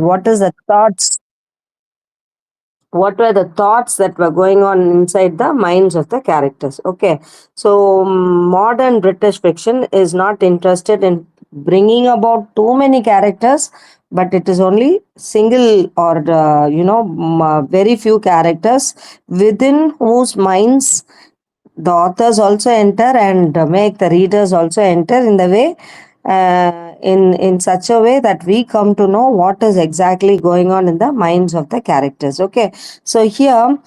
what is the thoughts what were the thoughts that were going on inside the minds of the characters. Okay, so modern British fiction is not interested in bringing about too many characters, but it is only single or very few characters within whose minds the authors also enter and make the readers also enter in the way in such a way that we come to know what is exactly going on in the minds of the characters. Okay, so here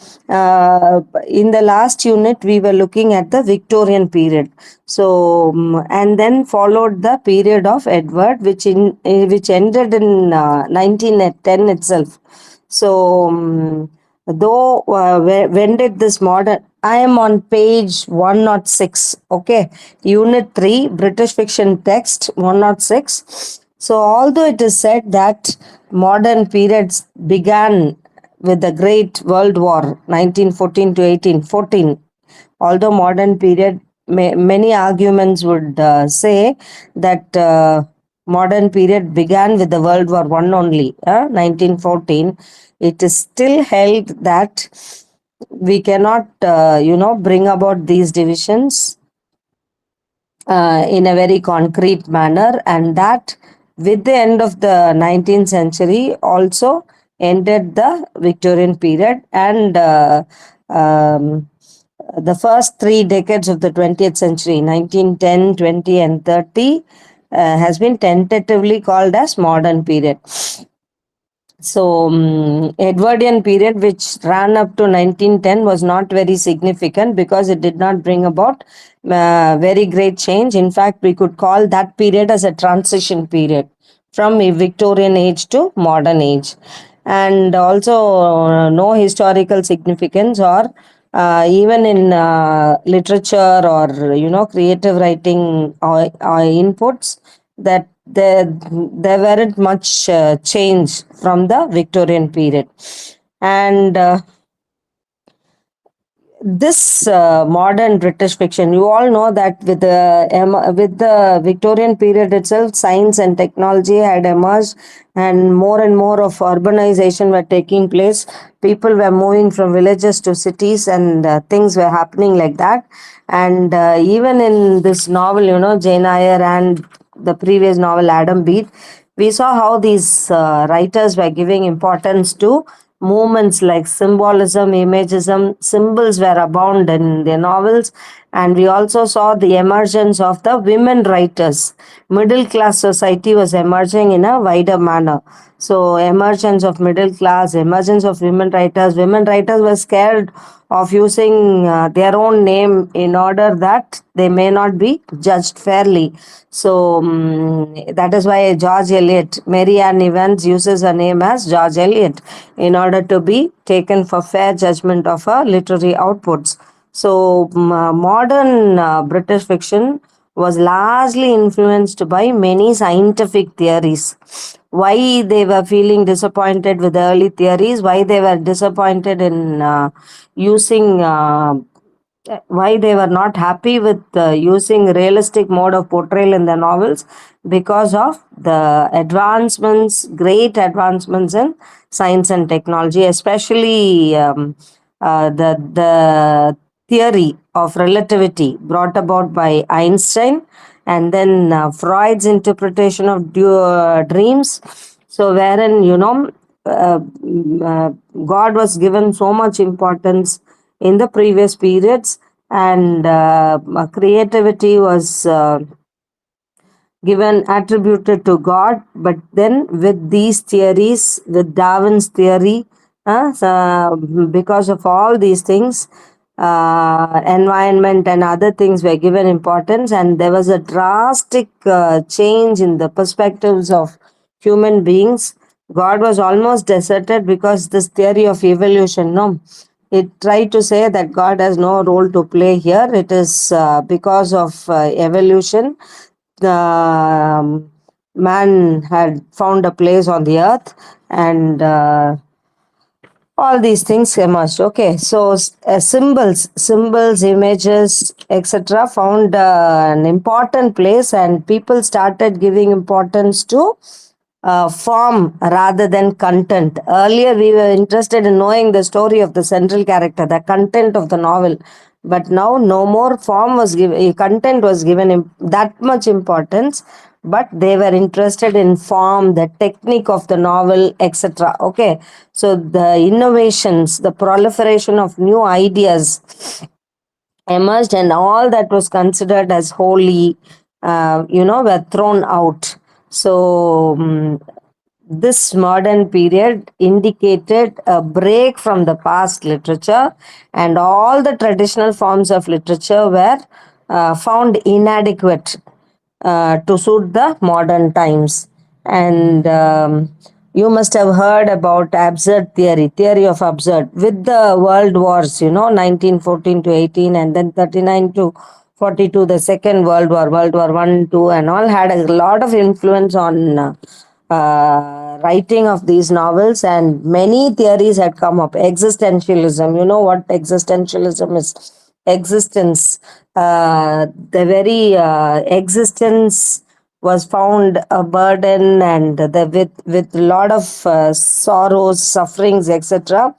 in the last unit we were looking at the Victorian period, so and then followed the period of Edward, which ended in 1910 itself. So though when did this modern, I am on page 106. Okay, unit 3, British fiction text 106. So although it is said that modern periods began with the Great World War 1914 to 1814, although modern period, many arguments would say that modern period began with the World War One only, 1914. It is still held that we cannot, bring about these divisions in a very concrete manner, and that with the end of the 19th century also ended the Victorian period, and the first 3 decades of the 20th century, 1910, 20, and 30, has been tentatively called as modern period. So, Edwardian period, which ran up to 1910, was not very significant because it did not bring about very great change. In fact, we could call that period as a transition period from a Victorian age to modern age, and also no historical significance, or even in literature or creative writing or inputs, that there weren't much change from the Victorian period. And this modern British fiction, you all know that with the Victorian period itself, science and technology had emerged, and more of urbanization were taking place. People were moving from villages to cities, and things were happening like that. And even in this novel, Jane Eyre, and the previous novel Adam Bede, we saw how these writers were giving importance to movements like symbolism, imagism. Symbols were abound in their novels, and we also saw the emergence of the women writers. Middle class society was emerging in a wider manner. So, emergence of middle class, emergence of women writers. Women writers were scared of using their own name in order that they may not be judged fairly. So that is why George Eliot, Mary Ann Evans uses her name as George Eliot in order to be taken for fair judgment of her literary outputs. So modern British fiction was largely influenced by many scientific theories. Why they were feeling disappointed with the early theories, why they were disappointed in using why they were not happy with using realistic mode of portrayal in the novels, because of the great advancements in science and technology, especially the theory of relativity brought about by Einstein, and then Freud's interpretation of dreams. So, wherein uh, God was given so much importance in the previous periods, and creativity was given attributed to God. But then with these theories, with Darwin's theory, because of all these things, environment and other things were given importance, and there was a drastic change in the perspectives of human beings. God was almost deserted because this theory of evolution, no, it tried to say that God has no role to play here. It is because of evolution, the man had found a place on the earth, and all these things emerged. Okay, so symbols, images, etc., found an important place, and people started giving importance to form rather than content. Earlier, we were interested in knowing the story of the central character, the content of the novel. But now, no more form was given, content was given that much importance. But they were interested in form, the technique of the novel, etc. Okay, so the innovations, the proliferation of new ideas emerged, and all that was considered as holy, were thrown out. So, this modern period indicated a break from the past literature, and all the traditional forms of literature were found inadequate to suit the modern times. And you must have heard about absurd theory of absurd, with the world wars, 1914 to 18, and then 39 to 42, the Second World War, World War 1, 2, and all had a lot of influence on writing of these novels, and many theories had come up. Existentialism, you know what existentialism is? Existence, the very existence was found a burden, and with a lot of sorrows, sufferings, etc.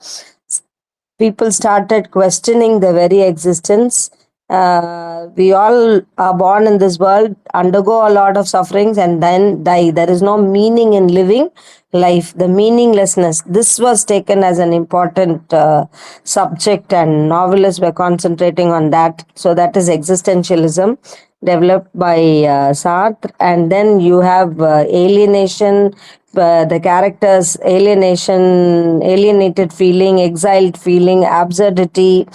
People started questioning the very existence. We all are born in this world, undergo a lot of sufferings, and then die. There is no meaning in living life, the meaninglessness. This was taken as an important subject, and novelists were concentrating on that. So, that is existentialism, developed by Sartre. And then you have alienation, the characters, alienated feeling, exiled feeling, absurdity,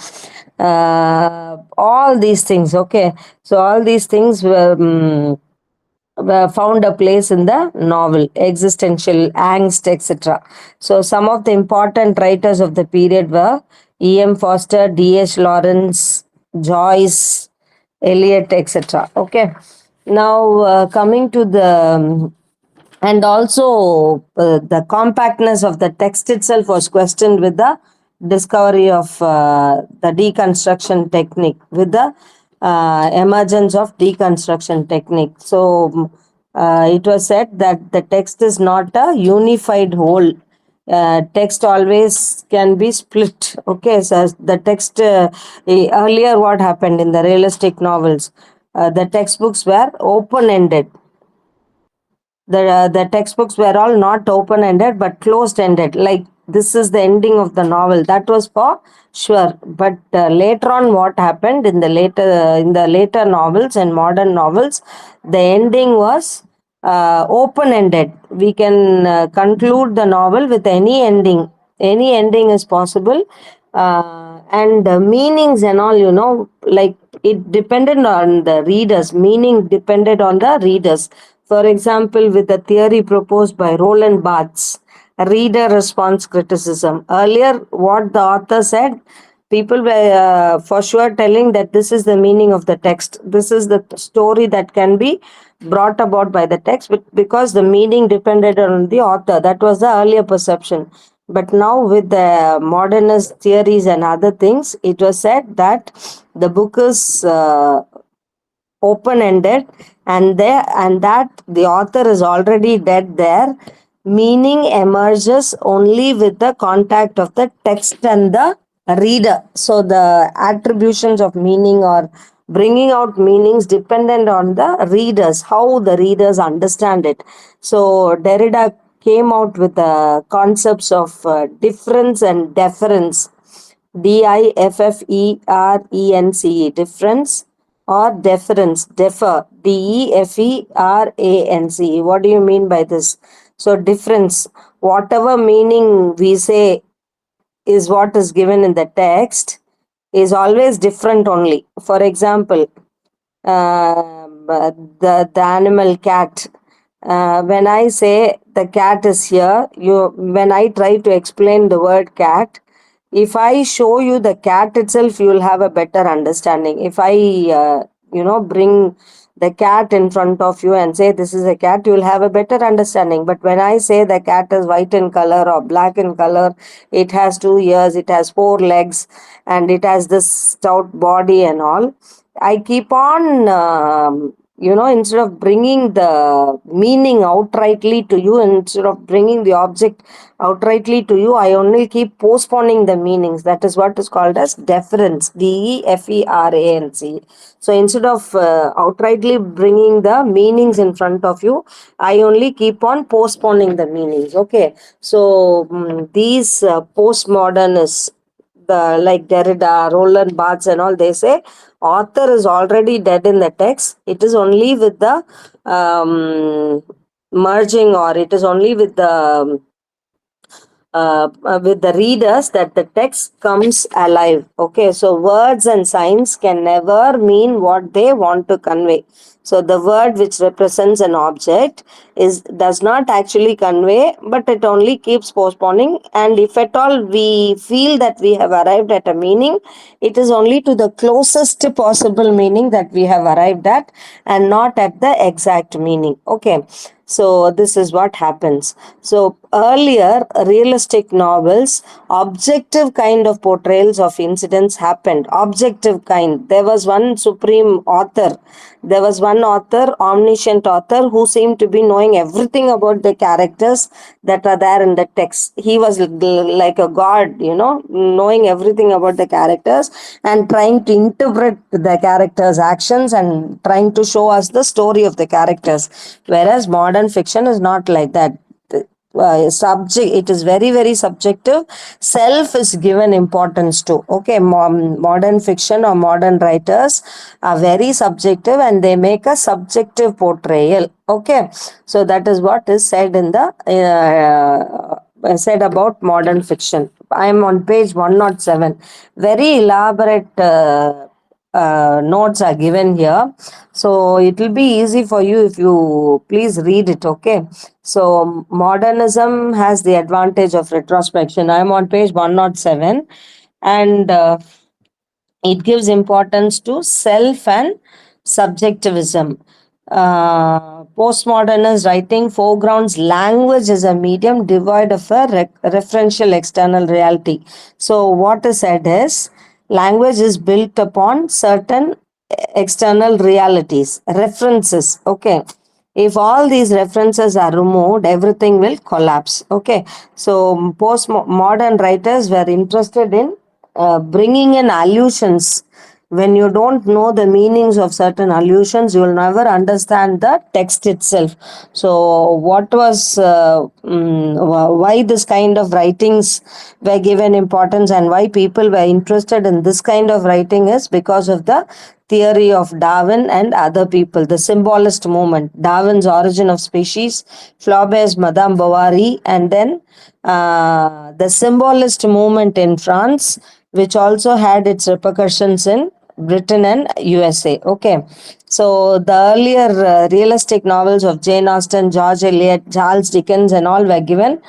all these things. Okay, so all these things were found a place in the novel, existential angst, etc. So, some of the important writers of the period were E.M. Foster, D.H. Lawrence, Joyce, Eliot, etc. Okay, now coming to the and also the compactness of the text itself was questioned with the discovery of the deconstruction technique, with the emergence of deconstruction technique. So, it was said that the text is not a unified whole. Text always can be split. Okay, so the text, earlier what happened in the realistic novels, the textbooks were open ended. The textbooks were all not open ended but closed ended, like this is the ending of the novel. That was for sure. But later on, what happened in the later novels and modern novels, the ending was open ended. We can conclude the novel with any ending is possible. And meanings and all, like it depended on the readers, meaning depended on the readers. For example, with the theory proposed by Roland Barthes, reader response criticism. Earlier, what the author said, people were for sure telling that this is the meaning of the text. This is the story that can be brought about by the text, but because the meaning depended on the author. That was the earlier perception. But now, with the modernist theories and other things, it was said that the book is open ended, and that the author is already dead there. Meaning emerges only with the contact of the text and the reader. So, the attributions of meaning or bringing out meanings dependent on the readers, how the readers understand it. So, Derrida came out with the concepts of difference and deference. Difference, difference, or deference, deference. What do you mean by this? So, difference, whatever meaning we say is what is given in the text, is always different only. For example, the animal cat. When I say the cat is here, when I try to explain the word cat, if I show you the cat itself, you will have a better understanding. If I bring the cat in front of you and say this is a cat, you will have a better understanding. But when I say the cat is white in color or black in color, it has 2 ears, it has 4 legs, and it has this stout body and all, I keep on instead of bringing the meaning outrightly to you, instead of bringing the object outrightly to you, I only keep postponing the meanings. That is what is called as deference, deference. So instead of outrightly bringing the meanings in front of you, I only keep on postponing the meanings. Okay, so these postmodernists, the like Derrida, Roland Barthes, and all, they say author is already dead in the text. It is only with the merging, or it is only with the readers that the text comes alive. Okay, so words and signs can never mean what they want to convey. So the word which represents an object does not actually convey, but it only keeps postponing. And if at all we feel that we have arrived at a meaning, it is only to the closest possible meaning that we have arrived at, and not at the exact meaning. Okay, so this is what happens. So earlier realistic novels, objective kind of portrayals of incidents happened. Objective kind. There was one supreme author. There was one author, omniscient author, who seemed to be knowing everything about the characters that are there in the text. He was like a god, knowing everything about the characters and trying to interpret the characters' actions and trying to show us the story of the characters. Whereas modern fiction is not like that. Subject, it is very very subjective. Self is given importance to. Okay, modern fiction or modern writers are very subjective, and they make a subjective portrayal. Okay, so that is what is said in the said about modern fiction. I am on page 107. Very elaborate notes are given here, so it will be easy for you if you please read it. Okay, so modernism has the advantage of retrospection. I am on page 107, and it gives importance to self and subjectivism. Postmodernist writing foregrounds language as a medium devoid of a referential external reality. So, what is said is language is built upon certain external realities, references. Okay, if all these references are removed, everything will collapse. Okay, so post modern writers were interested in bringing in allusions. When you don't know the meanings of certain allusions, you will never understand the text itself. So what was why this kind of writings were given importance, and why people were interested in this kind of writing, is because of the theory of Darwin and other people, the symbolist movement, Darwin's Origin of Species, Flaubert's Madame Bovary, and then the symbolist movement in France, which also had its repercussions in Britain and USA. Okay, so the earlier realistic novels of Jane Austen, George Eliot, Charles Dickens, and all were given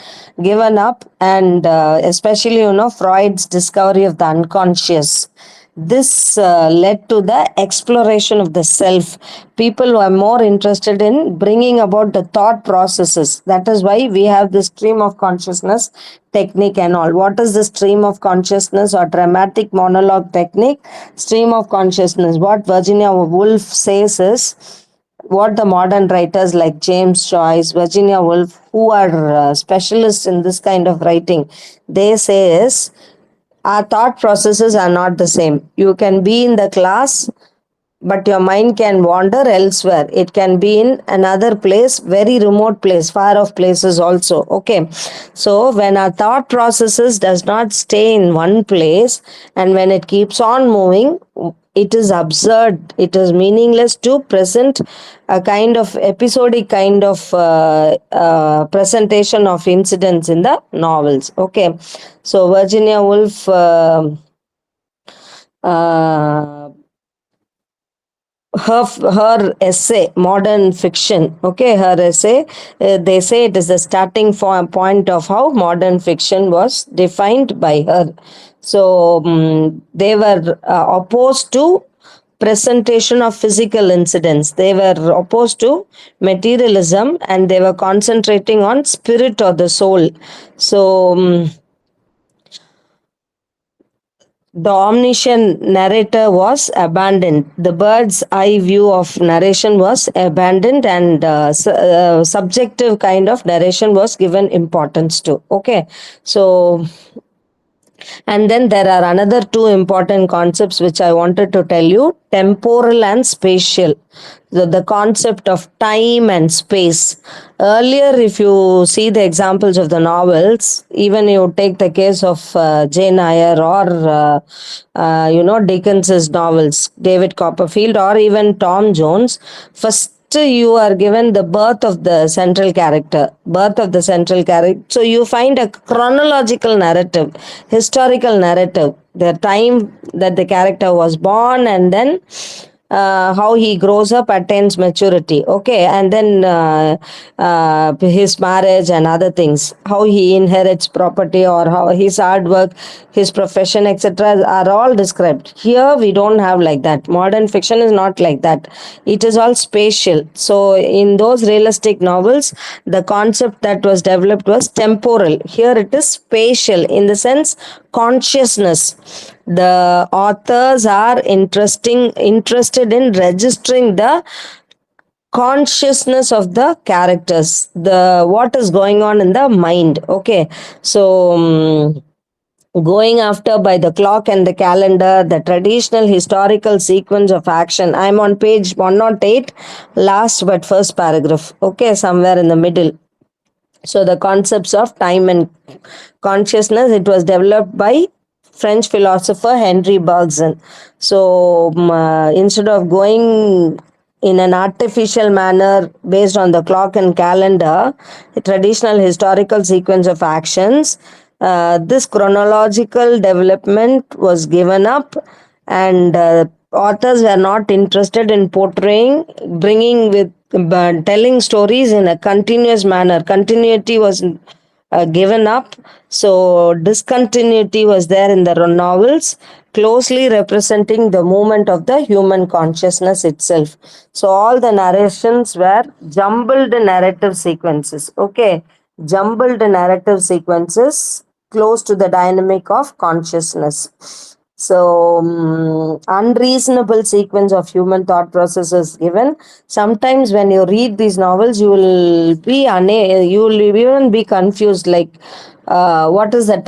up, and especially Freud's discovery of the unconscious. This led to the exploration of the self. People were more interested in bringing about the thought processes. That is why we have the stream of consciousness technique and all. What is the stream of consciousness or dramatic monologue technique? Stream of consciousness. What Virginia Woolf says is, what the modern writers like James Joyce, Virginia Woolf, who are specialists in this kind of writing, they say is, our thought processes are not the same. You can be in the class, but your mind can wander elsewhere. It can be in another place, very remote place, far off places also. Okay, so when our thought processes does not stay in one place, and when it keeps on moving, it is absurd, it is meaningless to present a kind of episodic kind of presentation of incidents in the novels. Okay, so Virginia Woolf uh, her essay modern fiction, okay, her essay, they say it is the starting point of how modern fiction was defined by her. So they were opposed to presentation of physical incidents. They were opposed to materialism, and they were concentrating on spirit or the soul. So The omniscient narrator was abandoned. The bird's eye view of narration was abandoned, and subjective kind of narration was given importance to. Okay, so and then there are another two important concepts which I wanted to tell you: temporal and spatial. The concept of time and space. Earlier, if you see the examples of the novels, even you take the case of Jane Eyre or Dickens's novels, David Copperfield, or even Tom Jones. First, you are given the birth of the central character, so you find a chronological narrative, historical narrative, the time that the character was born, and then how he grows up, attains maturity, okay, and then his marriage and other things, how he inherits property, or how his hard work, his profession, etc., are all described. Here we don't have like that. Modern fiction is not like that. It is all spatial. So in those realistic novels, the concept that was developed was temporal. Here it is spatial, in the sense consciousness. The authors are interested in registering the consciousness of the characters, the what is going on in the mind. Okay, so going after by the clock and the calendar, the traditional historical sequence of action. I'm on page 108, last but first paragraph. Okay, somewhere in the middle. So the concepts of time and consciousness, it was developed by French philosopher Henry Bergson. So instead of going in an artificial manner based on the clock and calendar, a traditional historical sequence of actions, this chronological development was given up, and authors were not interested in portraying, bringing with telling stories in a continuous manner. Continuity was given up. So discontinuity was there in the novels, closely representing the movement of the human consciousness itself. So all the narrations were jumbled narrative sequences. Okay, jumbled narrative sequences close to the dynamic of consciousness. So, unreasonable sequence of human thought processes given. Sometimes when you read these novels, you will even be confused, like what is the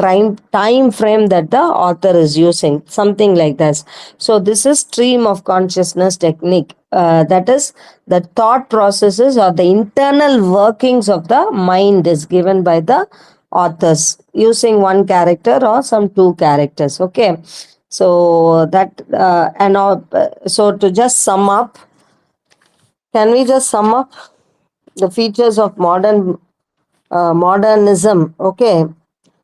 time frame that the author is using, something like that. So, this is stream of consciousness technique. That is, the thought processes or the internal workings of the mind is given by the authors using one character or some two characters. Okay, so that so to just sum up, can we just sum up the features of modernism? Okay,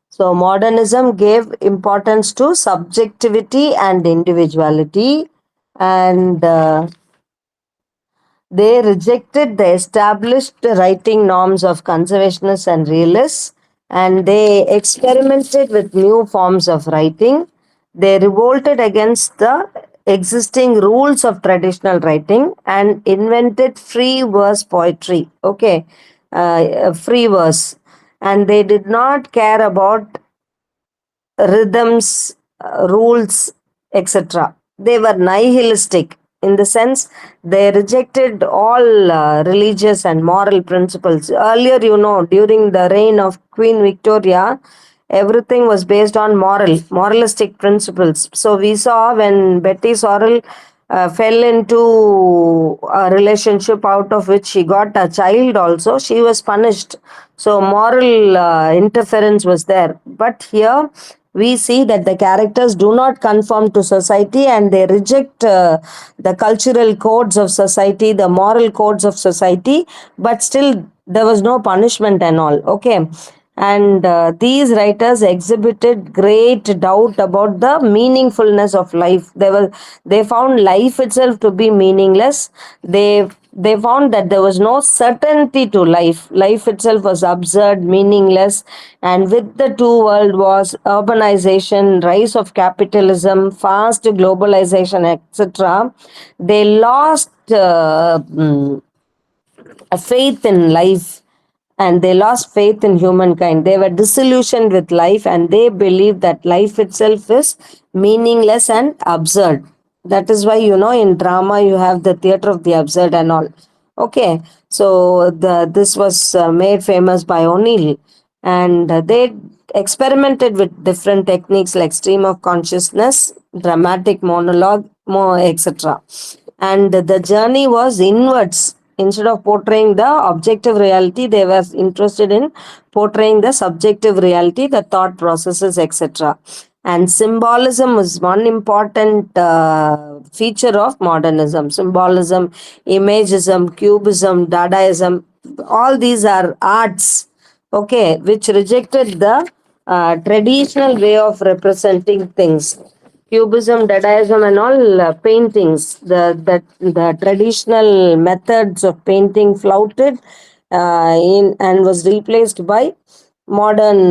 so modernism gave importance to subjectivity and individuality, and they rejected the established writing norms of conservationists and realists, and they experimented with new forms of writing. They revolted against the existing rules of traditional writing and invented free verse poetry. Okay, free verse. And they did not care about rhythms, rules, etc. They were nihilistic, in the sense they rejected all religious and moral principles. Earlier, during the reign of Queen Victoria, everything was based on moralistic principles. So we saw when Betty Sorrel fell into a relationship out of which she got a child also, she was punished. So moral interference was there. But here we see that the characters do not conform to society, and they reject the cultural codes of society, the moral codes of society, but still there was no punishment and all. Okay, and these writers exhibited great doubt about the meaningfulness of life. They found life itself to be meaningless. They found that there was no certainty to life. Life itself was absurd, meaningless. And with the two world wars, urbanization, rise of capitalism, fast globalization, etc., they lost a faith in life, and they lost faith in humankind. They were disillusioned with life and they believed that life itself is meaningless and absurd. That is why, in drama, you have the theater of the absurd and all. Okay, so this was made famous by O'Neill, and they experimented with different techniques like stream of consciousness, dramatic monologue, more etc. And the journey was inwards. Instead of portraying the objective reality, they were interested in portraying the subjective reality, the thought processes, etc. And symbolism is one important feature of modernism. Symbolism, imagism, cubism, Dadaism, all these are arts, okay, which rejected the traditional way of representing things. Cubism, Dadaism, and all paintings, the traditional methods of painting flouted in and was replaced by modern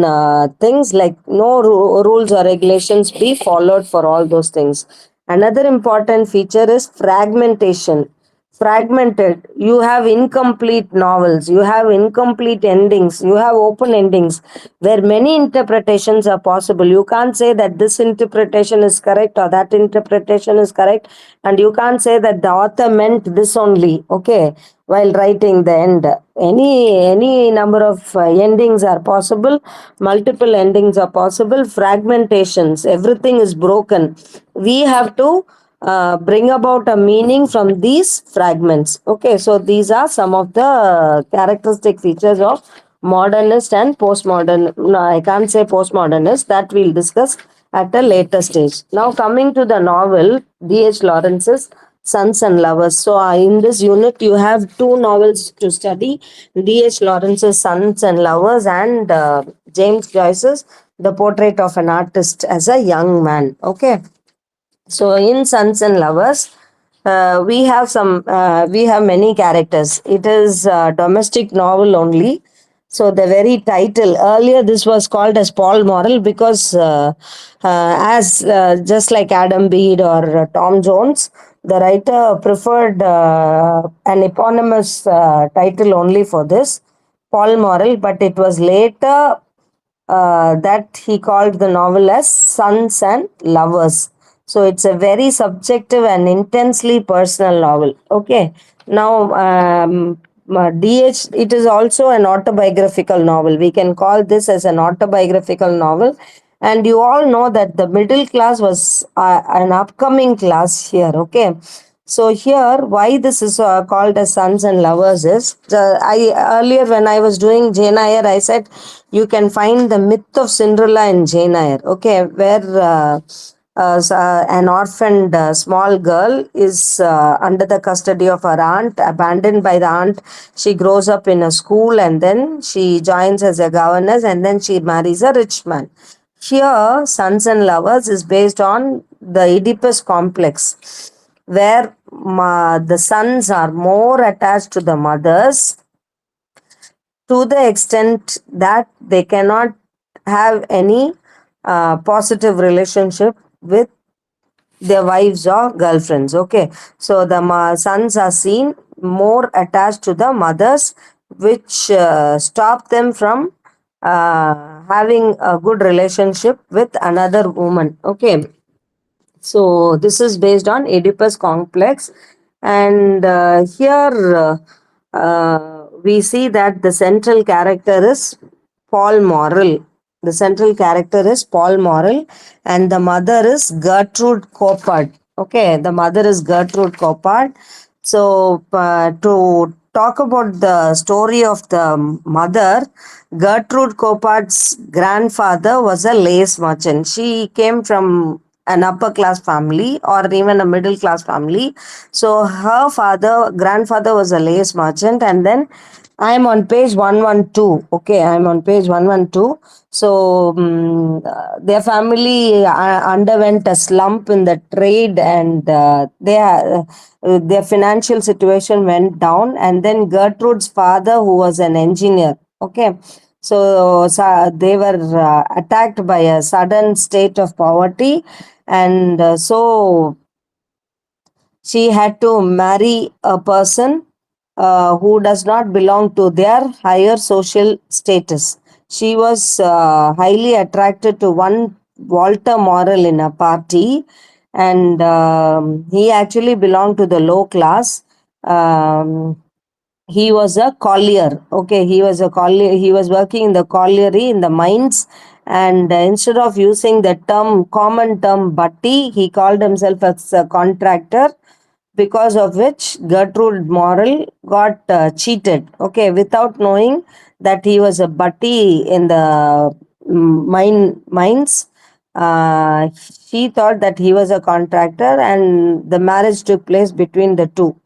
things like no rules or regulations be followed for all those things. Another important feature is fragmentation. Fragmented, you have incomplete novels, you have incomplete endings, you have open endings where many interpretations are possible. You can't say that this interpretation is correct or that interpretation is correct, and you can't say that the author meant this only, okay, while writing the end. Any number of endings are possible, multiple endings are possible, fragmentations, everything is broken. We have to bring about a meaning from these fragments. Okay, so these are some of the characteristic features of modernist and postmodern. No, I can't say postmodernist, that we'll discuss at a later stage. Now, coming to the novel, D.H. Lawrence's Sons and Lovers. So, in this unit, you have two novels to study: D.H. Lawrence's Sons and Lovers and James Joyce's The Portrait of an Artist as a Young Man. Okay. So in Sons and Lovers, we have many characters. It is a domestic novel only. So the very title, earlier this was called as Paul Morrell because as just like Adam Bede or Tom Jones, the writer preferred an eponymous title only for this, Paul Morrell, but it was later that he called the novel as Sons and Lovers. So it's a very subjective and intensely personal novel. Okay. Now, DH, it is also an autobiographical novel. We can call this as an autobiographical novel. And you all know that the middle class was an upcoming class here. Okay. So here, why this is called as Sons and Lovers is, I earlier when I was doing Jane Eyre, I said you can find the myth of Cinderella in Jane Eyre, okay, where an orphaned small girl is under the custody of her aunt, abandoned by the aunt. She grows up in a school and then she joins as a governess and then she marries a rich man. Here, Sons and Lovers is based on the Oedipus complex, where the sons are more attached to the mothers to the extent that they cannot have any positive relationship with their wives or girlfriends. Okay, so the sons are seen more attached to the mothers, which stop them from having a good relationship with another woman. Okay, so this is based on Oedipus complex, and here we see that the central character is Paul Morrell. The central character is Paul Morrell, and the mother is Gertrude Coppard. Okay, the mother is Gertrude Coppard. So, to talk about the story of the mother, Gertrude Coppard's grandfather was a lace merchant. She came from an upper class family or even a middle class family. So her grandfather was a lace merchant, and then I am on page 112. Okay, I am on page 112. So their family underwent a slump in the trade, and their financial situation went down. And then Gertrude's father, who was an engineer, okay, so they were attacked by a sudden state of poverty, and so she had to marry a person who does not belong to their higher social status. She was highly attracted to one Walter Morrell in a party, and he actually belonged to the low class. Um, he was a collier. Okay, he was a collier. He was working in the colliery in the mines, and instead of using the term common term butty, he called himself as a contractor, because of which Gertrude Morrell got cheated, okay, without knowing that he was a butty in the mines. She thought that he was a contractor, and the marriage took place between the two.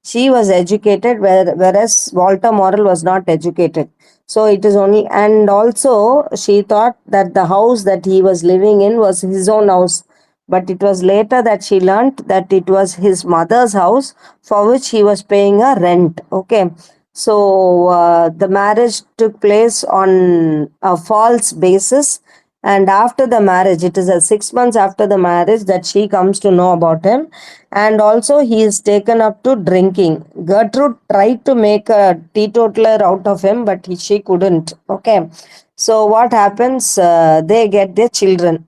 She was educated, whereas Walter Morrell was not educated. So it is only, and also she thought that the house that he was living in was his own house, but it was later that she learnt that it was his mother's house for which he was paying a rent. Okay, so the marriage took place on a false basis, and after the marriage, it is a 6 months after the marriage that she comes to know about him, and also he is taken up to drinking. Gertrude tried to make a teetotaler out of him, but she couldn't. Okay, so what happens? They get their children.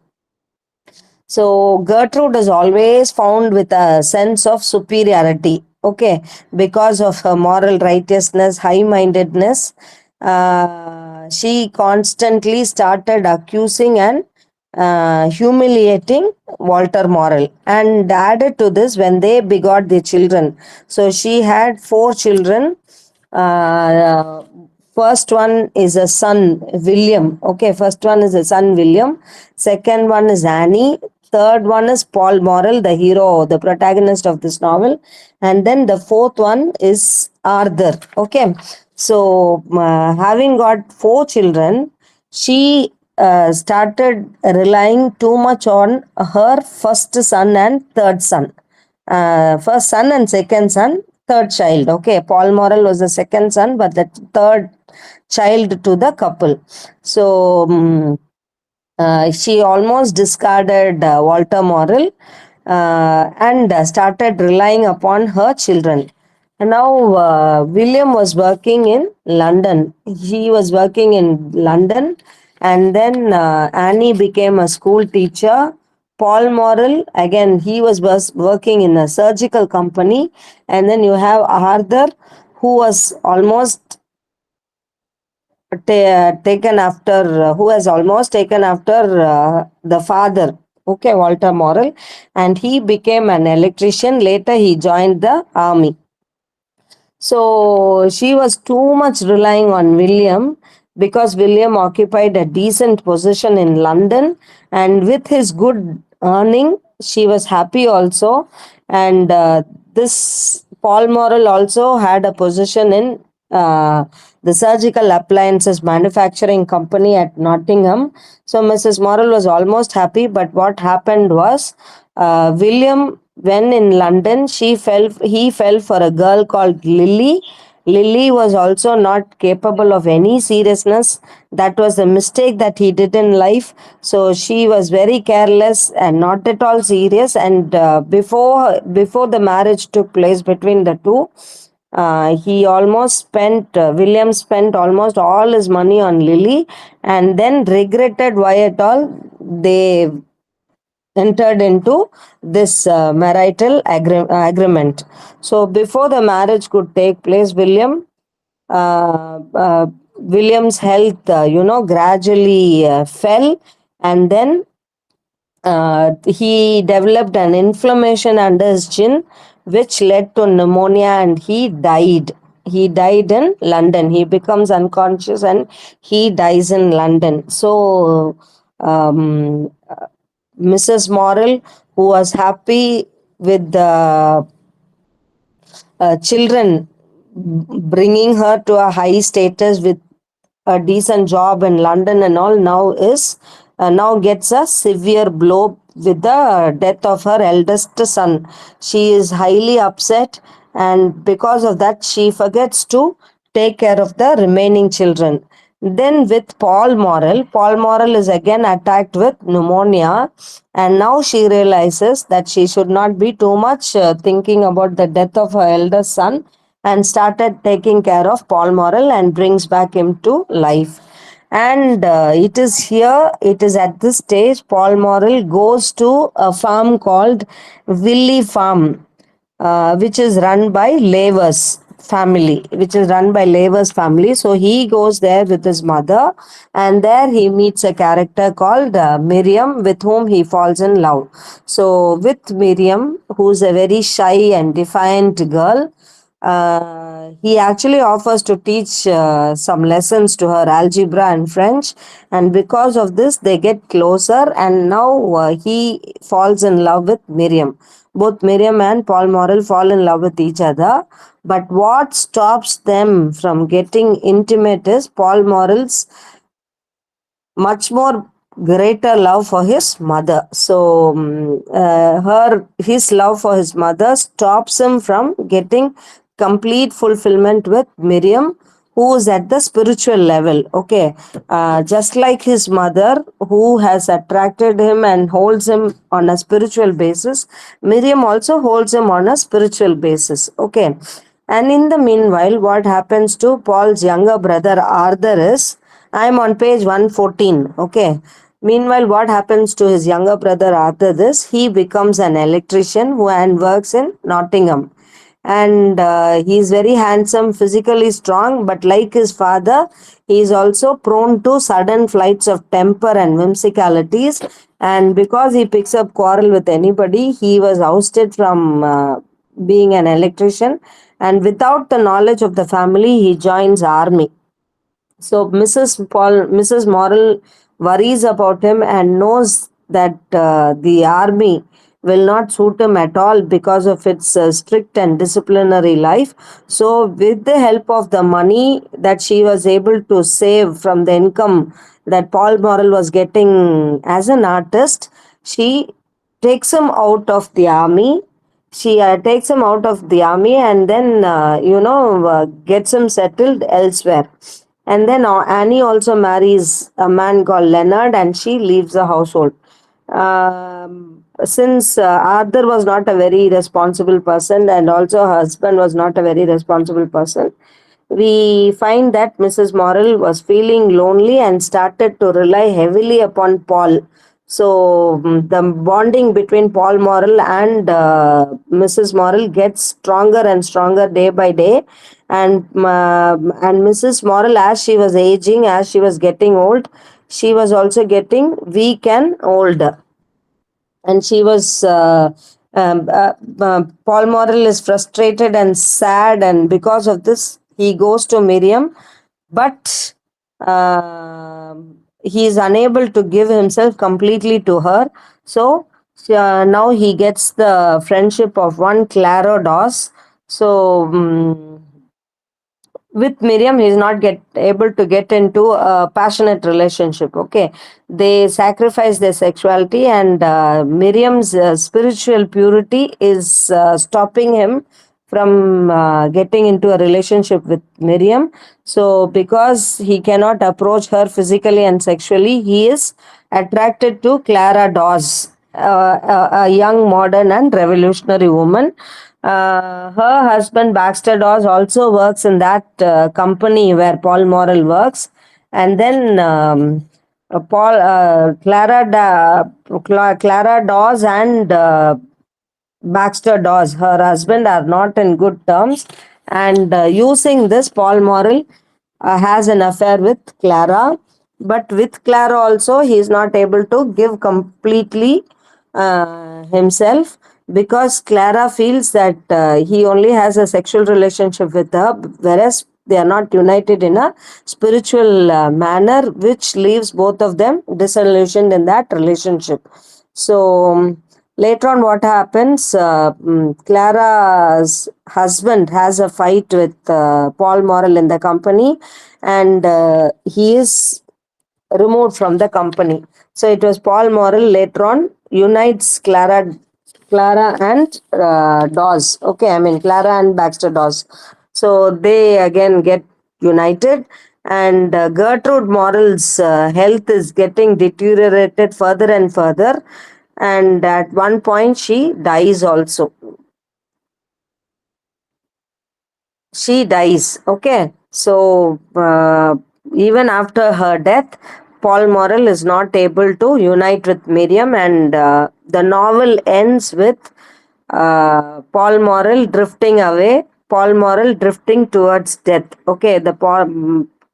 So Gertrude is always found with a sense of superiority, okay, because of her moral righteousness, high mindedness. She constantly started accusing and humiliating Walter Morrell. And added to this, when they begot their children, so she had four children. Uh, First one is a son, William. Okay, first one is a son, William. Second one is Annie. Third one is Paul Morrell, the hero, the protagonist of this novel. And then the fourth one is Arthur. Okay, so having got four children, she started relying too much on her first son and third son. First son and second son, third child. Okay, Paul Morrell was the second son, but the third child to the couple. So she almost discarded Walter Morrell and started relying upon her children. And now William was working in London. He was working in London, and then Annie became a school teacher. Paul Morrell, again, he was working in a surgical company. And then you have Arthur, who was almost taken after, who has almost taken after the father, okay, Walter Morrell, and he became an electrician. Later he joined the army. So she was too much relying on William, because William occupied a decent position in London, and with his good earning, she was happy also. And this Paul Morrell also had a position in the surgical appliances manufacturing company at Nottingham. So Mrs. Morrell was almost happy, but what happened was, William, when in London, he fell for a girl called Lily. Lily was also not capable of any seriousness. That was a mistake that he did in life. So she was very careless and not at all serious. And before the marriage took place between the two, William spent almost all his money on Lily, and then regretted why at all they entered into this agreement. So before the marriage could take place, William's health, gradually fell, and then he developed an inflammation under his chin, which led to pneumonia, and he died. He died in London. He becomes unconscious and he dies in London. So, Mrs. Morrell, who was happy with the children bringing her to a high status with a decent job in London and all, now gets a severe blow with the death of her eldest son. She is highly upset, and because of that, she forgets to take care of the remaining children. Then with Paul Morrell is again attacked with pneumonia, and now she realizes that she should not be too much thinking about the death of her eldest son, and started taking care of Paul Morrell and brings back him to life. And it is at this stage, Paul Morrell goes to a farm called Willie Farm, which is run by Laver's family. So he goes there with his mother, and there he meets a character called Miriam, with whom he falls in love. So with Miriam, who's a very shy and defiant girl, he actually offers to teach some lessons to her, algebra and French, and because of this, they get closer. And now he falls in love with Miriam. Both Miriam and Paul Morrell fall in love with each other. But what stops them from getting intimate is Paul Morrell's much more greater love for his mother. So his love for his mother stops him from getting complete fulfillment with Miriam, who is at the spiritual level. Okay, just like his mother, who has attracted him and holds him on a spiritual basis, Miriam also holds him on a spiritual basis. Okay, and in the meanwhile, what happens to Paul's younger brother Arthur is, I'm on page 114. Okay. Meanwhile, what happens to his younger brother after this? He becomes an electrician who and works in Nottingham. And he is very handsome, physically strong, but like his father, he is also prone to sudden flights of temper and whimsicalities. And because he picks up quarrel with anybody, he was ousted from being an electrician. And without the knowledge of the family, he joins army. So Mrs. Morrell worries about him and knows that the army will not suit him at all because of its strict and disciplinary life. So, with the help of the money that she was able to save from the income that Paul Morrell was getting as an artist, she takes him out of the army. She takes him out of the army and then, gets him settled elsewhere. And then Annie also marries a man called Leonard, and she leaves the household. Since Arthur was not a very responsible person, and also her husband was not a very responsible person, we find that Mrs. Morrell was feeling lonely and started to rely heavily upon Paul. So the bonding between Paul Morrell and Mrs. Morrell gets stronger and stronger day by day, and Mrs. Morrell, as she was aging, as she was getting old, she was also getting weak and old, and she was Paul Morrell is frustrated and sad, and because of this he goes to Miriam, but he is unable to give himself completely to her. So now he gets the friendship of one Clara Dawes. So with Miriam, he's not get able to get into a passionate relationship. Okay, they sacrifice their sexuality, and Miriam's spiritual purity is stopping him from getting into a relationship with Miriam. So, because he cannot approach her physically and sexually, he is attracted to Clara Dawes, a young, modern, and revolutionary woman. Her husband Baxter Dawes also works in that company where Paul Morrell works, and then Clara Dawes and Baxter Dawes, her husband, are not in good terms, and using this, Paul Morrell has an affair with Clara. But with Clara also, he is not able to give completely himself, because Clara feels that he only has a sexual relationship with her, whereas they are not united in a spiritual manner, which leaves both of them disillusioned in that relationship. So later on, what happens? Clara's husband has a fight with Paul Morrell in the company, and he is removed from the company. So it was Paul Morrell later on unites Clara and Dawes. Okay, I mean Clara and Baxter Dawes. So they again get united, and Gertrude Morrell's health is getting deteriorated further and further, and at one point she dies also. she dies. Okay, so even after her death, Paul Morrell is not able to unite with Miriam, and the novel ends with Paul Morrell drifting away, Paul Morrell drifting towards death. Okay, the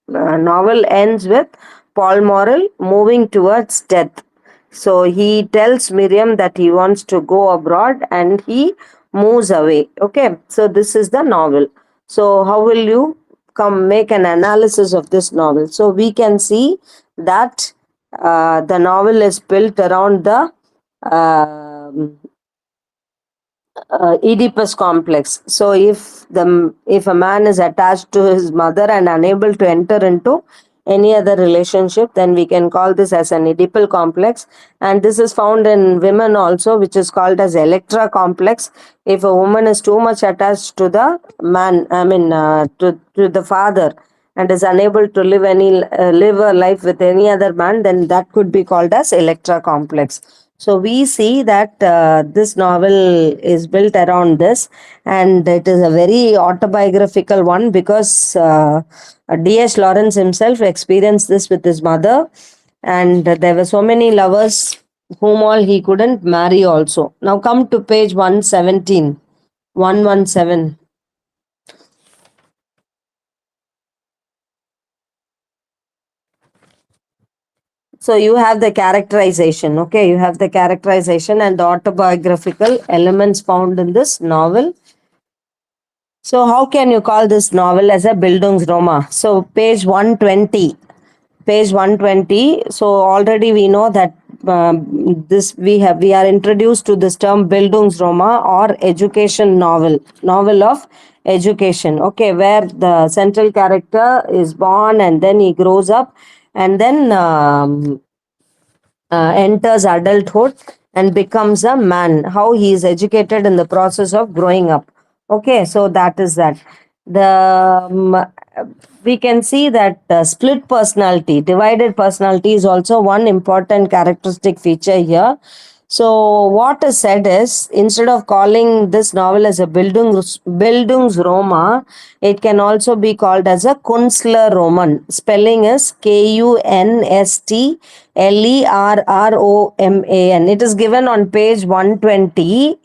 novel ends with Paul Morrell moving towards death. So he tells Miriam that he wants to go abroad and he moves away. Okay, so this is the novel. So, how will you come make an analysis of this novel? So, we can see that the novel is built around the Oedipus complex. So, if a man is attached to his mother and unable to enter into any other relationship, then we can call this as an Oedipal complex. And this is found in women also, which is called as Electra complex. If a woman is too much attached to the man, to the father, and is unable to live a life with any other man, then that could be called as Electra complex. So we see that this novel is built around this, and it is a very autobiographical one because D.S. Lawrence himself experienced this with his mother, and there were so many lovers whom all he couldn't marry also. Now come to page 117, 117. So you have the characterization, okay? You have the characterization and the autobiographical elements found in this novel. So how can you call this novel as a Bildungsroma? So page 120. Page 120. So already we know that this we are introduced to this term Bildungsroma or education novel, novel of education. Okay, where the central character is born and then he grows up and then enters adulthood and becomes a man, how he is educated in the process of growing up. Okay, so that is that. The we can see that split personality, divided personality is also one important characteristic feature here. So what is said is, instead of calling this novel as a Bildungsroma, it can also be called as a Kunstlerroman. Spelling is Kunstlerroman. It is given on page 120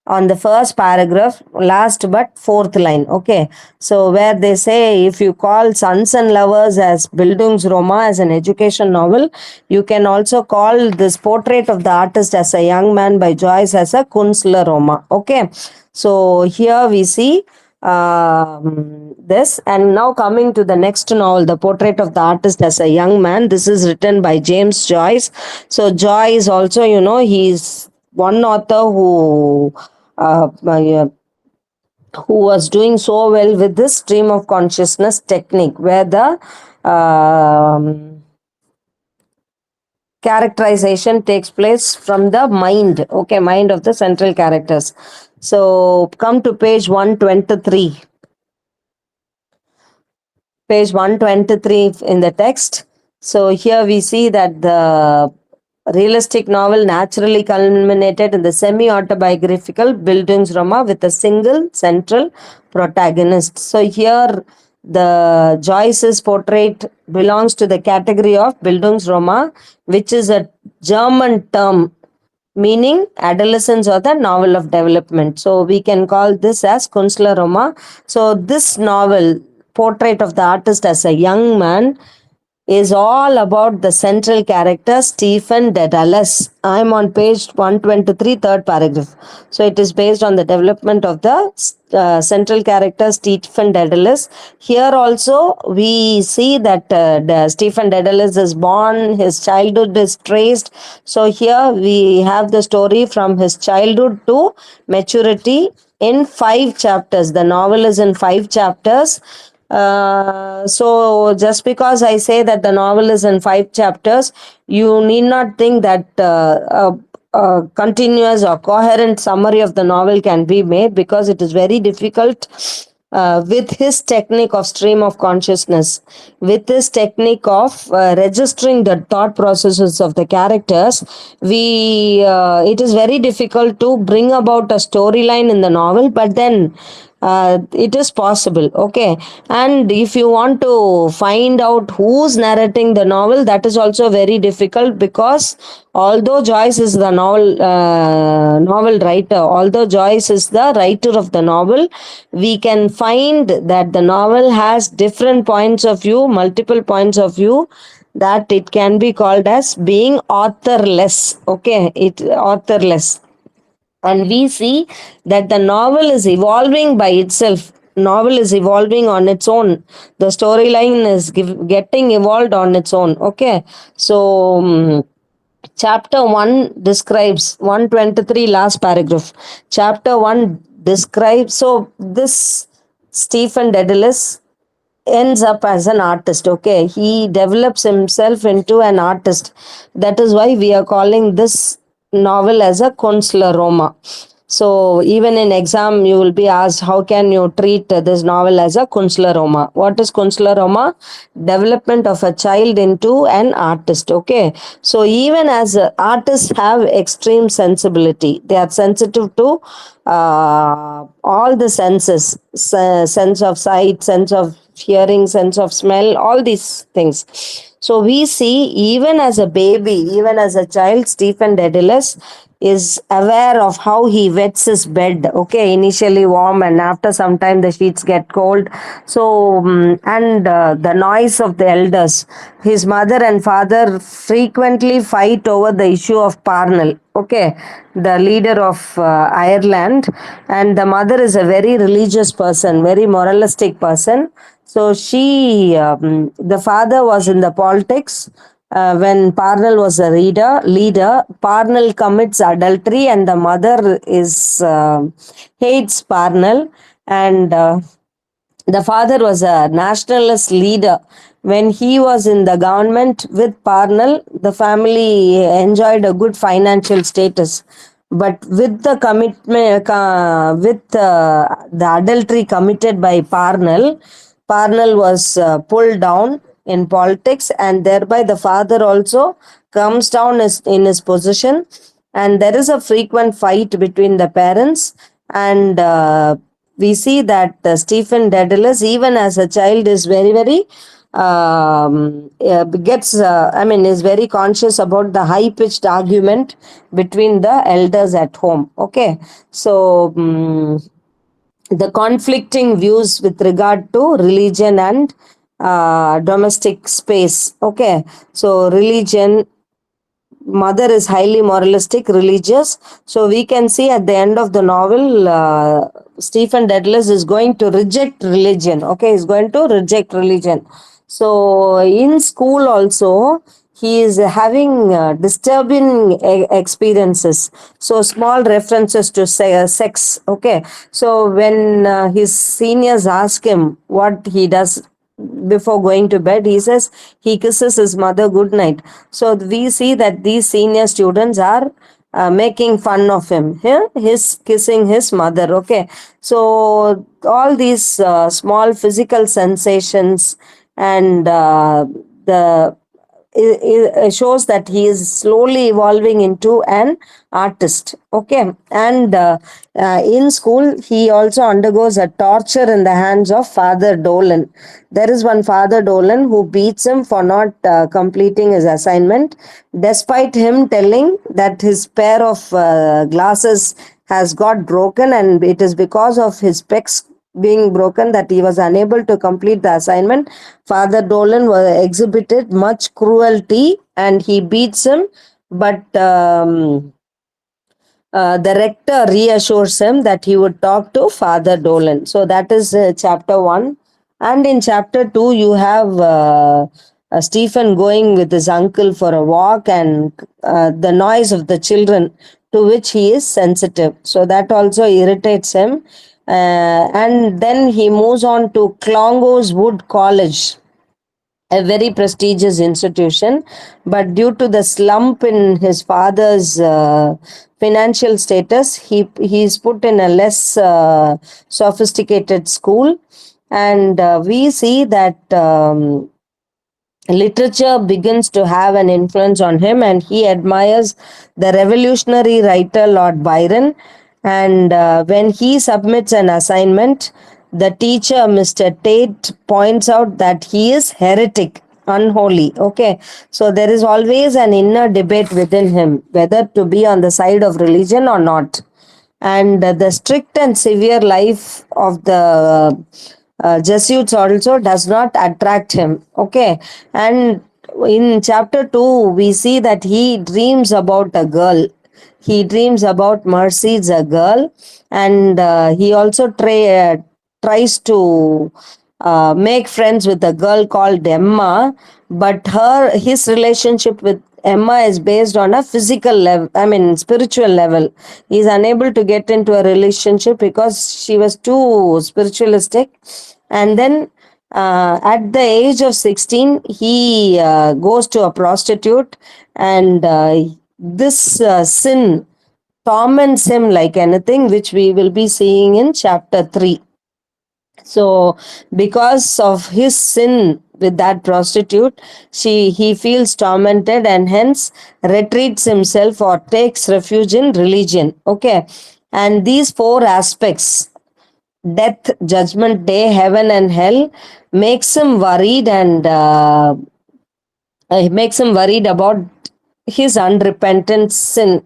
on the first paragraph, last but fourth line. Okay, so where they say if you call Sons and Lovers as Bildungsroma as an education novel, you can also call this Portrait of the Artist as a Young Man by Joyce as a Kunstlerroma. Okay, so here we see this. And now coming to the next novel, The Portrait of the Artist as a Young Man. This is written by James Joyce. So Joyce also, he's one author uh, who was doing so well with this stream of consciousness technique, where the characterization takes place from the mind, okay, mind of the central characters. So come to page 123. Page 123 in the text. So here we see that the realistic novel naturally culminated in the semi-autobiographical Bildungsroman with a single central protagonist. So here the Joyce's portrait belongs to the category of Bildungsroman, which is a German term meaning adolescence or the novel of development. So we can call this as Kunstlerroman. So this novel, Portrait of the Artist as a Young Man, is all about the central character Stephen Dedalus. I am on page 123, third paragraph. So it is based on the development of the central character Stephen Dedalus. Here also we see that Stephen Dedalus is born, his childhood is traced. So here we have the story from his childhood to maturity in 5 chapters. The novel is in 5 chapters. So just because I say that the novel is in 5 chapters, you need not think that a continuous or coherent summary of the novel can be made, because it is very difficult with his technique of stream of consciousness, with his technique of registering the thought processes of the characters. It is very difficult to bring about a storyline in the novel, but then it is possible. Okay, and if you want to find out who's narrating the novel, that is also very difficult, because although Joyce is the novel writer, although Joyce is the writer of the novel, we can find that the novel has different points of view, multiple points of view, that it can be called as being authorless. Okay, it authorless. And we see that the novel is evolving by itself. Novel is evolving on its own. The storyline is getting evolved on its own. Okay, so chapter 1 describes 123, last paragraph. Chapter 1 describes, so this Stephen Dedalus ends up as an artist. Okay, he develops himself into an artist. That is why we are calling this novel as a consular Roma. So even in exam you will be asked, how can you treat this novel as a consular Roma? What is consular Roma? Development of a child into an artist. Okay, so even as artists have extreme sensibility, they are sensitive to all the senses, sense of sight, sense of hearing, sense of smell, all these things. So we see, even as a baby, even as a child, Stephen Dedalus is aware of how he wets his bed. Okay, initially warm, and after some time the sheets get cold. So and the noise of the elders, his mother and father frequently fight over the issue of Parnell. Okay, the leader of Ireland, and the mother is a very religious person, very moralistic person. So the father was in the politics. When Parnell was a leader, Parnell commits adultery, and the mother is hates Parnell, and the father was a nationalist leader. When he was in the government with Parnell, the family enjoyed a good financial status. But with the commitment, with the adultery committed by Parnell, Parnell was pulled down in politics, and thereby the father also comes down in his position, and there is a frequent fight between the parents. And we see that Stephen Dedalus, even as a child, is very, very is very conscious about the high pitched argument between the elders at home. Okay, so the conflicting views with regard to religion and domestic space. Okay, so religion, mother is highly moralistic, religious. So we can see at the end of the novel, Stephen Dedalus is going to reject religion. Okay, he's going to reject religion. So in school also, he is having disturbing experiences. So small references to sex. Okay, so when his seniors ask him what he does before going to bed, he says he kisses his mother good night. So we see that these senior students are making fun of him. Here, his kissing his mother. Okay, so all these small physical sensations, and the it shows that he is slowly evolving into an artist. Okay, and in school he also undergoes a torture in the hands of Father Dolan. There is one Father Dolan who beats him for not completing his assignment, despite him telling that his pair of glasses has got broken, and it is because of his specs being broken that he was unable to complete the assignment. Father Dolan was exhibited much cruelty, and he beats him, but the rector reassures him that he would talk to Father Dolan. So that is chapter 1. And in chapter 2, you have Stephen going with his uncle for a walk, and the noise of the children, to which he is sensitive. So that also irritates him. And then he moves on to Clongowes Wood College, a very prestigious institution, but due to the slump in his father's financial status, he is put in a less sophisticated school. And we see that literature begins to have an influence on him, and he admires the revolutionary writer Lord Byron. And when he submits an assignment, the teacher, Mr. Tate, points out that he is heretic, unholy. Okay, so there is always an inner debate within him whether to be on the side of religion or not. And the strict and severe life of the Jesuits also does not attract him. Okay, and in chapter 2, we see that he dreams about a girl. He dreams about Mercy's a girl, and he also tries to make friends with a girl called Emma, but his relationship with Emma is based on a physical level, I mean, spiritual level. He is unable to get into a relationship because she was too spiritualistic. And then at the age of 16, he goes to a prostitute, and this sin torments him like anything, which we will be seeing in chapter 3. So because of his sin with that prostitute, he feels tormented and hence retreats himself or takes refuge in religion. Okay, and these four aspects, death, judgment day, heaven and hell, makes him worried, and it makes him worried about his unrepentant sin,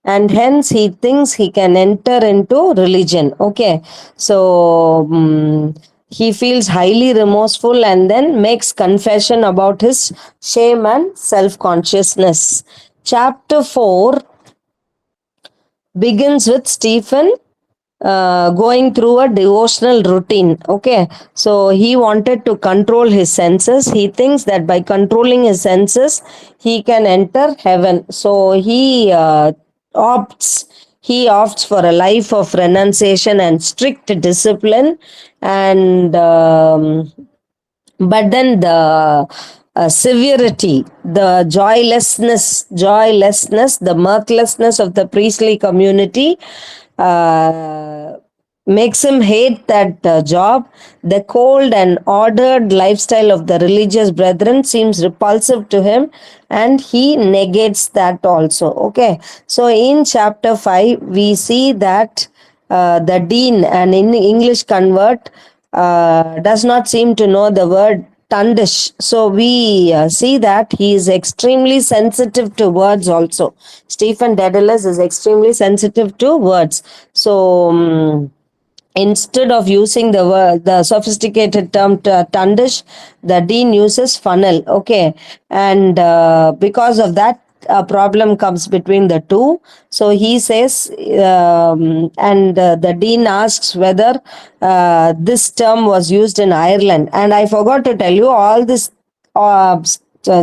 and hence he thinks he can enter into religion. Okay, so he feels highly remorseful and then makes confession about his shame and self consciousness. Chapter 4 begins with Stephen going through a devotional routine. Okay, so he wanted to control his senses. He thinks that by controlling his senses, he can enter heaven. So opts. He opts for a life of renunciation and strict discipline, and but then the severity, the joylessness, the mirthlessness of the priestly community makes him hate that job. The cold and ordered lifestyle of the religious brethren seems repulsive to him, and he negates that also. Okay, so in chapter 5, we see that the dean, an English convert, does not seem to know the word Tandish. So we see that he is extremely sensitive to words also. Stephen Dedalus is extremely sensitive to words. So instead of using the sophisticated term Tandish, the dean uses funnel. Okay, and because of that, a problem comes between the two. So he says, and the dean asks whether this term was used in Ireland. And I forgot to tell you, all this uh,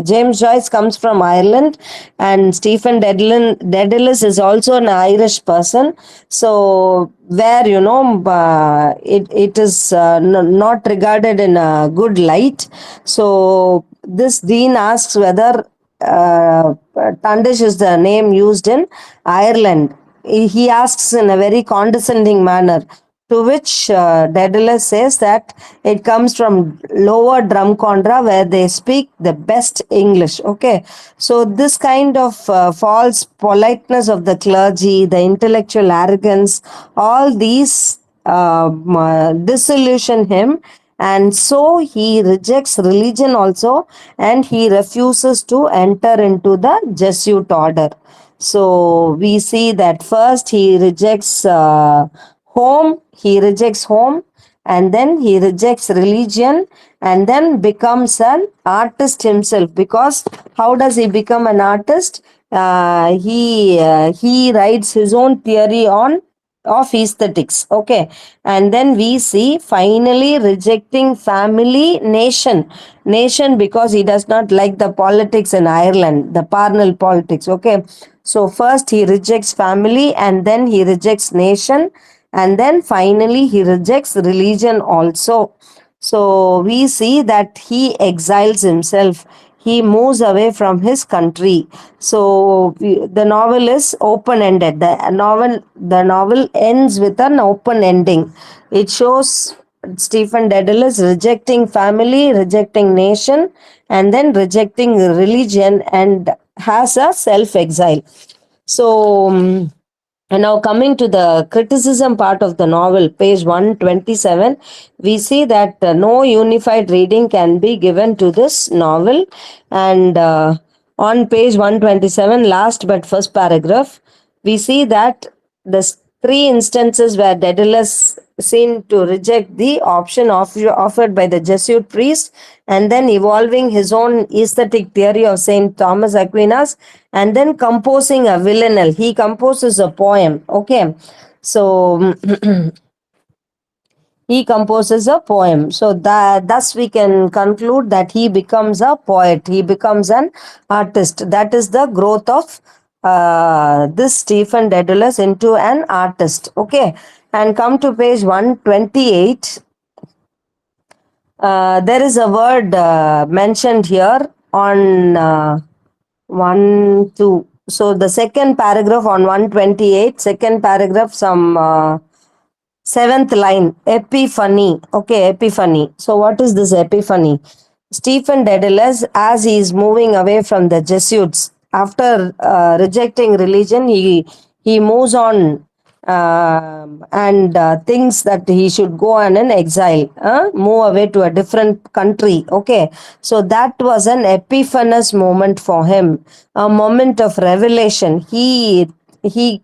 James Joyce comes from Ireland, and Stephen Dedalus is also an Irish person. So, where it is not regarded in a good light. So, this dean asks whether Tandish is the name used in Ireland. He asks in a very condescending manner, to which Daedalus says that it comes from lower Drumcondra, where they speak the best English. Okay, so this kind of false politeness of the clergy, the intellectual arrogance, all these disillusion him, and so he rejects religion also, and he refuses to enter into the Jesuit order. So we see that first he rejects home, and then he rejects religion, and then becomes an artist himself. Because how does he become an artist? He writes his own theory on of aesthetics. Okay, and then we see finally rejecting family, nation, because he does not like the politics in Ireland, the Parnell politics. Okay, so first he rejects family, and then he rejects nation, and then finally he rejects religion also. So we see that he exiles himself. He moves away from his country. So the novel is open ended. The novel ends with an open ending. It shows Stephen Dedalus rejecting family, rejecting nation, and then rejecting religion, and has a self exile. So And now, coming to the criticism part of the novel, page 127, we see that no unified reading can be given to this novel. And on page 127, last but first paragraph, we see that the three instances where Daedalus seen to reject the option offered by the Jesuit priest, and then evolving his own aesthetic theory of Saint Thomas Aquinas, and then composing a villanelle. He composes a poem. Okay, so he composes a poem. So that thus we can conclude that he becomes a poet. He becomes an artist. That is the growth of this Stephen Dedalus into an artist. Okay, and come to page 128. There is a word mentioned here on 1 2. So the second paragraph on 128, second paragraph, some seventh line, epiphany. Okay, epiphany. So, what is this epiphany? Stephen Dedalus, as he is moving away from the Jesuits, after rejecting religion, he moves on and thinks that he should go on an exile, move away to a different country. Okay, so that was an epiphanous moment for him, a moment of revelation. He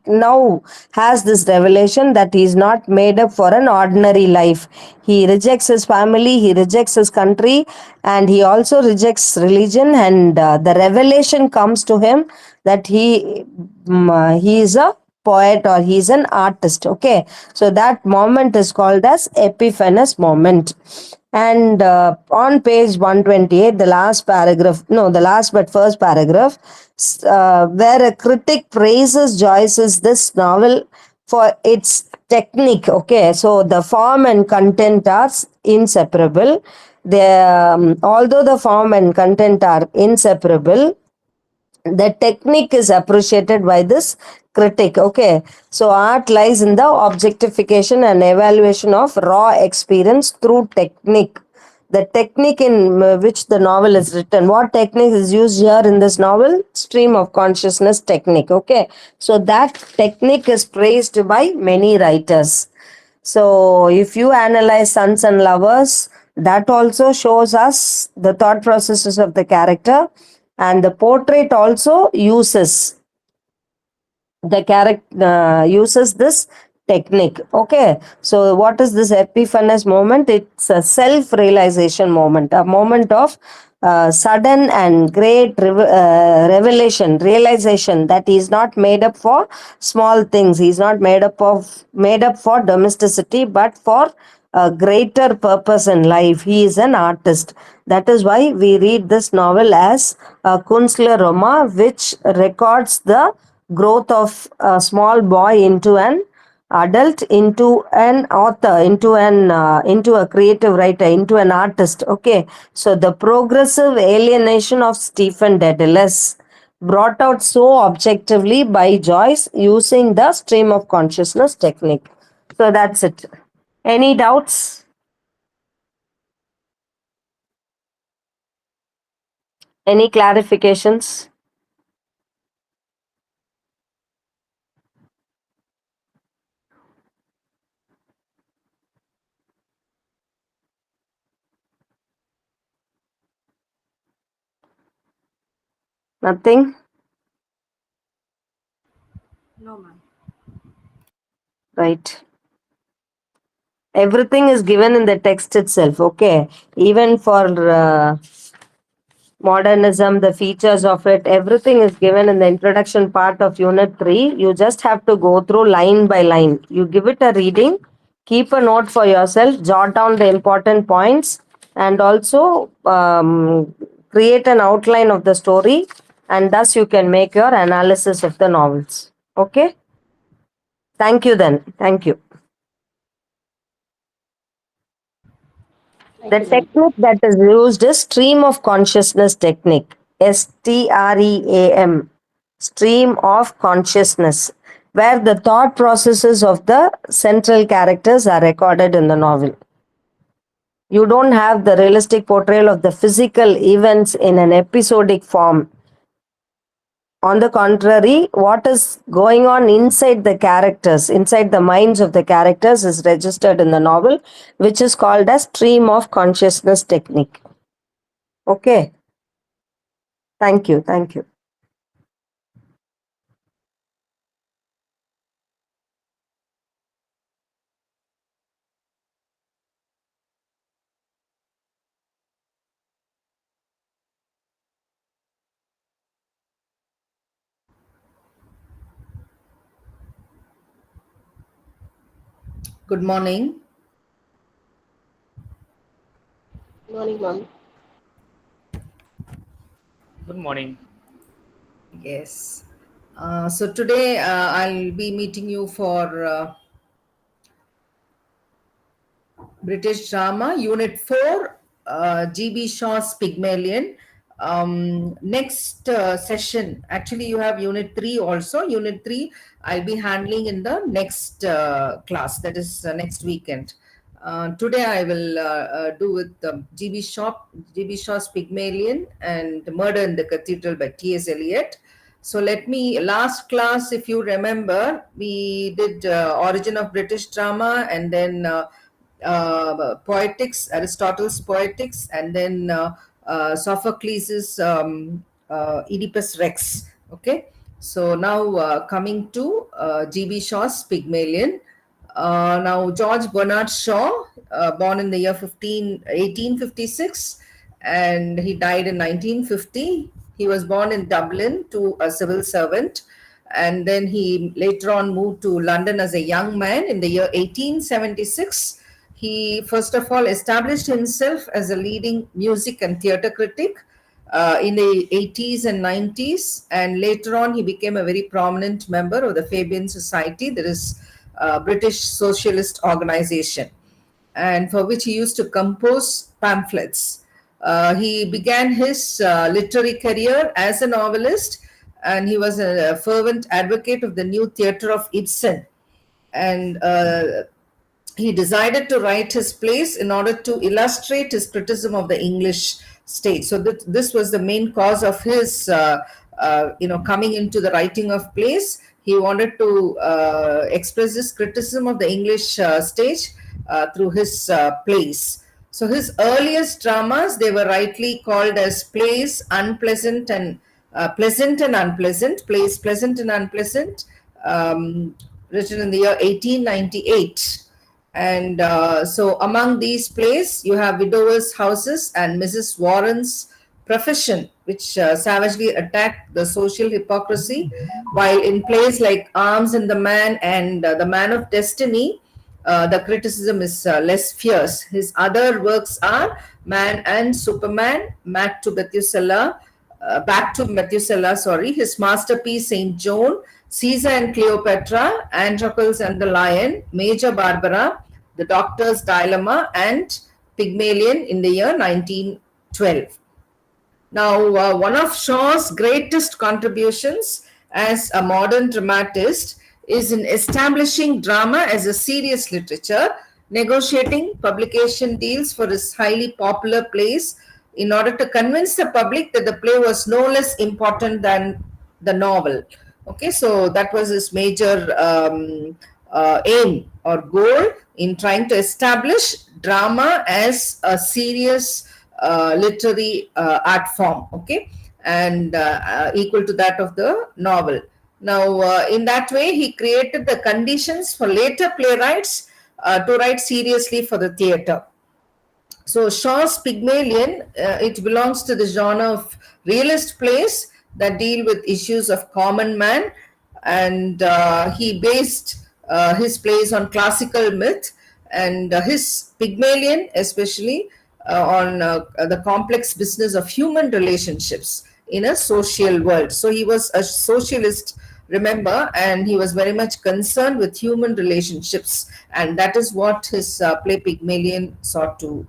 now has this revelation that he is not made up for an ordinary life. He rejects his family, he rejects his country, and he also rejects religion. And the revelation comes to him that he is a poet or he is an artist. Okay, so that moment is called as epiphanous moment. And on page 128, the last paragraph, no, the last but first paragraph, where a critic praises Joyce's this novel for its technique. Okay, so the form and content are inseparable. Although the form and content are inseparable, the technique is appreciated by this critic. Okay, so art lies in the objectification and evaluation of raw experience through technique. The technique in which the novel is written, what technique is used here in this novel? Stream of consciousness technique. Okay, so that technique is praised by many writers. So, if you analyze Sons and Lovers, that also shows us the thought processes of the character, and the portrait also uses this technique. Okay, so what is this epiphanous moment? It's a self-realization moment, a moment of sudden and great revelation, realization that he is not made up for small things. He is not made up for domesticity, but for a greater purpose in life. He is an artist. That is why we read this novel as a Kunstler Roma, which records the growth of a small boy into an adult, into an author, into a creative writer, into an artist. Okay, so the progressive alienation of Stephen Dedalus, brought out so objectively by Joyce using the stream of consciousness technique. So that's it. Any doubts? Any clarifications? Nothing? No, ma'am. Right. Everything is given in the text itself. Okay, even for modernism, the features of it, everything is given in the introduction part of unit 3. You just have to go through line by line. You give it a reading, keep a note for yourself, jot down the important points, and also create an outline of the story, and thus you can make your analysis of the novels. Okay, thank you then. Thank you. The Thank you, ma'am. technique that is used is stream of consciousness technique. STREAM, stream of consciousness, where the thought processes of the central characters are recorded in the novel. You don't have the realistic portrayal of the physical events in an episodic form. On the contrary, what is going on inside the characters, inside the minds of the characters, is registered in the novel, which is called as stream of consciousness technique. Okay. Thank you. Thank you. Good morning. Morning, ma'am. Good morning. Yes. So today I'll be meeting you for British Drama, Unit 4, GB Shaw's Pygmalion. Next session, actually, you have Unit 3 also. Unit 3, I'll be handling in the next class, that is next weekend. Today, I will do with GB Shaw's Pygmalion and Murder in the Cathedral by T.S. Eliot. So last class, if you remember, we did Origin of British Drama and then Poetics, Aristotle's Poetics, and then Sophocles' Oedipus Rex. Okay, so now coming to G.B. Shaw's Pygmalion. Now, George Bernard Shaw, born in the year 1856, and he died in 1950. He was born in Dublin to a civil servant, and then he later on moved to London as a young man in the year 1876. He first of all established himself as a leading music and theatre critic in the 80s and 90s, and later on he became a very prominent member of the Fabian Society, that is British socialist organization, and for which he used to compose pamphlets. He began his literary career as a novelist, and he was a fervent advocate of the new theatre of Ibsen. And he decided to write his plays in order to illustrate his criticism of the English stage. So this was the main cause of his, coming into the writing of plays. He wanted to express his criticism of the English stage through his plays. So his earliest dramas, they were rightly called as plays unpleasant and pleasant and unpleasant, plays pleasant and unpleasant, written in the year 1898. And so among these plays, you have Widowers' Houses and Mrs. Warren's Profession, which savagely attacked the social hypocrisy, while in plays like Arms and the Man and The Man of Destiny, the criticism is less fierce. His other works are Man and Superman, Back to Methuselah, sorry, his masterpiece Saint John, Caesar and Cleopatra, Androcles and the Lion, Major Barbara, The Doctor's Dilemma, and Pygmalion in the year 1912. Now, one of Shaw's greatest contributions as a modern dramatist is in establishing drama as a serious literature, negotiating publication deals for his highly popular plays in order to convince the public that the play was no less important than the novel. Okay, so that was his major aim or goal in trying to establish drama as a serious literary art form, okay, and equal to that of the novel. Now, in that way, he created the conditions for later playwrights to write seriously for the theatre. So Shaw's Pygmalion, it belongs to the genre of realist plays that deal with issues of common man, and he based his plays on classical myth, and his Pygmalion especially on the complex business of human relationships in a social world. So he was a socialist, remember, and he was very much concerned with human relationships, and that is what his play Pygmalion sought to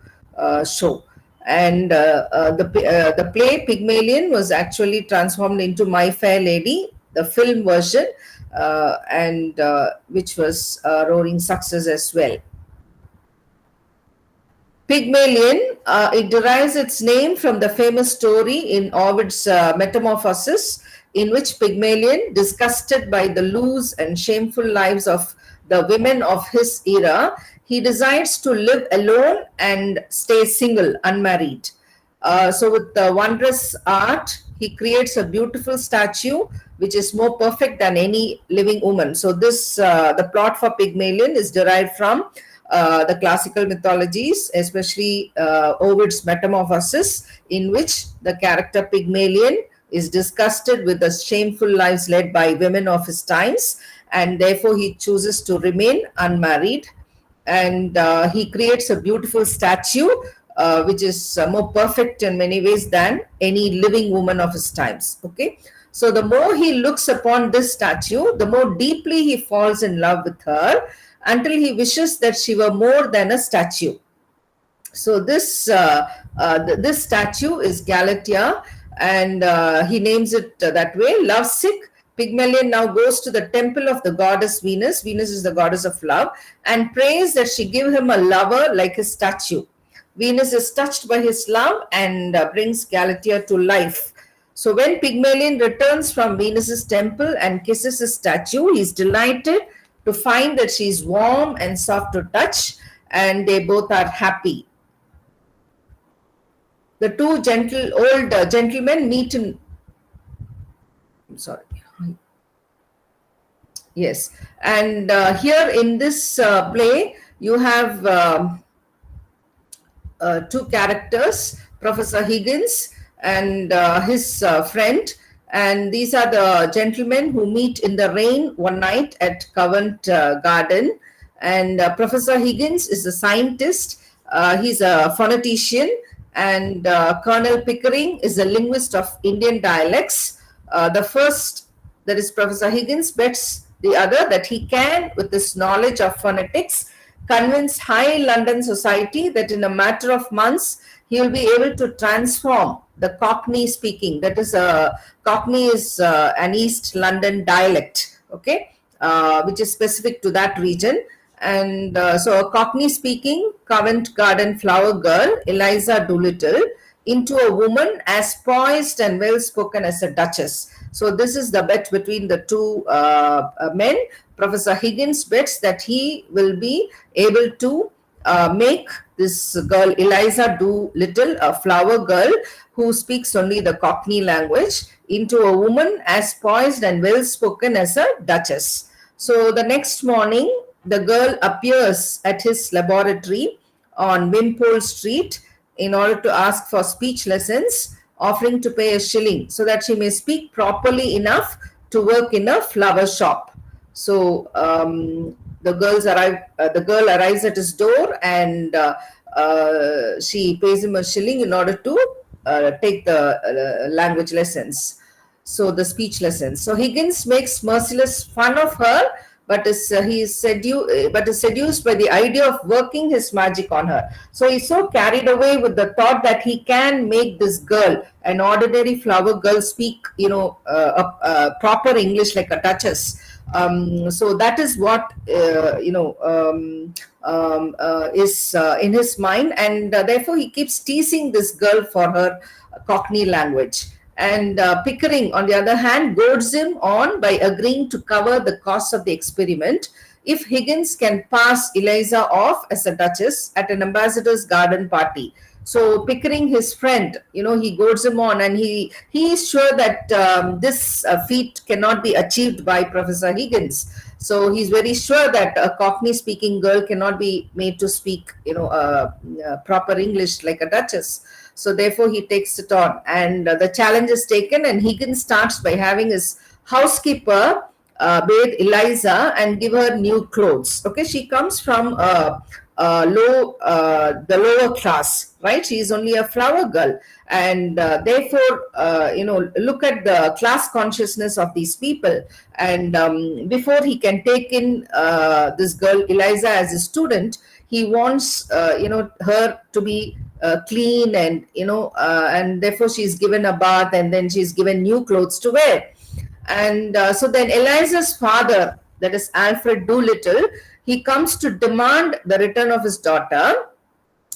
show. And the play Pygmalion was actually transformed into My Fair Lady, the film version, and which was a roaring success as well. Pygmalion, it derives its name from the famous story in Ovid's Metamorphoses, in which Pygmalion, disgusted by the loose and shameful lives of the women of his era, he decides to live alone and stay single, unmarried. So, with the wondrous art, he creates a beautiful statue which is more perfect than any living woman. So, this the plot for Pygmalion is derived from the classical mythologies, especially Ovid's Metamorphosis, in which the character Pygmalion is disgusted with the shameful lives led by women of his times, and therefore he chooses to remain unmarried. And he creates a beautiful statue which is more perfect in many ways than any living woman of his times. Okay, so the more he looks upon this statue, the more deeply he falls in love with her, until he wishes that she were more than a statue. So this statue is Galatea, and he names it that way. Lovesick, Pygmalion now goes to the temple of the goddess Venus. Venus is the goddess of love, and prays that she give him a lover like a statue. Venus is touched by his love and brings Galatea to life. So when Pygmalion returns from Venus's temple and kisses his statue, he is delighted to find that she is warm and soft to touch, and they both are happy. The two old gentlemen meet in. Sorry. Yes, and here in this play, you have two characters, Professor Higgins and his friend, and these are the gentlemen who meet in the rain one night at Covent Garden. And Professor Higgins is a scientist, he's a phonetician, and Colonel Pickering is a linguist of Indian dialects. The first, that is Professor Higgins, bets the other that he can, with this knowledge of phonetics, convince high London society that in a matter of months he will be able to transform the Cockney speaking. That is, Cockney is an East London dialect, okay, which is specific to that region. And so a Cockney speaking Covent Garden flower girl, Eliza Doolittle, into a woman as poised and well spoken as a duchess. So this is the bet between the two men. Professor Higgins bets that he will be able to make this girl Eliza Doolittle, a flower girl who speaks only the Cockney language, into a woman as poised and well spoken as a duchess. So the next morning, the girl appears at his laboratory on Wimpole Street in order to ask for speech lessons, offering to pay a shilling so that she may speak properly enough to work in a flower shop. So the girl arrives at his door, and she pays him a shilling in order to take the language lessons. So the speech lessons. So Higgins makes merciless fun of her, but is seduced by the idea of working his magic on her. So he's so carried away with the thought that he can make this girl, an ordinary flower girl, speak, proper English like a duchess. So that is what is in his mind, and therefore he keeps teasing this girl for her Cockney language. And Pickering, on the other hand, goads him on by agreeing to cover the cost of the experiment if Higgins can pass Eliza off as a duchess at an ambassador's garden party. So Pickering, his friend, he goads him on, and he is sure that this feat cannot be achieved by Professor Higgins. So he's very sure that a Cockney-speaking girl cannot be made to speak, proper English like a duchess. So therefore he takes it on, and the challenge is taken, and Higgins starts by having his housekeeper bathe Eliza and give her new clothes. Okay, she comes from the lower class, right? She is only a flower girl, and therefore look at the class consciousness of these people. And before he can take in this girl Eliza as a student, he wants her to be clean, and and therefore she's given a bath, and then she's given new clothes to wear. And so then Eliza's father, that is Alfred Doolittle, he comes to demand the return of his daughter,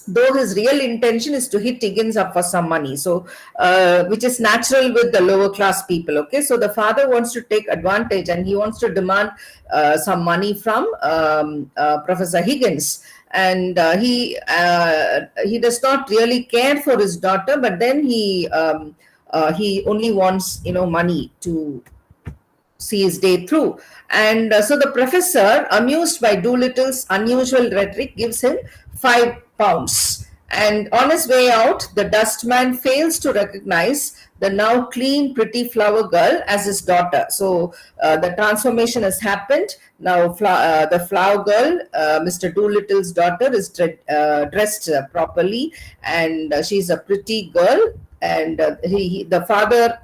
though his real intention is to hit Higgins up for some money. So, which is natural with the lower class people. Okay, so the father wants to take advantage and he wants to demand some money from Professor Higgins, and he does not really care for his daughter, but then he only wants money to see his day through. And so the professor, amused by Doolittle's unusual rhetoric, gives him £5. And on his way out, the dustman fails to recognize the now clean, pretty flower girl as his daughter. So the transformation has happened. Now the flower girl, Mr. Doolittle's daughter, is dressed properly, and she's a pretty girl. And the father,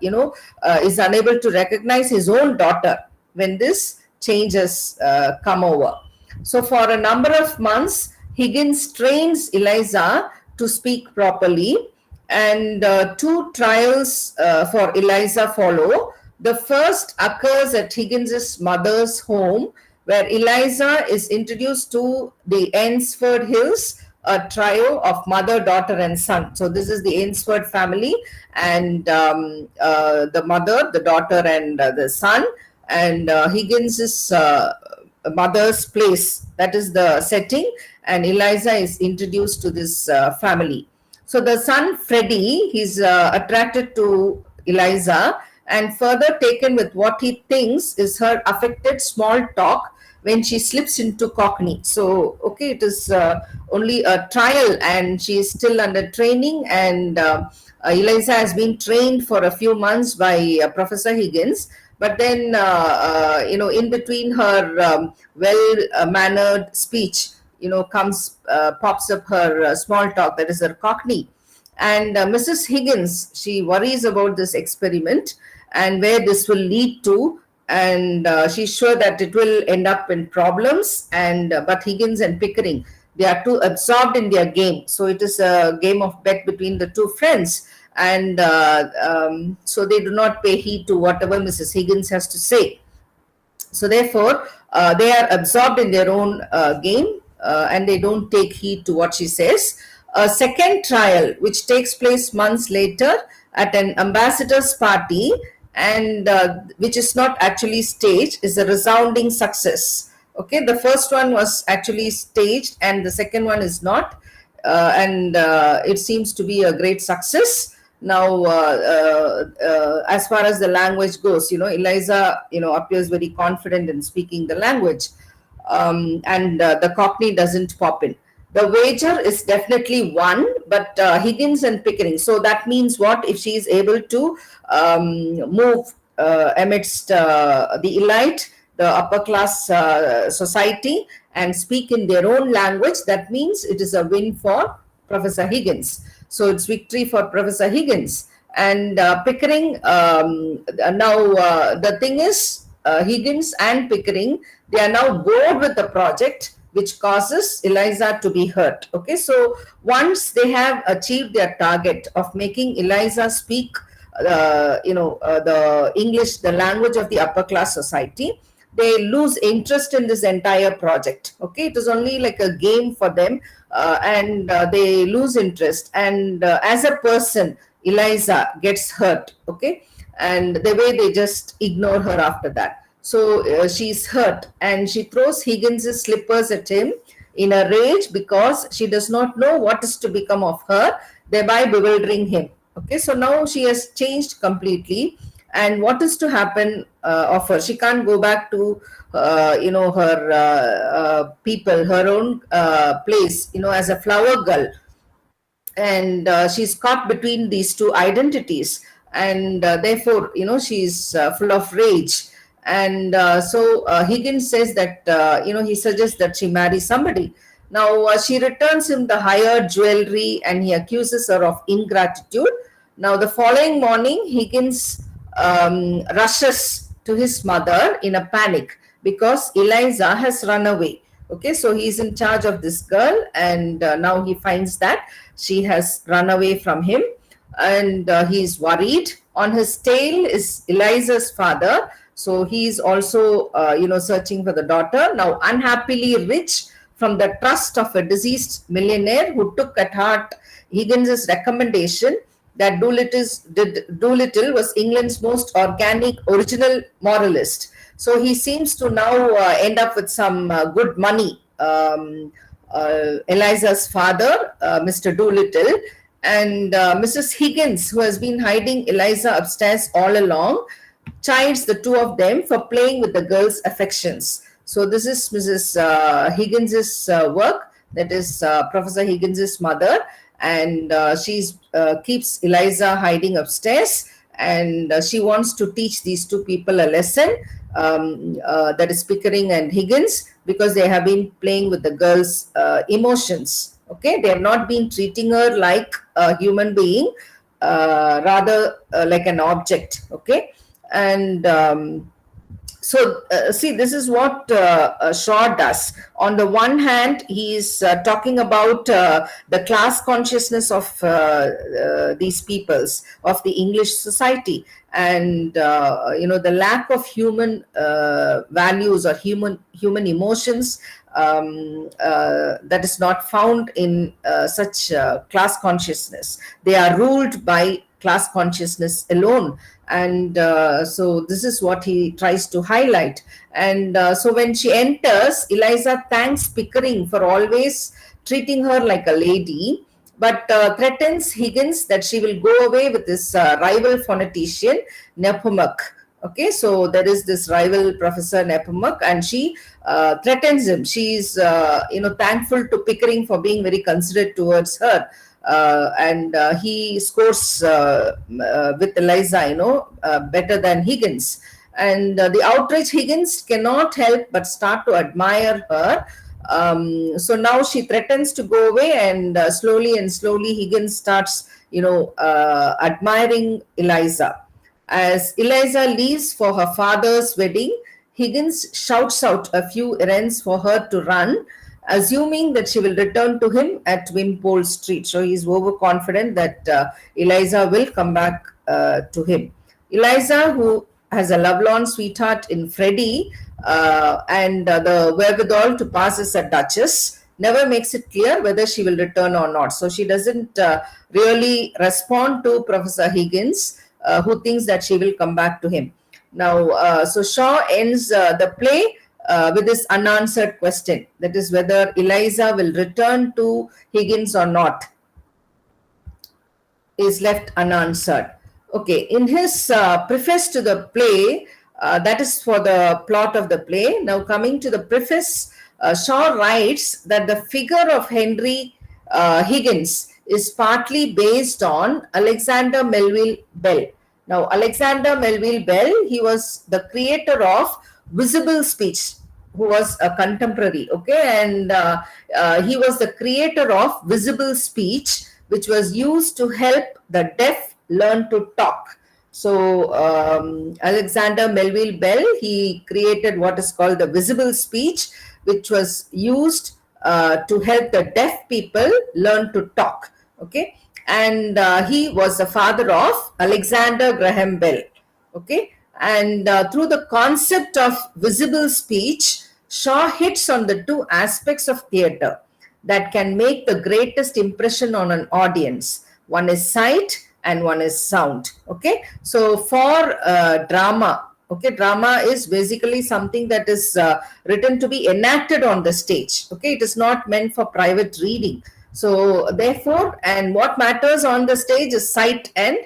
is unable to recognize his own daughter when this change has come over. So for a number of months, Higgins trains Eliza to speak properly, and two trials for Eliza follow. The first occurs at Higgins's mother's home, where Eliza is introduced to the Ainsford Hills, a trio of mother, daughter, and son. So this is the Ainsford family, and the mother, the daughter, and the son. And Higgins's mother's place, that is the setting, and Eliza is introduced to this family. So the son Freddie, he's attracted to Eliza and further taken with what he thinks is her affected small talk when she slips into Cockney. So, okay, it is only a trial and she is still under training, and Eliza has been trained for a few months by Professor Higgins. But then, in between her well-mannered speech, pops up her small talk, that is her Cockney. And Mrs. Higgins, she worries about this experiment and where this will lead to, and she's sure that it will end up in problems. And but Higgins and Pickering, they are too absorbed in their game. So it is a game of bet between the two friends, and so they do not pay heed to whatever Mrs. Higgins has to say. So therefore, they are absorbed in their own game, and they don't take heed to what she says. A second trial, which takes place months later at an ambassador's party, and which is not actually staged, is a resounding success. Okay, the first one was actually staged, and the second one is not, and it seems to be a great success. Now, as far as the language goes, Eliza, appears very confident in speaking the language, and the Cockney doesn't pop in. The wager is definitely won, but Higgins and Pickering. So that means what? If she is able to move amidst the elite, the upper class society, and speak in their own language, that means it is a win for Professor Higgins. So it's victory for Professor Higgins. And Pickering, now the thing is, Higgins and Pickering, they are now bored with the project, which causes Eliza to be hurt. Okay, so once they have achieved their target of making Eliza speak, the English, the language of the upper class society, they lose interest in this entire project. Okay, it is only like a game for them, and they lose interest. And as a person, Eliza gets hurt. Okay, and the way they just ignore her after that. So she's hurt, and she throws Higgins's slippers at him in a rage because she does not know what is to become of her, thereby bewildering him. Okay, so now she has changed completely, and what is to happen of her? She can't go back to her people, her own place, as a flower girl, and she's caught between these two identities, and therefore she's full of rage. And so Higgins says that he suggests that she marry somebody. Now she returns him the hired jewelry, and he accuses her of ingratitude. Now the following morning, Higgins rushes to his mother in a panic because Eliza has run away. Okay, so he's in charge of this girl, and now he finds that she has run away from him, and he's worried. On his tail is Eliza's father, so he's also searching for the daughter. Now, unhappily rich from the trust of a deceased millionaire who took at heart Higgins's recommendation that Doolittle was England's most organic, original moralist. So he seems to now end up with some good money. Eliza's father, Mr. Doolittle, and Mrs. Higgins, who has been hiding Eliza upstairs all along, chides the two of them for playing with the girl's affections. So this is Mrs. Higgins's work, that is Professor Higgins's mother, and she's keeps Eliza hiding upstairs, and she wants to teach these two people a lesson, that is Pickering and Higgins, because they have been playing with the girl's emotions. Okay, they have not been treating her like a human being, rather like an object. Okay, and so see, this is what Shaw does. On the one hand, he is talking about the class consciousness of these peoples, of the English society, and the lack of human values or human emotions, that is not found in such class consciousness. They are ruled by class consciousness alone, and so this is what he tries to highlight. And so when she enters, Eliza thanks Pickering for always treating her like a lady, but threatens Higgins that she will go away with this rival phonetician Nepomuk. Okay, so there is this rival Professor Nepomuk, and she threatens him. She's thankful to Pickering for being very considerate towards her, and he scores with Eliza, better than Higgins. And the outraged Higgins cannot help but start to admire her. So now she threatens to go away, and slowly Higgins starts, admiring Eliza. As Eliza leaves for her father's wedding, Higgins shouts out a few errands for her to run, assuming that she will return to him at Wimpole Street. So he's overconfident that Eliza will come back to him. Eliza, who has a lovelorn sweetheart in Freddie, and the wherewithal to pass as a duchess, never makes it clear whether she will return or not. So she doesn't really respond to Professor Higgins, who thinks that she will come back to him. Now, so Shaw ends the play with this unanswered question, that is whether Eliza will return to Higgins or not, is left unanswered. Okay, in his preface to the play, that is for the plot of the play. Now, coming to the preface, Shaw writes that the figure of Henry Higgins is partly based on Alexander Melville Bell. Now, Alexander Melville Bell, he was the creator of visible speech, who was a contemporary, okay, and he was the creator of visible speech, which was used to help the deaf learn to talk. So Alexander Melville Bell, he created what is called the visible speech, which was used to help the deaf people learn to talk. Okay, and he was the father of Alexander Graham Bell. Okay, and through the concept of visible speech, Shaw hits on the two aspects of theatre that can make the greatest impression on an audience. One is sight and one is sound. Okay, so for drama, okay, drama is basically something that is written to be enacted on the stage. Okay, it is not meant for private reading. So therefore, and what matters on the stage is sight and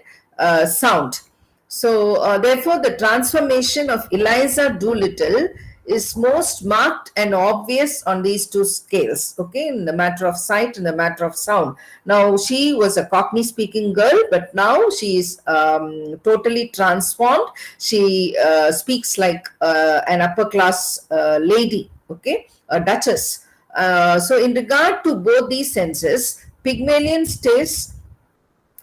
sound. So therefore, the transformation of Eliza Doolittle is most marked and obvious on these two scales, okay, in the matter of sight and the matter of sound. Now, she was a Cockney speaking girl, but now she is totally transformed. She speaks like an upper class lady, okay, a duchess. So in regard to both these senses, Pygmalion stays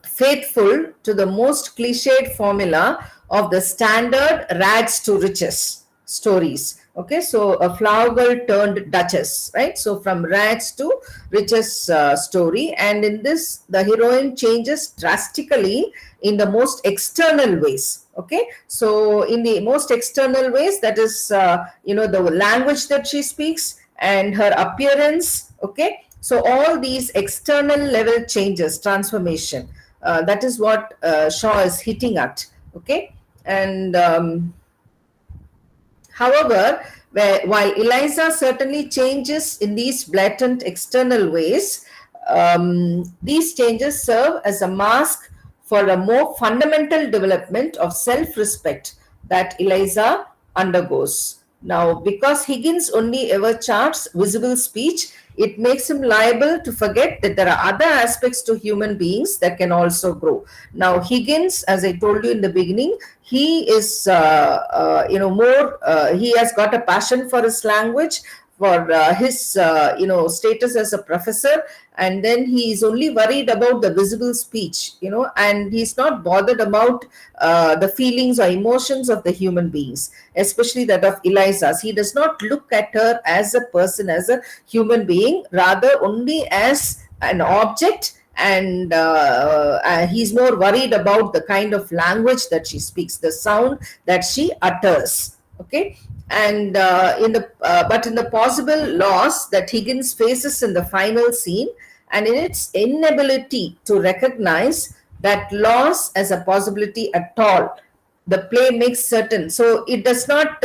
faithful to the most cliched formula of the standard rags to riches stories. Okay, so a flower girl turned duchess, right? So from rags to riches story, and in this the heroine changes drastically in the most external ways. Okay, so in the most external ways, that is the language that she speaks and her appearance. Okay, so all these external level changes, transformation, that is what Shaw is hitting at. Okay, and however, while Eliza certainly changes in these blatant external ways, these changes serve as a mask for a more fundamental development of self respect that Eliza undergoes. Now, because Higgins only ever charts visible speech, it makes him liable to forget that there are other aspects to human beings that can also grow. Now, Higgins, as I told you in the beginning, he is, more, he has got a passion for his language, for his status as a professor, and then he is only worried about the visible speech, and he's not bothered about the feelings or emotions of the human beings, especially that of Eliza's. He does not look at her as a person, as a human being, rather only as an object, and he's more worried about the kind of language that she speaks, the sound that she utters. Okay, and but in the possible loss that Higgins faces in the final scene, and in its inability to recognize that loss as a possibility at all, the play makes certain. So it does not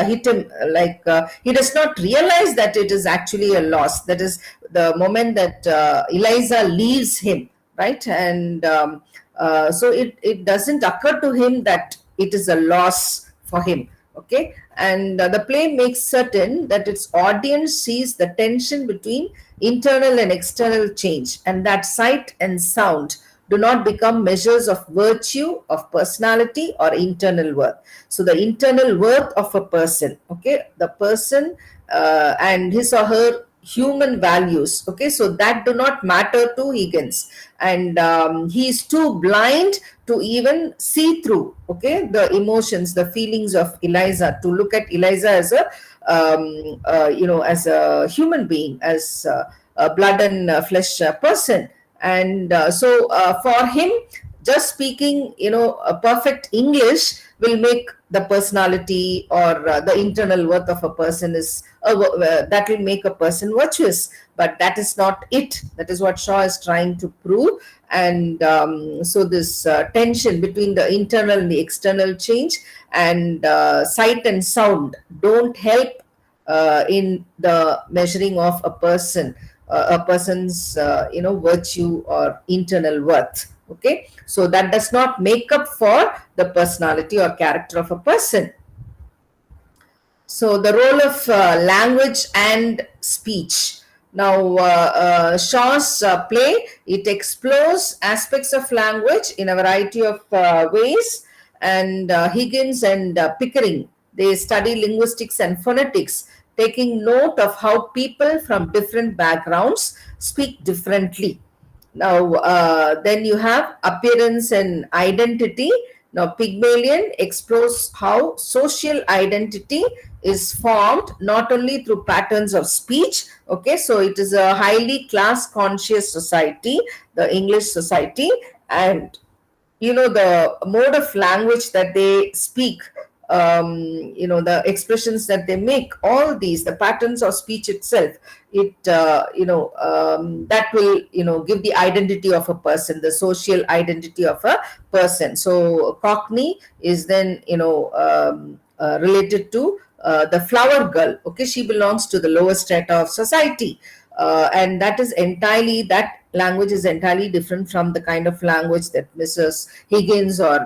hit him, like he does not realize that it is actually a loss. That is the moment that Eliza leaves him, right? And so it doesn't occur to him that it is a loss for him. Okay, and the play makes certain that its audience sees the tension between internal and external change, and that sight and sound do not become measures of virtue, of personality, or internal worth. So the internal worth of a person, okay, the person and his or her human values, okay, so that do not matter to Higgins, and he is too blind to even see through, okay, the emotions, the feelings of Eliza, to look at Eliza as a as a human being, as a blood and flesh person. And for him, just speaking a perfect English will make the personality or the internal worth of a person is that will make a person virtuous, but that is not it. That is what Shaw is trying to prove. And so this tension between the internal and the external change, and sight and sound don't help in the measuring of a person's virtue or internal worth. Okay, so that does not make up for the personality or character of a person. So the role of language and speech. Now, Shaw's play, it explores aspects of language in a variety of ways, and Higgins and Pickering, they study linguistics and phonetics, taking note of how people from different backgrounds speak differently. Now, then you have appearance and identity. Now, Pygmalion explores how social identity is formed not only through patterns of speech. Okay, so it is a highly class conscious society, the English society, and the mode of language that they speak, the expressions that they make, all these, the patterns of speech itself, it that will give the identity of a person, the social identity of a person. So Cockney is then related to the flower girl. Okay, she belongs to the lower strata of society, and that language is entirely different from the kind of language that Mrs. Higgins or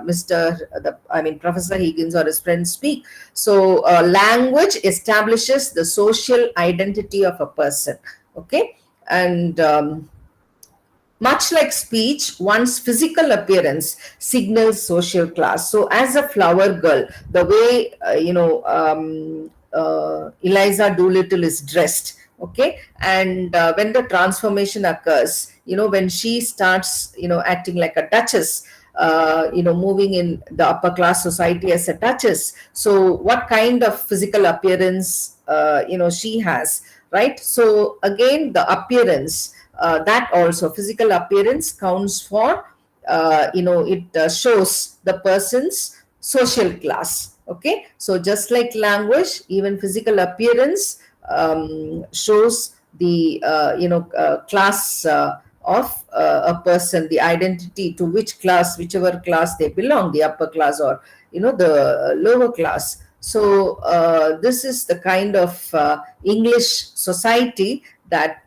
Professor Higgins or his friends speak. So language establishes the social identity of a person. Okay, and much like speech, one's physical appearance signals social class. So, as a flower girl, the way Eliza Doolittle is dressed, okay, and when the transformation occurs, when she starts, acting like a duchess, moving in the upper class society as a duchess. So, what kind of physical appearance, she has, right? So, again, the appearance, that also physical appearance counts for it shows the person's social class. Okay, so just like language, even physical appearance shows the class of a person, the identity to which class, whichever class they belong, the upper class or the lower class. So this is the kind of English society that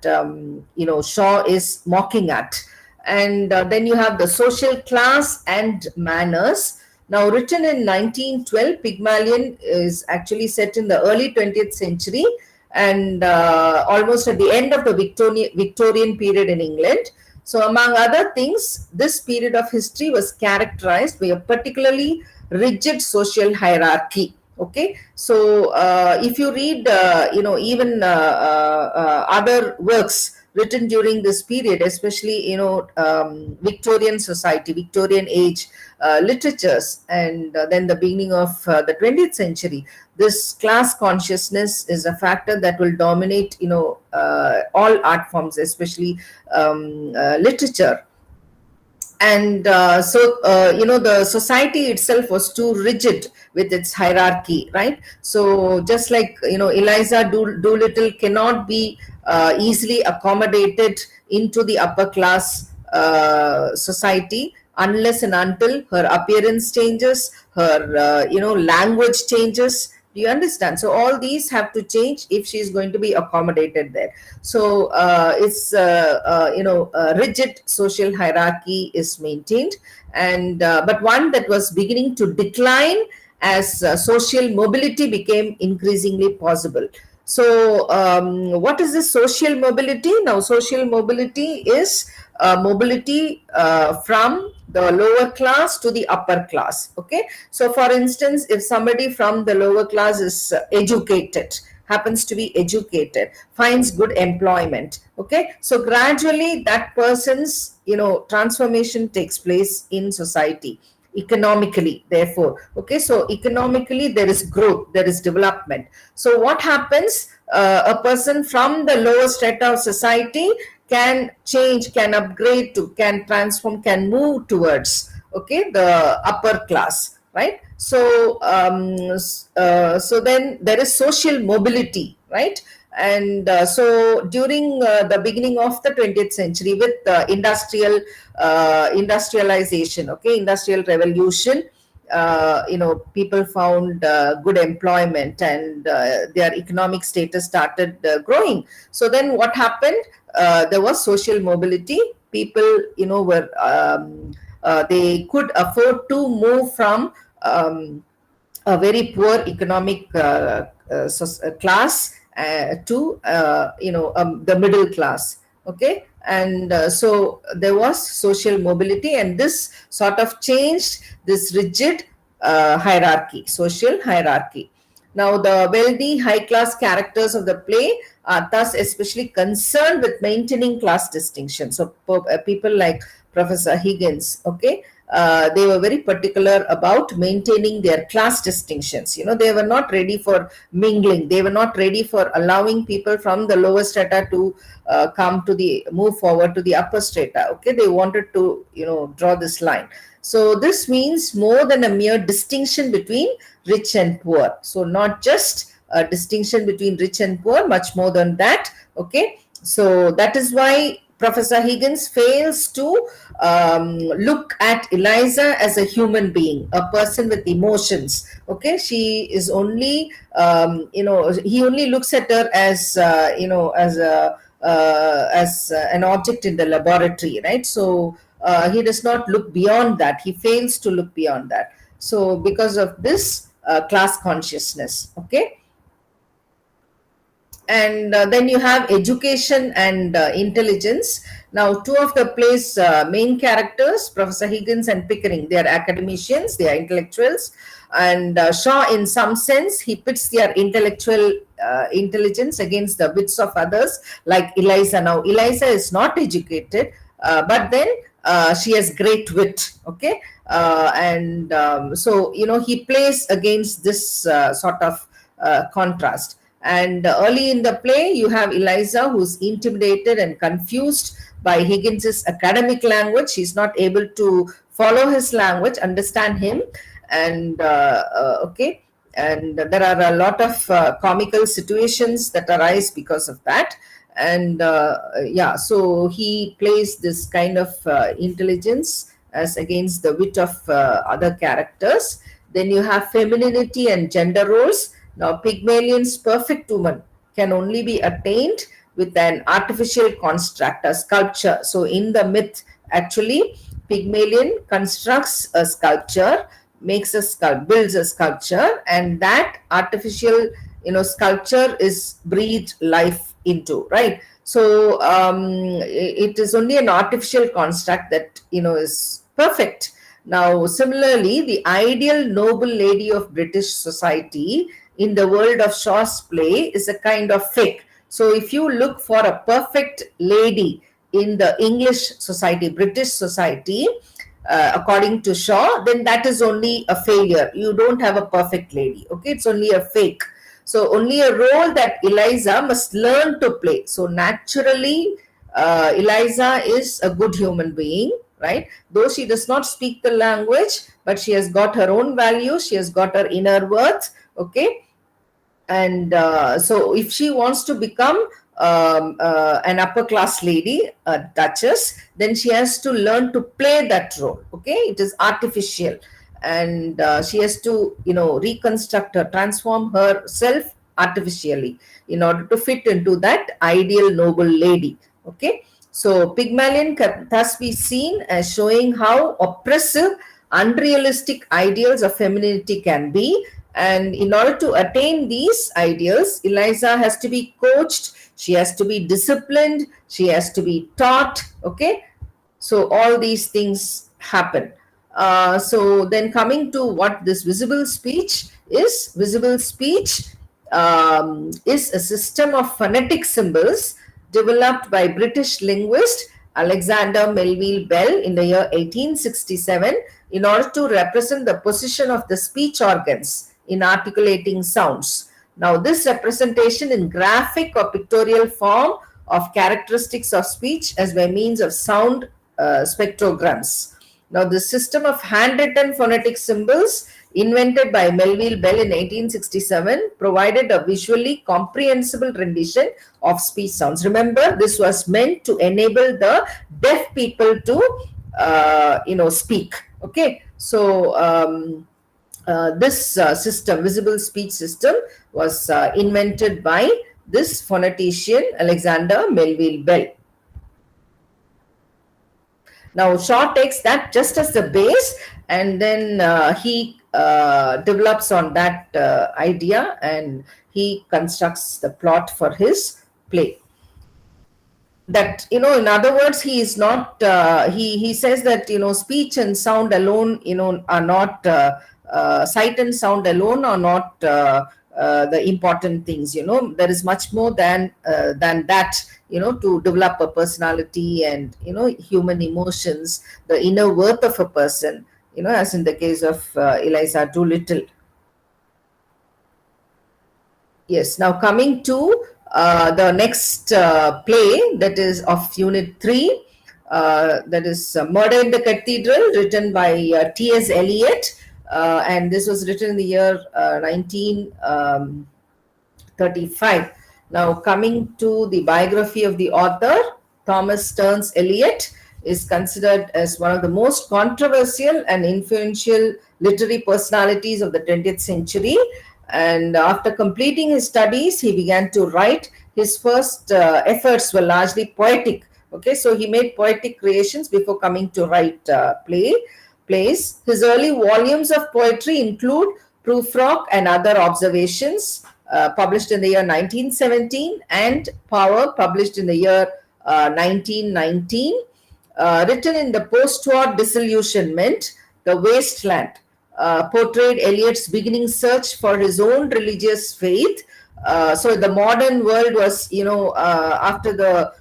Shaw is mocking at. And then you have the social class and manners. Now, written in 1912, Pygmalion is actually set in the early 20th century and almost at the end of the Victorian period in England. So, among other things, this period of history was characterized by a particularly rigid social hierarchy. Okay, so if you read, even other works written during this period, especially Victorian society, Victorian age literatures, and then the beginning of the 20th century, this class consciousness is a factor that will dominate all art forms, especially literature. And the society itself was too rigid with its hierarchy, right? So just like Eliza Doolittle cannot be easily accommodated into the upper class society unless and until her appearance changes, her language changes. Do you understand? So all these have to change if she is going to be accommodated there. So it's a rigid social hierarchy is maintained, and but one that was beginning to decline as social mobility became increasingly possible. So what is this social mobility? Now, social mobility is mobility from the lower class to the upper class. Okay, so for instance, if somebody from the lower class is educated, happens to be educated, finds good employment, okay, so gradually that person's transformation takes place in society economically, therefore. Okay, so economically there is growth, there is development. So what happens? A person from the lower strata of society can change, can upgrade to, can transform, can move towards, okay, the upper class, right? So so then there is social mobility, right? And so during the beginning of the 20th century, with industrialization, okay, industrial revolution, people found good employment, and their economic status started growing. So then what happened? There was social mobility. People were they could afford to move from a very poor economic class to the middle class. Okay, and so there was social mobility, and this sort of changed this rigid hierarchy, social hierarchy. Now, the wealthy, high class characters of the play are thus especially concerned with maintaining class distinction. So, people like Professor Higgins, okay, they were very particular about maintaining their class distinctions. They were not ready for mingling. They were not ready for allowing people from the lower strata to move forward to the upper strata. Okay, they wanted to, draw this line. So this means more than a mere distinction between rich and poor. So not just a distinction between rich and poor, much more than that. Okay, so that is why Professor Higgins fails to look at Eliza as a human being, a person with emotions. Okay, she is only, he only looks at her as, as an object in the laboratory, right? So he does not look beyond that. He fails to look beyond that. So because of this class consciousness, okay. And then you have education and intelligence. Now, two of the play's main characters, Professor Higgins and Pickering, they are academicians, they are intellectuals. And Shaw, in some sense, he pits their intellectual intelligence against the wits of others, like Eliza. Now, Eliza is not educated, but then she has great wit, okay. And so, he plays against this sort of contrast. And early in the play, you have Eliza, who's intimidated and confused by Higgins's academic language. She's not able to follow his language, understand him, and okay. and there are a lot of comical situations that arise because of that. And yeah, so he plays this kind of intelligence as against the wit of other characters. Then you have femininity and gender roles. Now Pygmalion's perfect woman can only be attained with an artificial construct, a sculpture. So in the myth, actually, Pygmalion constructs a sculpture, makes a builds a sculpture, and that artificial, sculpture is breathed life into, right? So it is only an artificial construct that is perfect. Now, similarly, the ideal noble lady of British society in the world of Shaw's play is a kind of fake. So, if you look for a perfect lady in the English society, British society, according to Shaw, then that is only a failure. You don't have a perfect lady. Okay, it's only a fake. So, only a role that Eliza must learn to play. So, naturally, Eliza is a good human being, right? Though she does not speak the language, but she has got her own values, she has got her inner worth, okay? And so if she wants to become an upper class lady, a duchess, then she has to learn to play that role. Okay, it is artificial, and she has to reconstruct her, transform herself artificially in order to fit into that ideal noble lady. Okay, so Pygmalion can thus be seen as showing how oppressive unrealistic ideals of femininity can be. And in order to attain these ideals, Eliza has to be coached, she has to be disciplined, she has to be taught. Okay, so all these things happen. So then coming to what this visible speech is a system of phonetic symbols developed by British linguist Alexander Melville Bell in the year 1867 in order to represent the position of the speech organs in articulating sounds. Now, this representation in graphic or pictorial form of characteristics of speech as by means of sound spectrograms. Now, the system of handwritten phonetic symbols invented by Melville Bell in 1867 provided a visually comprehensible rendition of speech sounds. Remember, this was meant to enable the deaf people to, speak. Okay, so this system, visible speech system, was invented by this phonetician Alexander Melville Bell. Now, Shaw takes that just as the base, and then he develops on that idea, and he constructs the plot for his play. That, in other words, he is not. He says that speech and sound alone, are not sight and sound alone are not the important things. There is much more than that. To develop a personality and human emotions, the inner worth of a person. As in the case of Eliza Doolittle. Yes, now coming to the next play, that is of Unit 3, that is Murder in the Cathedral, written by T.S. Eliot, and this was written in the year 1935. Now, coming to the biography of the author, Thomas Stearns Eliot is considered as one of the most controversial and influential literary personalities of the 20th century. And after completing his studies, he began to write. His first efforts were largely poetic. Okay, so he made poetic creations before coming to write plays. His early volumes of poetry include Prufrock and Other Observations, published in the year 1917, and Power, published in the year 1919. Written in the post-war disillusionment, The Wasteland portrayed Eliot's beginning search for his own religious faith. So the modern world was, after the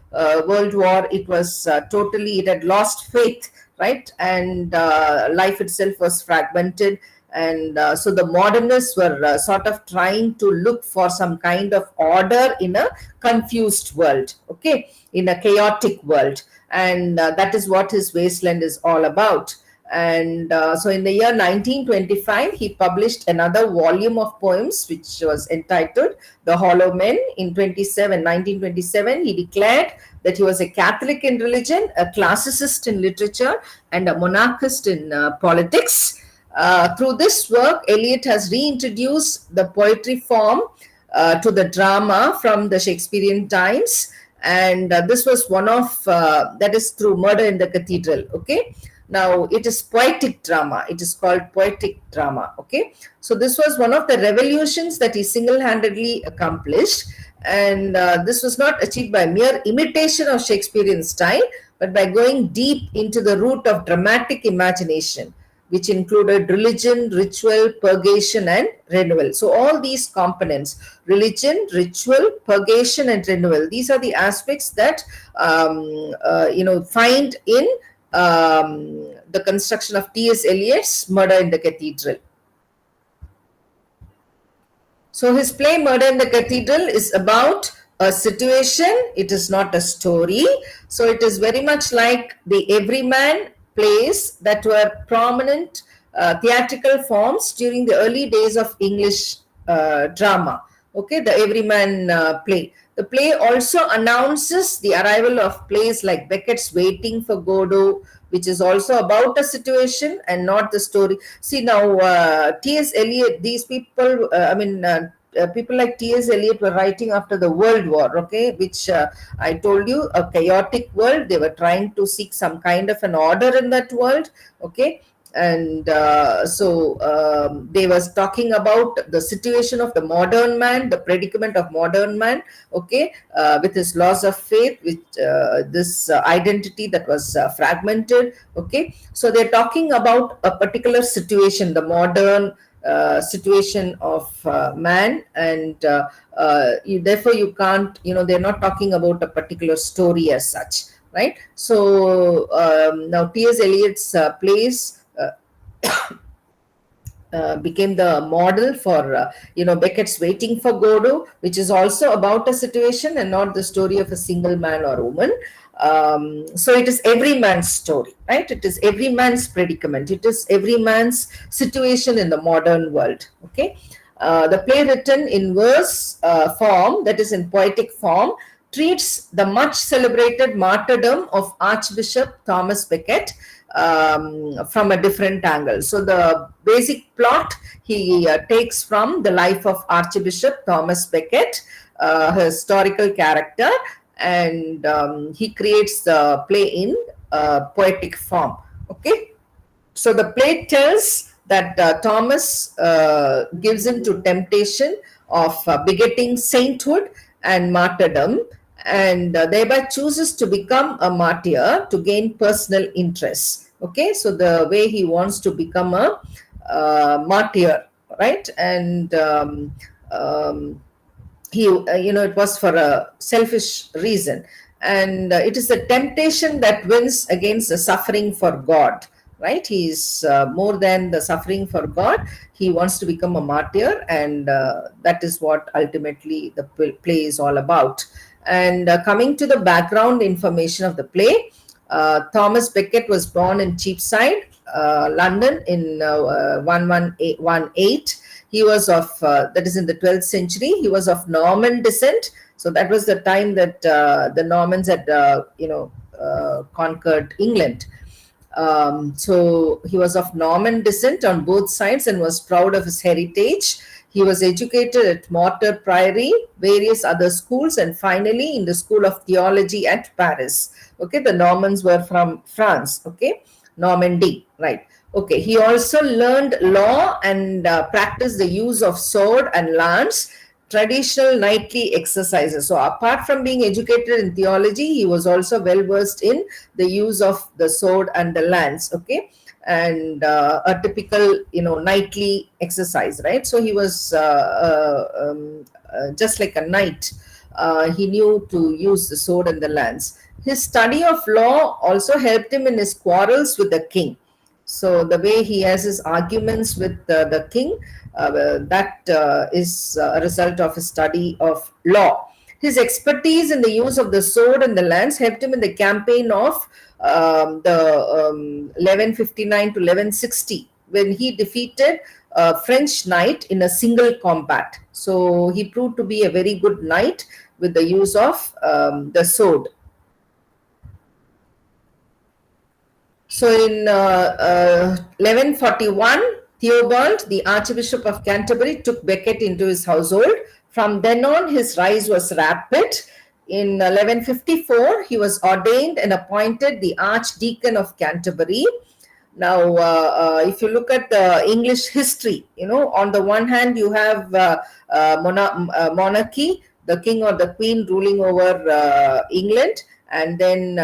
World War, it was it had lost faith, right? And life itself was fragmented. And so the modernists were sort of trying to look for some kind of order in a confused world, okay, in a chaotic world. And that is what his Wasteland is all about. And so in the year 1925, he published another volume of poems, which was entitled The Hollow Men. In 1927, he declared that he was a Catholic in religion, a classicist in literature, and a monarchist in politics. Through this work, Eliot has reintroduced the poetry form to the drama from the Shakespearean times. And this was one of, that is through Murder in the Cathedral. Okay. Now, it is poetic drama. It is called poetic drama. Okay. So, this was one of the revolutions that he single handedly accomplished. And this was not achieved by mere imitation of Shakespearean style, but by going deep into the root of dramatic imagination, which included religion, ritual, purgation, and renewal. So, all these components, religion, ritual, purgation, and renewal, these are the aspects that find in the construction of T.S. Eliot's Murder in the Cathedral. So his play Murder in the Cathedral is about a situation. It is not a story. So it is very much like the Everyman plays that were prominent theatrical forms during the early days of English drama. Okay, the Everyman play. The play also announces the arrival of plays like Beckett's Waiting for Godot, which is also about a situation and not the story. See, now T.S. Eliot, these people, people like T.S. Eliot were writing after the World War, okay, which I told you, a chaotic world. They were trying to seek some kind of an order in that world, okay. And they was talking about the situation of the modern man, the predicament of modern man, okay, with his loss of faith, with this identity that was fragmented, okay. So they're talking about a particular situation, the modern situation of man, and therefore you can't, they're not talking about a particular story as such, right? So now T.S. Eliot's plays became the model for Beckett's Waiting for Godot, which is also about a situation and not the story of a single man or woman. So it is every man's story, right? It is every man's predicament. It is every man's situation in the modern world. Okay. The play, written in verse form, that is in poetic form, treats the much celebrated martyrdom of Archbishop Thomas Becket from a different angle. So the basic plot he takes from the life of Archbishop Thomas Becket, a historical character, and he creates the play in poetic form. Okay. So the play tells that Thomas gives in to temptation of begetting sainthood and martyrdom, and thereby chooses to become a martyr to gain personal interest. Okay, so the way he wants to become a martyr, right? And he, it was for a selfish reason, and it is the temptation that wins against the suffering for God. Right, he is more than the suffering for God. He wants to become a martyr, and that is what ultimately the play is all about. And coming to the background information of the play, Thomas Becket was born in Cheapside, London in 1118. He was of, that is in the 12th century, he was of Norman descent. So that was the time that the Normans had, conquered England. So he was of Norman descent on both sides and was proud of his heritage. He was educated at Mortar Priory, various other schools, and finally in the School of Theology at Paris. Okay, the Normans were from France, okay, Normandy, right. Okay, he also learned law and practiced the use of sword and lance, traditional knightly exercises. So apart from being educated in theology, he was also well versed in the use of the sword and the lance, okay, and a typical knightly exercise, right? So he was just like a knight. He knew to use the sword and the lance. His study of law also helped him in his quarrels with the king. So the way he has his arguments with the king, that is a result of his study of law. His expertise in the use of the sword and the lance helped him in the campaign of the 1159 to 1160, when he defeated a French knight in a single combat. So he proved to be a very good knight with the use of the sword. So in 1141, Theobald, the Archbishop of Canterbury, took Becket into his household. From then on, his rise was rapid. In 1154, he was ordained and appointed the Archdeacon of Canterbury. Now, if you look at the English history, on the one hand, you have monarchy, the king or the queen ruling over England, and then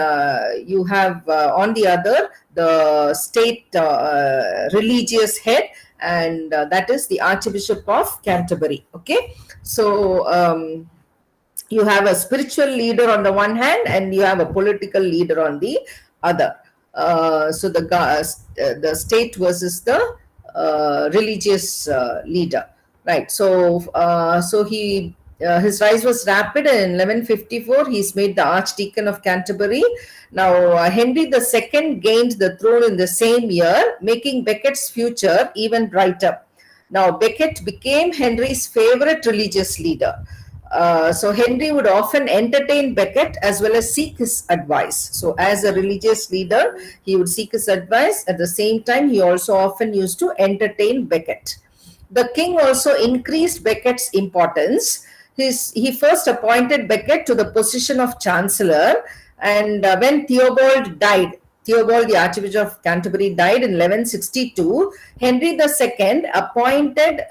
you have on the other the state religious head, and that is the Archbishop of Canterbury. Okay, so you have a spiritual leader on the one hand, and you have a political leader on the other. So the state versus the religious leader, right? So he his rise was rapid, and in 1154 he's made the Archdeacon of Canterbury. Now Henry II gained the throne in the same year, making Becket's future even brighter. Now Becket became Henry's favorite religious leader. So Henry would often entertain Becket as well as seek his advice. So as a religious leader, he would seek his advice. At the same time, he also often used to entertain Becket. The king also increased Becket's importance. He first appointed Becket to the position of chancellor, and when Theobald, the Archbishop of Canterbury, died in 1162. Henry II appointed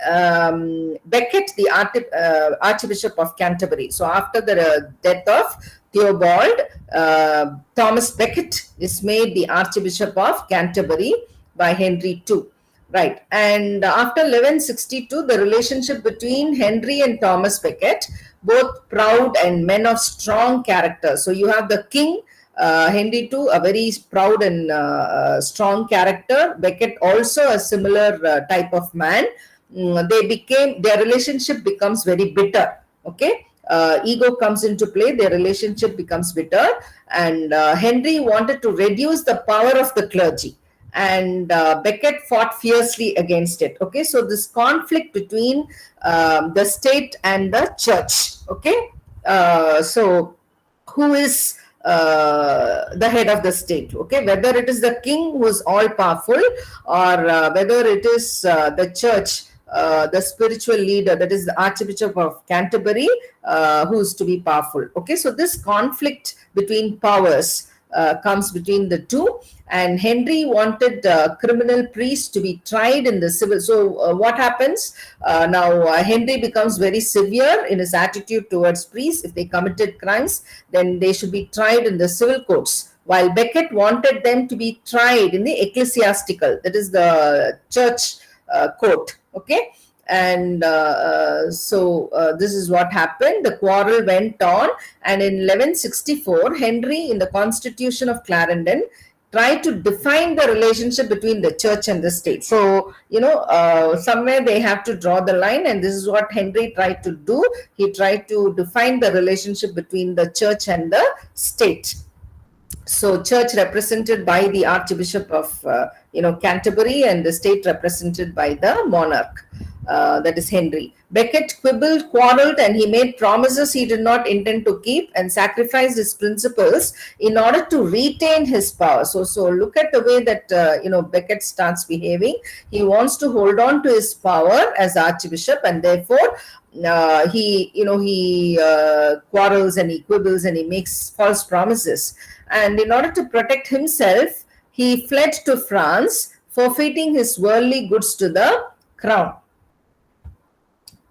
Becket, the Archbishop of Canterbury. So after the death of Theobald, Thomas Becket is made the Archbishop of Canterbury by Henry II. Right. And after 1162, the relationship between Henry and Thomas Becket, both proud and men of strong character. So you have the king, Henry II, a very proud and strong character. Becket also a similar type of man. Their relationship becomes very bitter. Okay. Ego comes into play, their relationship becomes bitter, and Henry wanted to reduce the power of the clergy, and Becket fought fiercely against it. Okay, so this conflict between the state and the church. Okay, so who is the head of the state? Okay, whether it is the king who is all powerful, or whether it is the church, the spiritual leader, that is the Archbishop of Canterbury, who is to be powerful. Okay, so this conflict between powers comes between the two, and Henry wanted criminal priests to be tried in the civil. So what happens now? Henry becomes very severe in his attitude towards priests. If they committed crimes, then they should be tried in the civil courts, while Becket wanted them to be tried in the ecclesiastical, that is the church court. Okay, and this is what happened. The quarrel went on, and in 1164, Henry, in the Constitution of Clarendon, tried to define the relationship between the church and the state. So, somewhere they have to draw the line, and this is what Henry tried to do. He tried to define the relationship between the church and the state. So church represented by the Archbishop of Canterbury, and the state represented by the monarch, that is Henry. Becket quarreled, and he made promises he did not intend to keep, and sacrificed his principles in order to retain his power. So look at the way that Becket starts behaving. He wants to hold on to his power as Archbishop, and therefore he quarrels and he quibbles and he makes false promises. And in order to protect himself, he fled to France, forfeiting his worldly goods to the crown.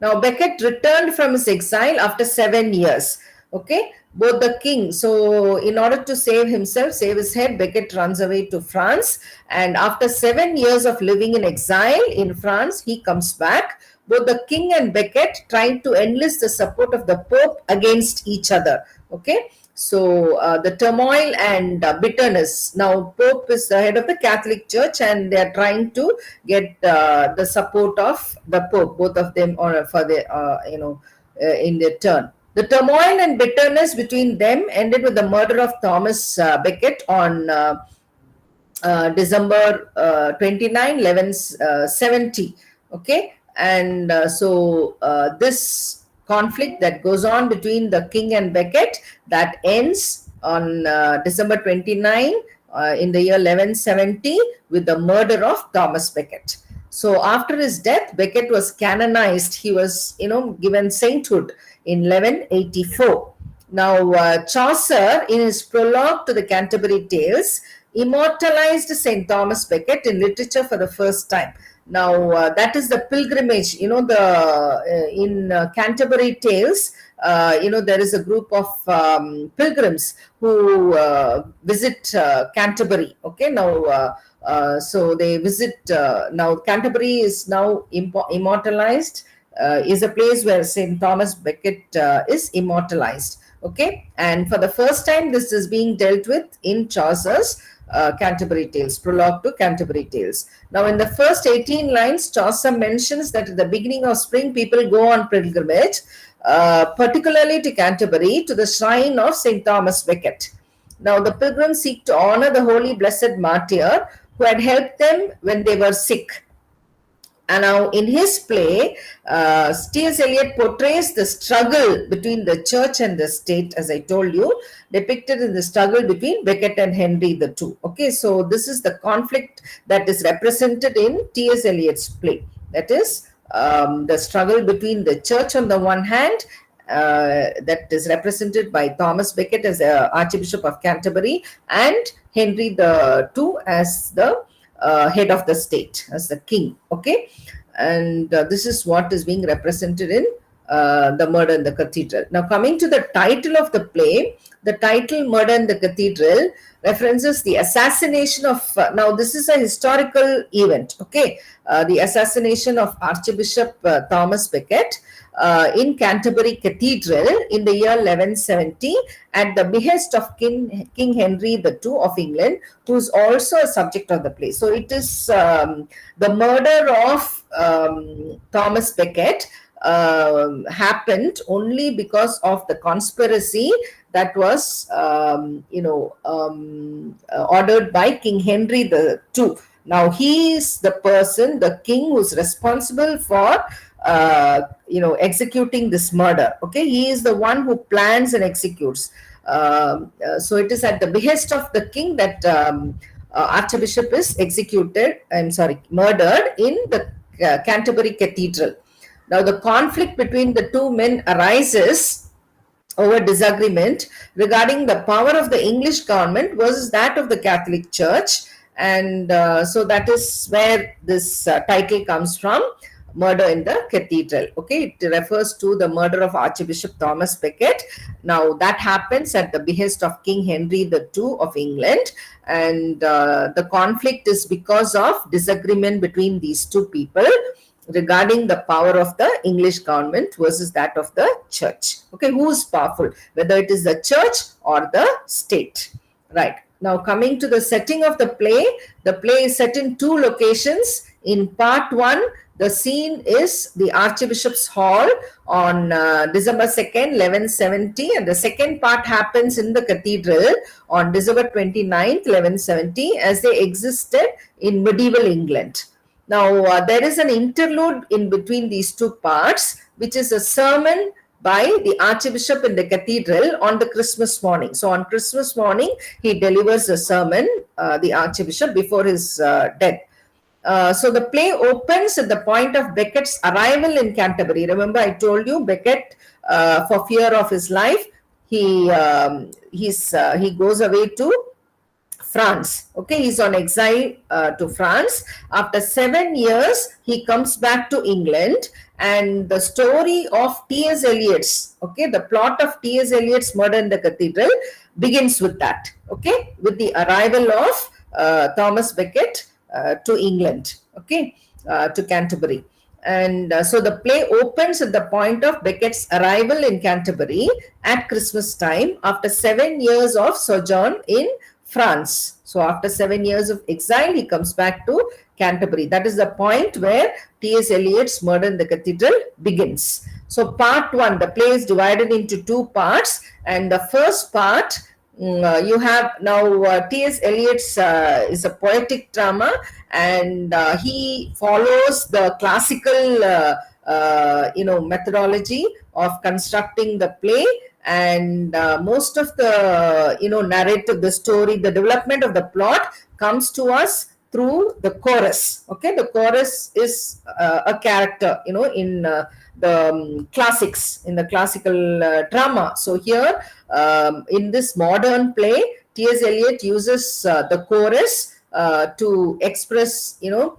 Now, Becket returned from his exile after 7 years. Okay, both the king. So, in order to save himself, save his head, Becket runs away to France. And after 7 years of living in exile in France, he comes back. Both the king and Becket tried to enlist the support of the Pope against each other. Okay. So the turmoil and bitterness. Now Pope is the head of the Catholic Church, and they are trying to get the support of the Pope, both of them, for the in their turn. The turmoil and bitterness between them ended with the murder of Thomas Becket on December 29, 1170. Okay, and this conflict that goes on between the king and Becket, that ends on December 29 in the year 1170 with the murder of Thomas Becket. So after his death, Becket was canonized. He was, given sainthood in 1184. Now, Chaucer, in his prologue to the Canterbury Tales, immortalized St. Thomas Becket in literature for the first time. Now, that is the pilgrimage. In Canterbury Tales, there is a group of pilgrims who visit Canterbury. Okay, now, so they visit. Now, Canterbury is now immortalized. Is a place where St. Thomas Becket is immortalized. Okay, and for the first time, this is being dealt with in Chaucer's Canterbury Tales, prologue to Canterbury Tales. Now, in the first 18 lines, Chaucer mentions that at the beginning of spring, people go on pilgrimage, particularly to Canterbury, to the shrine of St. Thomas Becket. Now, the pilgrims seek to honor the holy blessed martyr who had helped them when they were sick. And now, in his play, T.S. Eliot portrays the struggle between the church and the state, as I told you, depicted in the struggle between Becket and Henry II. Okay, so this is the conflict that is represented in T.S. Eliot's play. That is the struggle between the church on the one hand, that is represented by Thomas Becket as the Archbishop of Canterbury, and Henry II as the head of the state, as the king. Okay, and this is what is being represented in the Murder in the Cathedral. Now, coming to the title of the play, the title Murder in the Cathedral references the assassination of, now this is a historical event. Okay, the assassination of Archbishop Thomas Becket in Canterbury Cathedral in the year 1170 at the behest of King Henry II of England, who is also a subject of the play. So it is the murder of Thomas Becket happened only because of the conspiracy that was ordered by King Henry II. Now, he is the person, the king, who's responsible for executing this murder. Okay, he is the one who plans and executes. So it is at the behest of the king that Archbishop is murdered in the Canterbury Cathedral. Now, the conflict between the two men arises over disagreement regarding the power of the English government versus that of the Catholic Church. And so that is where this title comes from, Murder in the Cathedral. Okay, it refers to the murder of Archbishop Thomas Becket. Now, that happens at the behest of King Henry II of England, and the conflict is because of disagreement between these two people regarding the power of the English government versus that of the church. Okay, who is powerful, whether it is the church or the state. Right. Now, coming to the setting of the play is set in two locations. In part one, the scene is the Archbishop's Hall on December 2nd, 1170, and the second part happens in the cathedral on December 29th, 1170, as they existed in medieval England. Now, there is an interlude in between these two parts, which is a sermon by the Archbishop in the cathedral on the Christmas morning. So, on Christmas morning, he delivers a sermon, the Archbishop, before his death. So, the play opens at the point of Becket's arrival in Canterbury. Remember, I told you Becket, for fear of his life, he goes away to France. Okay, he's on exile to France. After 7 years, he comes back to England, and the story of T.S. Eliot's, okay, the plot of T.S. Eliot's Murder in the Cathedral begins with that. Okay, with the arrival of Thomas Becket to England. Okay, to Canterbury. And so the play opens at the point of Becket's arrival in Canterbury at Christmas time after 7 years of sojourn in France. So after 7 years of exile, he comes back to Canterbury. That is the point where T.S. Eliot's Murder in the Cathedral begins. So part one, the play is divided into two parts, and the first part, you have now T.S. Eliot's is a poetic drama, and he follows the classical methodology of constructing the play, and most of the narrative, the story, the development of the plot comes to us through the chorus. Okay, the chorus is a character in the classics, in the classical drama. So here, in this modern play, T.S. Eliot uses the chorus to express, to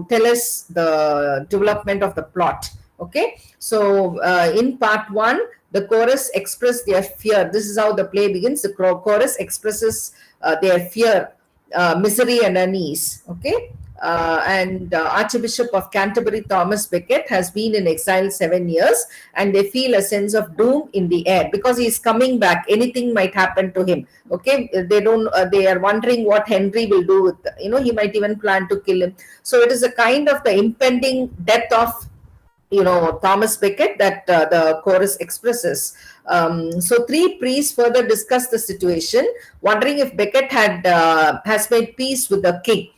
tell us the development of the plot. Okay, so in part one, the chorus express their fear. This is how the play begins. The chorus expresses their fear, misery, and unease. Okay, and Archbishop of Canterbury Thomas Becket has been in exile 7 years, and they feel a sense of doom in the air because he is coming back. Anything might happen to him. Okay, they don't. They are wondering what Henry will do with. He might even plan to kill him. So it is a kind of the impending death of Thomas Becket that the chorus expresses. So three priests further discuss the situation, wondering if Becket has made peace with the king.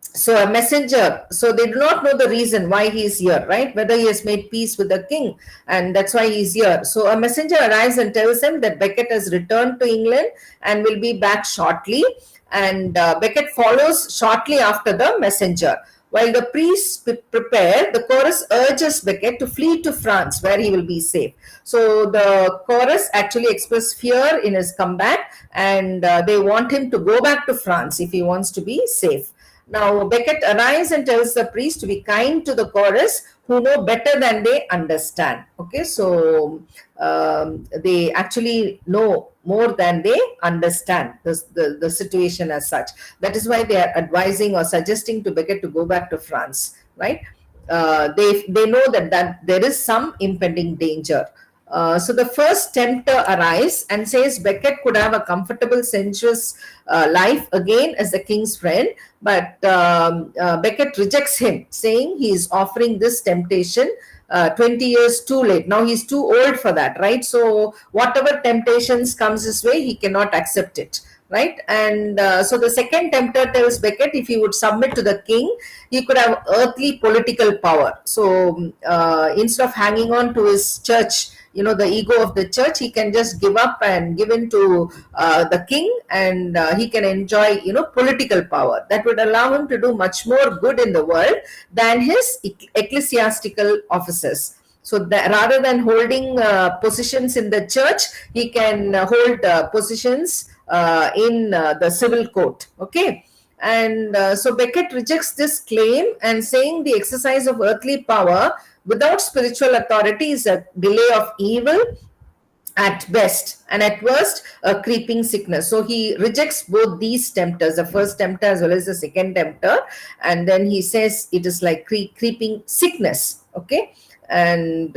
So a messenger, so they do not know the reason why he is here, right? Whether he has made peace with the king, and that's why he is here. So a messenger arrives and tells him that Becket has returned to England and will be back shortly, and Becket follows shortly after the messenger. While the priests prepare, the chorus urges Becket to flee to France, where he will be safe. So the chorus actually express fear in his comeback, and they want him to go back to France if he wants to be safe. Now, Becket arrives and tells the priest to be kind to the chorus, who know better than they understand. Okay, so they actually know more than they understand the situation as such. That is why they are advising or suggesting to Becket to go back to France, right? They know that there is some impending danger. So the first tempter arrives and says Becket could have a comfortable, sensuous life again as the king's friend, but Becket rejects him, saying he is offering this temptation 20 years too late. Now he's too old for that, right? So whatever temptations comes his way, he cannot accept it, right? And so the second tempter tells Becket if he would submit to the king, he could have earthly political power. So instead of hanging on to his church, the ego of the church, he can just give up and give in to the king, and he can enjoy political power that would allow him to do much more good in the world than his ecclesiastical offices. So rather than holding positions in the church, he can hold positions in the civil court. Okay, and so Becket rejects this claim and saying the exercise of earthly power without spiritual authority is a delay of evil at best, and at worst a creeping sickness. So he rejects both these tempters, the first tempter as well as the second tempter, and then he says it is like creeping sickness. Okay, and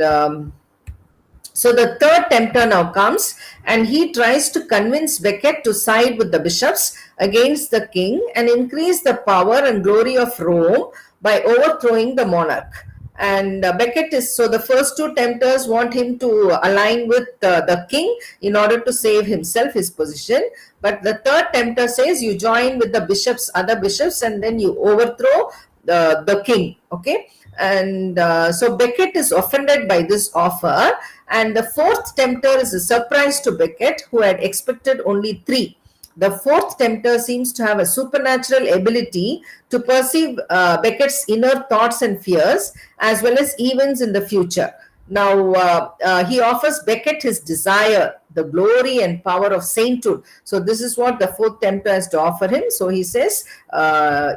so the third tempter now comes, and he tries to convince Becket to side with the bishops against the king and increase the power and glory of Rome by overthrowing the monarch. And Becket is, so the first two tempters want him to align with the king in order to save himself, his position. But the third tempter says you join with the bishops, other bishops, and then you overthrow the king. Okay, and so Becket is offended by this offer, and the fourth tempter is a surprise to Becket, who had expected only three. The fourth tempter seems to have a supernatural ability to perceive Becket's inner thoughts and fears, as well as events in the future. Now, he offers Becket his desire, the glory and power of sainthood. So this is what the fourth tempter has to offer him. So he says,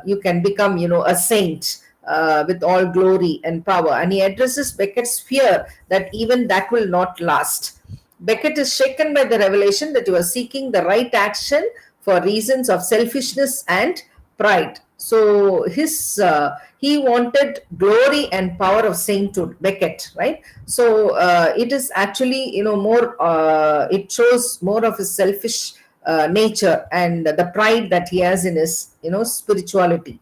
you can become, a saint. With all glory and power, and he addresses Becket's fear that even that will not last. Becket is shaken by the revelation that you are seeking the right action for reasons of selfishness and pride. So he wanted glory and power of sainthood, Becket, right? So it is actually more. It shows more of his selfish nature and the pride that he has in his spirituality.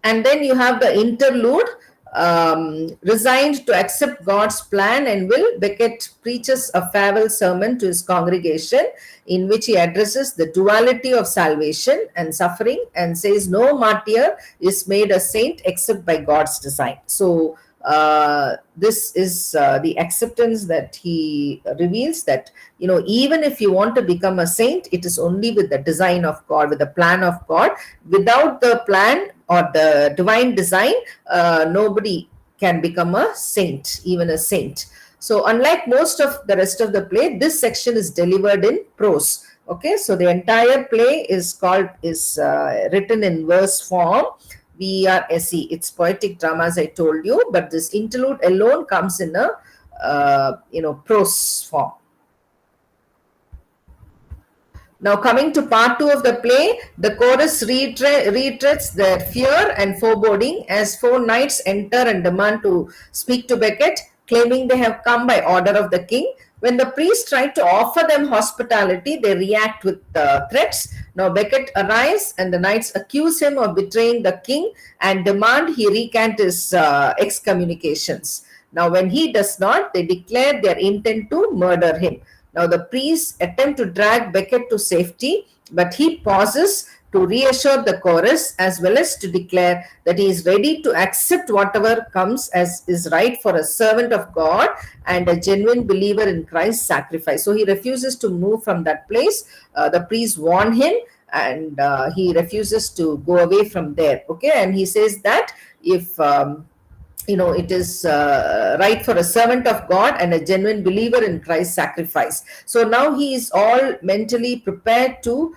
And then you have the interlude. resigned to accept God's plan and will, Becket preaches a farewell sermon to his congregation in which he addresses the duality of salvation and suffering and says no martyr is made a saint except by God's design. So this is the acceptance that he reveals, that even if you want to become a saint, it is only with the design of God, with the plan of God. Without the plan or the divine design, nobody can become a saint, even a saint. So unlike most of the rest of the play, this section is delivered in prose. Okay, so the entire play is written in verse form. VRSE. It's poetic drama, as I told you, but this interlude alone comes in a prose form. Now, coming to part 2 of the play, the chorus reiterates their fear and foreboding as 4 knights enter and demand to speak to Becket, claiming they have come by order of the king. When the priests try to offer them hospitality, they react with threats. Now Becket arrives and the knights accuse him of betraying the king and demand he recant his excommunications. Now when he does not, they declare their intent to murder him. Now the priests attempt to drag Becket to safety, but he pauses to reassure the chorus as well as to declare that he is ready to accept whatever comes as is right for a servant of God and a genuine believer in Christ's sacrifice. So he refuses to move from that place. The priests warn him and he refuses to go away from there. Okay, and he says that if it is right for a servant of God and a genuine believer in Christ's sacrifice. So now he is all mentally prepared to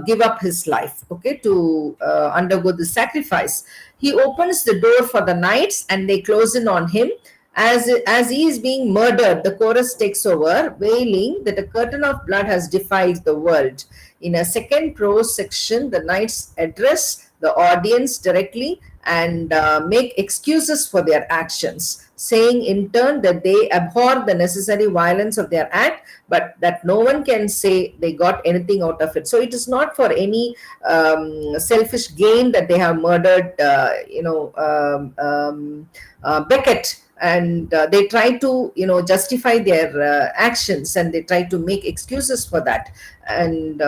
give up his life, okay, to undergo the sacrifice. He opens the door for the knights and they close in on him. As he is being murdered, the chorus takes over, wailing that a curtain of blood has defiled the world. In a second prose section, the knights address the audience directly and make excuses for their actions, saying in turn that they abhor the necessary violence of their act, but that no one can say they got anything out of it. So it is not for any selfish gain that they have murdered, Becket. And they try to justify their actions and they try to make excuses for that, and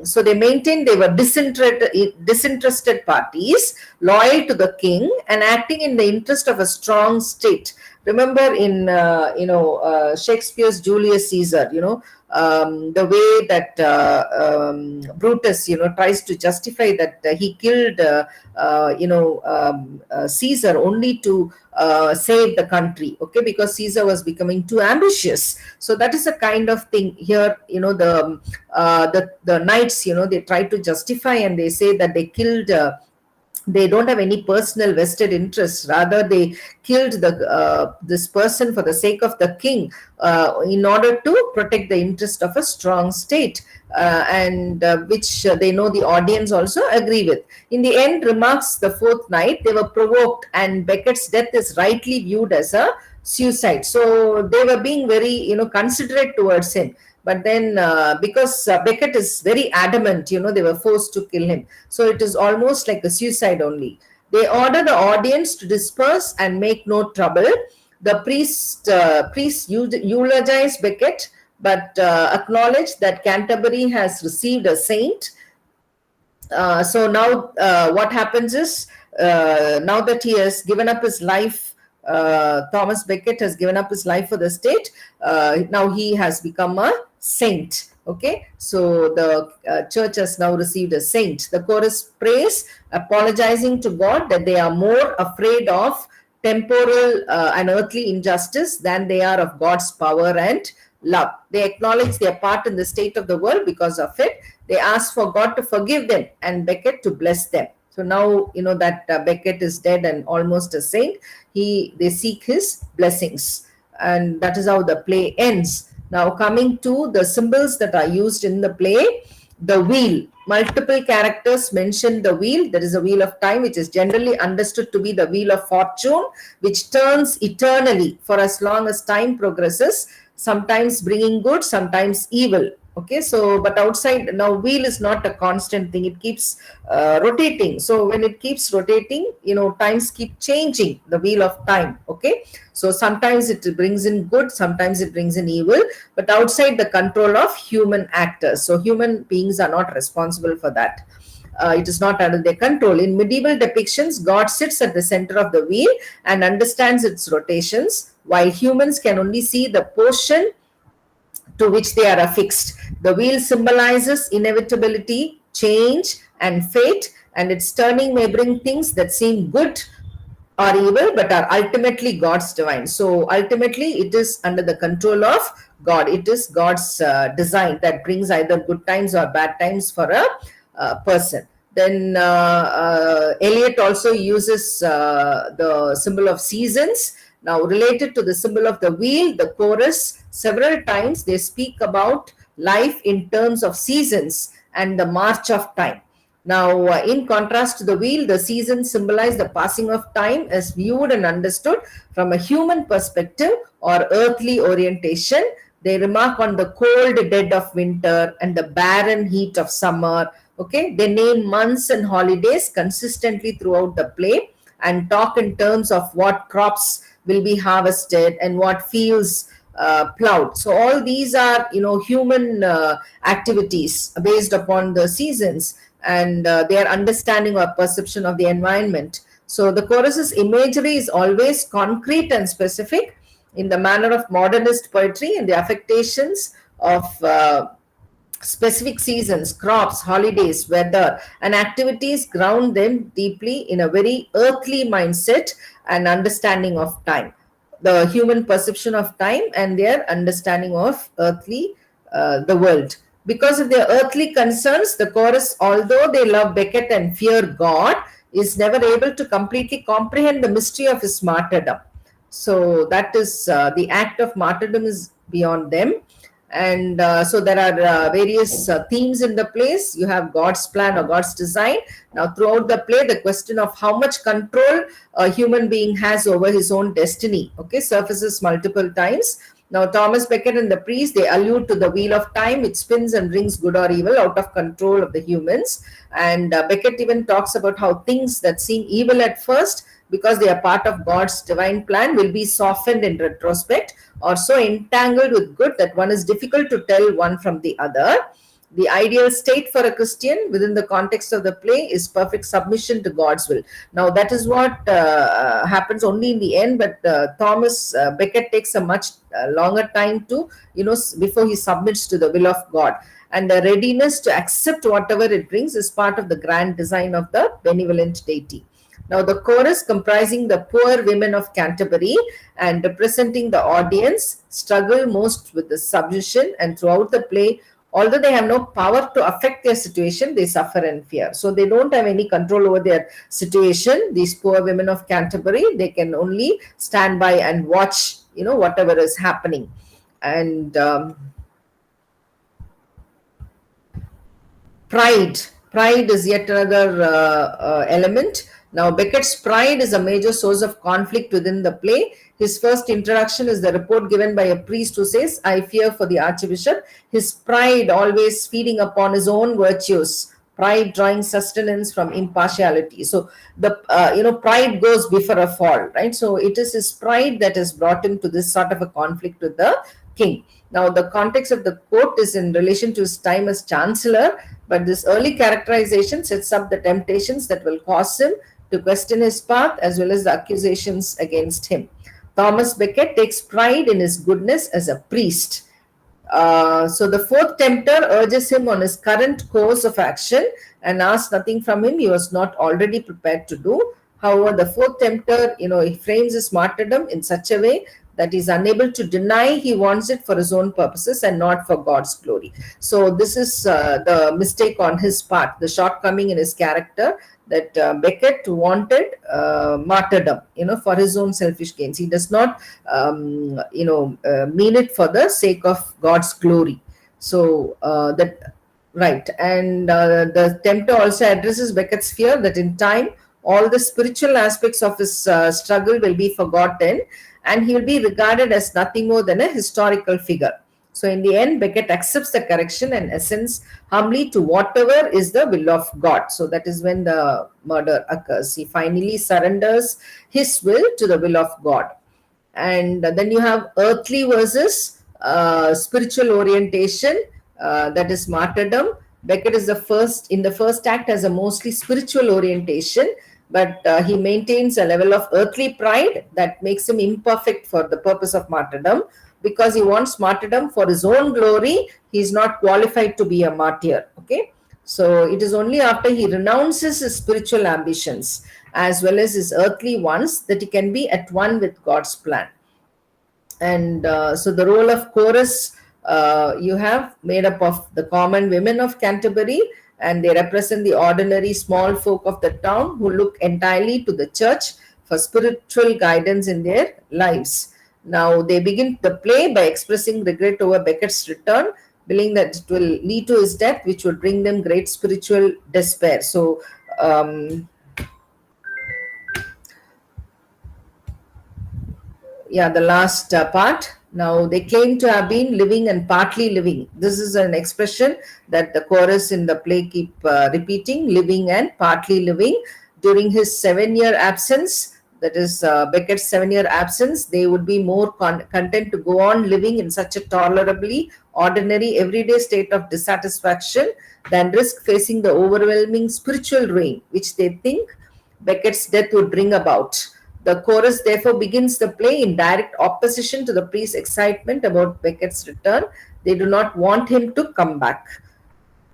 so they maintain they were disinterested parties loyal to the king and acting in the interest of a strong state. Remember in Shakespeare's Julius Caesar, the way that Brutus tries to justify that he killed Caesar only to save the country, okay, because Caesar was becoming too ambitious. So that is a kind of thing here. The knights, they try to justify and they say that they killed they don't have any personal vested interests. Rather, they killed this person for the sake of the king in order to protect the interest of a strong state, and which they know the audience also agree with. In the end, remarks the fourth knight, they were provoked and Becket's death is rightly viewed as a suicide. So they were being very considerate towards him. But then because Becket is very adamant, they were forced to kill him. So it is almost like a suicide only. They order the audience to disperse and make no trouble. The priests eulogize Becket, but acknowledge that Canterbury has received a saint. So now what happens is, now that he has given up his life, Thomas Becket has given up his life for the state. Now he has become a saint. Okay, so the church has now received a saint. The chorus prays, apologizing to God that they are more afraid of temporal and earthly injustice than they are of God's power and love. They acknowledge their part in the state of the world because of it. They ask for God to forgive them and Becket to bless them. So now that Becket is dead and almost a saint, they seek his blessings, and that is how the play ends. Now coming to the symbols that are used in the play, the wheel. Multiple characters mention the wheel. There is a wheel of time, which is generally understood to be the wheel of fortune, which turns eternally for as long as time progresses, sometimes bringing good, sometimes evil. Okay, so but outside now, wheel is not a constant thing, it keeps rotating. So when it keeps rotating, times keep changing, the wheel of time. Okay, so sometimes it brings in good, sometimes it brings in evil, but outside the control of human actors. So human beings are not responsible for that. It is not under their control. In medieval depictions, God sits at the center of the wheel and understands its rotations, while humans can only see the portion to which they are affixed. The wheel symbolizes inevitability, change, and fate, and its turning may bring things that seem good or evil but are ultimately God's divine. So ultimately, it is under the control of God. It is God's design that brings either good times or bad times for a person. Then Eliot also uses the symbol of seasons. Now, related to the symbol of the wheel, the chorus, several times they speak about life in terms of seasons and the march of time. Now, in contrast to the wheel, the seasons symbolize the passing of time as viewed and understood from a human perspective or earthly orientation. They remark on the cold dead of winter and the barren heat of summer. Okay, they name months and holidays consistently throughout the play and talk in terms of what crops will be harvested and what fields plowed. So all these are, human activities based upon the seasons and their understanding or perception of the environment. So the chorus's imagery is always concrete and specific in the manner of modernist poetry, and the affectations of specific seasons, crops, holidays, weather, and activities ground them deeply in a very earthly mindset and understanding of time, the human perception of time and their understanding of earthly, the world. Because of their earthly concerns, the chorus, although they love Becket and fear God, is never able to completely comprehend the mystery of his martyrdom. So that is the act of martyrdom is beyond them. And so there are various themes in the plays. You have God's plan or God's design. Now throughout the play, the question of how much control a human being has over his own destiny, okay, surfaces multiple times. Now Thomas Becket and the priest, they allude to the wheel of time which spins and brings good or evil out of control of the humans. And Becket even talks about how things that seem evil at first, because they are part of God's divine plan, will be softened in retrospect or so entangled with good that one is difficult to tell one from the other. The ideal state for a Christian within the context of the play is perfect submission to God's will. Now, that is what happens only in the end, but Thomas Becket takes a much longer time to, before he submits to the will of God. And the readiness to accept whatever it brings is part of the grand design of the benevolent deity. Now, the chorus, comprising the poor women of Canterbury and representing the audience, struggle most with the submission, and throughout the play, although they have no power to affect their situation, they suffer and fear. So they don't have any control over their situation. These poor women of Canterbury, they can only stand by and watch, whatever is happening. And pride is yet another element. Now, Beckett's pride is a major source of conflict within the play. His first introduction is the report given by a priest who says, I fear for the archbishop. His pride always feeding upon his own virtues, pride drawing sustenance from impartiality. So the pride goes before a fall, right? So it is his pride that has brought him to this sort of a conflict with the king. Now, the context of the quote is in relation to his time as chancellor, but this early characterization sets up the temptations that will cause him to question his path as well as the accusations against him. Thomas Becket takes pride in his goodness as a priest. So the fourth tempter urges him on his current course of action and asks nothing from him he was not already prepared to do. However, the fourth tempter, he frames his martyrdom in such a way that he's unable to deny he wants it for his own purposes and not for God's glory. So this is the mistake on his part, the shortcoming in his character, that Becket wanted martyrdom, for his own selfish gains. He does not, mean it for the sake of God's glory. So right. And the tempter also addresses Beckett's fear that in time, all the spiritual aspects of his struggle will be forgotten and he will be regarded as nothing more than a historical figure. So in the end, Beckett accepts the correction and assents humbly to whatever is the will of God. So that is when the murder occurs. He finally surrenders his will to the will of God. And then you have earthly versus spiritual orientation, that is martyrdom. Beckett is the first in the first act has a mostly spiritual orientation, but he maintains a level of earthly pride that makes him imperfect for the purpose of martyrdom. Because he wants martyrdom for his own glory, he is not qualified to be a martyr. Okay, so it is only after he renounces his spiritual ambitions as well as his earthly ones that he can be at one with God's plan. And so the role of chorus, you have made up of the common women of Canterbury, and they represent the ordinary small folk of the town who look entirely to the church for spiritual guidance in their lives. Now they begin the play by expressing regret over Beckett's return, believing that it will lead to his death, which would bring them great spiritual despair. So yeah, the last part. Now they claim to have been living and partly living. This is an expression that the chorus in the play keep repeating: living and partly living. During his 7 year absence, that is Beckett's 7 year absence, they would be more content to go on living in such a tolerably ordinary everyday state of dissatisfaction than risk facing the overwhelming spiritual ruin which they think Beckett's death would bring about. The chorus therefore begins the play in direct opposition to the priest's excitement about Beckett's return. They do not want him to come back.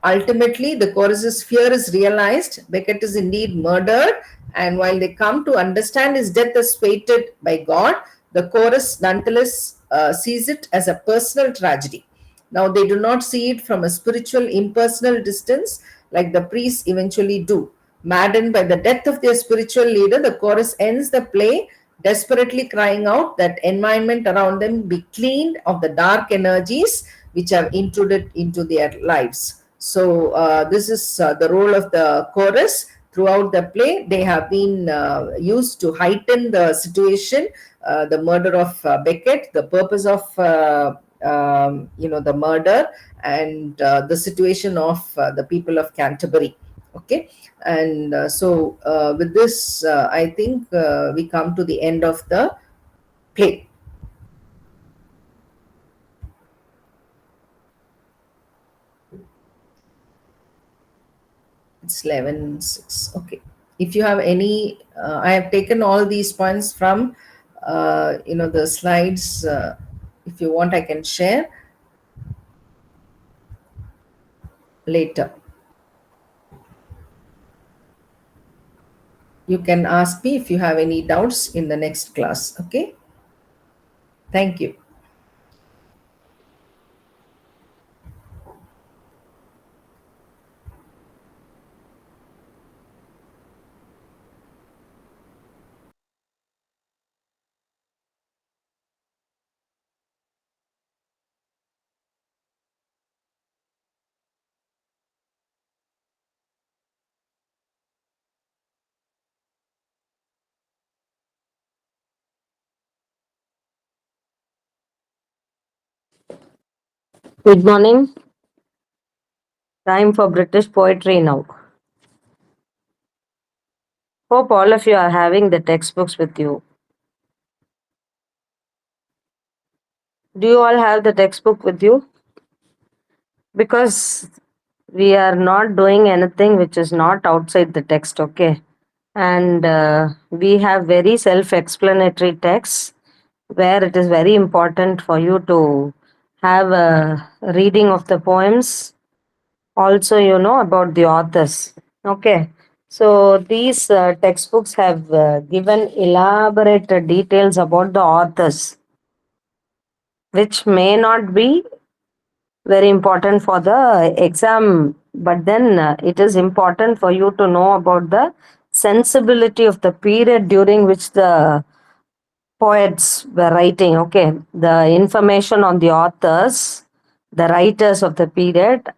Ultimately, the chorus's fear is realized. Beckett is indeed murdered, and while they come to understand his death as fated by God, the chorus nonetheless sees it as a personal tragedy. Now, they do not see it from a spiritual, impersonal distance like the priests eventually do. Maddened by the death of their spiritual leader, the chorus ends the play desperately crying out that environment around them be cleaned of the dark energies which have intruded into their lives. So, this is the role of the chorus throughout the play. They have been used to heighten the situation, the murder of Beckett, the purpose of the murder, and the situation of the people of Canterbury. Okay, and with this, I think we come to the end of the play. It's 11:06. Okay. If you have any, I have taken all these points from, the slides. If you want, I can share later. You can ask me if you have any doubts in the next class. Okay. Thank you. Good morning. Time for British poetry now. Hope all of you are having the textbooks with you. Do you all have the textbook with you? Because we are not doing anything which is not outside the text, okay? And we have very self explanatory texts where it is very important for you to have a reading of the poems. Also, you know about the authors, okay? So, these textbooks have given elaborate details about the authors, which may not be very important for the exam, but then it is important for you to know about the sensibility of the period during which the poets were writing. Okay, the information on the authors, the writers of the period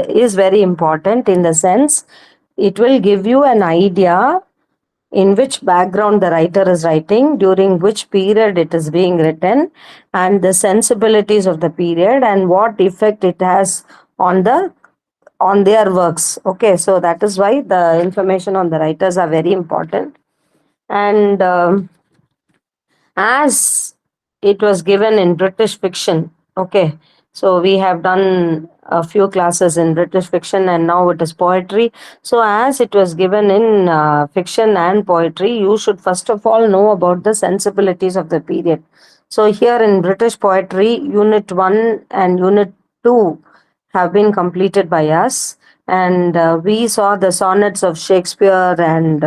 is very important in the sense it will give you an idea in which background the writer is writing, during which period it is being written, and the sensibilities of the period and what effect it has on their works. Okay, so that is why the information on the writers are very important. And as it was given in British fiction. Okay, so we have done a few classes in British fiction and now it is poetry. So, as it was given in fiction and poetry, you should first of all know about the sensibilities of the period. So, here in British poetry, Unit 1 and Unit 2 have been completed by us, and we saw the sonnets of Shakespeare and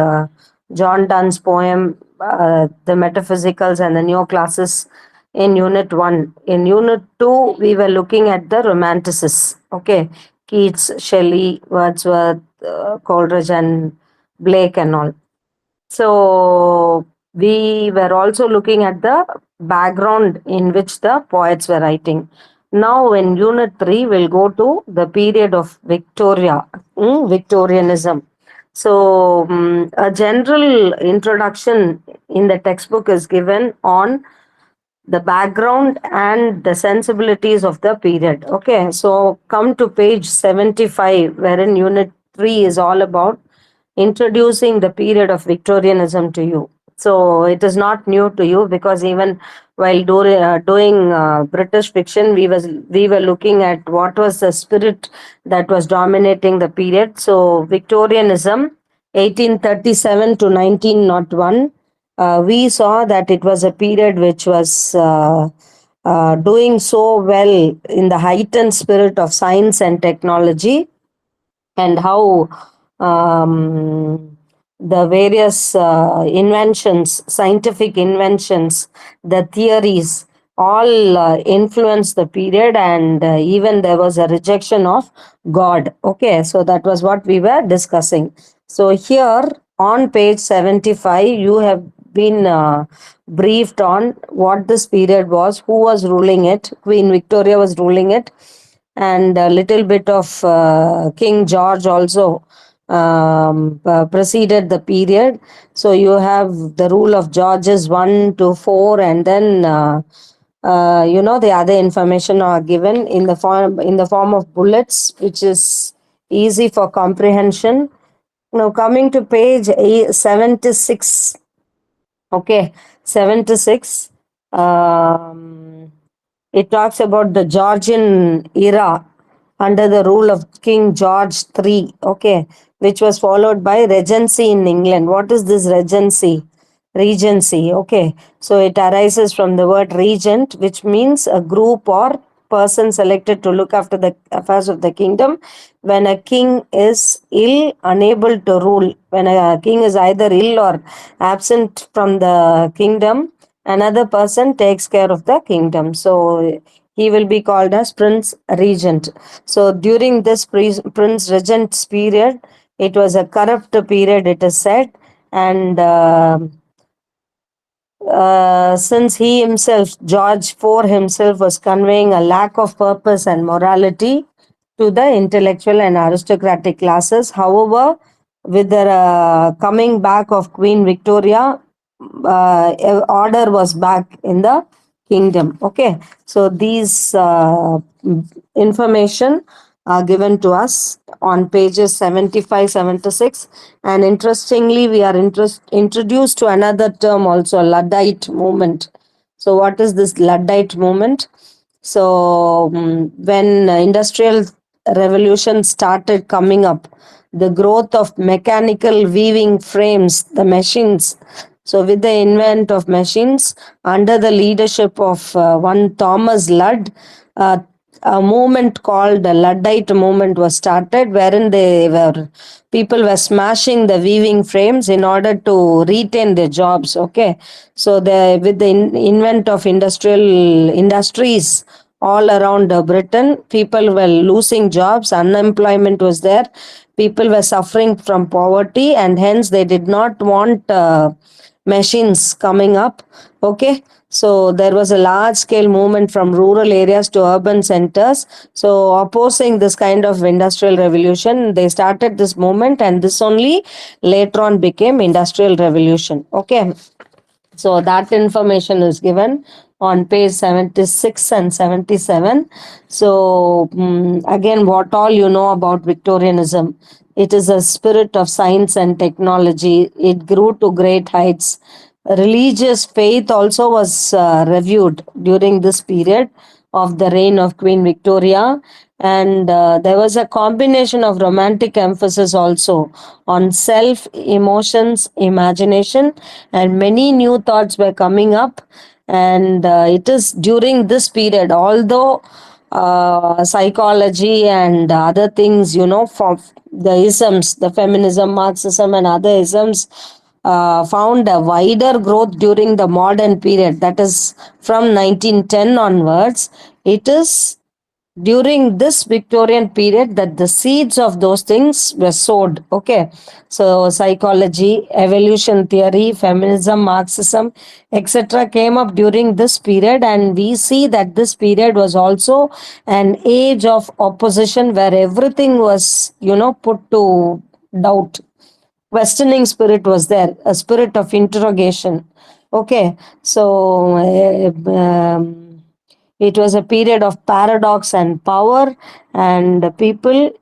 John Donne's poem, The Metaphysicals and the Neoclassis in Unit 1. In Unit 2, we were looking at the Romanticists, okay, Keats, Shelley, Wordsworth, Coleridge, and Blake, and all. So we were also looking at the background in which the poets were writing. Now in Unit 3, we'll go to the period of Victoria, Victorianism. So a general introduction in the textbook is given on the background and the sensibilities of the period. Okay, so come to page 75, wherein Unit 3 is all about introducing the period of Victorianism to you. So it is not new to you, because even while doing British fiction, we were looking at what was the spirit that was dominating the period. So Victorianism, 1837 to 1901, we saw that it was a period which was doing so well in the heightened spirit of science and technology, and how the various inventions, scientific inventions, the theories, all influenced the period, and even there was a rejection of God. Okay, so that was what we were discussing. So here on page 75, you have been briefed on what this period was, who was ruling it. Queen Victoria was ruling it, and a little bit of King George also preceded the period. So you have the rule of Georges 1 to 4, and then the other information are given in the form of bullets, which is easy for comprehension. Now coming to page 76. Okay, 76. It talks about the Georgian era under the rule of King George III, okay, which was followed by regency in England. What is this regency? Regency, okay. So it arises from the word regent, which means a group or person selected to look after the affairs of the kingdom when a king is ill, unable to rule. When a king is either ill or absent from the kingdom, another person takes care of the kingdom. So he will be called as Prince Regent. So during this Prince Regent's period, it was a corrupt period, it is said, and since he himself, George IV himself, was conveying a lack of purpose and morality to the intellectual and aristocratic classes. However, with the coming back of Queen Victoria, order was back in the kingdom. Okay, so these information are given to us on pages 75, 76. And interestingly, we are introduced to another term also, Luddite movement. So what is this Luddite movement? So when industrial revolution started coming up, the growth of mechanical weaving frames, the machines. So with the invent of machines, under the leadership of one Thomas Ludd, a movement called the Luddite movement was started, wherein people were smashing the weaving frames in order to retain their jobs. Okay, so with the invent of industries all around Britain, people were losing jobs, unemployment was there, people were suffering from poverty, and hence they did not want machines coming up. Okay, so there was a large scale movement from rural areas to urban centers. So opposing this kind of industrial revolution, they started this movement, and this only later on became industrial revolution. Okay, so that information is given on page 76 and 77. So again, what all you know about Victorianism? It is a spirit of science and technology. It grew to great heights. Religious faith also was reviewed during this period of the reign of Queen Victoria. And there was a combination of romantic emphasis also on self, emotions, imagination, and many new thoughts were coming up. And it is during this period, although psychology and other things, for the isms, the feminism, Marxism, and other isms found a wider growth during the modern period, that is from 1910 onwards. It is during this Victorian period that the seeds of those things were sowed. Okay, so psychology, evolution theory, feminism, Marxism, etc. came up during this period, and we see that this period was also an age of opposition where everything was, put to doubt. Questioning spirit was there, a spirit of interrogation. Okay, so it was a period of paradox and power, and people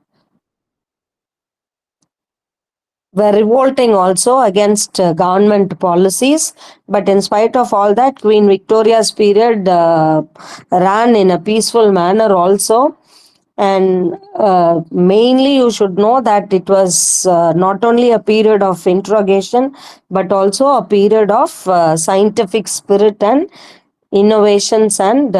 were revolting also against government policies. But in spite of all that, Queen Victoria's period ran in a peaceful manner also. And mainly, you should know that it was not only a period of interrogation, but also a period of scientific spirit and innovations and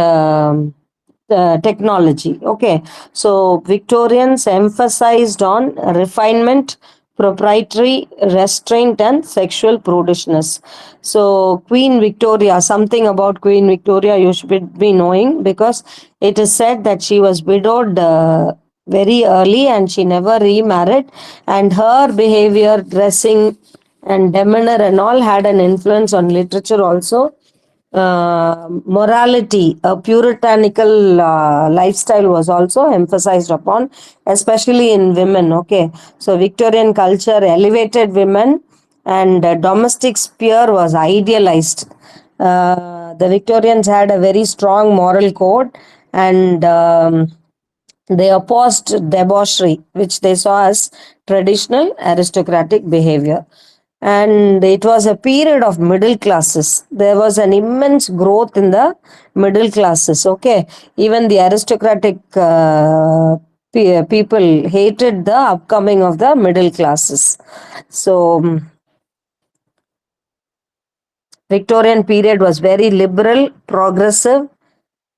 technology. Okay, so Victorians emphasized on refinement, proprietary restraint, and sexual prudishness. So Queen Victoria, something about Queen Victoria you should be knowing, because it is said that she was widowed very early and she never remarried, and her behavior, dressing, and demeanor and all had an influence on literature also. Morality, a puritanical lifestyle was also emphasized upon, especially in women. Okay, so Victorian culture elevated women, and domestic sphere was idealized. The Victorians had a very strong moral code, and they opposed debauchery, which they saw as traditional aristocratic behavior. And it was a period of middle classes. There was an immense growth in the middle classes. Okay, even the aristocratic people hated the upcoming of the middle classes. So Victorian period was very liberal, progressive,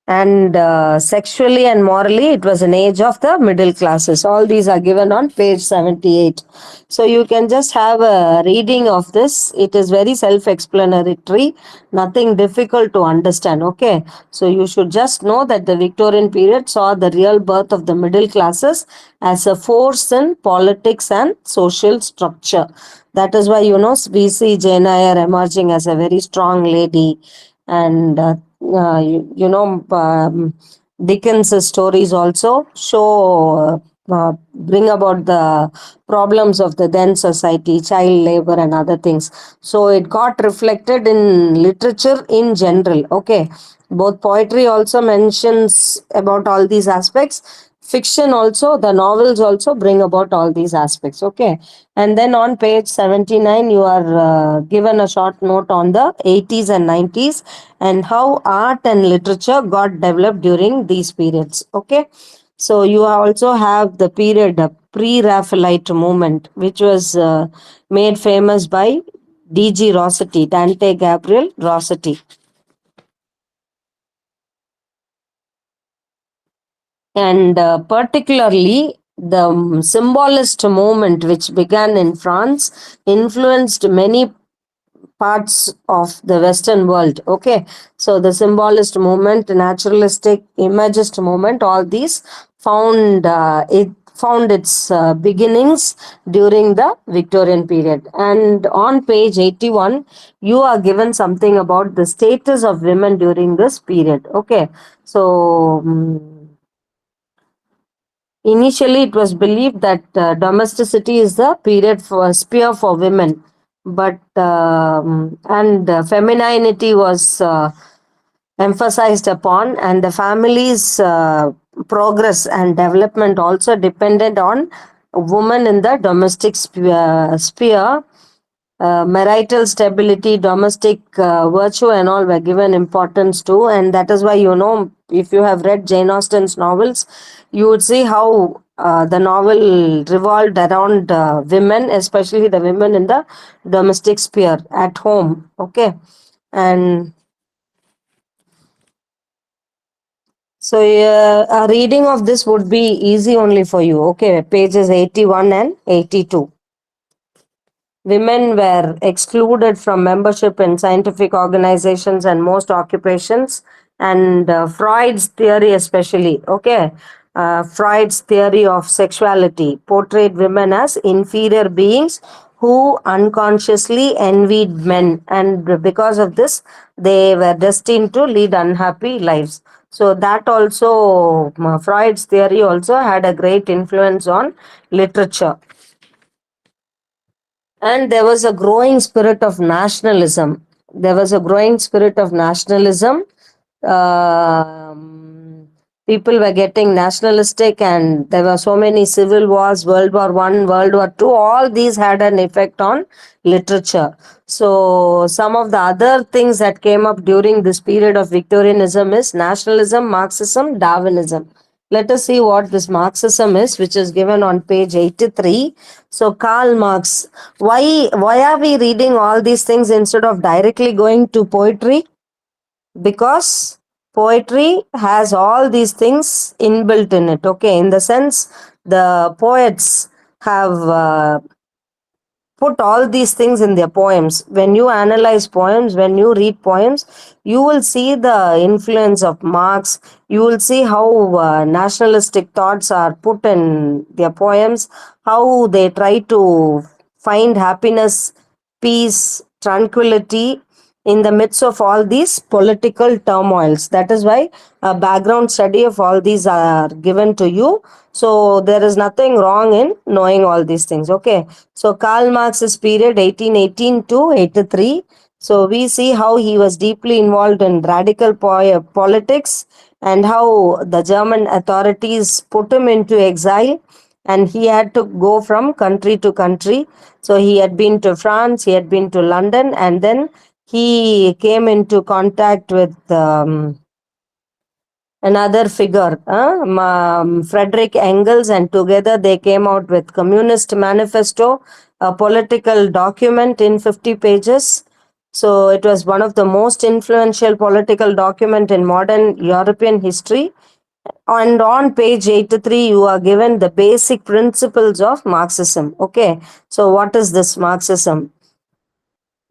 and sexually and morally it was an age of the middle classes. All these are given on page 78, so you can just have a reading of this. It is very self-explanatory, nothing difficult to understand. Okay, so you should just know that the Victorian period saw the real birth of the middle classes as a force in politics and social structure. That is why, we see Jane Eyre emerging as a very strong lady, and Dickens' stories also show, bring about the problems of the then society, child labor, and other things. So it got reflected in literature in general. Okay, both poetry also mentions about all these aspects. Fiction also, the novels also bring about all these aspects. Okay, and then on page 79 you are given a short note on the 80s and 90s and how art and literature got developed during these periods. Okay, so you also have the period pre-Raphaelite movement, which was made famous by D.G. Rossetti, Dante Gabriel Rossetti. And particularly the symbolist movement, which began in France, influenced many parts of the Western world. Okay, so the symbolist movement, naturalistic, imagist movement, all these found it found its beginnings during the Victorian period. And on page 81, you are given something about the status of women during this period. Okay, so initially it was believed that domesticity is the period for sphere for women, but and femininity was emphasized upon, and the family's progress and development also depended on women in the domestic sphere. Marital stability, domestic virtue, and all were given importance to, and that is why, if you have read Jane Austen's novels, you would see how the novel revolved around women, especially the women in the domestic sphere at home. Okay, and so a reading of this would be easy only for you. Okay, pages 81 and 82. Women were excluded from membership in scientific organizations and most occupations, and Freud's theory, especially, okay, Freud's theory of sexuality portrayed women as inferior beings who unconsciously envied men, and because of this, they were destined to lead unhappy lives. So, that also, Freud's theory also had a great influence on literature. And there was a growing spirit of nationalism. There was a growing spirit of nationalism. People were getting nationalistic, and there were so many civil wars, World War One, World War Two. All these had an effect on literature. So some of the other things that came up during this period of Victorianism is nationalism, Marxism, Darwinism. Let us see what this Marxism is, which is given on page 83. So Karl Marx. Why are we reading all these things instead of directly going to poetry? Because poetry has all these things inbuilt in it. Okay, in the sense, the poets have put all these things in their poems. When you analyze poems, when you read poems, you will see the influence of Marx. You will see how nationalistic thoughts are put in their poems, how they try to find happiness, peace, tranquility in the midst of all these political turmoils. That is why a background study of all these are given to you. So there is nothing wrong in knowing all these things. Okay. So Karl Marx's period 1818 to 83. So we see how he was deeply involved in radical politics, and how the German authorities put him into exile, and he had to go from country to country. So he had been to France, he had been to London, and then he came into contact with another figure, Frederick Engels, and together they came out with Communist Manifesto, a political document in 50 pages. So it was one of the most influential political document in modern European history. And on page 83, you are given the basic principles of Marxism. Okay, so what is this Marxism?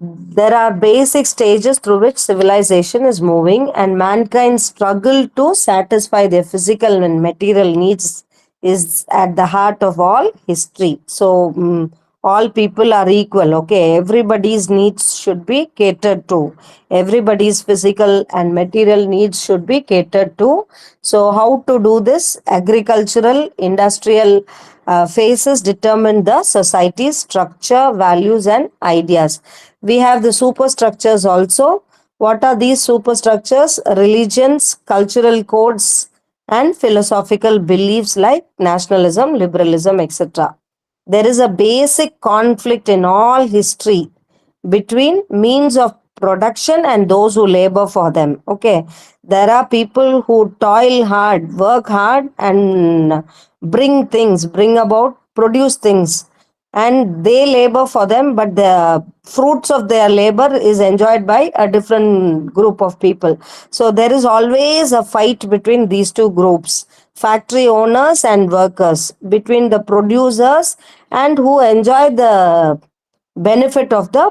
There are basic stages through which civilization is moving, and mankind's struggle to satisfy their physical and material needs is at the heart of all history. So, all people are equal. Okay, everybody's needs should be catered to, everybody's physical and material needs should be catered to. So, how to do this? Agricultural, industrial phases determine the society's structure, values, and ideas. We have the superstructures also. What are these superstructures? Religions, cultural codes, and philosophical beliefs like nationalism, liberalism, etc. There is a basic conflict in all history between means of production and those who labor for them. Okay, there are people who toil hard, work hard, and bring about, produce things, and they labor for them, but the fruits of their labor is enjoyed by a different group of people. So there is always a fight between these two groups, factory owners and workers, between the producers and who enjoy the benefit of the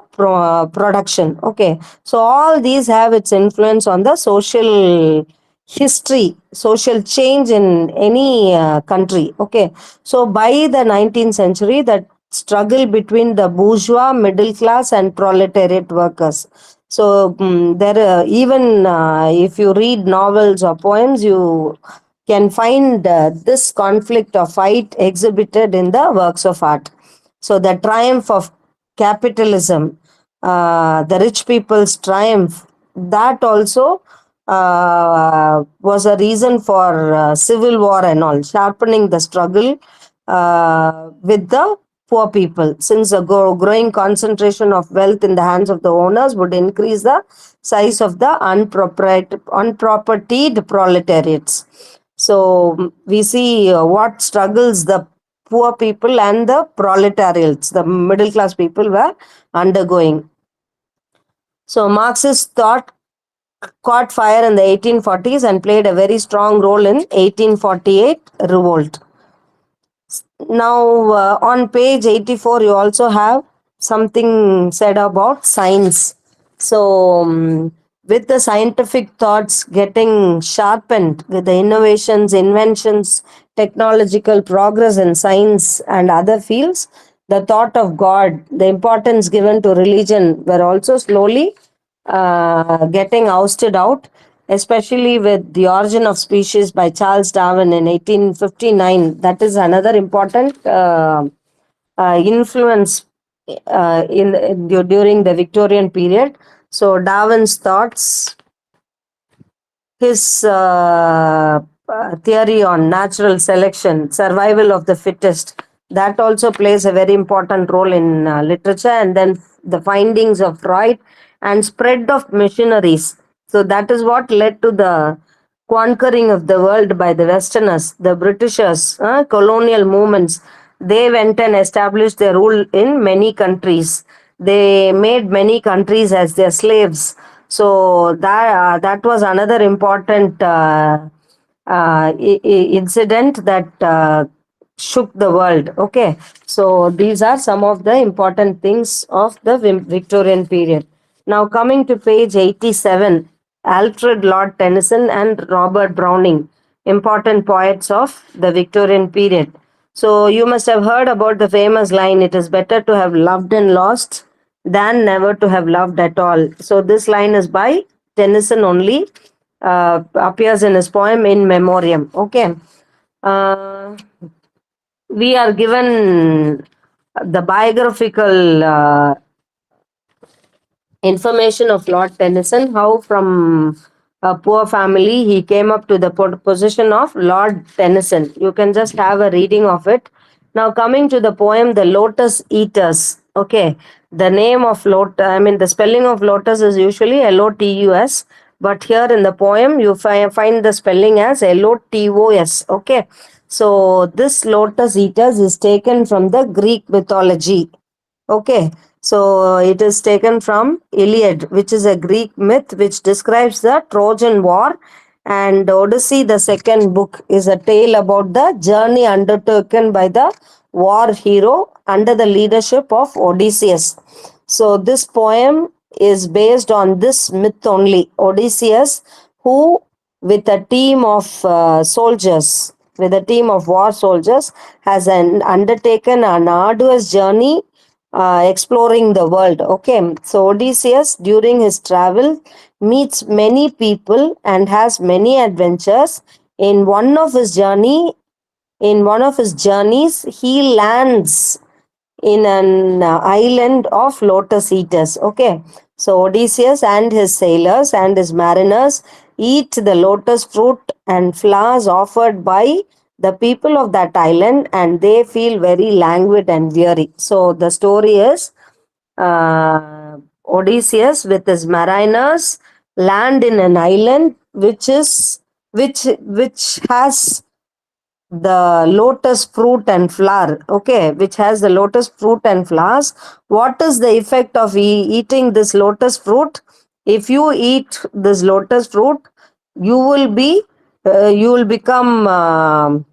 production. Okay, so all these have its influence on the social history, social change in any country. Okay, so by the 19th century, the struggle between the bourgeois, middle class, and proletariat workers. So there, even if you read novels or poems, you can find this conflict or fight exhibited in the works of art. So the triumph of capitalism, the rich people's triumph, that also was a reason for civil war and all, sharpening the struggle with the poor people, since a growing concentration of wealth in the hands of the owners would increase the size of the unpropertied proletariats. So we see what struggles the poor people and the proletariats, the middle class people, were undergoing. So Marxist thought caught fire in the 1840s and played a very strong role in 1848 revolt. Now, on page 84, you also have something said about science. So, with the scientific thoughts getting sharpened, with the innovations, inventions, technological progress in science and other fields, the thought of God, the importance given to religion were also slowly getting ousted out, especially with The Origin of Species by Charles Darwin in 1859. That is another important influence during the Victorian period. So Darwin's thoughts, his theory on natural selection, survival of the fittest, that also plays a very important role in literature. And then the findings of Freud and spread of missionaries. So that is what led to the conquering of the world by the Westerners, the Britishers, colonial movements. They went and established their rule in many countries. They made many countries as their slaves. So that was another important incident that shook the world. Okay, so these are some of the important things of the Victorian period. Now coming to page 87, Alfred Lord Tennyson and Robert Browning, important poets of the Victorian period. So you must have heard about the famous line, "It is better to have loved and lost than never to have loved at all." So this line is by Tennyson only, appears in his poem In Memoriam. Okay. Uh, we are given the biographical information of Lord Tennyson, how from a poor family he came up to the position of Lord Tennyson. You can just have a reading of it. Now, coming to the poem, The Lotus Eaters. Okay, the name of the spelling of lotus is usually Lotus, but here in the poem, you find the spelling as Lotos. Okay, so this Lotus Eaters is taken from the Greek mythology. Okay, so it is taken from Iliad, which is a Greek myth which describes the Trojan War, and Odyssey, the second book, is a tale about the journey undertaken by the war hero under the leadership of Odysseus. So this poem is based on this myth only. Odysseus, who with a team of soldiers, with a team of war soldiers, has undertaken an arduous journey exploring the world. Okay, so Odysseus during his travel meets many people and has many adventures. In one of his journeys, he lands in an island of lotus eaters. Okay, so Odysseus and his sailors and his mariners eat the lotus fruit and flowers offered by the people of that island, and they feel very languid and weary. So the story is Odysseus with his mariners land in an island which has the lotus fruit and flower. Okay, which has the lotus fruit and flowers. What is the effect of eating this lotus fruit? If you eat this lotus fruit, you will be you will become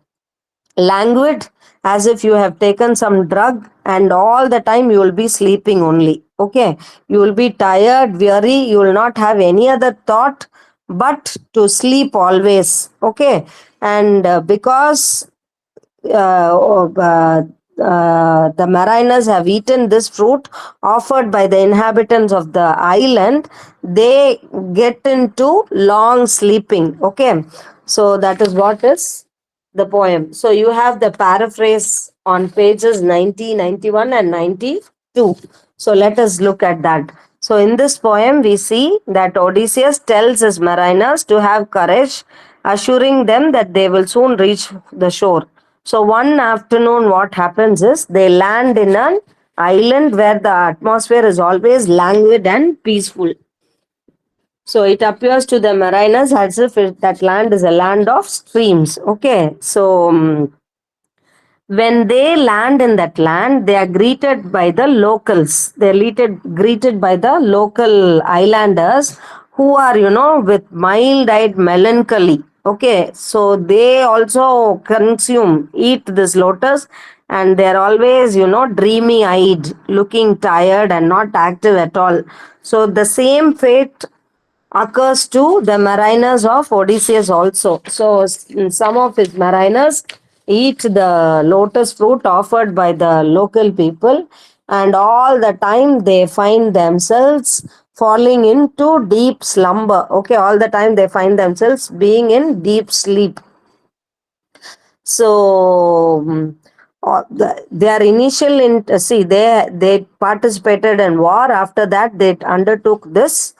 languid, as if you have taken some drug, and all the time you will be sleeping only. Okay, you will be tired, weary, you will not have any other thought but to sleep always. Okay. And because the mariners have eaten this fruit offered by the inhabitants of the island, they get into long sleeping. Okay, so that is what is the poem. So you have the paraphrase on pages 90, 91, and 92. So let us look at that. So in this poem, we see that Odysseus tells his mariners to have courage, assuring them that they will soon reach the shore. So one afternoon, what happens is they land in an island where the atmosphere is always languid and peaceful. So it appears to the mariners as if that land is a land of streams. Okay, so when they land in that land, they are greeted by the locals. They are greeted by the local islanders who are, with mild-eyed melancholy. Okay, so they also eat this lotus, and they're always, dreamy-eyed, looking tired and not active at all. So the same fate occurs to the mariners of Odysseus also. So some of his mariners eat the lotus fruit offered by the local people, and all the time they find themselves falling into deep slumber. Okay, all the time they find themselves being in deep sleep. So their initial see, they participated in war. After that, they undertook this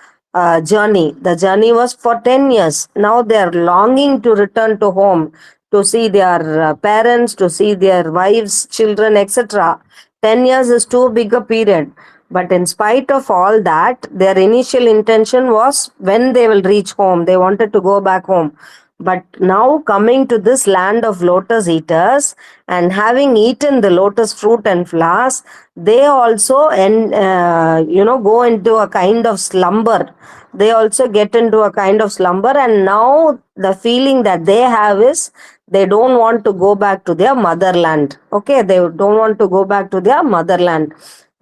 journey. The journey was for 10 years. Now they are longing to return to home, to see their parents, to see their wives, children, etc. 10 years is too big a period. But in spite of all that, their initial intention was when they will reach home, they wanted to go back home. But now, coming to this land of lotus eaters and having eaten the lotus fruit and flowers, they also go into a kind of slumber. They also get into a kind of slumber, and now the feeling that they have is they don't want to go back to their motherland. Okay, they don't want to go back to their motherland.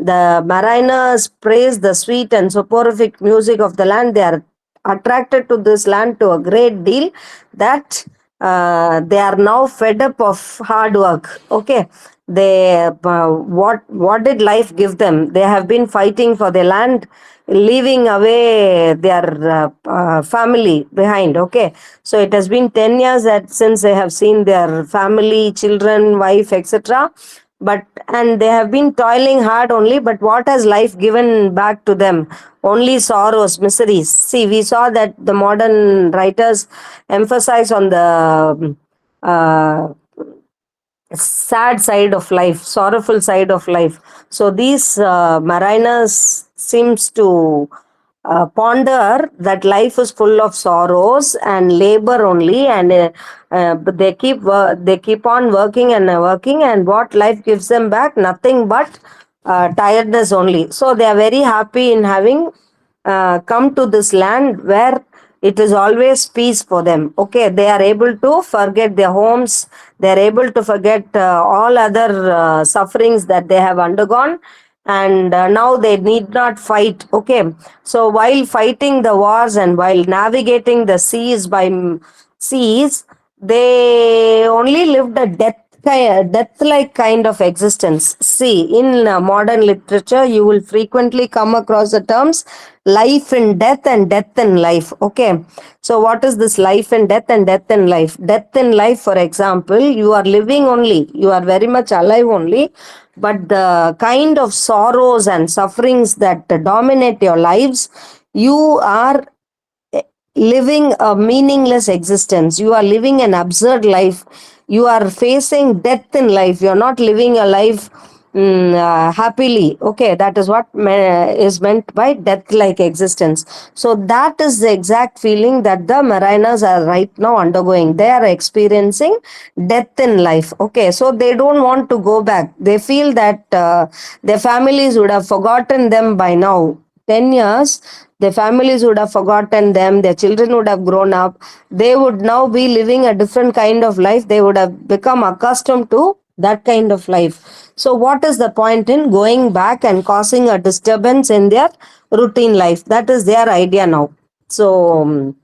The mariners praise the sweet and soporific music of the land. They are attracted to this land to a great deal that they are now fed up of hard work. Okay, they what did life give them? They have been fighting for their land, leaving away their family behind. Okay, so it has been 10 years that since they have seen their family, children, wife, etc. But and they have been toiling hard only, but what has life given back to them? Only sorrows, miseries. See, we saw that the modern writers emphasize on the sad side of life, sorrowful side of life. So these mariners seems to ponder that life is full of sorrows and labor only, and but they keep on working and working, and what life gives them back? Nothing but tiredness only. So they are very happy in having come to this land where it is always peace for them. Okay, they are able to forget their homes, they are able to forget all other sufferings that they have undergone, and now they need not fight. Okay, so while fighting the wars and while navigating the seas, they only lived a death-like kind of existence. See, in modern literature, you will frequently come across the terms life in death and death in life. Okay, so what is this life in death and death in life? Death in life, for example, you are living only, you are very much alive only, but the kind of sorrows and sufferings that dominate your lives, you are living a meaningless existence. You are living an absurd life. You are facing death in life. You are not living a life happily. Okay, that is what is meant by death like existence. So, that is the exact feeling that the mariners are right now undergoing. They are experiencing death in life. Okay, so they don't want to go back. They feel that their families would have forgotten them by now. 10 years, their families would have forgotten them, their children would have grown up, they would now be living a different kind of life, they would have become accustomed to that kind of life. So, what is the point in going back and causing a disturbance in their routine life? That is their idea now. So,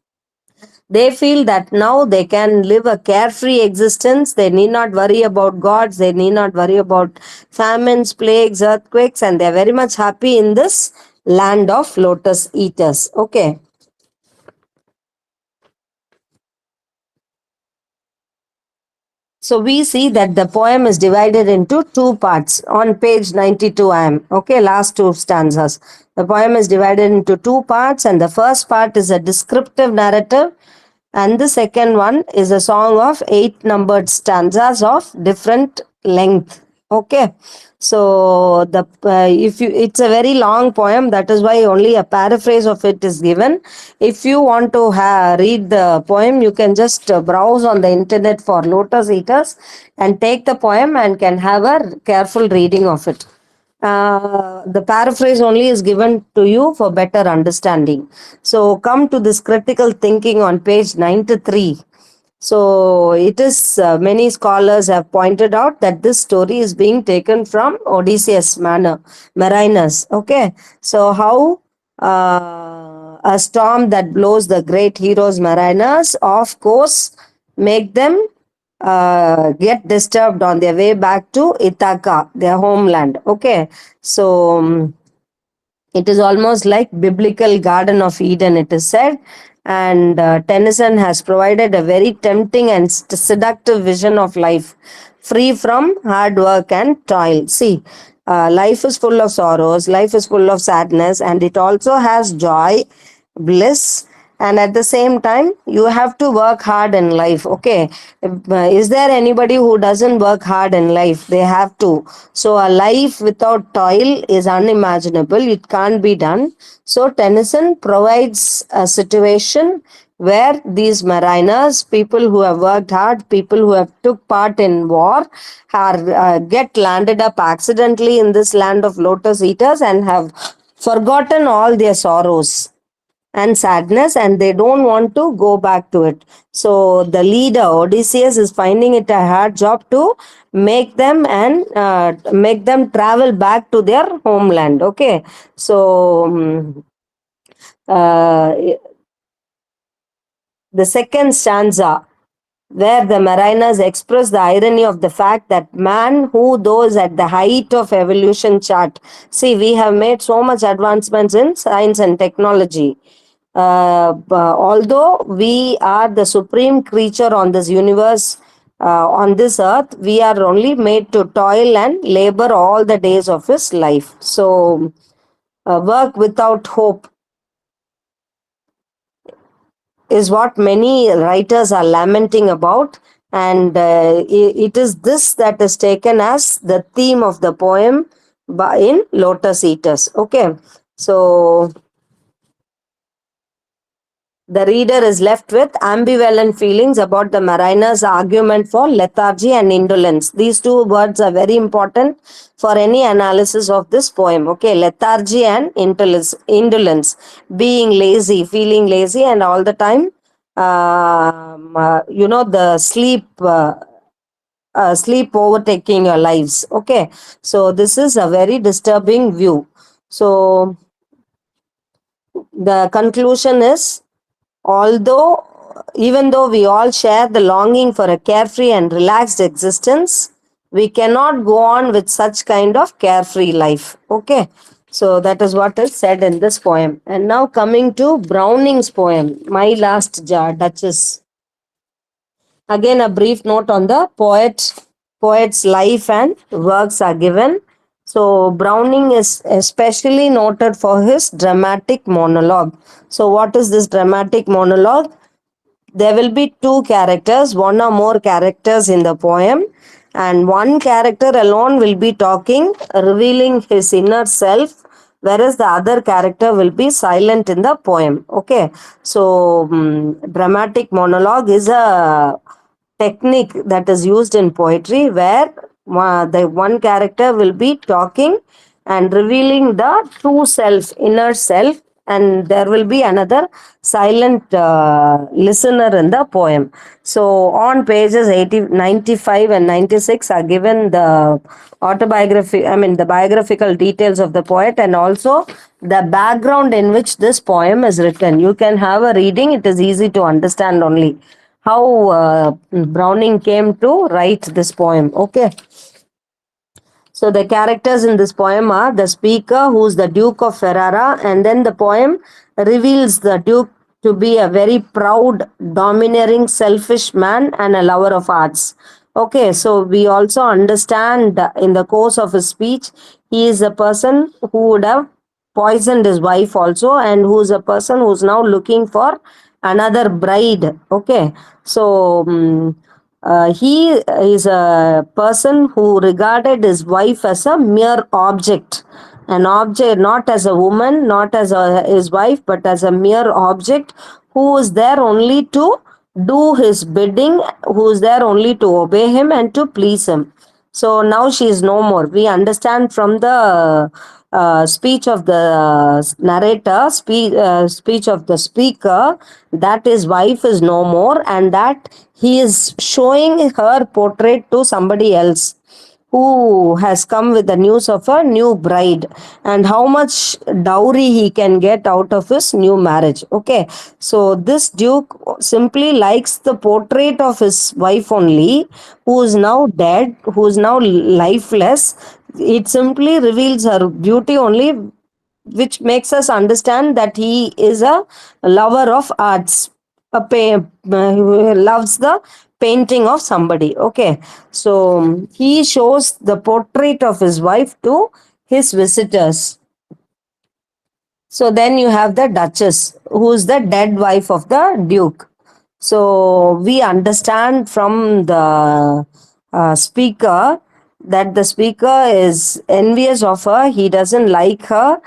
They feel that now they can live a carefree existence. They need not worry about gods. They need not worry about famines, plagues, earthquakes, and they're very much happy in this land of lotus eaters. Okay. So we see that the poem is divided into two parts. On page 92, I am okay, last two stanzas. The poem is divided into two parts, and the first part is a descriptive narrative, and the second one is a song of 8 numbered stanzas of different length. Okay, so the if you it's a very long poem, that is why only a paraphrase of it is given. If you want to read the poem, you can just browse on the internet for lotus eaters and take the poem and can have a careful reading of it. The paraphrase only is given to you for better understanding. So come to this critical thinking on page 93. So it is many scholars have pointed out that this story is being taken from Odysseus manner, Marinus. Okay, so how a storm that blows the great heroes Marinus, of course, make them get disturbed on their way back to Ithaca, their homeland. Okay, so it is almost like biblical Garden of Eden, it is said. And Tennyson has provided a very tempting and seductive vision of life, free from hard work and toil. See, life is full of sorrows, life is full of sadness, and it also has joy, bliss, and at the same time you have to work hard in life. Okay, is there anybody who doesn't work hard in life? They have to. So a life without toil is unimaginable, it can't be done. So Tennyson provides a situation where these mariners, people who have worked hard, people who have took part in war, are get landed up accidentally in this land of lotus eaters and have forgotten all their sorrows and sadness, and they don't want to go back to it. So the leader Odysseus is finding it a hard job to make them travel back to their homeland. Okay, so uh, the second stanza, where the mariners express the irony of the fact that man, who though is at the height of evolution chart, see, we have made so much advancements in science and technology. Although we are the supreme creature on this universe, on this earth, we are only made to toil and labor all the days of his life. So, work without hope is what many writers are lamenting about, and it is this that is taken as the theme of the poem in Lotus Eaters. Okay, so the reader is left with ambivalent feelings about the mariner's argument for lethargy and indolence. These two words are very important for any analysis of this poem. Okay, lethargy and indolence, being lazy, feeling lazy, and all the time, the sleep overtaking your lives. Okay, so this is a very disturbing view. So the conclusion is, although, even though we all share the longing for a carefree and relaxed existence, we cannot go on with such kind of carefree life. Okay, so that is what is said in this poem. And now coming to Browning's poem, My Last Duchess. Again, a brief note on the poet's life and works are given. So Browning is especially noted for his dramatic monologue. So what is this dramatic monologue? There will be two characters, one or more characters in the poem, and one character alone will be talking, revealing his inner self, whereas the other character will be silent in the poem. Okay, so dramatic monologue is a technique that is used in poetry where the one character will be talking and revealing the true self, inner self, and there will be another silent listener in the poem. So on pages 80, 95 and 96 are given the autobiography, I mean the biographical details of the poet, and also the background in which this poem is written. You can have a reading, it is easy to understand only how Browning came to write this poem. Okay. So the characters in this poem are the speaker, who's the Duke of Ferrara, and then the poem reveals the Duke to be a very proud, domineering, selfish man and a lover of arts. Okay, so we also understand in the course of his speech, he is a person who would have poisoned his wife also, and who is a person who's now looking for another bride. Okay, so he is a person who regarded his wife as a mere object, an object, not as a woman, not as his wife, but as a mere object who is there only to do his bidding, who is there only to obey him and to please him. So now she is no more. We understand from the speech of the narrator, speech of the speaker, that his wife is no more, and that he is showing her portrait to somebody else who has come with the news of a new bride and how much dowry he can get out of his new marriage. Okay, so this Duke simply likes the portrait of his wife only, who is now dead, who is now lifeless. It simply reveals her beauty only, which makes us understand that he is a lover of arts, who loves the painting of somebody. Okay, so he shows the portrait of his wife to his visitors. So then you have the Duchess, who is the dead wife of the Duke. So we understand from the speaker that the speaker is envious of her. He doesn't like her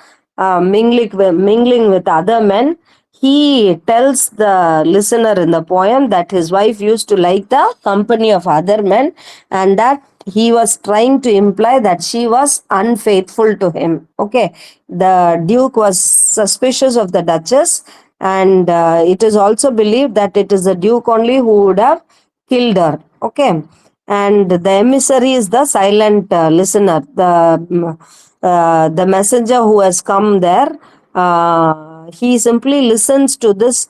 mingling with other men. He tells the listener in the poem that his wife used to like the company of other men, and that he was trying to imply that she was unfaithful to him. Okay, the Duke was suspicious of the Duchess, and it is also believed that it is the Duke only who would have killed her. Okay, and the emissary is the silent listener, the messenger who has come there. He simply listens to this,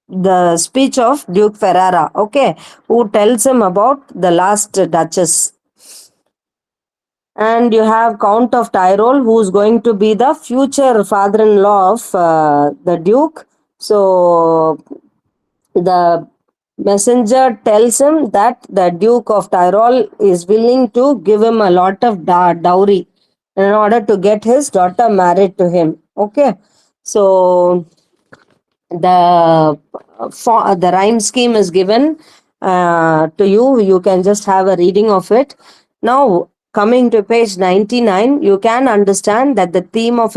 the speech of Duke Ferrara, okay, who tells him about the last Duchess. And you have Count of Tyrol, who is going to be the future father-in-law of the Duke. So the messenger tells him that the Duke of Tyrol is willing to give him a lot of dowry in order to get his daughter married to him. Okay, so the rhyme scheme is given to you. You can just have a reading of it. Now, coming to page 99, you can understand that the theme of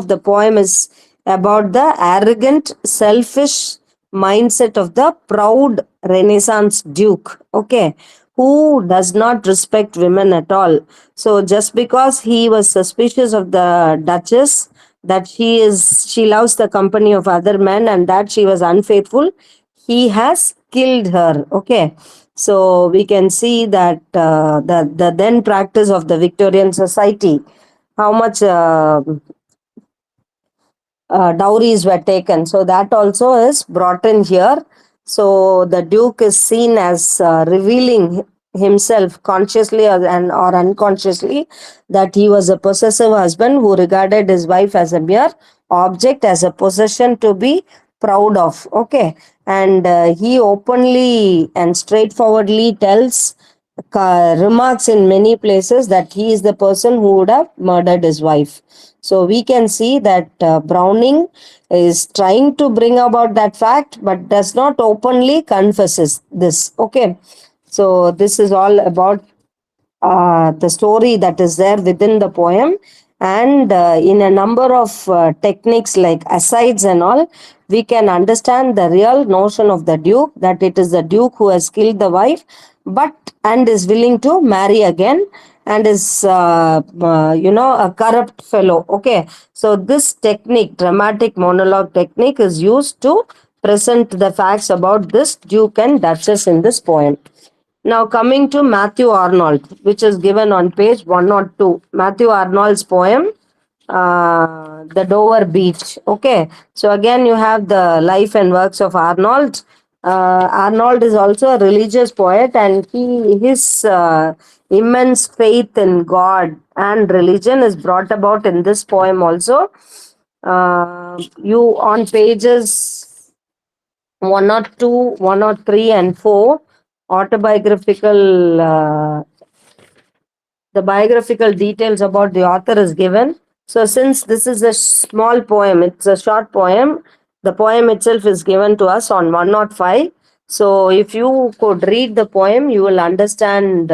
the poem is about the arrogant, selfish mindset of the proud Renaissance Duke. Okay, who does not respect women at all. So just because he was suspicious of the Duchess, that she loves the company of other men and that she was unfaithful, he has killed her. Okay, so we can see that the then practice of the Victorian society, how much dowries were taken. So that also is brought in here. So the Duke is seen as revealing himself consciously or unconsciously that he was a possessive husband who regarded his wife as a mere object, as a possession to be proud of. Okay, and he openly and straightforwardly tells, remarks in many places that he is the person who would have murdered his wife. So we can see that Browning is trying to bring about that fact, but does not openly confesses this. Okay, so this is all about the story that is there within the poem, and in a number of techniques like asides and all, we can understand the real notion of the Duke, that it is the Duke who has killed the wife but and is willing to marry again, and is, a corrupt fellow. Okay, so this technique, dramatic monologue technique, is used to present the facts about this Duke and Duchess in this poem. Now, coming to Matthew Arnold, which is given on page 102. Matthew Arnold's poem, The Dover Beach. Okay, so again, you have the life and works of Arnold. Arnold is also a religious poet, and his immense faith in God and religion is brought about in this poem also. You on pages 102, 103, and 4, autobiographical, the biographical details about the author is given. So, since this is a small poem, it's a short poem, the poem itself is given to us on 105. So, if you could read the poem, you will understand.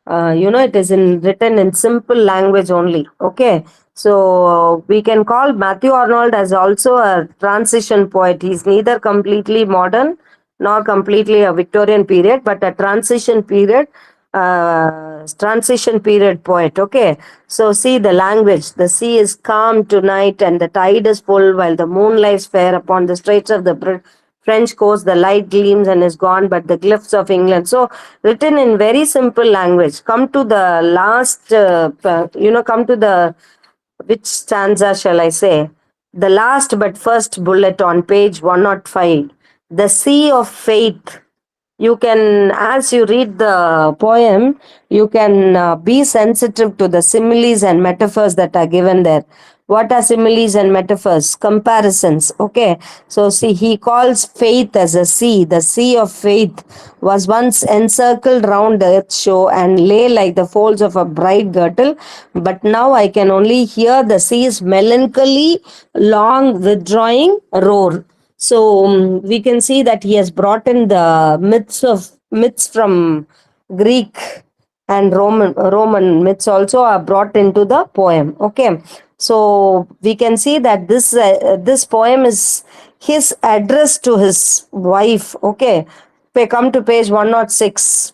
It is written in simple language only. Okay, so we can call Matthew Arnold as also a transition poet. He's neither completely modern nor completely a Victorian period, but a transition period poet. Okay, so see the language. The sea is calm tonight, and the tide is full, while the moon lies fair upon the straits of the French coast. The light gleams and is gone, but the cliffs of England. So, written in very simple language. Come to the last, come to the, which stanza shall I say? The last but first bullet on page 105. The sea of faith. You can, as you read the poem, you can be sensitive to the similes and metaphors that are given there. What are similes and metaphors? Comparisons. Okay, so see, he calls faith as a sea. The sea of faith was once encircled round earth's shore and lay like the folds of a bright girdle, but now I can only hear the sea's melancholy long withdrawing roar. So we can see that he has brought in the myths from Greek and Roman myths also are brought into the poem. Okay, so we can see that this poem is his address to his wife. Okay, come to page 106.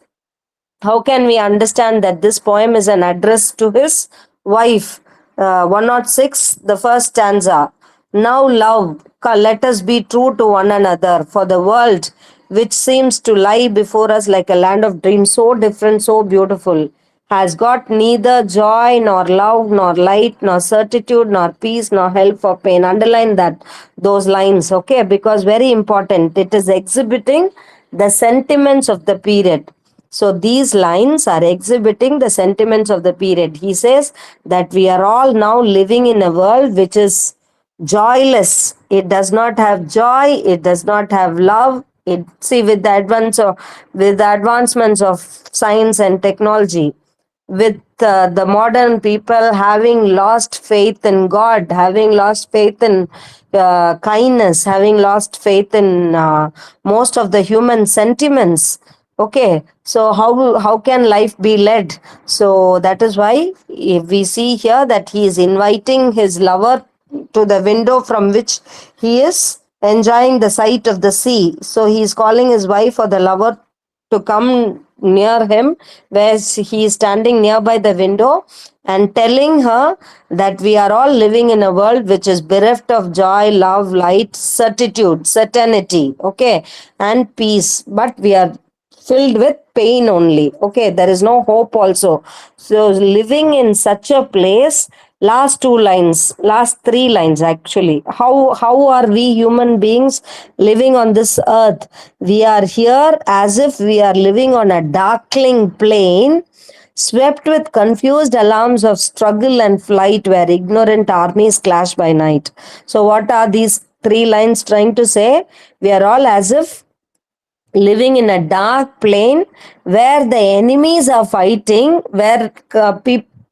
How can we understand that this poem is an address to his wife? 106, the first stanza. Now, love, let us be true to one another, for the world, which seems to lie before us like a land of dreams, so different, so beautiful, has got neither joy, nor love, nor light, nor certitude, nor peace, nor help for pain. Underline those lines, okay, because very important. It is exhibiting the sentiments of the period. So these lines are exhibiting the sentiments of the period. He says that we are all now living in a world which is joyless. It does not have joy. It does not have love. With the advancements of science and technology, with the modern people having lost faith in God, having lost faith in kindness, having lost faith in most of the human sentiments. Okay, so how can life be led? So that is why if we see here that he is inviting his lover to the window from which he is enjoying the sight of the sea. So he is calling his wife or the lover to come near him, where he is standing nearby the window and telling her that we are all living in a world which is bereft of joy, love, light, certitude, certainty, okay, and peace. But we are filled with pain only. Okay, there is no hope also. So, living in such a place, last three lines actually. How are we human beings living on this earth? We are here as if we are living on a darkling plain, swept with confused alarms of struggle and flight, where ignorant armies clash by night. So, what are these three lines trying to say? We are all as if living in a dark plain where the enemies are fighting, where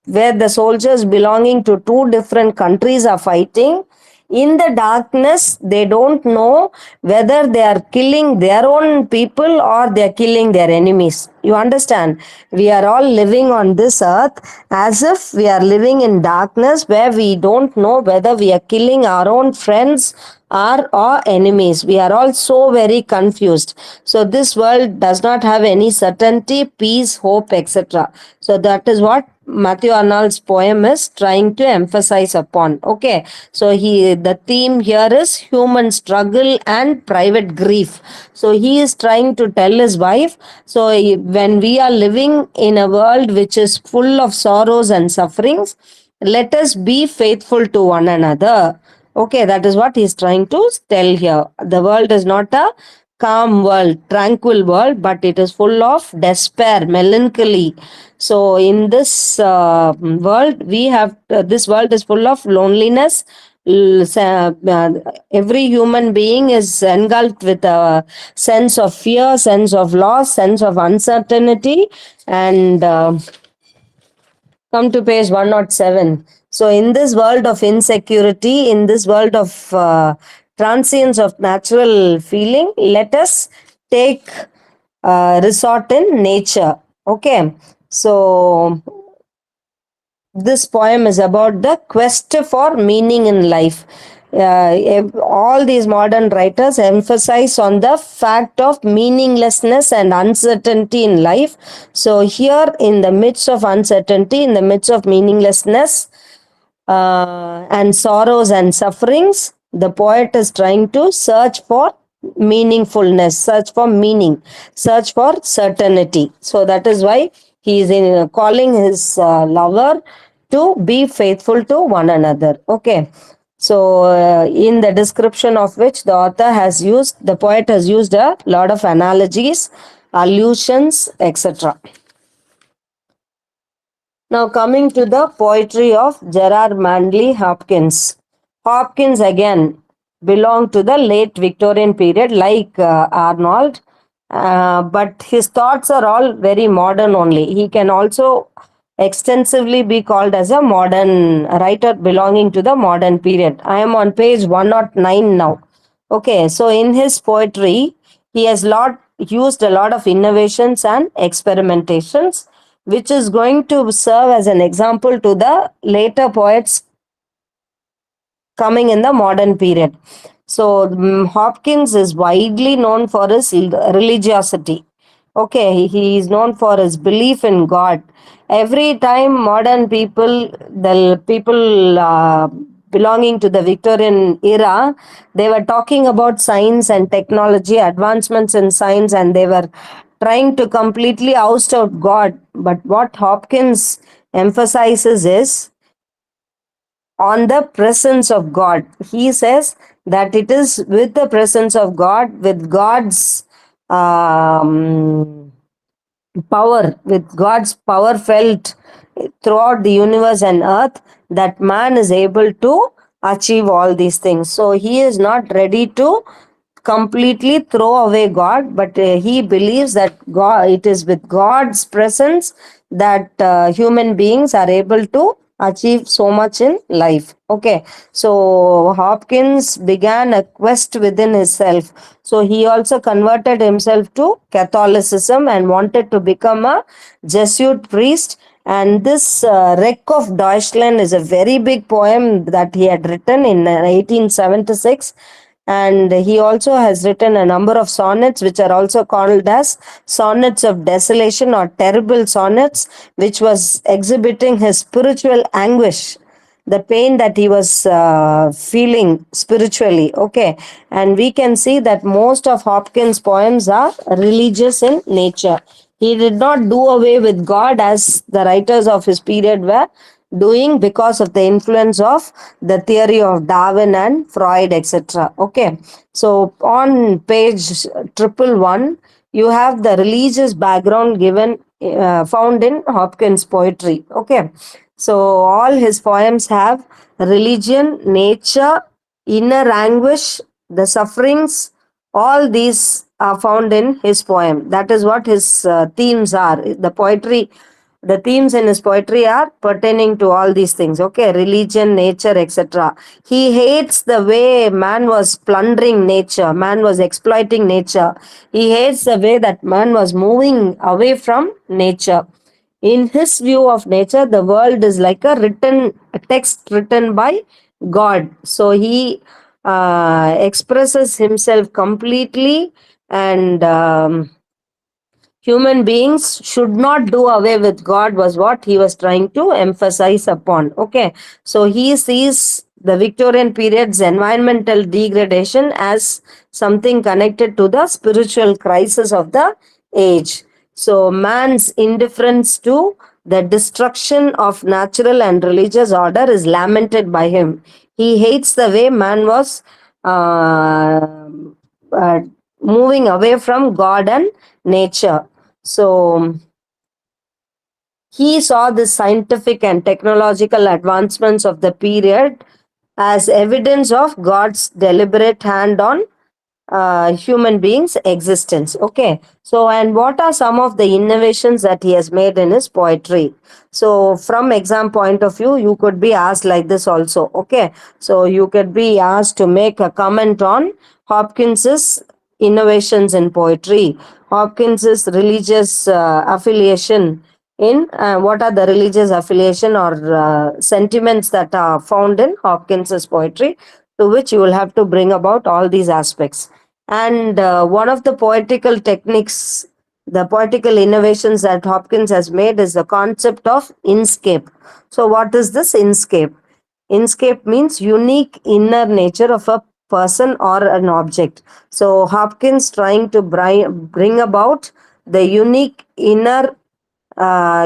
the soldiers belonging to two different countries are fighting, In the darkness, they don't know whether they are killing their own people or they are killing their enemies. You understand? We are all living on this earth as if we are living in darkness, where we don't know whether we are killing our own friends or our enemies. We are all so very confused. So this world does not have any certainty, peace, hope, etc. So that is what Matthew Arnold's poem is trying to emphasize upon. Okay, so the theme here is human struggle and private grief. So he is trying to tell his wife, so when we are living in a world which is full of sorrows and sufferings, let us be faithful to one another. Okay, that is what he's trying to tell here. The world is not a calm world, tranquil world, but it is full of despair, melancholy. So in this world, this world is full of loneliness. Every human being is engulfed with a sense of fear, sense of loss, sense of uncertainty, and come to page 107. So, in this world of insecurity, in this world of transience of natural feeling, let us take resort in nature. Okay. So, this poem is about the quest for meaning in life. All these modern writers emphasize on the fact of meaninglessness and uncertainty in life. So here, in the midst of uncertainty, in the midst of meaninglessness, and sorrows and sufferings, the poet is trying to search for meaningfulness, search for meaning, search for certainty. So that is why he is calling his lover to be faithful to one another. Okay. So, in the description of which the poet has used a lot of analogies, allusions, etc. Now, coming to the poetry of Gerard Manley Hopkins. Hopkins again belonged to the late Victorian period, like Arnold, but his thoughts are all very modern only. He can also extensively be called as a modern writer belonging to the modern period. I am on page 109 now. Okay, so in his poetry, he has used a lot of innovations and experimentations, which is going to serve as an example to the later poets coming in the modern period. So, Hopkins is widely known for his religiosity. Okay, he is known for his belief in God. Every time modern people, the people belonging to the Victorian era, they were talking about science and technology, advancements in science, and they were trying to completely oust out God. But what Hopkins emphasizes is on the presence of God. He says that it is with the presence of God, with God's power, with God's power felt throughout the universe and earth, that man is able to achieve all these things. So he is not ready to completely throw away God, but he believes that God, it is with God's presence that human beings are able to achieve so much in life. Okay, so Hopkins began a quest within himself. So he also converted himself to Catholicism and wanted to become a Jesuit priest. And this Wreck of Deutschland is a very big poem that he had written in 1876. And he also has written a number of sonnets, which are also called as sonnets of desolation or terrible sonnets, which was exhibiting his spiritual anguish, the pain that he was feeling spiritually. Okay, and we can see that most of Hopkins' poems are religious in nature. He did not do away with God as the writers of his period were doing, because of the influence of the theory of Darwin and Freud, etc. Okay, so on page 111, you have the religious background given, found in Hopkins' poetry. Okay, so all his poems have religion, nature, inner anguish, the sufferings, all these are found in his poem. That is what his themes are. The poetry The themes in his poetry are pertaining to all these things, okay? Religion, nature, etc. He hates the way man was plundering nature, man was exploiting nature. He hates the way that man was moving away from nature. In his view of nature, the world is like a text written by God. So he expresses himself completely, and human beings should not do away with God, was what he was trying to emphasize upon. Okay, so he sees the Victorian period's environmental degradation as something connected to the spiritual crisis of the age. So man's indifference to the destruction of natural and religious order is lamented by him. He hates the way man was uh, uh, moving away from God and nature. So he saw the scientific and technological advancements of the period as evidence of God's deliberate hand on human beings' existence. Okay, so and what are some of the innovations that he has made in his poetry? So, from exam point of view, you could be asked like this also. Okay, so you could be asked to make a comment on Hopkins's innovations in poetry, Hopkins's religious affiliation in what are the religious affiliation or sentiments that are found in Hopkins's poetry, to which you will have to bring about all these aspects. And one of the poetical techniques, the poetical innovations that Hopkins has made is the concept of inscape. So, what is this inscape? Inscape means unique inner nature of a person or an object. So, Hopkins trying to bring about the unique inner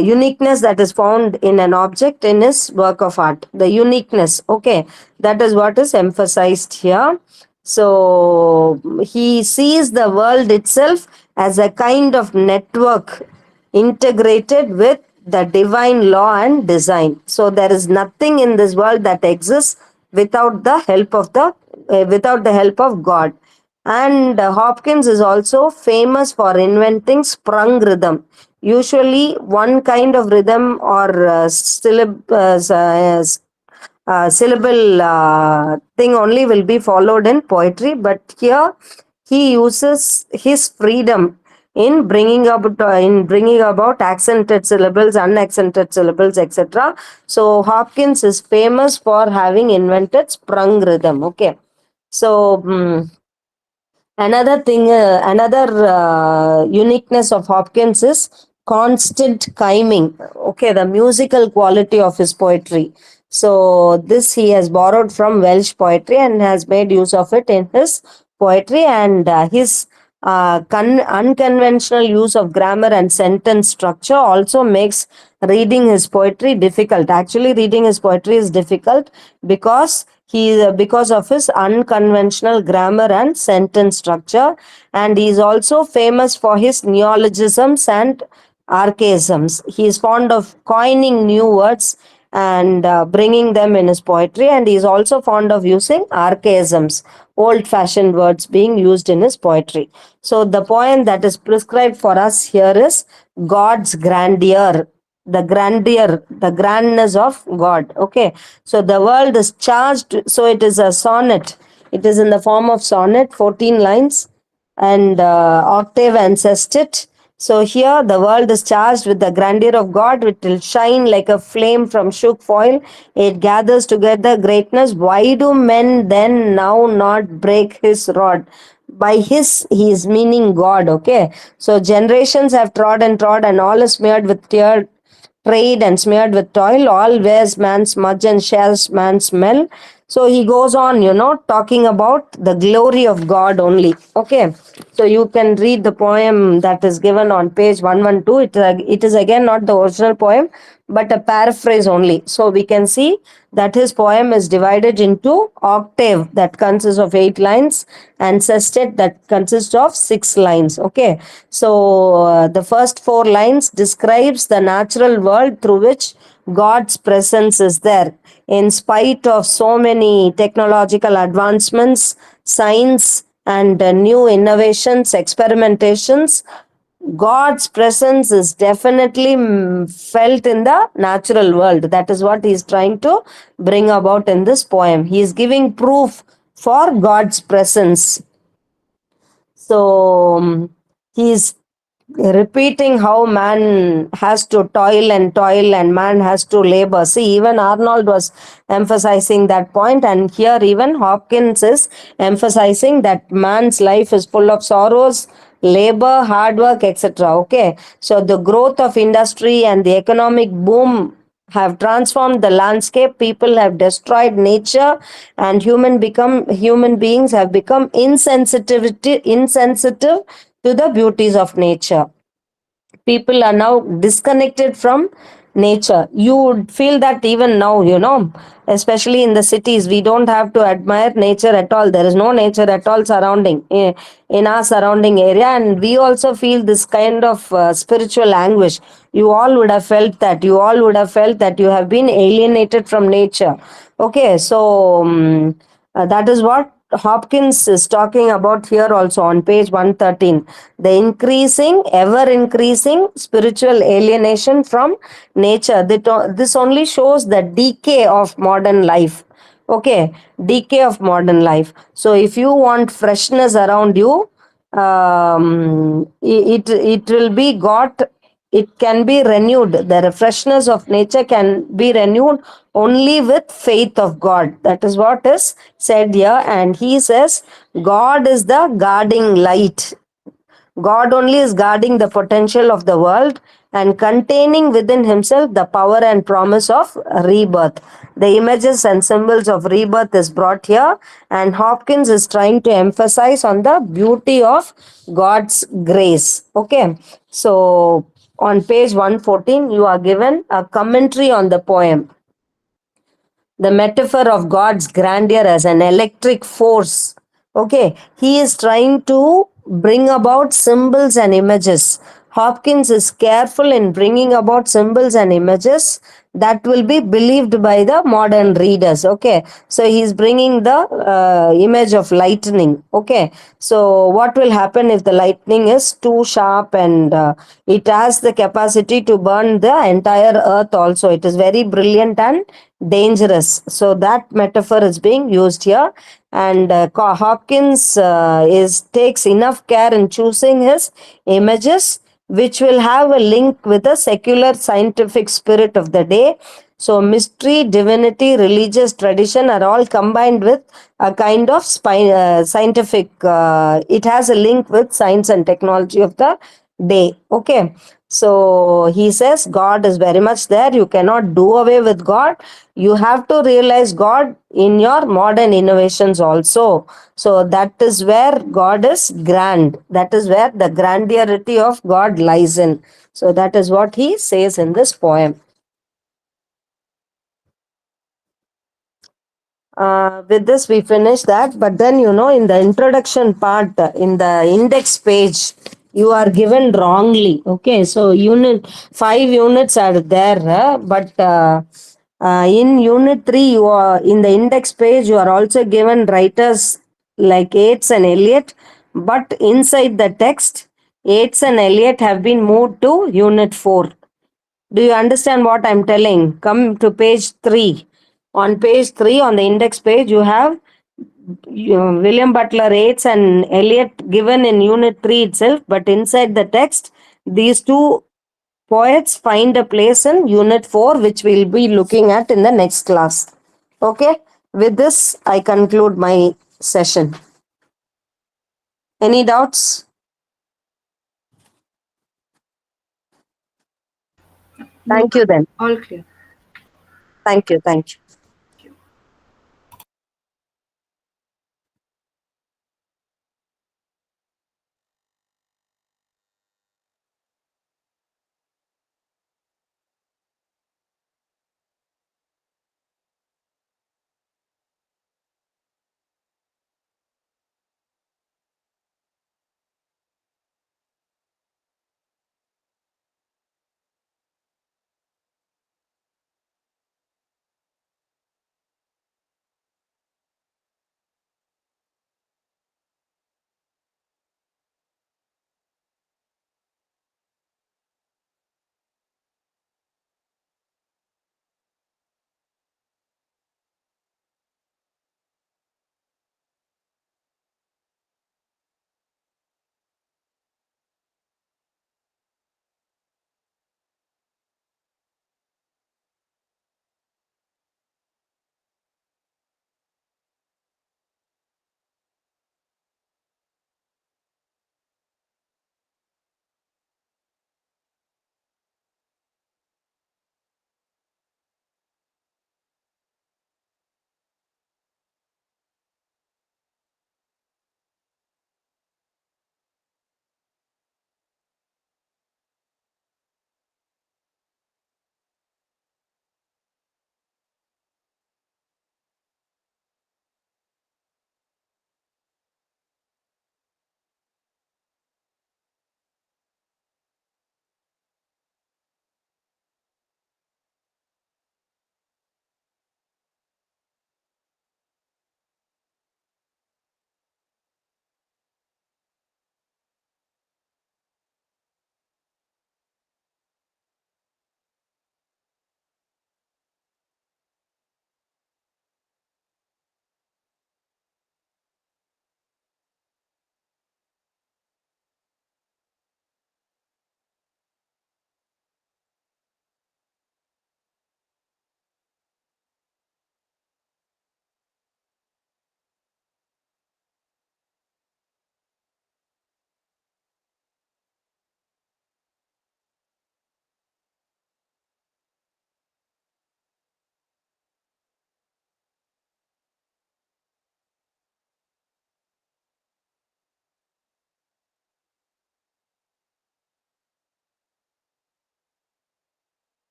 uniqueness that is found in an object in his work of art. The uniqueness, okay, that is what is emphasized here. So he sees the world itself as a kind of network integrated with the divine law and design. So there is nothing in this world that exists without the help of God. And Hopkins is also famous for inventing sprung rhythm. Usually, one kind of rhythm or syllable thing only will be followed in poetry, but here he uses his freedom in bringing about accented syllables, unaccented syllables, etc. So Hopkins is famous for having invented sprung rhythm. Okay, so. Another uniqueness of Hopkins is constant chiming. Okay, the musical quality of his poetry. So this he has borrowed from Welsh poetry and has made use of it in his poetry, and his unconventional use of grammar and sentence structure also makes reading his poetry difficult. Actually, reading his poetry is difficult because of his unconventional grammar and sentence structure, and he is also famous for his neologisms and archaisms. He is fond of coining new words and bringing them in his poetry, and he is also fond of using archaisms, old fashioned words being used in his poetry. So the poem that is prescribed for us here is God's Grandeur, the grandness of God. Okay, so the world is charged, so it is a sonnet, it is in the form of sonnet, 14 lines, and octave and sestet. So here the world is charged with the grandeur of God, which will shine like a flame from shook foil. It gathers together greatness. Why do men then now not break his rod? By his, he is meaning God. Okay, so generations have trod and all is smeared with tear, trade and smeared with toil, all wears man's smudge and shares man's smell. So he goes on, talking about the glory of God only. Okay, so you can read the poem that is given on page 112. It is again not the original poem, but a paraphrase only. So we can see that his poem is divided into octave that consists of 8 lines and sestet that consists of 6 lines. Okay, so the first 4 lines describes the natural world through which God's presence is there. In spite of so many technological advancements, science, and new innovations, experimentations, God's presence is definitely felt in the natural world. That is what he is trying to bring about in this poem. He is giving proof for God's presence. So he is repeating how man has to toil and man has to labor. See, even Arnold was emphasizing that point, and here even Hopkins is emphasizing that man's life is full of sorrows, labor, hard work, etc. Okay, so the growth of industry and the economic boom have transformed the landscape. People have destroyed nature, and human beings have become insensitive to the beauties of nature. People are now disconnected from nature. You would feel that even now, especially in the cities, we don't have to admire nature at all. There is no nature at all surrounding in our surrounding area, and we also feel this kind of spiritual anguish. You all would have felt that. You all would have felt that you have been alienated from nature. Okay, so that is what Hopkins is talking about here also on page 113. The ever increasing spiritual alienation from nature. This only shows the decay of modern life. Okay, decay of modern life. So if you want freshness around you, it will be got, it can be renewed. The freshness of nature can be renewed only with faith of God. That is what is said here. And he says God is the guarding light. God only is guarding the potential of the world and containing within himself the power and promise of rebirth. The images and symbols of rebirth is brought here, and Hopkins is trying to emphasize on the beauty of God's grace. Okay, so on page 114, you are given a commentary on the poem. The metaphor of God's grandeur as an electric force. Okay, he is trying to bring about symbols and images. Hopkins is careful in bringing about symbols and images that will be believed by the modern readers. Okay, so he's bringing the image of lightning. Okay, so what will happen if the lightning is too sharp and it has the capacity to burn the entire earth also? It is very brilliant and dangerous. So that metaphor is being used here, and Hopkins is takes enough care in choosing his images which will have a link with the secular scientific spirit of the day. So mystery, divinity, religious tradition are all combined with a kind of scientific. It has a link with science and technology of the day. Okay, so he says God is very much there. You cannot do away with God. You have to realize God in your modern innovations also. So that is where God is grand. That is where the grandiority of God lies in. So that is what he says in this poem. With this we finish that, but then in the introduction part, in the index page, you are given wrongly. Okay, so 5 units are there, but in unit 3, you are in the index page, you are also given writers like Yeats and Eliot, but inside the text, Yeats and Eliot have been moved to unit 4. Do you understand what I'm telling? Come to page 3. On page 3, on the index page, you have William Butler Yeats and Eliot given in unit 3 itself, but inside the text, these two poets find a place in unit 4, which we'll be looking at in the next class. Okay, with this, I conclude my session. Any doubts? No, Thank you then. all clear. Thank you. Thank you.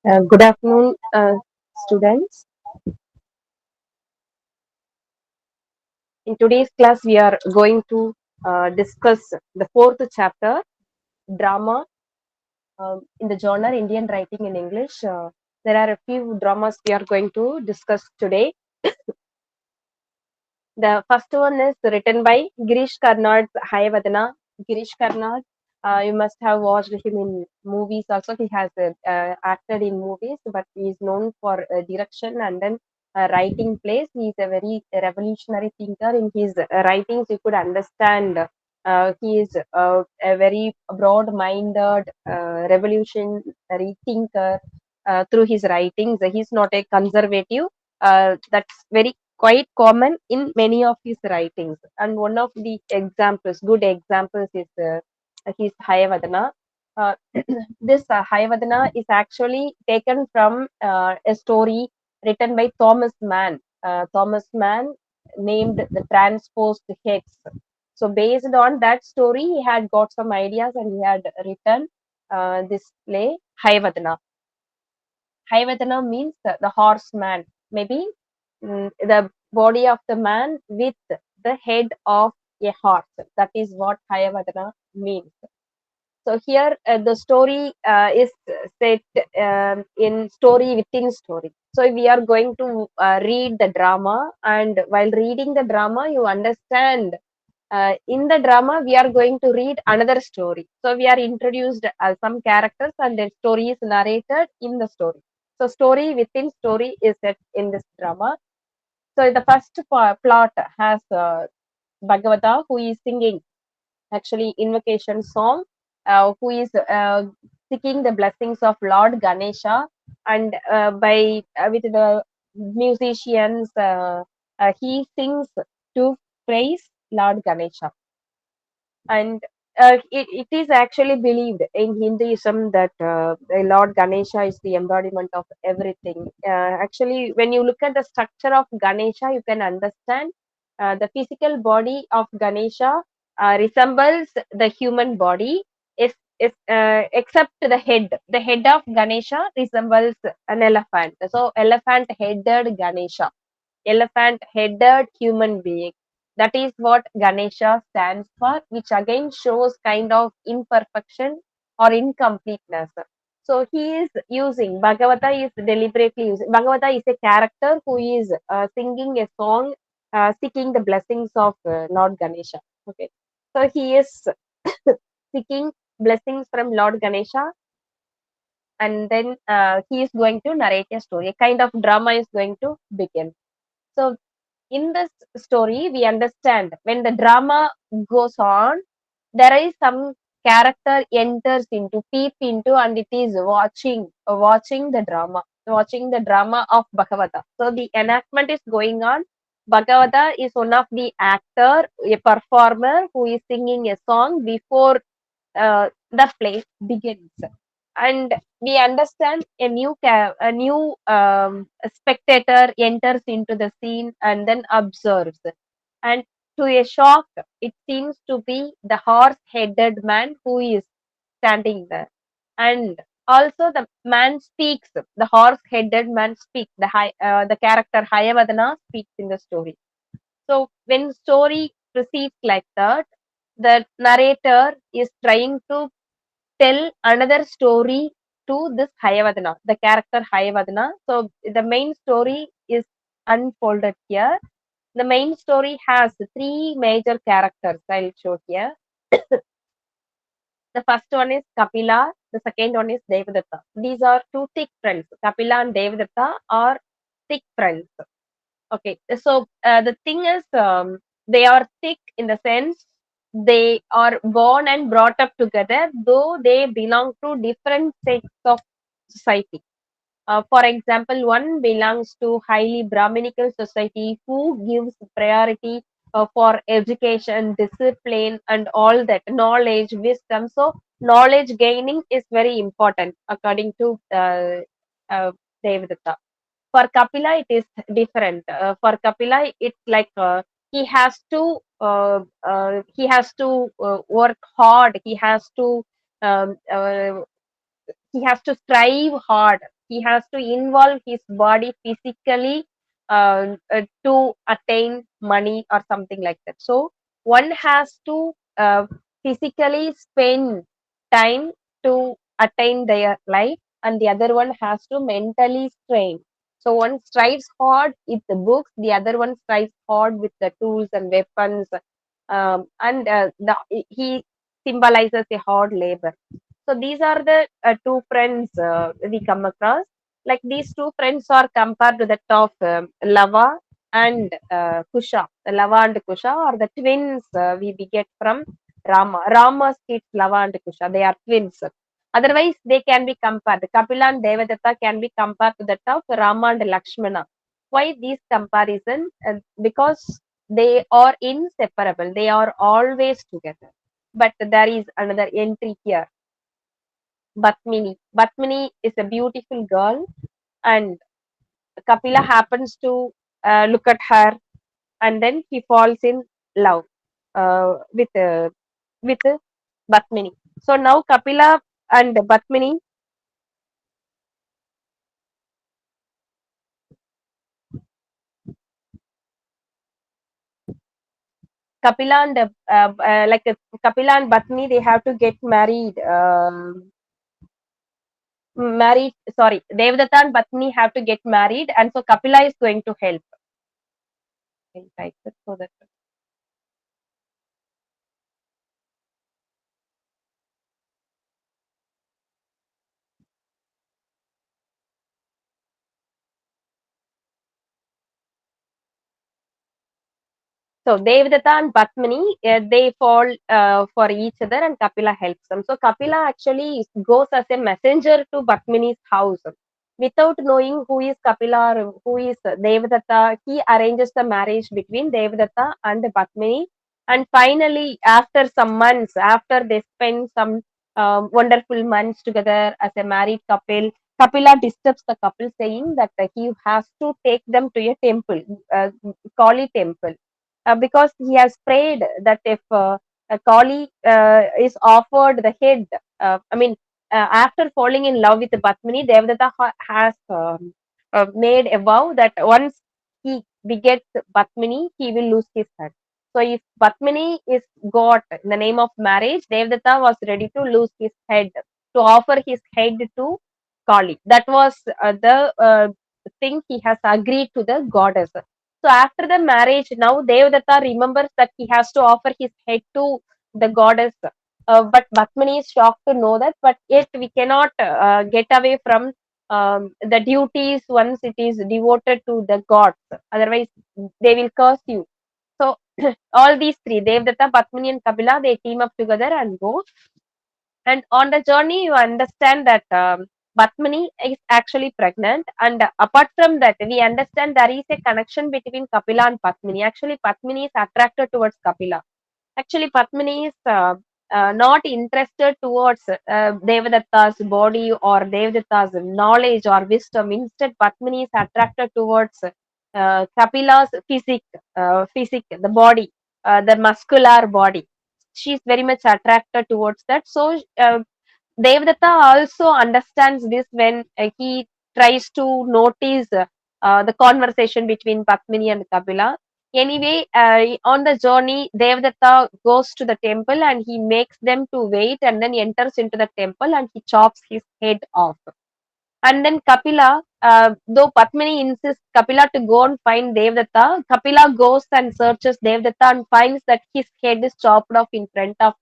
Good afternoon, students. In today's class, we are going to discuss the fourth chapter, drama, in the genre Indian Writing in English. There are a few dramas we are going to discuss today. The first one is written by Girish Karnad's Hayavadana. Girish Karnad, you must have watched him in movies also. He has acted in movies, but he is known for direction and then writing plays. He is a very revolutionary thinker. In his writings, you could understand he is a very broad-minded, revolutionary thinker through his writings. He's not a conservative. That's very quite common in many of his writings. And one of the examples, good examples, is his Hayavadana. Uh, this Hayavadana is actually taken from a story written by Thomas Mann. Thomas Mann named the transposed hex. So based on that story, he had got some ideas and he had written this play Hayavadana. Hayavadana means the horseman, maybe the body of the man with the head of a horse. That is what Hayavadana means. So here the story is set in story within story. So we are going to read the drama, and while reading the drama, you understand. In the drama, we are going to read another story. So we are introduced as some characters, and their story is narrated in the story. So story within story is set in this drama. So the first plot has Bhagavata, who is singing actually invocation song, who is seeking the blessings of Lord Ganesha, and by with the musicians, he sings to praise Lord Ganesha. And it is actually believed in Hinduism that Lord Ganesha is the embodiment of everything. Actually, when you look at the structure of Ganesha, you can understand the physical body of Ganesha resembles the human body, except the head. The head of Ganesha resembles an elephant. So, elephant headed Ganesha, elephant headed human being. That is what Ganesha stands for, which again shows kind of imperfection or incompleteness. So he is using, Bhagavata is deliberately using, Bhagavata is a character who is singing a song seeking the blessings of Lord Ganesha. Okay. So he is seeking blessings from Lord Ganesha, and then he is going to narrate a story. A kind of drama is going to begin. So in this story, we understand when the drama goes on, there is some character enters into, peep into, and it is watching the drama of Bhagavata. So the enactment is going on. Bhagavata is one of the actor, a performer who is singing a song before the play begins, and we understand a new spectator enters into the scene and then observes, and to a shock, it seems to be the horse-headed man who is standing there, and also the man speaks. The horse-headed man speaks. The character Hayavadana speaks in the story. So when story proceeds like that, the narrator is trying to tell another story to this Hayavadana, the character Hayavadana. So the main story is unfolded here. The main story has three major characters. I'll show here. The first one is Kapila. The second one is Devadatta. These are two thick friends. Kapila and Devadatta are thick friends. Okay, so the thing is, they are thick in the sense they are born and brought up together, though they belong to different sects of society. For example, one belongs to highly Brahminical society who gives priority for education, discipline, and all that knowledge, wisdom. So, knowledge gaining is very important according to Devadatta. For Kapila, it is different. For Kapila, it's like he has to work hard. Um, uh, he has to strive hard. He has to involve his body physically to attain money or something like that. So one has to physically spend time to attain their life, and the other one has to mentally strain. So one strives hard with the books, the other one strives hard with the tools and weapons, and he symbolizes a hard labor. So these are the two friends we come across. Like these two friends are compared to that of Lava and Kusha. The Lava and Kusha are the twins we get from Rama. Rama's kids, Lava and Kusha, they are twins. Otherwise, they can be compared. Kapila and Devadatta can be compared to that of Rama and Lakshmana. Why these comparison? Because they are inseparable. They are always together. But there is another entry here. Batmini. Batmini is a beautiful girl, and Kapila happens to look at her, and then he falls in love with Batmini. So now and Batmini, Kapila and Batmini, they have to get married. Married. Sorry, Devadatta and Batmini have to get married, and so Kapila is going to help. Right, so that. So Devadatta and Padmini, they fall for each other, and Kapila helps them. So Kapila actually goes as a messenger to Padmini's house. Without knowing who is Kapila or who is Devadatta, he arranges the marriage between Devadatta and Padmini. And finally, after some months, after they spend some wonderful months together as a married couple, Kapila disturbs the couple, saying that he has to take them to a temple, Kali temple, because he has prayed that if a Kali is offered the head, after falling in love with Padmini, Devadatta has made a vow that once he begets Padmini, he will lose his head. So if Padmini is got in the name of marriage, Devadatta was ready to lose his head, to offer his head to Kali. That was the thing he has agreed to the goddess. So after the marriage, now Devadatta remembers that he has to offer his head to the goddess. But Batmani is shocked to know that, but yet we cannot get away from the duties once it is devoted to the gods. Otherwise, they will curse you. So all these three, Devadatta, Batmani, and Kapila, they team up together and go. And on the journey, you understand that Batmani is actually pregnant. And apart from that, we understand there is a connection between Kapila and Padmini. Actually, Padmini is attracted towards Kapila. Actually, Padmini is not interested towards Devadatta's body or Devadatta's knowledge or wisdom. Instead, Padmini is attracted towards Kapila's physique, the body, the muscular body. She's very much attracted towards that. So, Devadatta also understands this when he tries to notice the conversation between Padmini and Kapila. Anyway, on the journey, Devadatta goes to the temple and he makes them to wait, and then enters into the temple and he chops his head off. And then Kapila, though Padmini insists Kapila to go and find Devadatta, Kapila goes and searches Devadatta and finds that his head is chopped off in front of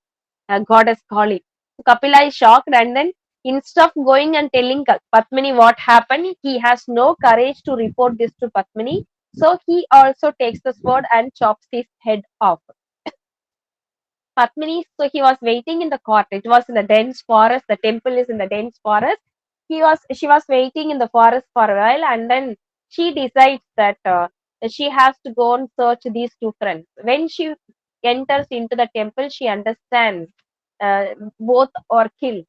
goddess Kali. Kapila is shocked, and then instead of going and telling Padmini what happened, he has no courage to report this to Padmini. So he also takes the sword and chops his head off. Padmini, so he was waiting in the court. It was in the dense forest. The temple is in the dense forest. She was waiting in the forest for a while, and then she decides that she has to go and search these two friends. When she enters into the temple, she understands both are killed.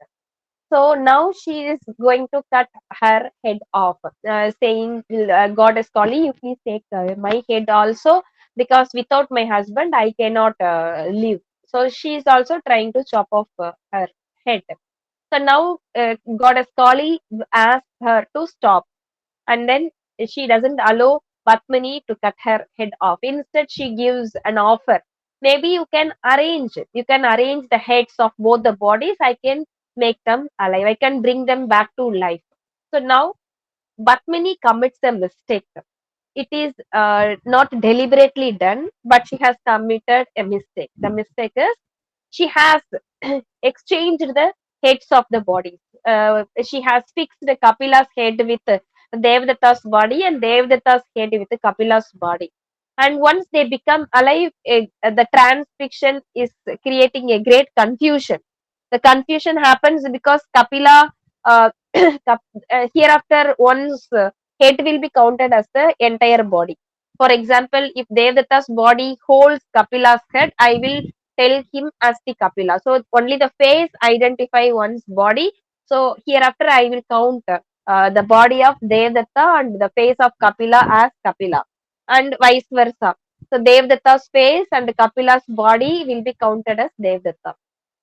So now she is going to cut her head off, saying, Goddess Kali, you please take my head also, because without my husband, I cannot live. So she is also trying to chop off her head. So now Goddess Kali asks her to stop, and then she doesn't allow Padmini to cut her head off. Instead, she gives an offer. Maybe you can arrange it. You can arrange the heads of both the bodies. I can make them alive. I can bring them back to life. So now Batmini commits a mistake. It is not deliberately done, but she has committed a mistake. The mistake is she has exchanged the heads of the bodies. She has fixed the Kapila's head with Devadatta's body and Devadatta's head with Kapila's body. And once they become alive, the transfixion is creating a great confusion. The confusion happens because Kapila, uh, hereafter, one's head will be counted as the entire body. For example, if Devadatta's body holds Kapila's head, I will tell him as the Kapila. So only the face identify one's body. So hereafter I will count the body of Devdatta and the face of Kapila as Kapila, and vice versa. So Devdatta's face and Kapila's body will be counted as Devdatta.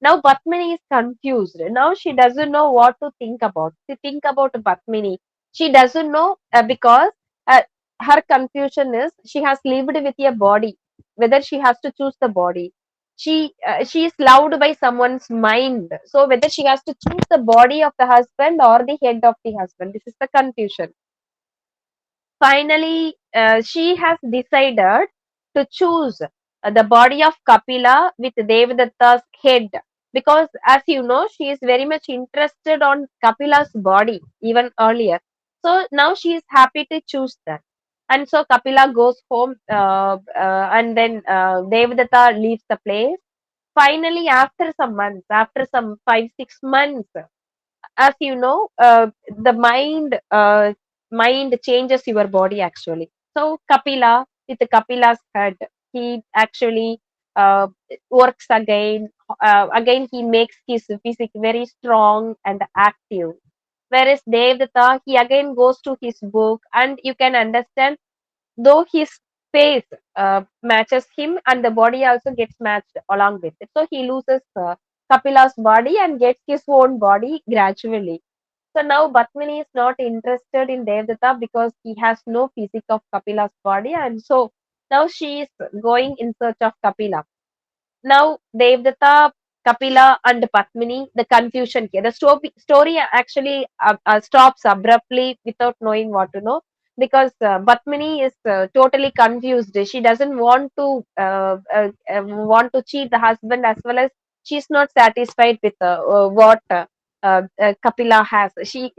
Now Batmini is confused. Now she doesn't know what to think about. To think about Batmini, she doesn't know because uh, her confusion is she has lived with a body, whether she has to choose the body. She is loved by someone's mind, so whether she has to choose the body of the husband or the head of the husband, this is the confusion. Finally, she has decided to choose the body of Kapila with Devadatta's head, because, as you know, she is very much interested on Kapila's body even earlier. So now she is happy to choose that. And so Kapila goes home, and then Devadatta leaves the place. Finally, after some months, after some 5 6 months, as you know, the mind changes your body actually. So Kapila, with Kapila's head, he actually uh, works again. Again he makes his physique very strong and active, whereas Devdatta, he again goes to his book, and you can understand, though his face matches him and the body also gets matched along with it, so he loses Kapila's body and gets his own body gradually. So now Batmini is not interested in Devdatta because he has no physique of Kapila's body, and so now she is going in search of Kapila. Now Devdatta, Kapila, and Padmini, the confusion here. The story actually stops abruptly without knowing what to know, because Padmini is totally confused. She doesn't want to cheat the husband, as well as she's not satisfied with what Kapila has. She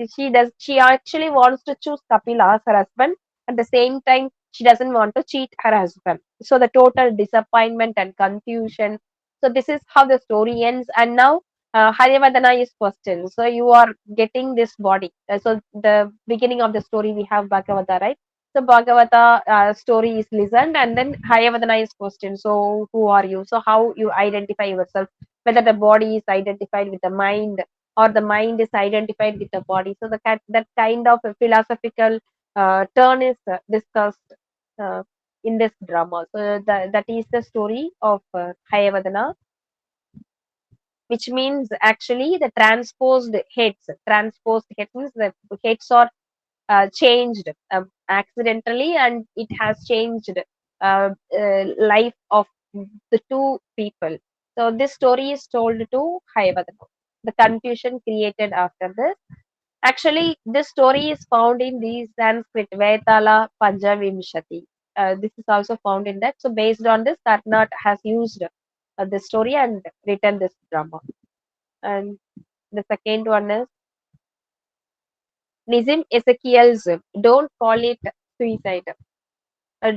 actually wants to choose Kapila as her husband. At the same time, she doesn't want to cheat her husband. So the total disappointment and confusion. So this is how the story ends. And now Haryavardhana is questioned. So you are getting this body. So the beginning of the story we have Bhagavata, right? So Bhagavata story is listened, and then Haryavardhana is questioned. So who are you? So how you identify yourself? Whether the body is identified with the mind, or the mind is identified with the body. So that kind of a philosophical turn is discussed uh, in this drama. So that is the story of Hayavadana, which means actually the transposed heads. Transposed heads means the heads are changed accidentally, and it has changed life of the two people. So this story is told to Hayavadana. The confusion created after this. Actually, this story is found in the Sanskrit Vaitala Panjavimshati. This is also found in that. So, based on this, Karnat has used this story and written this drama. And the second one is Nizim Ezekiel's Don't Call It Suicide.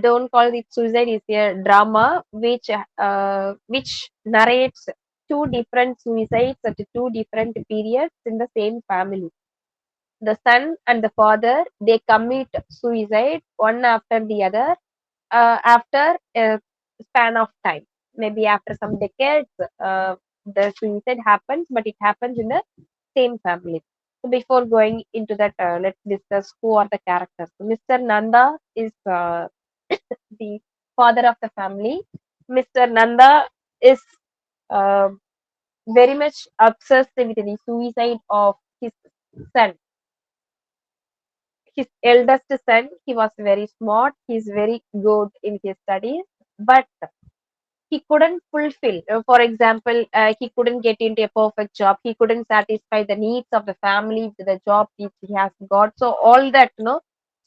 Don't Call It Suicide is a drama which narrates two different suicides at two different periods in the same family. The son and the father, they commit suicide one after the other, after a span of time. Maybe after some decades, the suicide happens, but it happens in the same family. So before going into that, let's discuss who are the characters. So Mr. Nanda is the father of the family. Mr. Nanda is uh, very much obsessed with the suicide of his son, his eldest son. He was very smart, he's very good in his studies, but he couldn't fulfill. For example, he couldn't get into a perfect job, he couldn't satisfy the needs of the family with the job which he has got, so all that,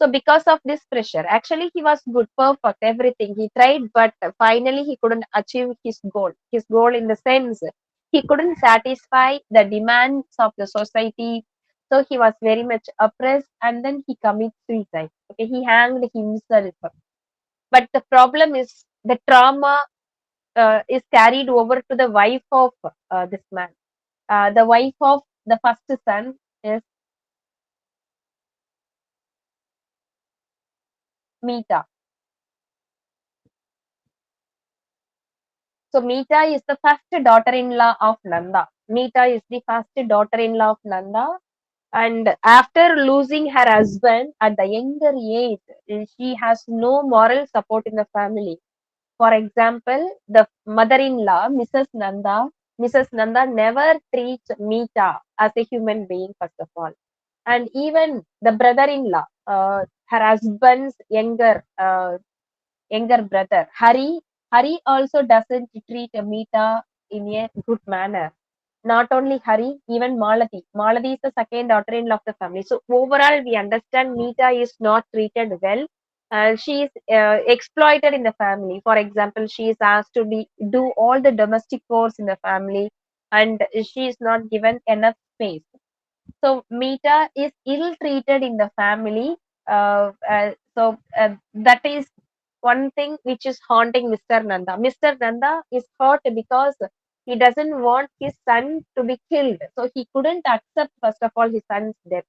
so because of this pressure, actually he was good, perfect, everything he tried, but finally he couldn't achieve his goal in the sense he couldn't satisfy the demands of the society. So he was very much oppressed, and then he committed suicide. Okay, he hanged himself. But the problem is the trauma is carried over to the wife of this man. The wife of the first son is Mita. So Mita is the first daughter-in-law of Nanda. Mita is the first daughter-in-law of Nanda. And after losing her husband at the younger age, she has no moral support in the family. For example, the mother-in-law, Mrs. Nanda never treats Mita as a human being, first of all. And even the brother-in-law, her husband's younger brother, Hari also doesn't treat Mita in a good manner. Not only Hari, even Malati. Malati is the second daughter-in-law of the family. So overall, we understand Mita is not treated well. She is exploited in the family. For example, she is asked to do all the domestic chores in the family, and she is not given enough space. So Mita is ill treated in the family. That is one thing which is haunting Mr. Nanda. Mr. Nanda is hurt because he doesn't want his son to be killed. So he couldn't accept, first of all, his son's death.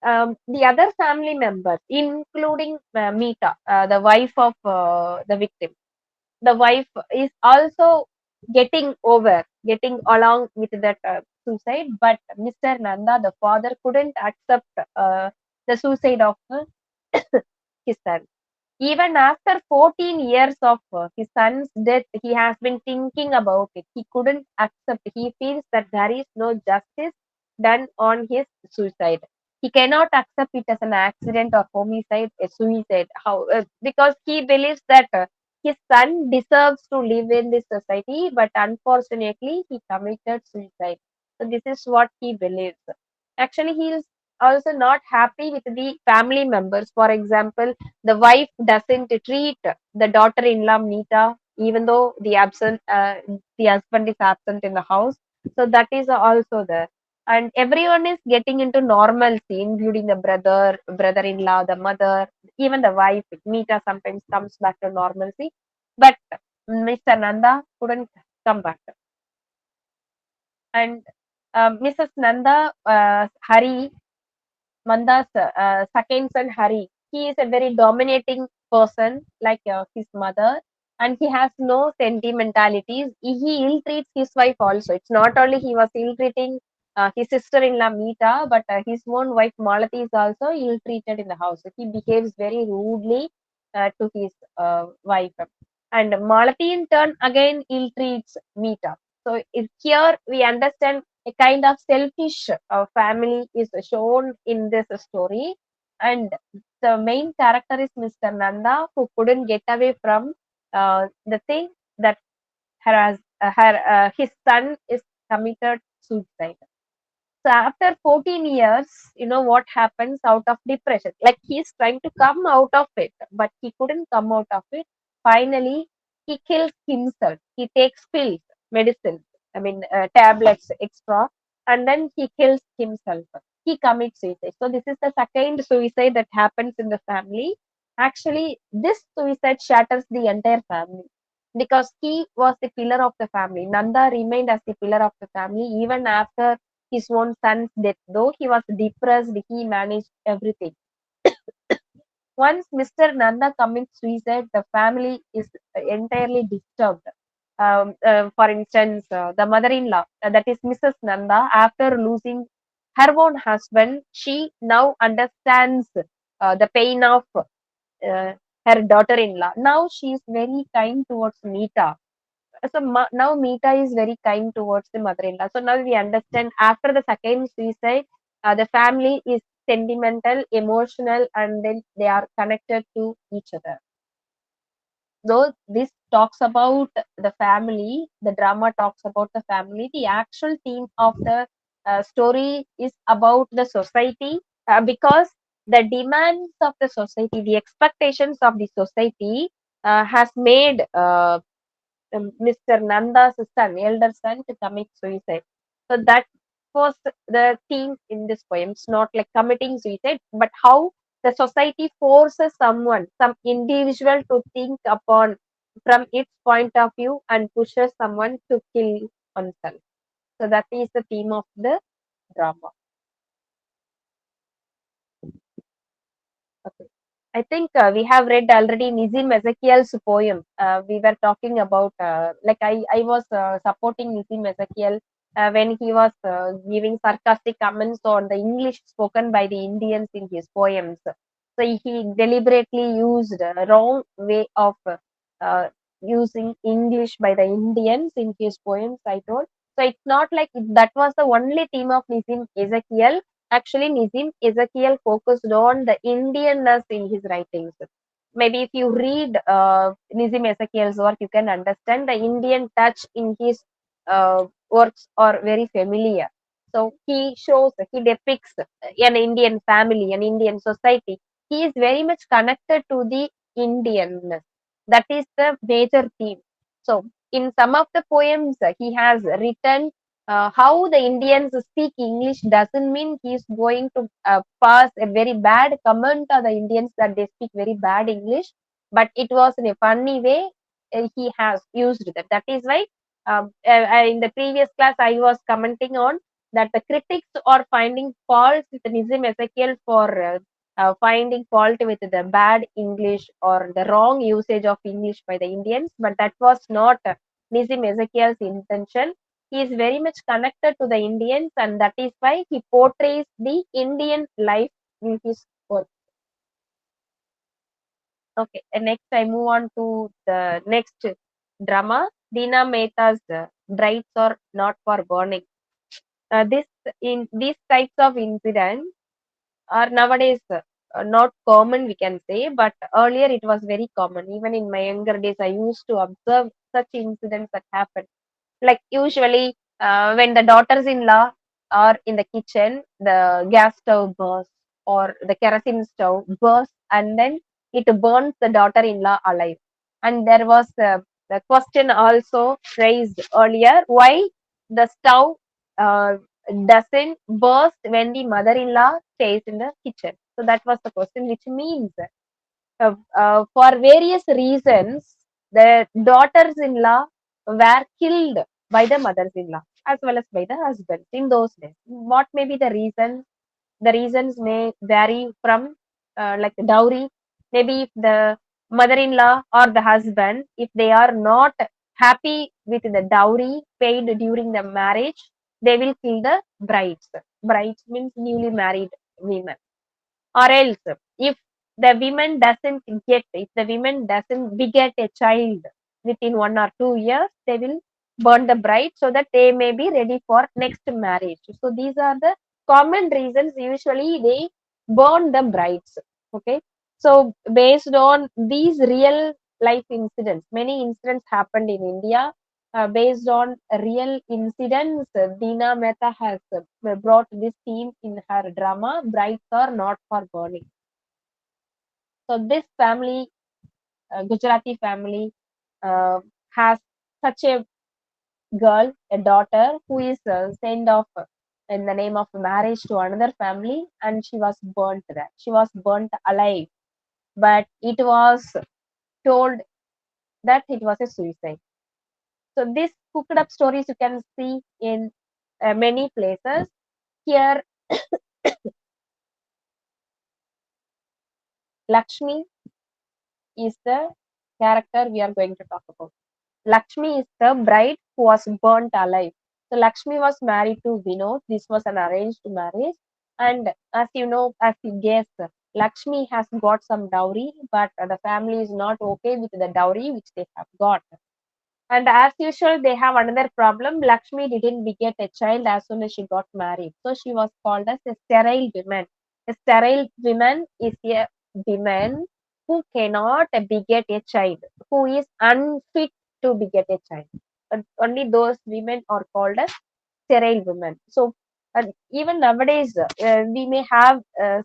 The other family members, including Mita, the wife of the victim, the wife is also getting along with that suicide, but Mr. Nanda, the father, couldn't accept the suicide of his son. Even after 14 years of his son's death, he has been thinking about it. He couldn't accept. He feels that there is no justice done on his suicide. He cannot accept it as an accident or homicide, a suicide. How? Because he believes that his son deserves to live in this society, but unfortunately, he committed suicide. So this is what he believes. Actually, he is also not happy with the family members. For example, the wife doesn't treat the daughter-in-law Mita, even though the husband is absent in the house. So that is also there, and everyone is getting into normalcy, including the brother-in-law, the mother, even the wife. Mita sometimes comes back to normalcy, but Mr. Nanda couldn't come back. And Mrs. Nanda, Hari, Manda's second son Hari, he is a very dominating person like his mother, and he has no sentimentalities. He ill treats his wife also. It's not only he was ill treating his sister-in-law Meeta, but his own wife Malati is also ill treated in the house. He behaves very rudely to his wife, and Malati in turn again ill treats Meeta. So here we understand a kind of selfish family is shown in this story, and the main character is Mr. Nanda, who couldn't get away from the thing that his son is committed suicide. So after 14 years, you know what happens out of depression? Like he's trying to come out of it, but he couldn't come out of it. Finally, he kills himself. He takes pills, medicine, tablets, extra, and then he kills himself. He commits suicide. So this is the second suicide that happens in the family. Actually, this suicide shatters the entire family because he was the pillar of the family. Nanda remained as the pillar of the family even after his own son's death. Though he was depressed, he managed everything. Once Mr. Nanda commits suicide, the family is entirely disturbed. For instance, the mother-in-law, that is Mrs. Nanda, after losing her own husband, she now understands the pain of her daughter-in-law. Now she is very kind towards Meeta. So now Meeta is very kind towards the mother-in-law. So now we understand after the second suicide, the family is sentimental, emotional, and then they are connected to each other. Though this talks about the family, the drama talks about the family, the actual theme of the story is about the society, because the demands of the society, the expectations of the society has made Mr. Nanda's son, elder son, to commit suicide. So that was the theme in this poem. It's not like committing suicide, but how the society forces someone, some individual, to think upon from its point of view and pushes someone to kill oneself. So that is the theme of the drama. Okay. I think we have read already Nizim Ezekiel's poem. We were talking about, I was supporting Nizim Ezekiel when he was giving sarcastic comments on the English spoken by the Indians in his poems. So he deliberately used a wrong way of uh, using English by the Indians in his poems, I told. So it's not like that was the only theme of Nizim Ezekiel. Actually, Nizim Ezekiel focused on the Indianness in his writings. Maybe if you read Nizim Ezekiel's work, you can understand the Indian touch in his works are very familiar. So he depicts an Indian family, an Indian society. He is very much connected to the Indianness. That is the major theme. So in some of the poems he has written, how the Indians speak English doesn't mean he's going to pass a very bad comment on the Indians that they speak very bad English, but it was in a funny way he has used that. That is why in the previous class I was commenting on that the critics are finding fault with Nizim Ezekiel for finding fault with the bad English or the wrong usage of English by the Indians, but that was not Nizim Ezekiel's intention. He is very much connected to the Indians, and that is why he portrays the Indian life in his work. Okay, and next I move on to the next drama, Dina Mehta's Brides Are Not for Burning. This in these types of incidents are nowadays not common, we can say, but earlier it was very common. Even in my younger days, I used to observe such incidents that happen. Like usually, when the daughters-in-law are in the kitchen, the gas stove bursts or the kerosene stove bursts, and then it burns the daughter-in-law alive. And there was the question also raised earlier: why the stove uh, doesn't burst when the mother-in-law stays in the kitchen? So that was the question, which means for various reasons, the daughters-in-law were killed by the mothers-in-law as well as by the husbands in those days. What may be the reasons? The reasons may vary from like dowry. Maybe if the mother-in-law or the husband, if they are not happy with the dowry paid during the marriage, they will kill the brides. Brides means newly married women. Or else, if the women doesn't if the women doesn't beget a child within 1 or 2 years, they will burn the bride so that they may be ready for next marriage. So these are the common reasons. Usually they burn the brides. Okay, so based on these real life incidents, many incidents happened in India. Based on real incidents, Dina Mehta has brought this theme in her drama, Brides Are Not for Burning. So this family, Gujarati family, has such a girl, a daughter, who is sent off in the name of marriage to another family, and she was burnt there. She was burnt alive, but it was told that it was a suicide. So this cooked up stories you can see in many places. Here, Lakshmi is the character we are going to talk about. Lakshmi is the bride who was burnt alive. So Lakshmi was married to Vinod. This was an arranged marriage. And as you know, as you guess, Lakshmi has got some dowry, but the family is not okay with the dowry which they have got. And as usual, they have another problem. Lakshmi didn't beget a child as soon as she got married. So she was called as a sterile woman. A sterile woman is a woman who cannot beget a child, who is unfit to beget a child. Only those women are called as sterile women. So even nowadays, we may have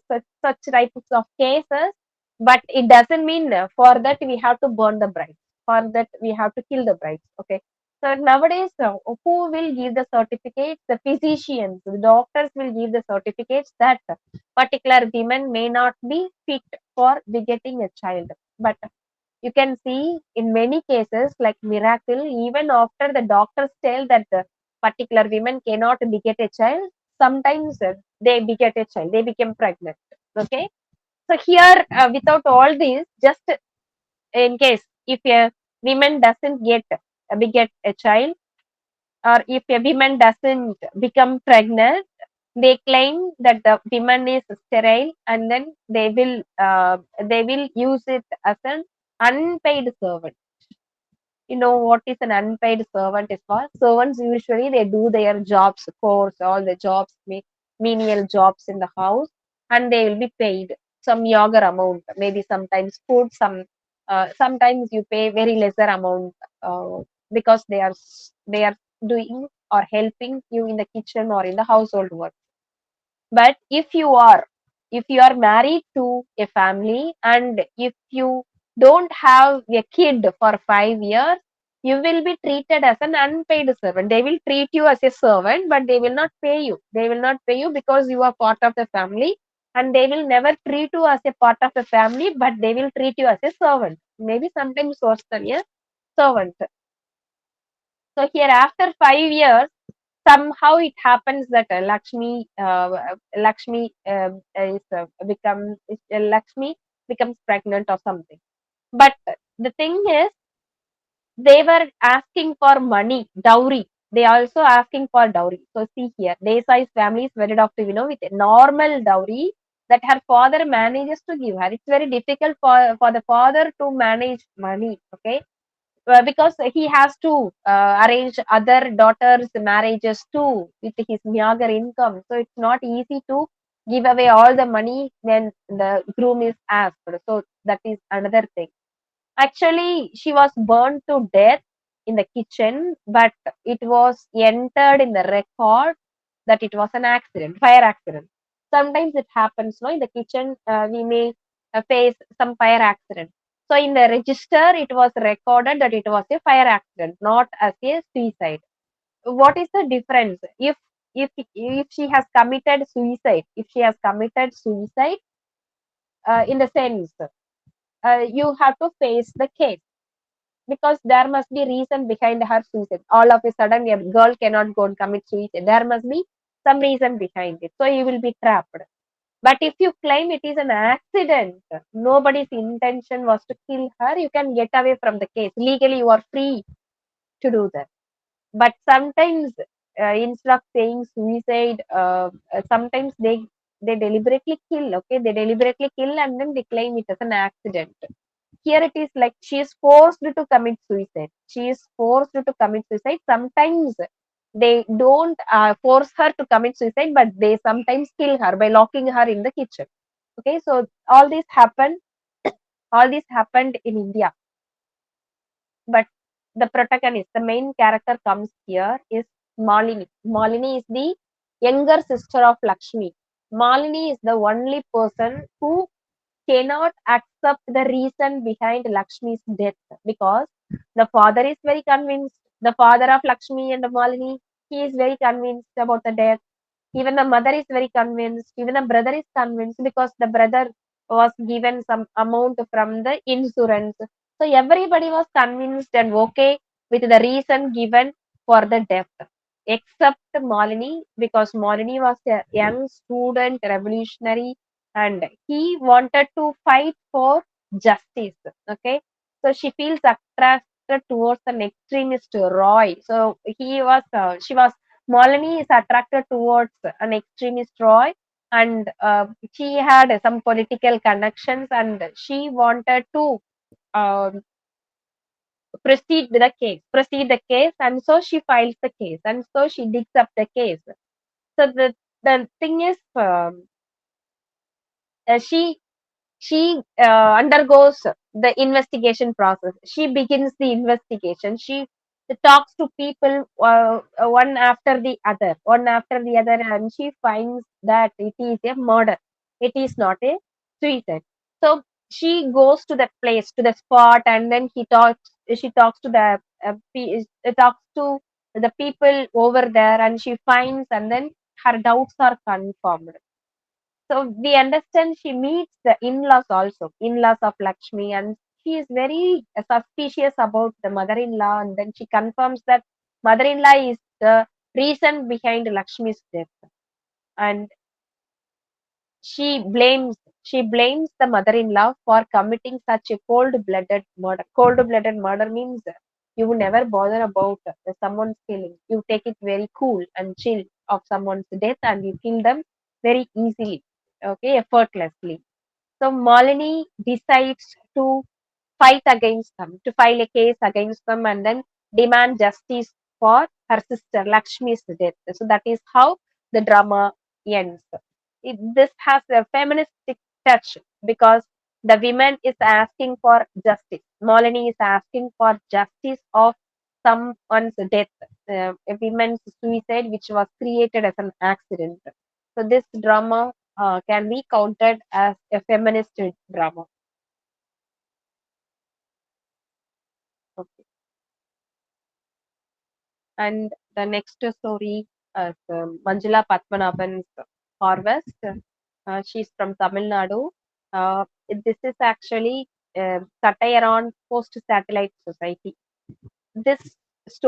such types of cases, but it doesn't mean for that we have to burn the bride, for that we have to kill the brides. Okay, so nowadays, who will give the certificates? The physicians, the doctors will give the certificates that particular women may not be fit for begetting a child. But you can see in many cases, like miracle, even after the doctors tell that the particular women cannot beget a child, sometimes they beget a child, they become pregnant. Okay, so here, without all these, just in case if a woman doesn't get beget a child, or if a woman doesn't become pregnant, they claim that the woman is sterile, and then they will use it as an unpaid servant. You know what is an unpaid servant is for? Servants usually they do their jobs, course, all the jobs, menial jobs in the house, and they will be paid some younger amount, maybe sometimes food, sometimes you pay very lesser amount, because they are doing or helping you in the kitchen or in the household work. But if you are married to a family, and if you don't have a kid for 5 years, you will be treated as an unpaid servant. They will treat you as a servant, but they will not pay you. They will not pay you because you are part of the family, and they will never treat you as a part of the family, but they will treat you as a servant, maybe sometimes worse than a servant. So here, after 5 years, somehow it happens that Lakshmi is Lakshmi becomes pregnant or something. But the thing is, they were asking for money, dowry. They also asking for dowry. So see here, Desai's family is very off to with a normal dowry that her father manages to give her. It's very difficult for the father to manage money. Okay, because he has to arrange other daughters' marriages too with his meager income. So it's not easy to give away all the money when the groom is asked. So that is another thing. Actually, she was burned to death in the kitchen, but it was entered in the record that it was an accident, fire accident. Sometimes it happens, no, in the kitchen, we may face some fire accident. So in the register, it was recorded that it was a fire accident, not as a suicide. What is the difference? If she has committed suicide, if she has committed suicide, in the sense, you have to face the case, because there must be reason behind her suicide. All of a sudden, a girl cannot go and commit suicide. There must be some reason behind it. So you will be trapped. But if you claim it is an accident, nobody's intention was to kill her, you can get away from the case. Legally, you are free to do that. But sometimes, instead of saying suicide, sometimes they deliberately kill. Okay, they deliberately kill and then they claim it as an accident. Here it is like she is forced to commit suicide. She is forced to commit suicide. Sometimes they don't force her to commit suicide, but they sometimes kill her by locking her in the kitchen. Okay, so all this happened in India. But the protagonist, the main character comes here is Malini. Malini is the younger sister of Lakshmi. Malini is the only person who cannot accept the reason behind Lakshmi's death, because the father is very convinced. The father of Lakshmi and Malini, he is very convinced about the death. Even the mother is very convinced. Even the brother is convinced, because the brother was given some amount from the insurance. So everybody was convinced and okay with the reason given for the death, except Malini, because Malini was a young student revolutionary, and he wanted to fight for justice. Okay, so she feels attracted towards an extremist Roy. So she was Malini is attracted towards an extremist Roy, and she had some political connections, and she wanted to um, proceed the case, and so she files the case, and so she digs up the case. So the thing is, she undergoes the investigation process. She begins the investigation. She talks to people, one after the other, and she finds that it is a murder. It is not a suicide. So she goes to the place, to the spot, and then he talks. She talks to talks to the people over there, and she finds, and then her doubts are confirmed. So we understand she meets the in-laws also, in-laws of Lakshmi, and she is very suspicious about the mother-in-law, and then she confirms that mother-in-law is the reason behind Lakshmi's death, and she blames the mother-in-law for committing such a cold-blooded murder. Cold-blooded murder means you never bother about someone's feelings. You take it very cool and chill of someone's death, and you kill them very easily, okay, effortlessly. So Malini decides to fight against them, to file a case against them, and then demand justice for her sister Lakshmi's death. So that is how the drama ends. This has a feministic touch because the women is asking for justice. Malini is asking for justice of someone's death, a woman's suicide, which was created as an accident. So this drama can be counted as a feminist drama. Okay. And the next story is Manjula Padmanabhan's Harvest. She's from Tamil Nadu. This is actually satire on post-satellite society. This this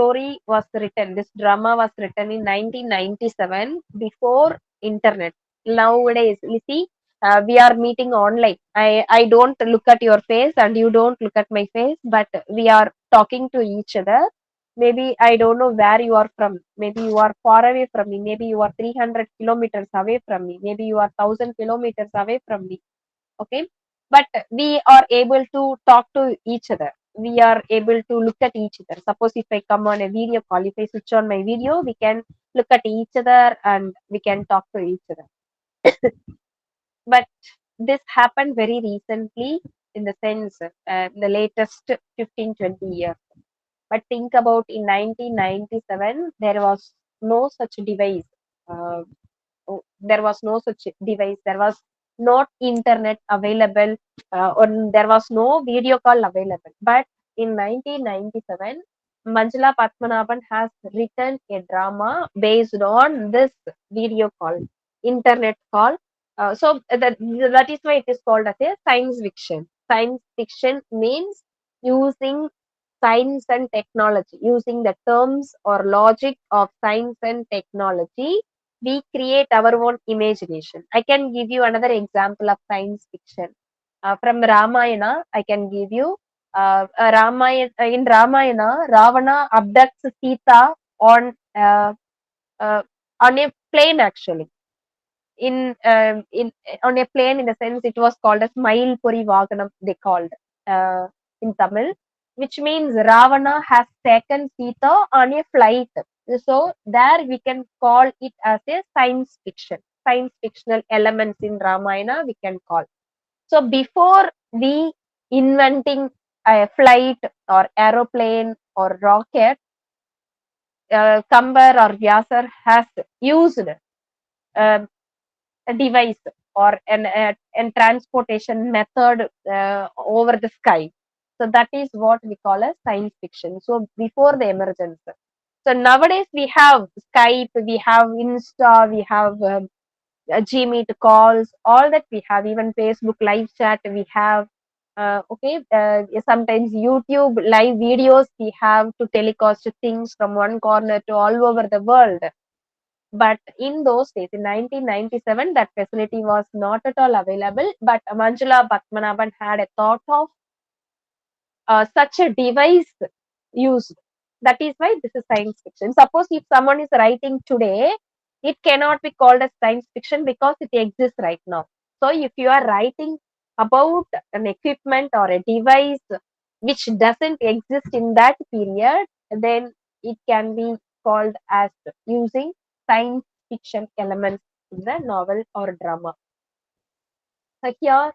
drama was written in 1997, before internet. Nowadays, you see, we are meeting online. I don't look at your face and you don't look at my face, but we are talking to each other. Maybe I don't know where you are from. Maybe you are far away from me. Maybe you are 300 kilometers away from me. Maybe you are 1000 kilometers away from me. Okay, but we are able to talk to each other. We are able to look at each other. Suppose if I come on a video call, if I switch on my video, we can look at each other and we can talk to each other. But this happened very recently, in the sense, the latest 15-20 years. But think about, in 1997 there was no such device. uh, there was no such device. There was not internet available, or there was no video call available. But in 1997, Manjula Padmanabhan has written a drama based on this video call, internet call. That is why it is called as a science fiction. Science fiction means using science and technology, using the terms or logic of science and technology, we create our own imagination. I can give you another example of science fiction. From Ramayana, I can give you in Ramayana, Ravana abducts Sita uh, on a plane, actually. In on a plane, in the sense, it was called as Mail Puri Vaganam, they called uh, in Tamil, which means Ravana has taken Sita on a flight. So there we can call it as a science fiction. Science fictional elements in Ramayana we can call. So before we inventing a flight or aeroplane or rocket, Kambar or Vyasar has used uh, a device or an transportation method over the sky. So that is what we call as science fiction. So before the emergence. So nowadays we have Skype, we have Insta, we have Gmeet calls, all that we have. Even Facebook live chat we have. Sometimes YouTube live videos we have to telecast things from one corner to all over the world. But in those days, in 1997, that facility was not at all available. But Manjula Padmanabhan had a thought of such a device used. That is why this is science fiction. Suppose if someone is writing today, it cannot be called as science fiction because it exists right now. So if you are writing about an equipment or a device which doesn't exist in that period, then it can be called as using science fiction elements in the novel or drama. So here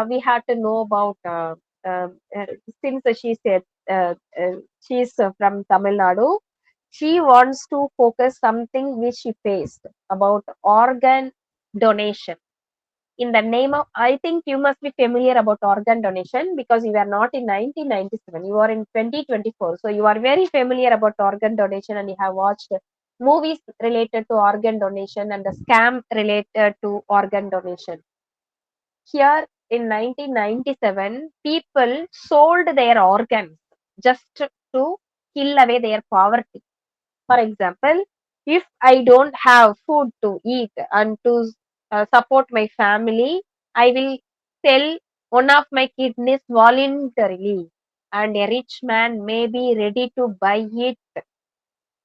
we have to know about since she said she's from Tamil Nadu, she wants to focus something which she faced about organ donation. In the name of, I think you must be familiar about organ donation because you are not in 1997, you are in 2024. So you are very familiar about organ donation and you have watched movies related to organ donation and the scam related to organ donation. Here in 1997, people sold their organs just to kill away their poverty. For example, if I don't have food to eat and to support my family, I will sell one of my kidneys voluntarily, and a rich man may be ready to buy it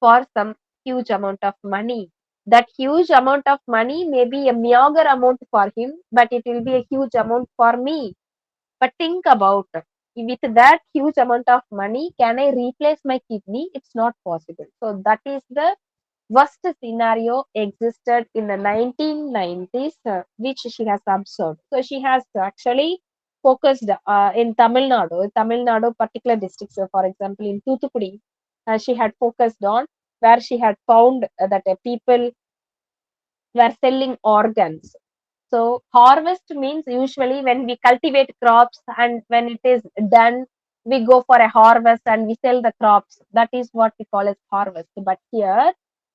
for some huge amount of money. That huge amount of money may be a meager amount for him, but it will be a huge amount for me. But think about it. With that huge amount of money, can I replace my kidney? It's not possible. So that is the worst scenario existed in the 1990s, which she has observed. So she has actually focused in Tamil Nadu particular districts. So for example, in Thoothukudi, she had focused on where she had found that people were selling organs. So harvest means usually when we cultivate crops and when it is done, we go for a harvest and we sell the crops. That is what we call as harvest. But here,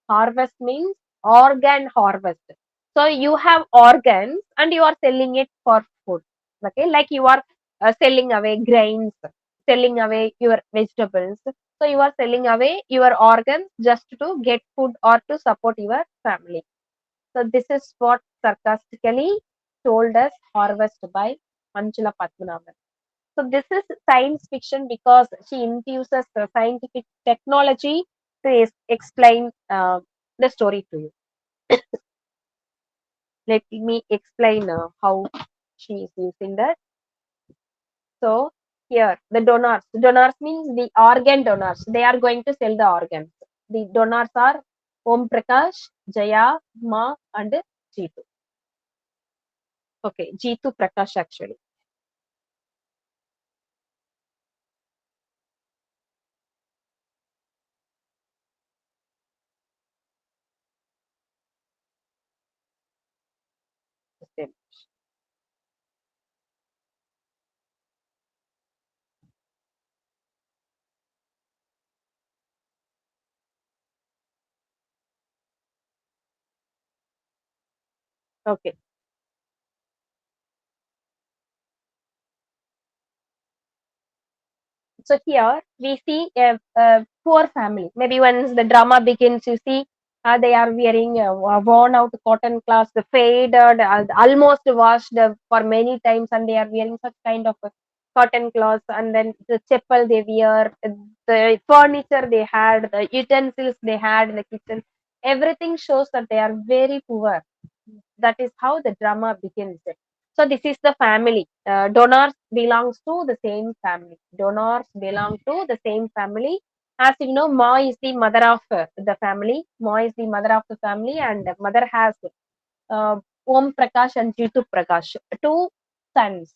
harvest means organ harvest. So you have organs and you are selling it for food. Okay, like you are selling away grains, selling away your vegetables. So you are selling away your organs just to get food or to support your family. So this is what sarcastically told us Harvest by Manjula Padmanabhan. So this is science fiction because she infuses the scientific technology to explain the story to you. Let me explain how she is using that. So here the donors. Donors means the organ donors. They are going to sell the organs. The donors are Om Prakash, Jaya, Ma, and Jeetu. Okay, Jeetu Prakash actually. Same. Okay. So here we see a poor family. Maybe once the drama begins, you see they are wearing worn out cotton cloths, the faded, almost washed for many times, and they are wearing such kind of cotton cloths. And then the chapel they wear, the furniture they had, the utensils they had in the kitchen, everything shows that they are very poor. That is how the drama begins. So this is the family. Donors belongs to the same family. Donors belong to the same family. As you know, Ma is the mother of the family. Ma is the mother of the family, and mother has Om Prakash and Jitu Prakash, two sons.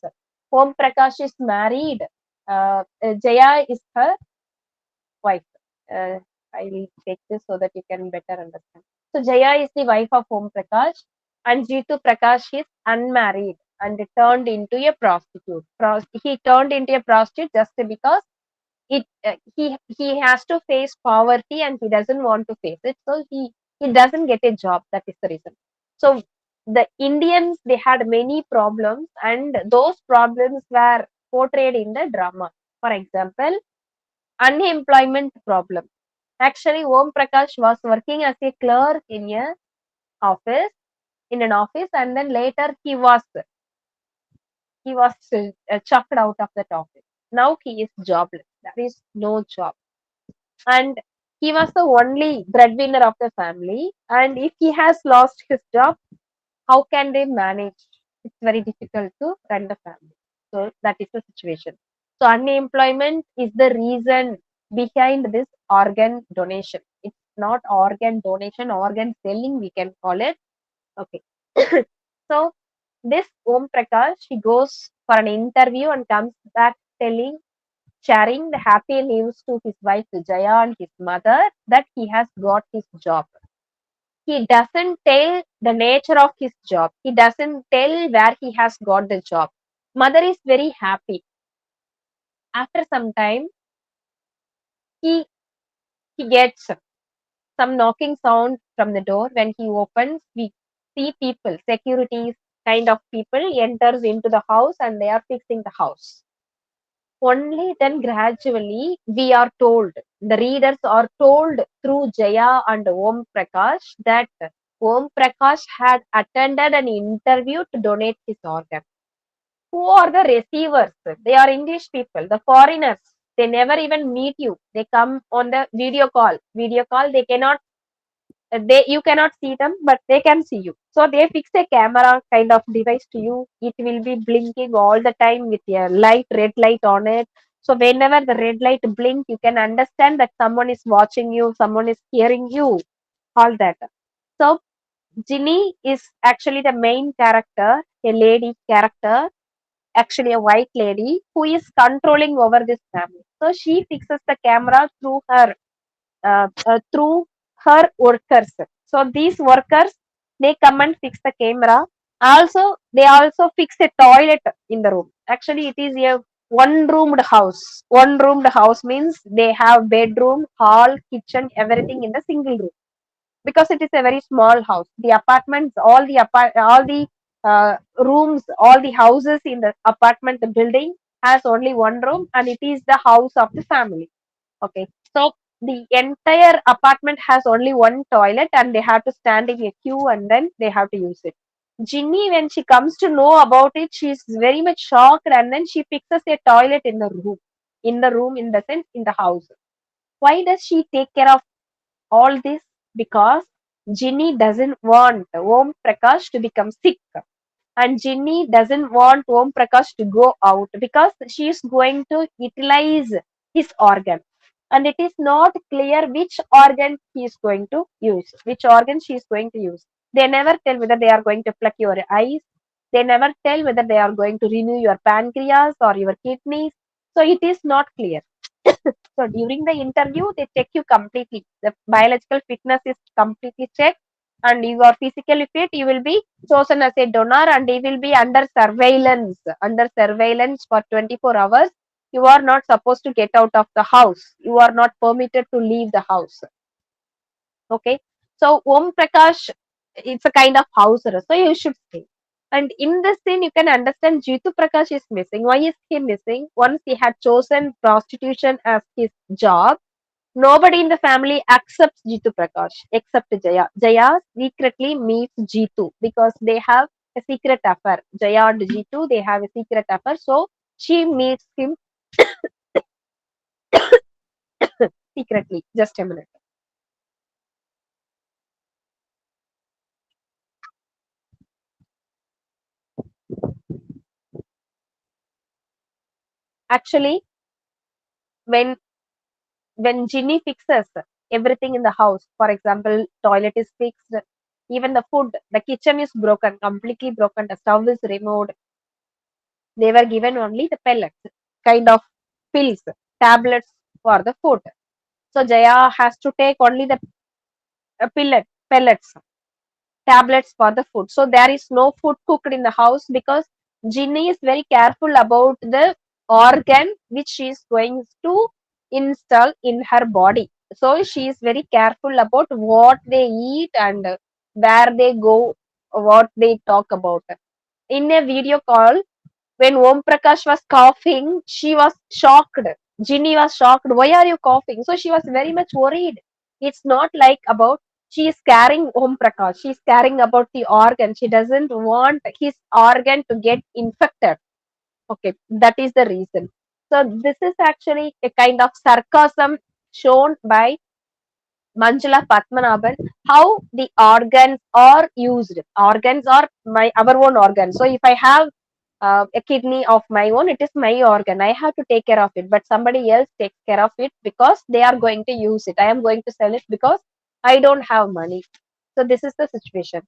Om Prakash is married. Jaya is her wife. Uh, I will take this so that you can better understand. So Jaya is the wife of Om Prakash, and Jitu Prakash is unmarried and turned into a prostitute. He turned into a prostitute just because he has to face poverty and he doesn't want to face it, so he doesn't get a job. That is the reason. So the Indians, they had many problems, and those problems were portrayed in the drama. For example, unemployment problem. Actually, Om Prakash was working as a clerk office in an office, and then later he was chucked out of that office. Now he is jobless. There is no job, and he was the only breadwinner of the family. And if he has lost his job, how can they manage? It's very difficult to run the family. So that is the situation. So unemployment is the reason behind this organ donation. It's not organ donation, organ selling, we can call it. Okay. So this Om Prakash, he goes for an interview and comes back telling, sharing the happy news to his wife Jaya and his mother that he has got his job. He doesn't tell the nature of his job. He doesn't tell where he has got the job. Mother is very happy. After some time, he he gets some knocking sound from the door. When he opens, we see people, securities kind of people enters into the house and they are fixing the house. Only then gradually we are told, the readers are told through Jaya and Om Prakash that Om Prakash had attended an interview to donate his organ. Who are the receivers? They are English people, the foreigners. They never even meet you. They come on the video call. Video call, they cannot, they you cannot see them, but they can see you. So they fix a camera kind of device to you. It will be blinking all the time with a light, red light on it. So whenever the red light blink, you can understand that someone is watching you, someone is hearing you, all that. So Ginny is actually the main character, a lady character, actually a white lady who is controlling over this family. So she fixes the camera through her workers. So these workers, they come and fix the camera. Also, they also fix a toilet in the room. Actually, it is a one roomed house. One roomed house means they have bedroom, hall, kitchen, everything in the single room, because it is a very small house. The apartments, all the rooms, all the houses in the apartment, the building has only one room, and it is the house of the family. Okay, so the entire apartment has only one toilet, and they have to stand in a queue, and then they have to use it. Ginny, when she comes to know about it, she is very much shocked, and then she fixes a toilet in the room. In the room, in the sense, in the house. Why does she take care of all this? Because Ginny doesn't want Om Prakash to become sick, and Ginny doesn't want Om Prakash to go out because she is going to utilize his organ. And it is not clear which organ he is going to use, which organ she is going to use. They never tell whether they are going to pluck your eyes. They never tell whether they are going to remove your pancreas or your kidneys. So it is not clear. So during the interview, they check you completely. The biological fitness is completely checked, and you are physically fit. You will be chosen as a donor, and you will be under surveillance. Under surveillance for 24 hours. You are not supposed to get out of the house. You are not permitted to leave the house. Okay. So Om Prakash, it's a kind of house arrest. So you should stay. And in this scene, you can understand Jitu Prakash is missing. Why is he missing? Once he had chosen prostitution as his job, nobody in the family accepts Jitu Prakash except Jaya. Jaya secretly meets Jitu because they have a secret affair. Jaya and Jitu, they have a secret affair. So she meets him secretly. Just a minute. Actually, when Ginny fixes everything in the house, for example, toilet is fixed, even the food, the kitchen is broken, completely broken, the stove is removed. They were given only the pellets, kind of pills, tablets for the food. So Jaya has to take only the pellets, tablets for the food. So there is no food cooked in the house because Ginny is very careful about the organ which she is going to install in her body. So she is very careful about what they eat and where they go, what they talk about. In a video call, when Om Prakash was coughing, she was shocked. Ginny was shocked. Why are you coughing? So she was very much worried. It's not like about she is caring Om Prakash. She is caring about the organ. She doesn't want his organ to get infected. Okay, that is the reason. So this is actually a kind of sarcasm shown by Manjula Padmanabhan, how the organs are used. Organs are our own organs. So if I have a kidney of my own. It is my organ. I have to take care of it, but somebody else takes care of it because they are going to use it. I am going to sell it because I don't have money. So this is the situation.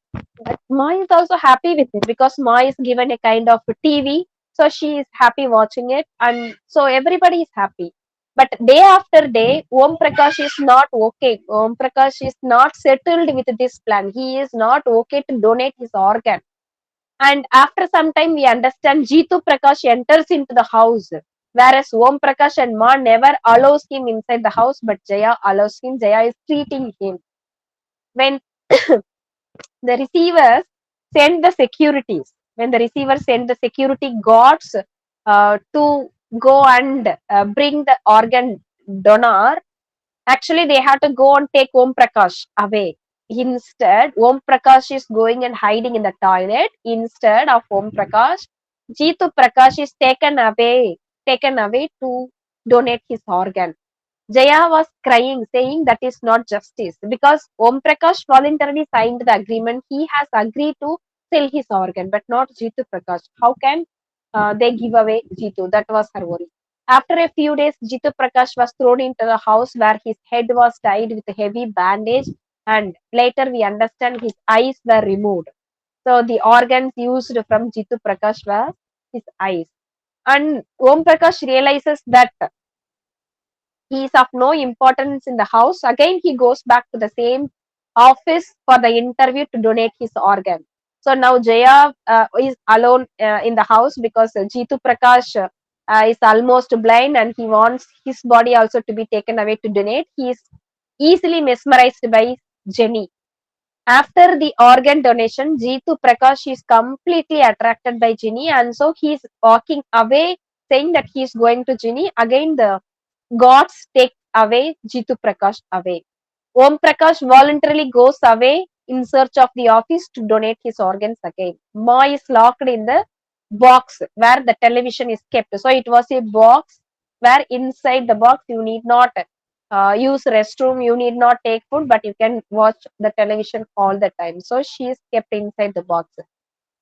But Ma is also happy with it because Ma is given a kind of TV, so she is happy watching it, and so everybody is happy. But day after day, Om Prakash is not okay. Om Prakash is not settled with this plan. He is not okay to donate his organ. And after some time, we understand Jitu Prakash enters into the house, whereas Om Prakash and Ma never allows him inside the house, but Jaya allows him. Jaya is treating him. When the receivers send the securities, when the receivers send the security guards to go and bring the organ donor, actually they have to go and take Om Prakash away. Instead, Om Prakash is going and hiding in the toilet. Instead of Om Prakash, Jitu Prakash is taken away to donate his organ. Jaya was crying, saying that is not justice because Om Prakash voluntarily signed the agreement. He has agreed to sell his organ, but not Jitu Prakash. How can they give away Jitu? That was her worry. After a few days, Jitu Prakash was thrown into the house where his head was tied with a heavy bandage, and later we understand his eyes were removed. So the organs used from Jitu Prakash were his eyes. And Om Prakash realizes that he is of no importance in the house. Again, he goes back to the same office for the interview to donate his organ. So now Jaya is alone in the house because Jitu Prakash is almost blind and he wants his body also to be taken away to donate. He is easily mesmerized by Jenny. After the organ donation, Jitu Prakash is completely attracted by Jenny, and so he is walking away, saying that he is going to Jenny. Again, the gods take away Jitu Prakash away. Om Prakash voluntarily goes away in search of the office to donate his organs again. Ma is locked in the box where the television is kept. So it was a box where inside the box you need not use restroom, you need not take food, but you can watch the television all the time. So she is kept inside the box.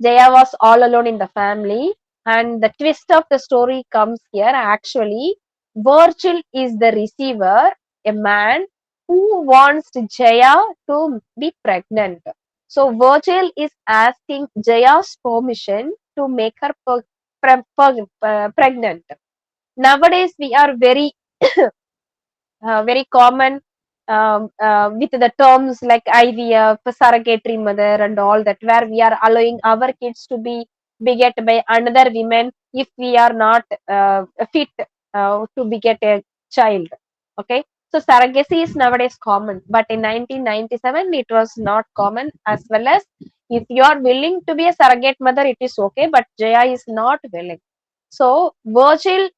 Jaya was all alone in the family, and the twist of the story comes here. Actually, Virgil is the receiver, a man who wants Jaya to be pregnant. So Virgil is asking Jaya's permission to make her pregnant. Nowadays, we are very common with the terms like IVF, surrogatory mother, and all that, where we are allowing our kids to be beget by another women if we are not fit to beget a child. Okay, so surrogacy is nowadays common, but in 1997 it was not common. As well as if you are willing to be a surrogate mother, it is okay, but Jaya is not willing. So Virgil,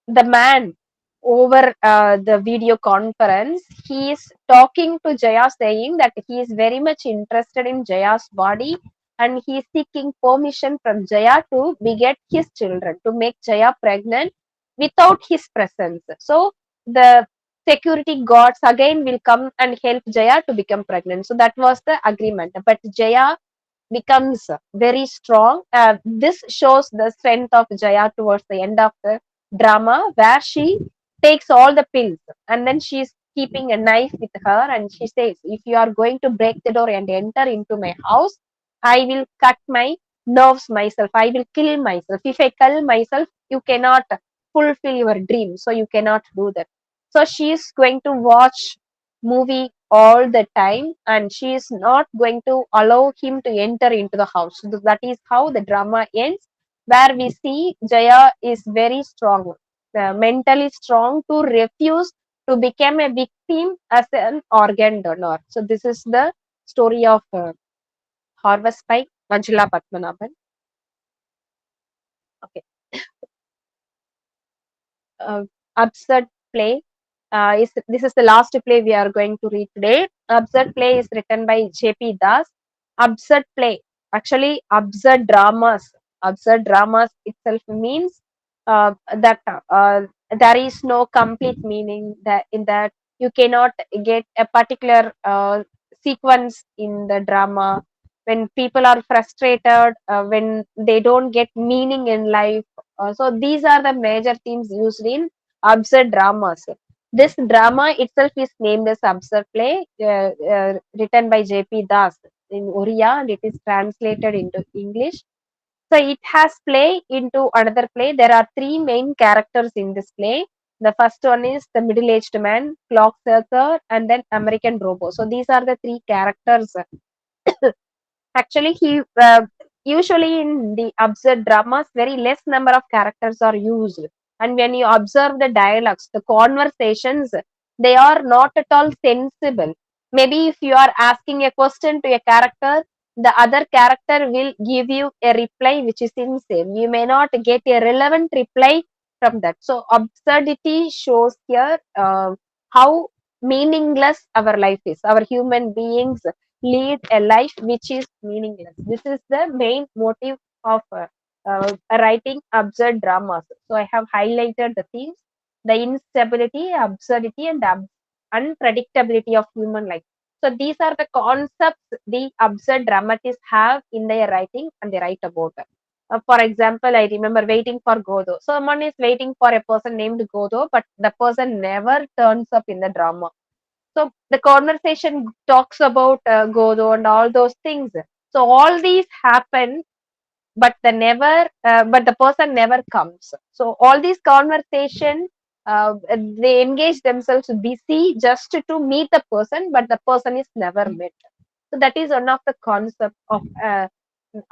the man over the video conference, he is talking to Jaya, saying that he is very much interested in Jaya's body and he is seeking permission from Jaya to beget his children, to make Jaya pregnant without his presence. So the security guards again will come and help Jaya to become pregnant. So that was the agreement. But Jaya becomes very strong. This shows the strength of Jaya towards the end of the drama, where she takes all the pills and then she's keeping a knife with her, and she says, if you are going to break the door and enter into my house, I will cut my nerves myself, I will kill myself. If I kill myself, you cannot fulfill your dream, so you cannot do that. So she is going to watch movie all the time and she is not going to allow him to enter into the house. So that is how the drama ends, where we see Jaya is very strong, mentally strong, to refuse to become a victim as an organ donor. So this is the story of Harvest by Manjula Padmanabhan. Okay. Absurd play. This is the last play we are going to read today. Absurd play is written by J.P. Das. Absurd play, actually absurd dramas. Absurd dramas itself means that there is no complete meaning, that in that you cannot get a particular sequence in the drama. when people are frustrated, when they don't get meaning in life. So these are the major themes used in absurd dramas. This drama itself is named as absurd play, written by J.P. Das in Oriya, and it is translated into English. So it has play into another play. There are three main characters in this play. The first one is the middle-aged man, Clocksetter, and then American Robo. So these are the three characters. Actually, he usually in the absurd dramas, very less number of characters are used. And when you observe the dialogues, the conversations, they are not at all sensible. Maybe if you are asking a question to a character, the other character will give you a reply which is insane. You may not get a relevant reply from that. So absurdity shows here how meaningless our life is. Our human beings lead a life which is meaningless. This is the main motive of writing absurd dramas. So I have highlighted the themes: the instability, absurdity, and the unpredictability of human life. So these are the concepts the absurd dramatists have in their writing and they write about it. For example, I remember Waiting for Godot. Someone is waiting for a person named Godot, but the person never turns up in the drama. So the conversation talks about Godot and all those things. So all these happen, but but the person never comes. So all these conversation, they engage themselves busy just to meet the person, but the person is never met. So that is one of the concept of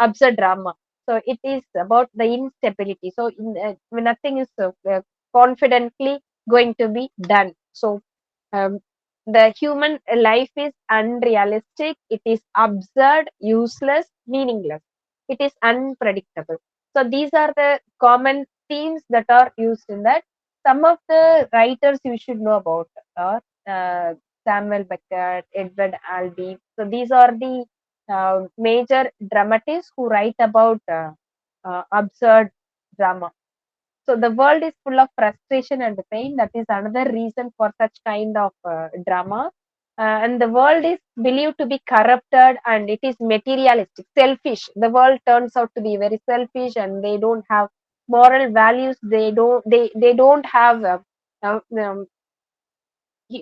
absurd drama. So it is about the instability. So nothing is confidently going to be done. So um, the human life is unrealistic, it is absurd, useless, meaningless, it is unpredictable. So these are the common themes that are used in that. Some of the writers you should know about are Samuel Beckett, Edward Albee. So these are the major dramatists who write about absurd drama. So the world is full of frustration and pain. That is another reason for such kind of drama. And the world is believed to be corrupted and it is materialistic, selfish. The world turns out to be very selfish and they don't have moral values. They don't have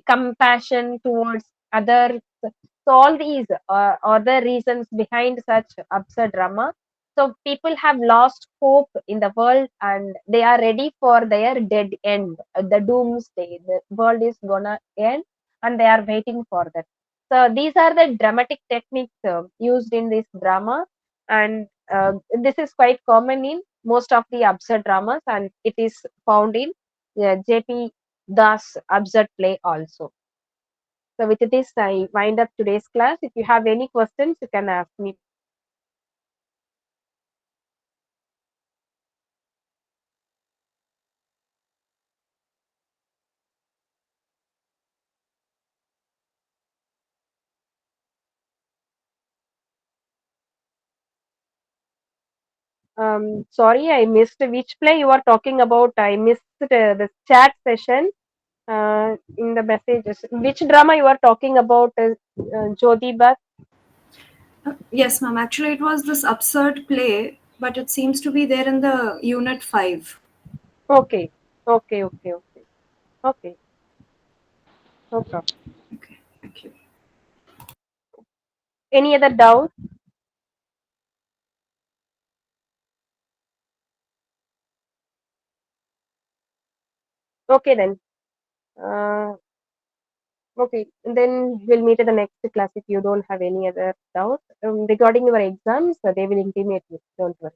compassion towards others. So all these are the reasons behind such absurd drama. So people have lost hope in the world and they are ready for their dead end, the doomsday. The world is gonna end and they are waiting for that. So these are the dramatic techniques used in this drama, and this is quite common in most of the absurd dramas, and it is found in J.P. Das absurd play also. So with this, I wind up today's class. If you have any questions, you can ask me. Sorry, I missed which play you are talking about. I missed the chat session in the messages. Which drama you are talking about, Jyoti Bhatt? Yes, ma'am. Actually, it was this absurd play, but it seems to be there in the unit 5. Okay, okay. No problem. Okay, thank you. Any other doubt? Okay then. Uh, okay, then we'll meet at the next class if you don't have any other doubt. Regarding your exams, they will intimate you. Don't worry.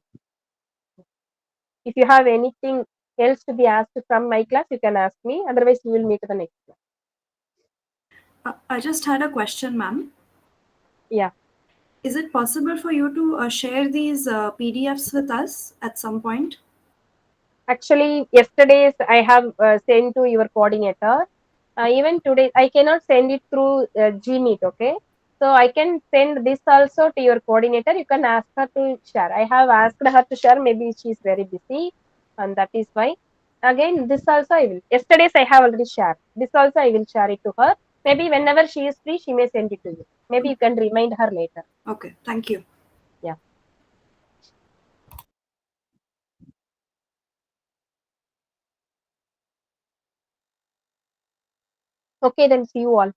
If you have anything else to be asked from my class, you can ask me. Otherwise, we will meet at the next class. I just had a question, ma'am. Yeah. Is it possible for you to share these PDFs with us at some point? Actually, yesterday's I have sent to your coordinator. Even today, I cannot send it through Gmeet. Okay. So I can send this also to your coordinator. You can ask her to share. I have asked her to share. Maybe she is very busy, and that is why. Again, this also I will. Yesterday's I have already shared. This also I will share it to her. Maybe whenever she is free, she may send it to you. Maybe you can remind her later. Okay, thank you. Yeah. Okay, then see you all.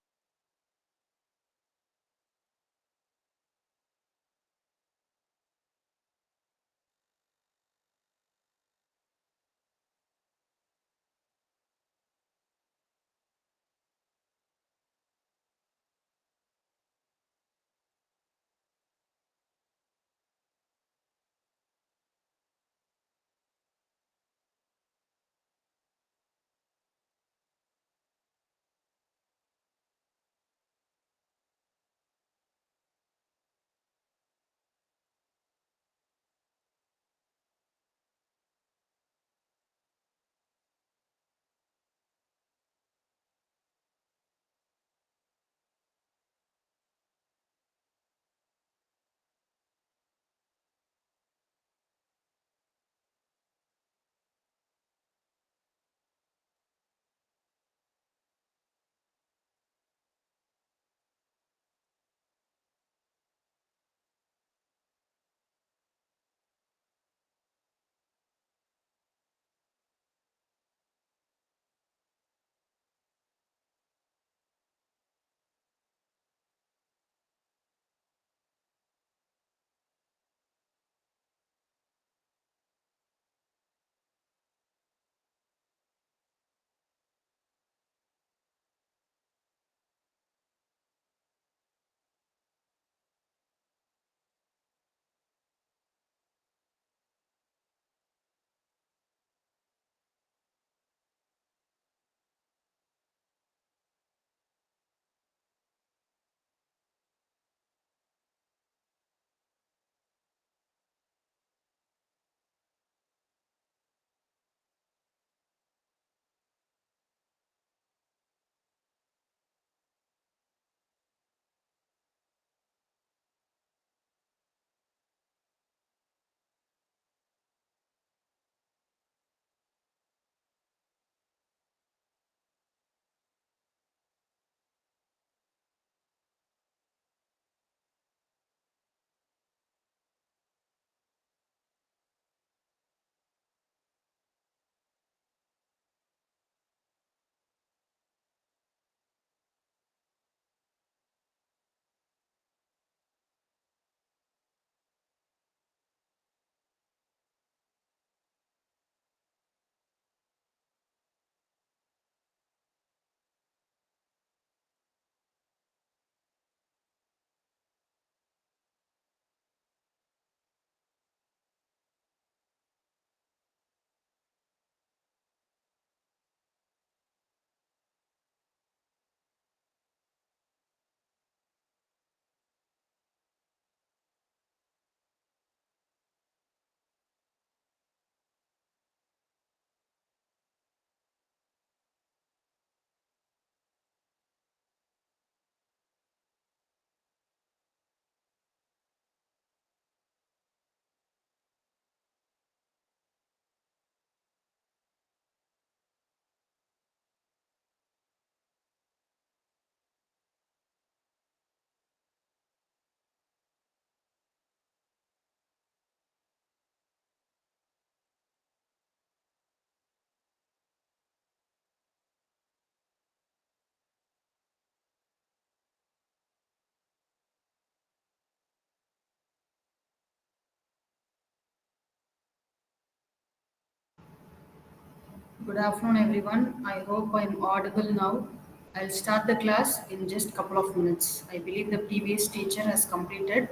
Good afternoon, everyone. I hope I'm audible now. I'll start the class in just a couple of minutes. I believe the previous teacher has completed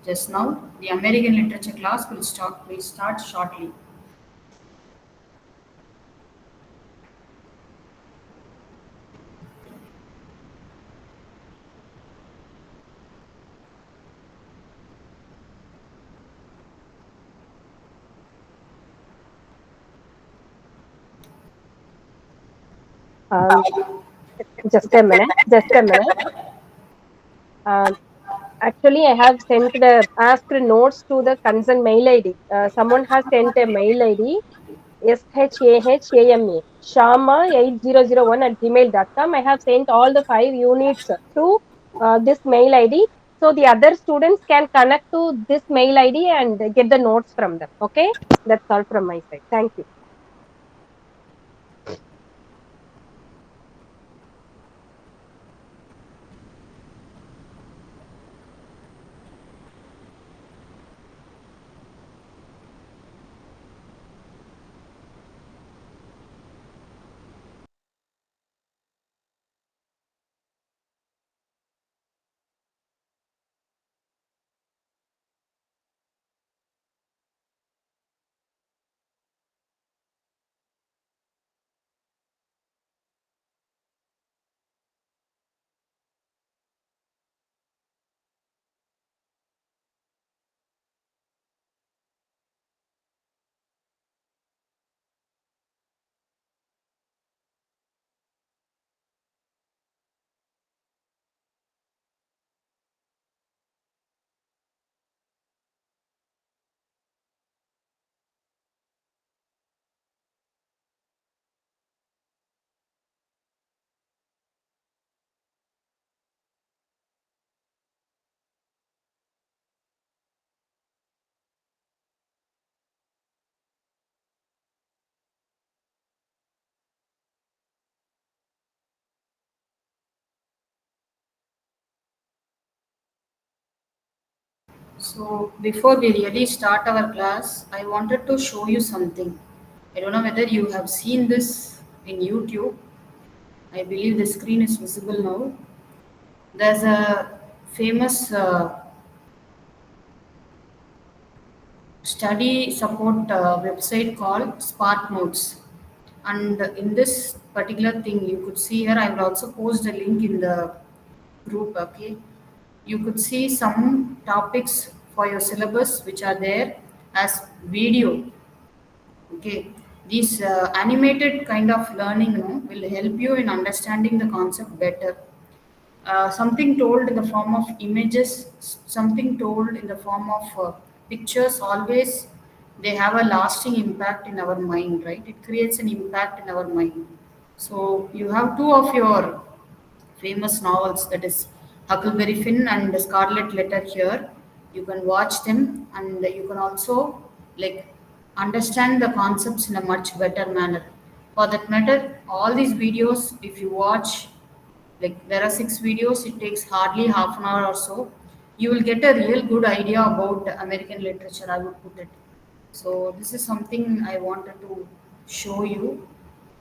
just now. The American literature class will start shortly. Um, just a minute. Just a minute. Um, Actually, I have sent the asked notes to the concerned mail ID. Someone has sent a mail ID shama8001 at gmail.com. I have sent all the 5 units to this mail ID. So the other students can connect to this mail ID and get the notes from them. Okay, that's all from my side. Thank you. So before we really start our class, I wanted to show you something. I don't know whether you have seen this in YouTube. I believe the screen is visible now. There's a famous study support website called Spark Notes. And in this particular thing, you could see here, I will also post a link in the group, okay? You could see some topics for your syllabus which are there as video, okay? These animated kind of learning, will help you in understanding the concept better. Something told in the form of images, something told in the form of pictures, always they have a lasting impact in our mind, right? It creates an impact in our mind. So you have two of your famous novels, that is Huckleberry Finn and Scarlet Letter here. You can watch them and you can also like understand the concepts in a much better manner. For that matter, all these videos, if you watch, like there are 6 videos, it takes hardly half an hour or so. You will get a real good idea about American literature, I would put it. So this is something I wanted to show you.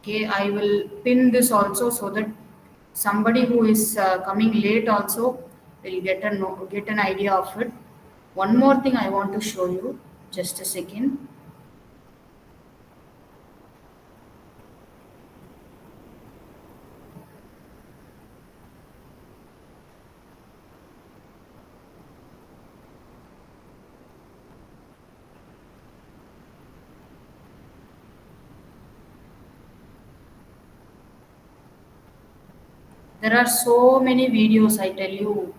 Okay, I will pin this also so that somebody who is coming late also will get an idea of it. One more thing I want to show you. Just a second. There are so many videos, I tell you,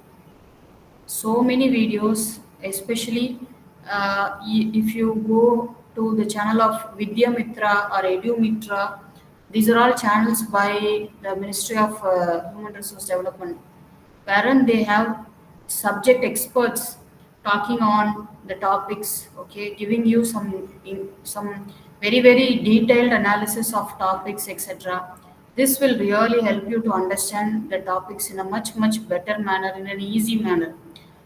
so many videos, especially if you go to the channel of Vidya Mitra or Edu Mitra. These are all channels by the Ministry of Human Resource Development, wherein they have subject experts talking on the topics, okay, giving you some very very detailed analysis of topics, etc. This will really help you to understand the topics in a much better manner, in an easy manner.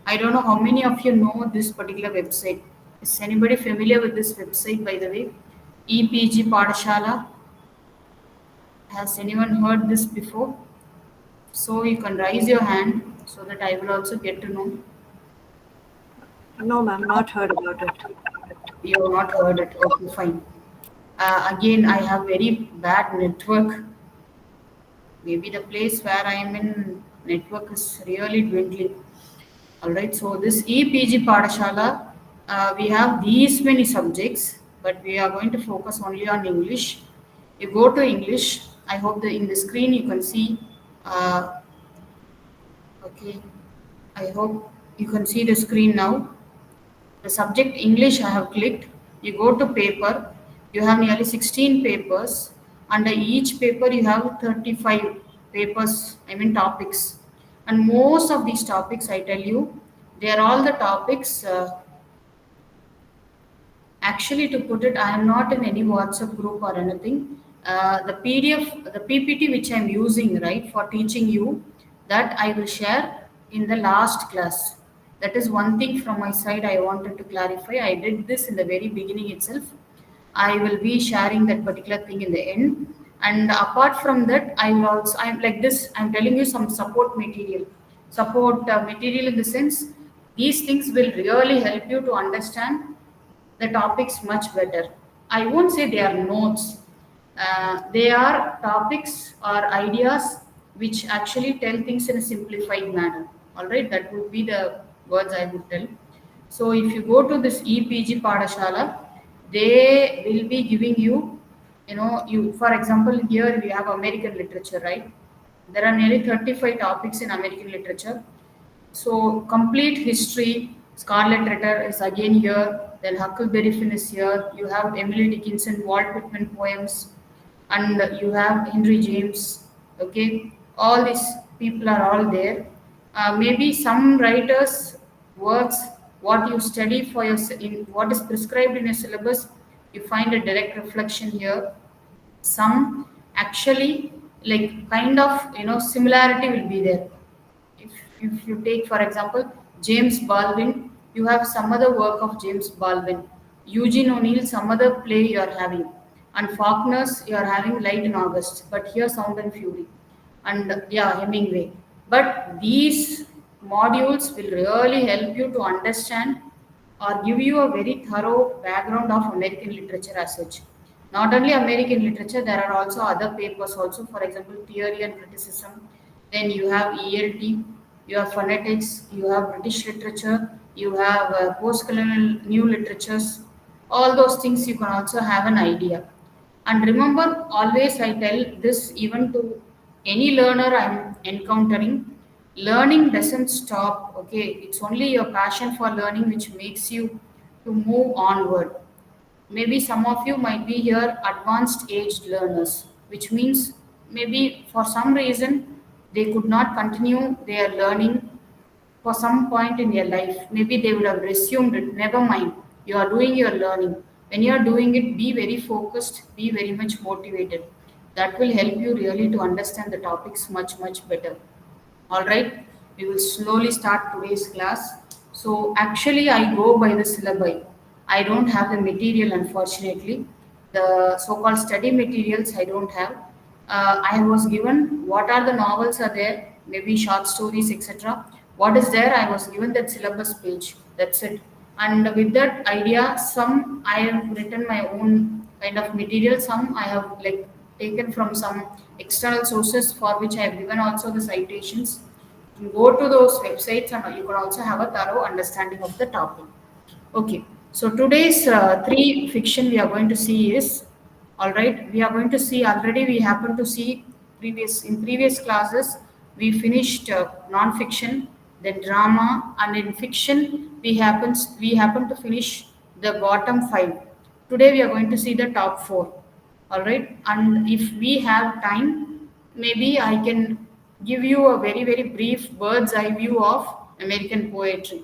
I don't know how many of you know this particular website. Is anybody familiar with this website, by the way? EPG Padashala. Has anyone heard this before? So you can raise your hand so that I will also get to know. No, ma'am, not heard about it. You have not heard it. Okay, fine. Again, I have very bad network. Maybe the place where I am in, network is really dwindling. All right. So this EPG Padashala, we have these many subjects, but we are going to focus only on English. You go to English. I hope that in the screen you can see. Okay. I hope you can see the screen now. The subject English I have clicked. You go to paper. You have nearly 16 papers. Under each paper you have 35 papers, I mean topics. And most of these topics, I tell you, they are all the topics. Actually, to put it, I am not in any WhatsApp group or anything. The PDF, the PPT which I'm using, right, for teaching you, that I will share in the last class. That is one thing from my side I wanted to clarify. I did this in the very beginning itself. I will be sharing that particular thing in the end. And apart from that, I will also, I'm like this, I'm telling you some support material. Support material in the sense, these things will really help you to understand the topics much better. I won't say they are notes. They are topics or ideas which actually tell things in a simplified manner. All right, that would be the words I would tell. So if you go to this EPG Padashala, they will be giving you, you for example, here we have American literature, right? There are nearly 35 topics in American literature. So complete history, Scarlet Letter is again here. Then Huckleberry Finn is here. You have Emily Dickinson, Walt Whitman poems, and you have Henry James. Okay, all these people are all there. Maybe some writers' works, what you study for your in what is prescribed in your syllabus, you find a direct reflection here. Some actually, like, kind of, similarity will be there. If you take for example James Baldwin, you have some other work of James Baldwin. Eugene O'Neill, some other play you are having. And Faulkner's, you are having Light in August, but here Sound and Fury. And yeah, Hemingway. But these modules will really help you to understand or give you a very thorough background of American literature as such. Not only American literature, there are also other papers also, for example, theory and criticism. Then you have ELT, you have phonetics, you have British literature, you have post-colonial new literatures. All those things you can also have an idea. And remember, always I tell this even to any learner I'm encountering, learning doesn't stop. Okay, it's only your passion for learning which makes you to move onward. Maybe some of you might be here advanced aged learners, which means maybe for some reason they could not continue their learning for some point in their life. Maybe they would have resumed it. Never mind. You are doing your learning. When you are doing it, be very focused, be very much motivated. That will help you really to understand the topics much, much better. All right, we will slowly start today's class. So actually, I go by the syllabi. I don't have the material, unfortunately. The so-called study materials I don't have. I was given what are the novels are there, maybe short stories, etc. What is there? I was given that syllabus page. That's it. And with that idea, some I have written my own kind of material. Some I have like taken from some external sources for which I have given also the citations. You go to those websites and you can also have a thorough understanding of the topic. Okay, so today's three fiction we are going to see is, all right. We are going to see, already we happen to see previous classes we finished non-fiction, then drama, and in fiction we happen to finish the bottom five. Today we are going to see the top four. All right, and if we have time, maybe I can give you a very very brief bird's eye view of American poetry.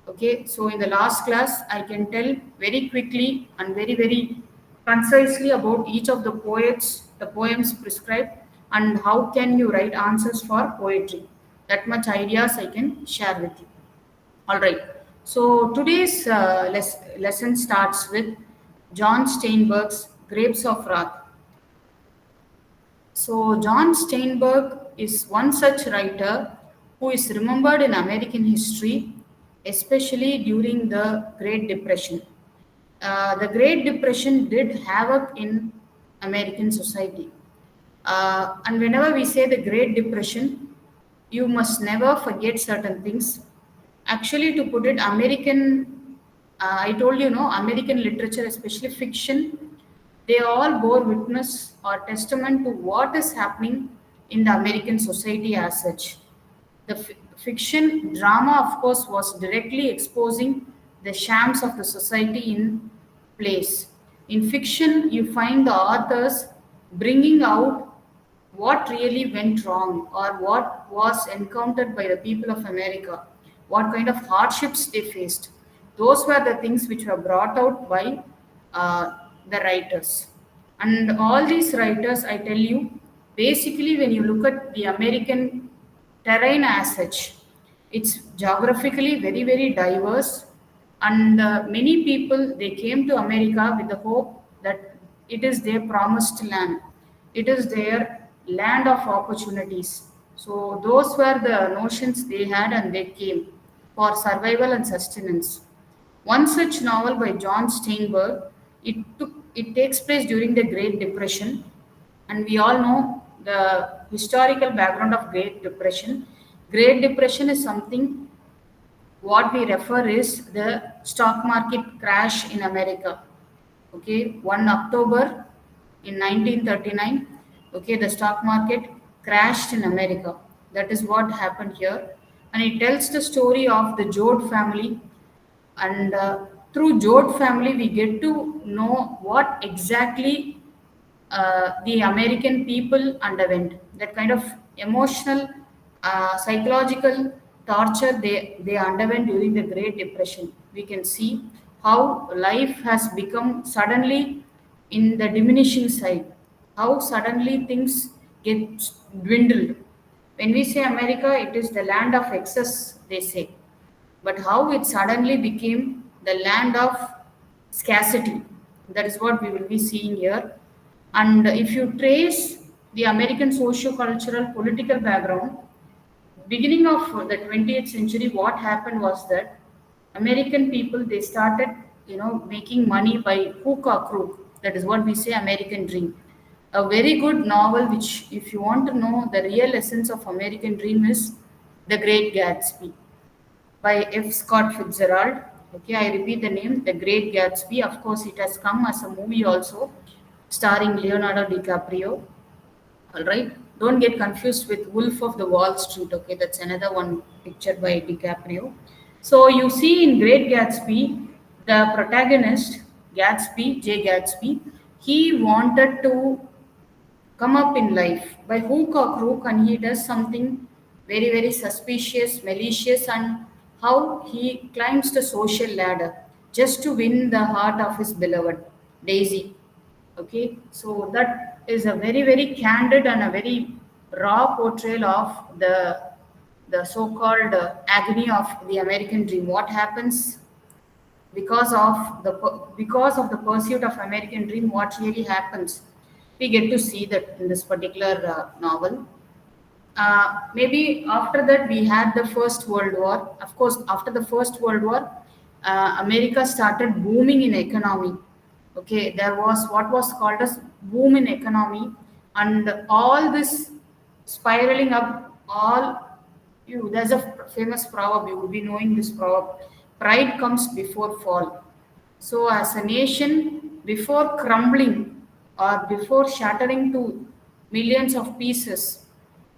Okay, so in the last class, I can tell very quickly and very, very concisely about each of the poets, the poems prescribed, and how can you write answers for poetry. That much ideas I can share with you. All right. So today's lesson starts with John Steinbeck's Grapes of Wrath. So, John Steinbeck is one such writer who is remembered in American history, especially during the Great Depression. The Great Depression did havoc in American society. And whenever we say the Great Depression, you must never forget certain things. Actually, to put it, I told you, no, American literature, especially fiction, they all bore witness or testament to what is happening in the American society as such. The fiction drama, of course, was directly exposing the shams of the society in place. In fiction, you find the authors bringing out what really went wrong or what was encountered by the people of America, what kind of hardships they faced. Those were the things which were brought out by the writers. And all these writers, I tell you, basically, when you look at the American terrain as such, it's geographically very, very diverse, and many people they came to America with the hope that it is their promised land, it is their land of opportunities. So those were the notions they had, and they came for survival and sustenance. One such novel by John Steinberg, it takes place during the Great Depression, and we all know the historical background of Great Depression. Great Depression is something what we refer is the stock market crash in America. Okay, 1 October in 1939. Okay, the stock market crashed in America. That is what happened here, and it tells the story of the Jode family, and through Jode family we get to know what exactly the American people underwent, that kind of emotional, psychological torture they underwent during the Great Depression. We can see how life has become suddenly in the diminishing side, how suddenly things get dwindled. When we say America, it is the land of excess, they say, but how it suddenly became the land of scarcity. That is what we will be seeing here. And if you trace the American socio-cultural political background, beginning of the 20th century, what happened was that American people they started, making money by hook or crook. That is what we say American dream. A very good novel, which if you want to know the real essence of American dream, is The Great Gatsby by F. Scott Fitzgerald. Okay, I repeat the name, The Great Gatsby. Of course, it has come as a movie also, starring Leonardo DiCaprio. All right, don't get confused with Wolf of the Wall Street. Okay, that's another one pictured by DiCaprio. So you see in Great Gatsby, the protagonist Gatsby, J. Gatsby, he wanted to come up in life by hook or crook, and he does something very, very suspicious, malicious, and how he climbs the social ladder just to win the heart of his beloved Daisy. Okay, so that is a very, very candid and a very raw portrayal of the so-called agony of the American dream. What happens because of the pursuit of American dream, what really happens, we get to see that in this particular novel. Maybe after that we had the First World War. Of course, after the First World War, America started booming in economy. Okay, there was what was called as boom in economy, and all this spiraling up. There's a famous proverb. You will be knowing this proverb: "Pride comes before fall." So, as a nation, before crumbling or before shattering to millions of pieces,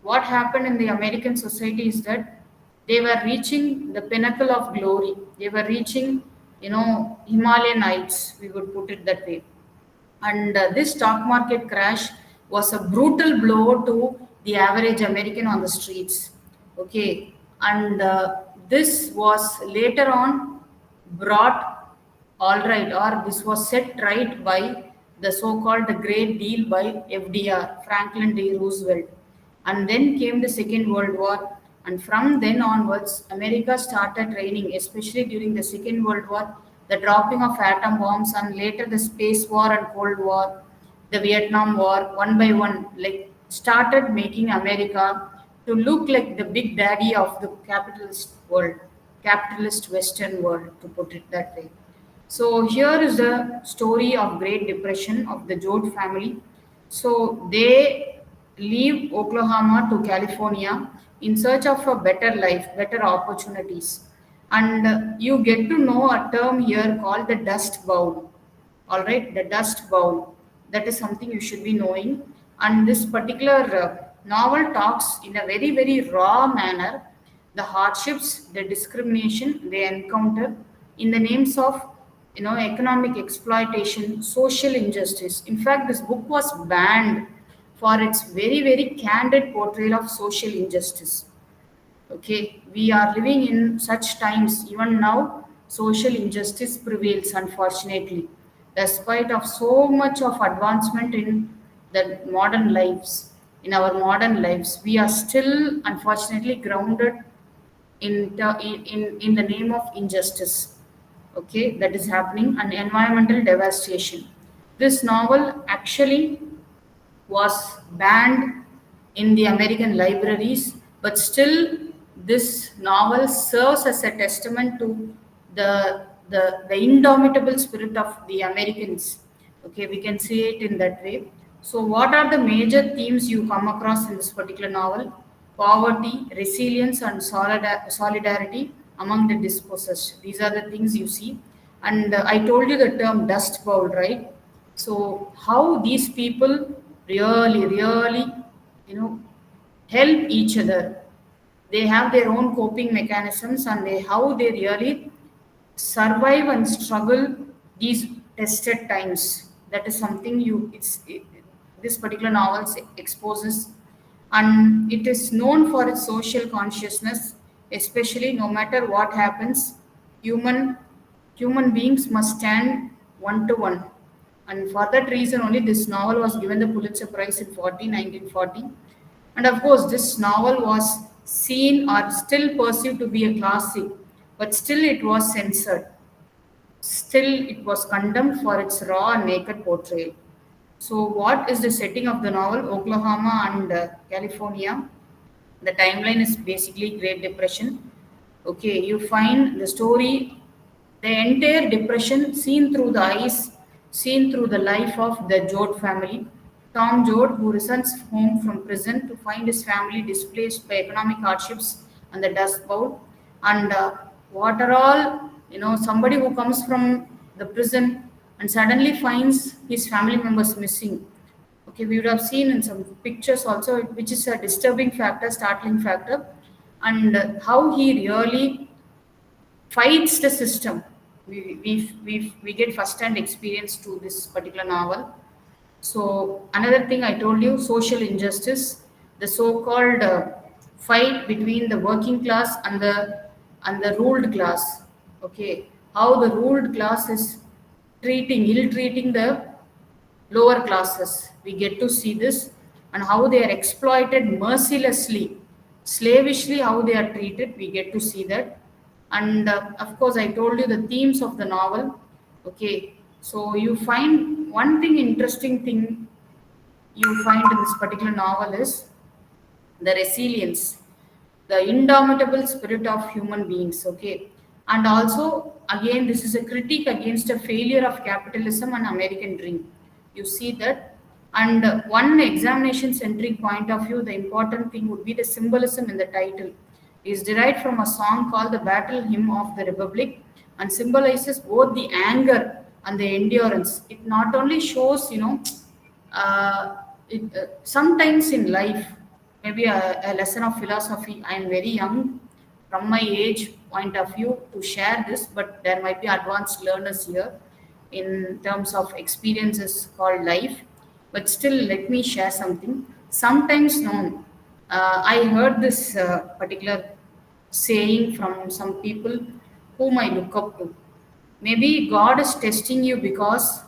what happened in the American society is that they were reaching the pinnacle of glory. They were reaching, Himalayan heights, we would put it that way. And this stock market crash was a brutal blow to the average American on the streets. Okay, and this was later on brought all right, or this was set right by the so-called Great Deal by FDR, Franklin D. Roosevelt. And then came the Second World War, and from then onwards, America started training, especially during the Second World War, the dropping of atom bombs, and later the Space War and Cold War, the Vietnam War, one by one, like started making America to look like the big daddy of the capitalist world, capitalist Western world, to put it that way. So here is the story of Great Depression of the Jode family. So they leave Oklahoma to California in search of a better life, better opportunities. And you get to know a term here called the Dust Bowl. All right, the Dust Bowl. That is something you should be knowing. And this particular novel talks in a very, very raw manner the hardships, the discrimination they encounter in the names of economic exploitation, social injustice. In fact, this book was banned for its very, very candid portrayal of social injustice. Okay, we are living in such times. Even now, social injustice prevails, unfortunately. Despite of so much of advancement in the modern lives, in our modern lives, we are still unfortunately grounded in the name of injustice. Okay, that is happening, and environmental devastation. This novel actually was banned in the American libraries, but still, this novel serves as a testament to the indomitable spirit of the Americans. Okay, we can see it in that way. So, what are the major themes you come across in this particular novel? Poverty, resilience, and solidarity among the dispossessed. These are the things you see. And I told you the term dust bowl, right? So how these people really, help each other. They have their own coping mechanisms, and how they really survive and struggle these tested times. That is something this particular novel exposes, and it is known for its social consciousness, especially no matter what happens, human human beings must stand one to one. And for that reason only, this novel was given the Pulitzer Prize in 1940. And of course, this novel was seen or still perceived to be a classic, but still it was censored. Still, it was condemned for its raw and naked portrayal. So, what is the setting of the novel? Oklahoma and California. The timeline is basically Great Depression. Okay, you find the story, the entire depression seen through the eyes, seen through the life of the Joad family. Tom Joad, who returns home from prison to find his family displaced by economic hardships and the Dust Bowl. And what are all, somebody who comes from the prison and suddenly finds his family members missing. Okay, we would have seen in some pictures also, which is a disturbing factor, startling factor, and how he really fights the system. We get first-hand experience to this particular novel. So another thing I told you, social injustice, the so-called fight between the working class and the ruled class. Okay, how the ruled class is ill-treating the lower classes. We get to see this, and how they are exploited mercilessly, slavishly, how they are treated. We get to see that. And of course, I told you the themes of the novel. Okay, so you find one thing interesting thing you find in this particular novel is the resilience, the indomitable spirit of human beings. Okay, and also again, this is a critique against a failure of capitalism and American dream. You see that, and one examination centric point of view, the important thing would be the symbolism in the title. Is derived from a song called the Battle Hymn of the Republic, and symbolizes both the anger and the endurance. It not only shows, sometimes in life, maybe a lesson of philosophy. I am very young from my age point of view to share this, but there might be advanced learners here in terms of experiences called life. But still, let me share something. Sometimes, no, I heard this particular saying from some people whom I look up to. Maybe God is testing you because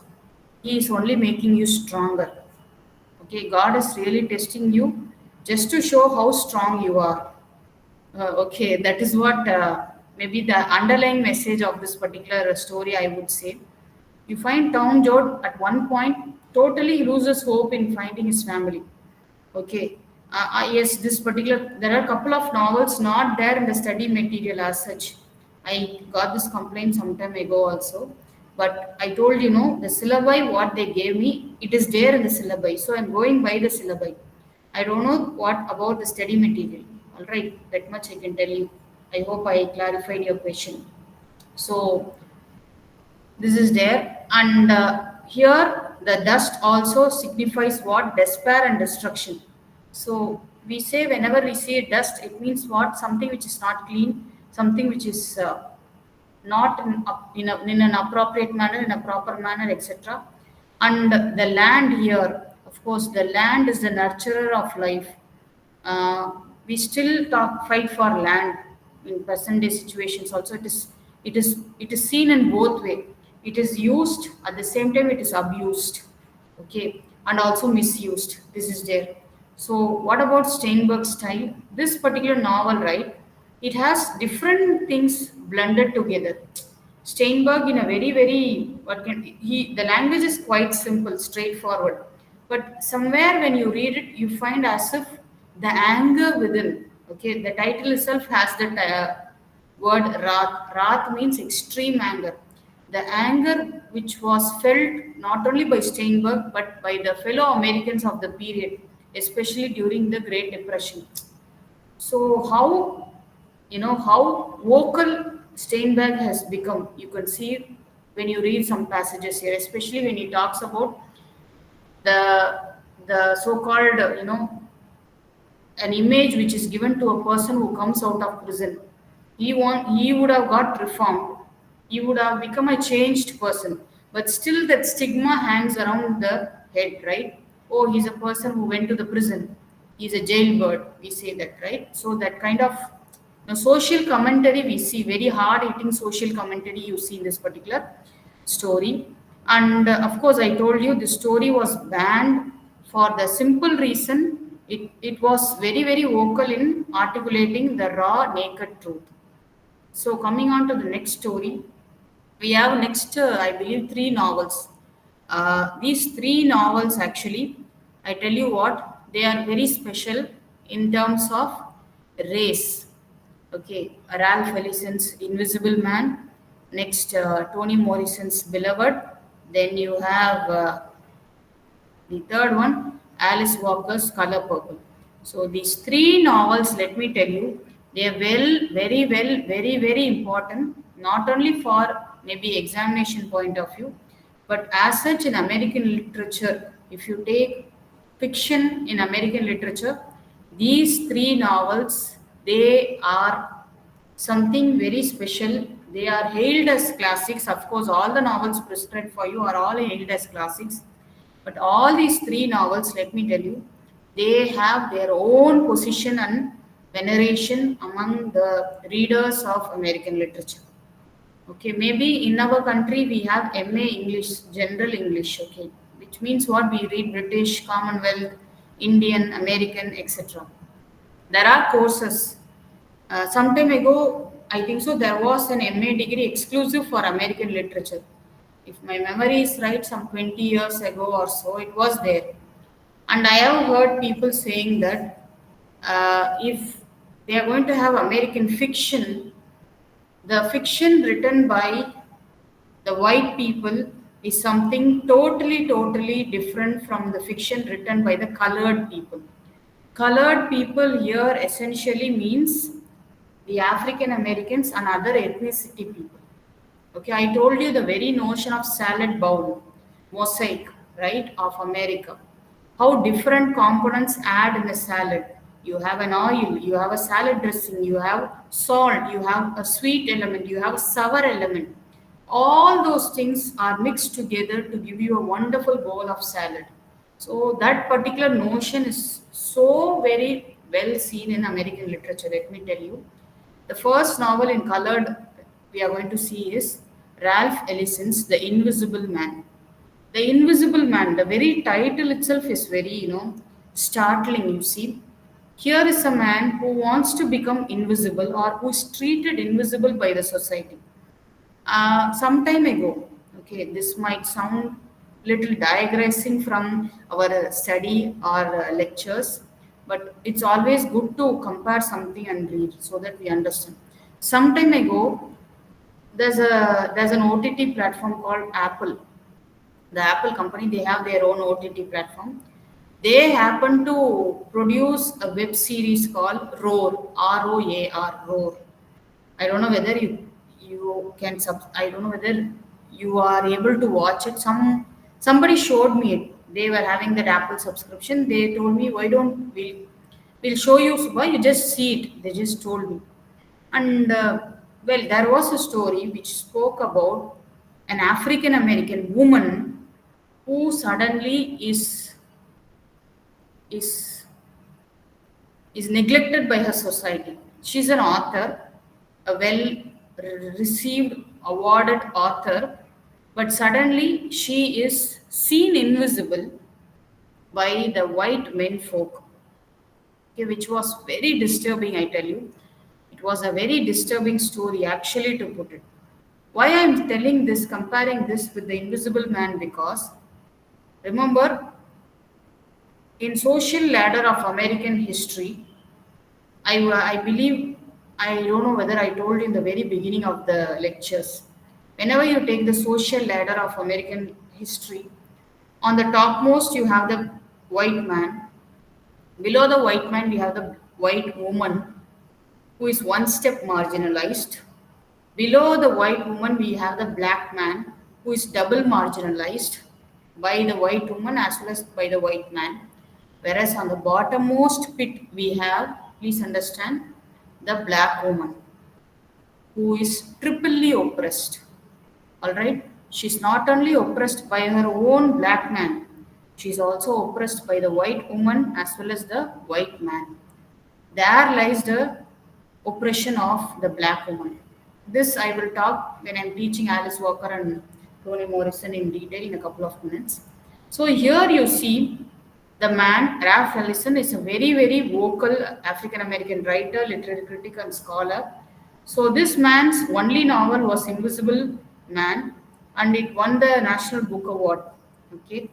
He is only making you stronger. Okay, God is really testing you just to show how strong you are. Okay, that is what maybe the underlying message of this particular story, I would say. You find Tom Joad at one point totally loses hope in finding his family. Okay. Yes, this particular, there are a couple of novels not there in the study material as such. I got this complaint some time ago also. But I told the syllabi, what they gave me, it is there in the syllabi. So I'm going by the syllabi. I don't know what about the study material. All right, that much I can tell you. I hope I clarified your question. So this is there, and here the dust also signifies what? Despair and destruction. So we say whenever we say dust, it means what? Something which is not clean, something which is not in an appropriate manner, in a proper manner, etc. And the land here, Of course, the land is the nurturer of life. Uh, we still fight for land in present day situations. Also, it is seen in both way. It is used at the same time. It is abused, okay, and also misused. This is there. So, what about Steinberg's style? This particular novel, right? It has different things blended together. Steinberg, in a very, very what can he? The language is quite simple, straightforward, but somewhere when you read it, you find as if the anger within. Okay, the title itself has that word wrath. Wrath means extreme anger. The anger which was felt not only by Steinberg but by the fellow Americans of the period, especially during the Great Depression. So how vocal Steinberg has become. You can see when you read some passages here, especially when he talks about the so-called an image which is given to a person who comes out of prison. He would have got reformed. He would have become a changed person. But still that stigma hangs around the head, right? Oh, he's a person who went to the prison. He's a jailbird. We say that, right? So that kind of social commentary we see, very hard hitting social commentary you see in this particular story. And of course, I told you the story was banned for the simple reason it was very, very vocal in articulating the raw, naked truth. So, coming on to the next story, we have next, I believe, three novels. These three novels, actually, I tell you what, they are very special in terms of race. Okay, Ralph Ellison's Invisible Man. Next, Toni Morrison's Beloved. Then you have the third one, Alice Walker's Color Purple. So these three novels, let me tell you, they are very, very important, not only for maybe examination point of view, but as such in American literature, if you take fiction in American literature, these three novels, they are something very special. They are hailed as classics. Of course, all the novels prescribed for you are all hailed as classics. But all these three novels, let me tell you, they have their own position and veneration among the readers of American literature. Okay, maybe in our country we have MA English, General English, okay, which means what we read British, Commonwealth, Indian, American, etc. There are courses. Some time ago, I think so, there was an MA degree exclusive for American literature. If my memory is right, some 20 years ago or so, it was there. And I have heard people saying that if they are going to have American fiction, the fiction written by the white people is something totally different from the fiction written by the colored people. Colored people here essentially means the African Americans and other ethnicity people. Okay, I told you the very notion of salad bowl, mosaic, right, of America. How different components add in a salad. You have an oil, you have a salad dressing, you have salt, you have a sweet element, you have a sour element. All those things are mixed together to give you a wonderful bowl of salad. So that particular notion is so very well seen in American literature, let me tell you. The first novel in colored we are going to see is Ralph Ellison's The Invisible Man. The Invisible Man, the very title itself is very, startling, you see. Here is a man who wants to become invisible or who is treated invisible by the society. Some time ago, okay, this might sound little digressing from our study or lectures, but it's always good to compare something and read so that we understand. Some time ago, there's an OTT platform called Apple. The Apple company, they have their own OTT platform. They happen to produce a web series called Roar, ROAR, Roar. I don't know whether you can I don't know whether you are able to watch it. Somebody showed me it. They were having that Apple subscription. They told me, why don't we'll show you, Subha, you just see it. They just told me. And well, there was a story which spoke about an African American woman who suddenly is is is neglected by her society. She's an author, a well received, awarded author, but suddenly she is seen invisible by the white men folk, okay, which was very disturbing, I tell you. It was a very disturbing story, actually, to put it. Why I'm telling this, comparing this with the Invisible Man, because remember, in social ladder of American history, I believe, I don't know whether I told you in the very beginning of the lectures. Whenever you take the social ladder of American history, on the topmost you have the white man. Below the white man, we have the white woman who is one step marginalized. Below the white woman, we have the black man who is double marginalized by the white woman as well as by the white man. Whereas on the bottommost pit, we have, please understand, the black woman who is triply oppressed. All right? She's not only oppressed by her own black man, she's also oppressed by the white woman as well as the white man. There lies the oppression of the black woman. This I will talk when I'm teaching Alice Walker and Toni Morrison in detail in a couple of minutes. So here you see the man, Ralph Ellison, is a very, very vocal African American writer, literary critic, and scholar. So this man's only novel was Invisible Man, and it won the National Book Award. Okay,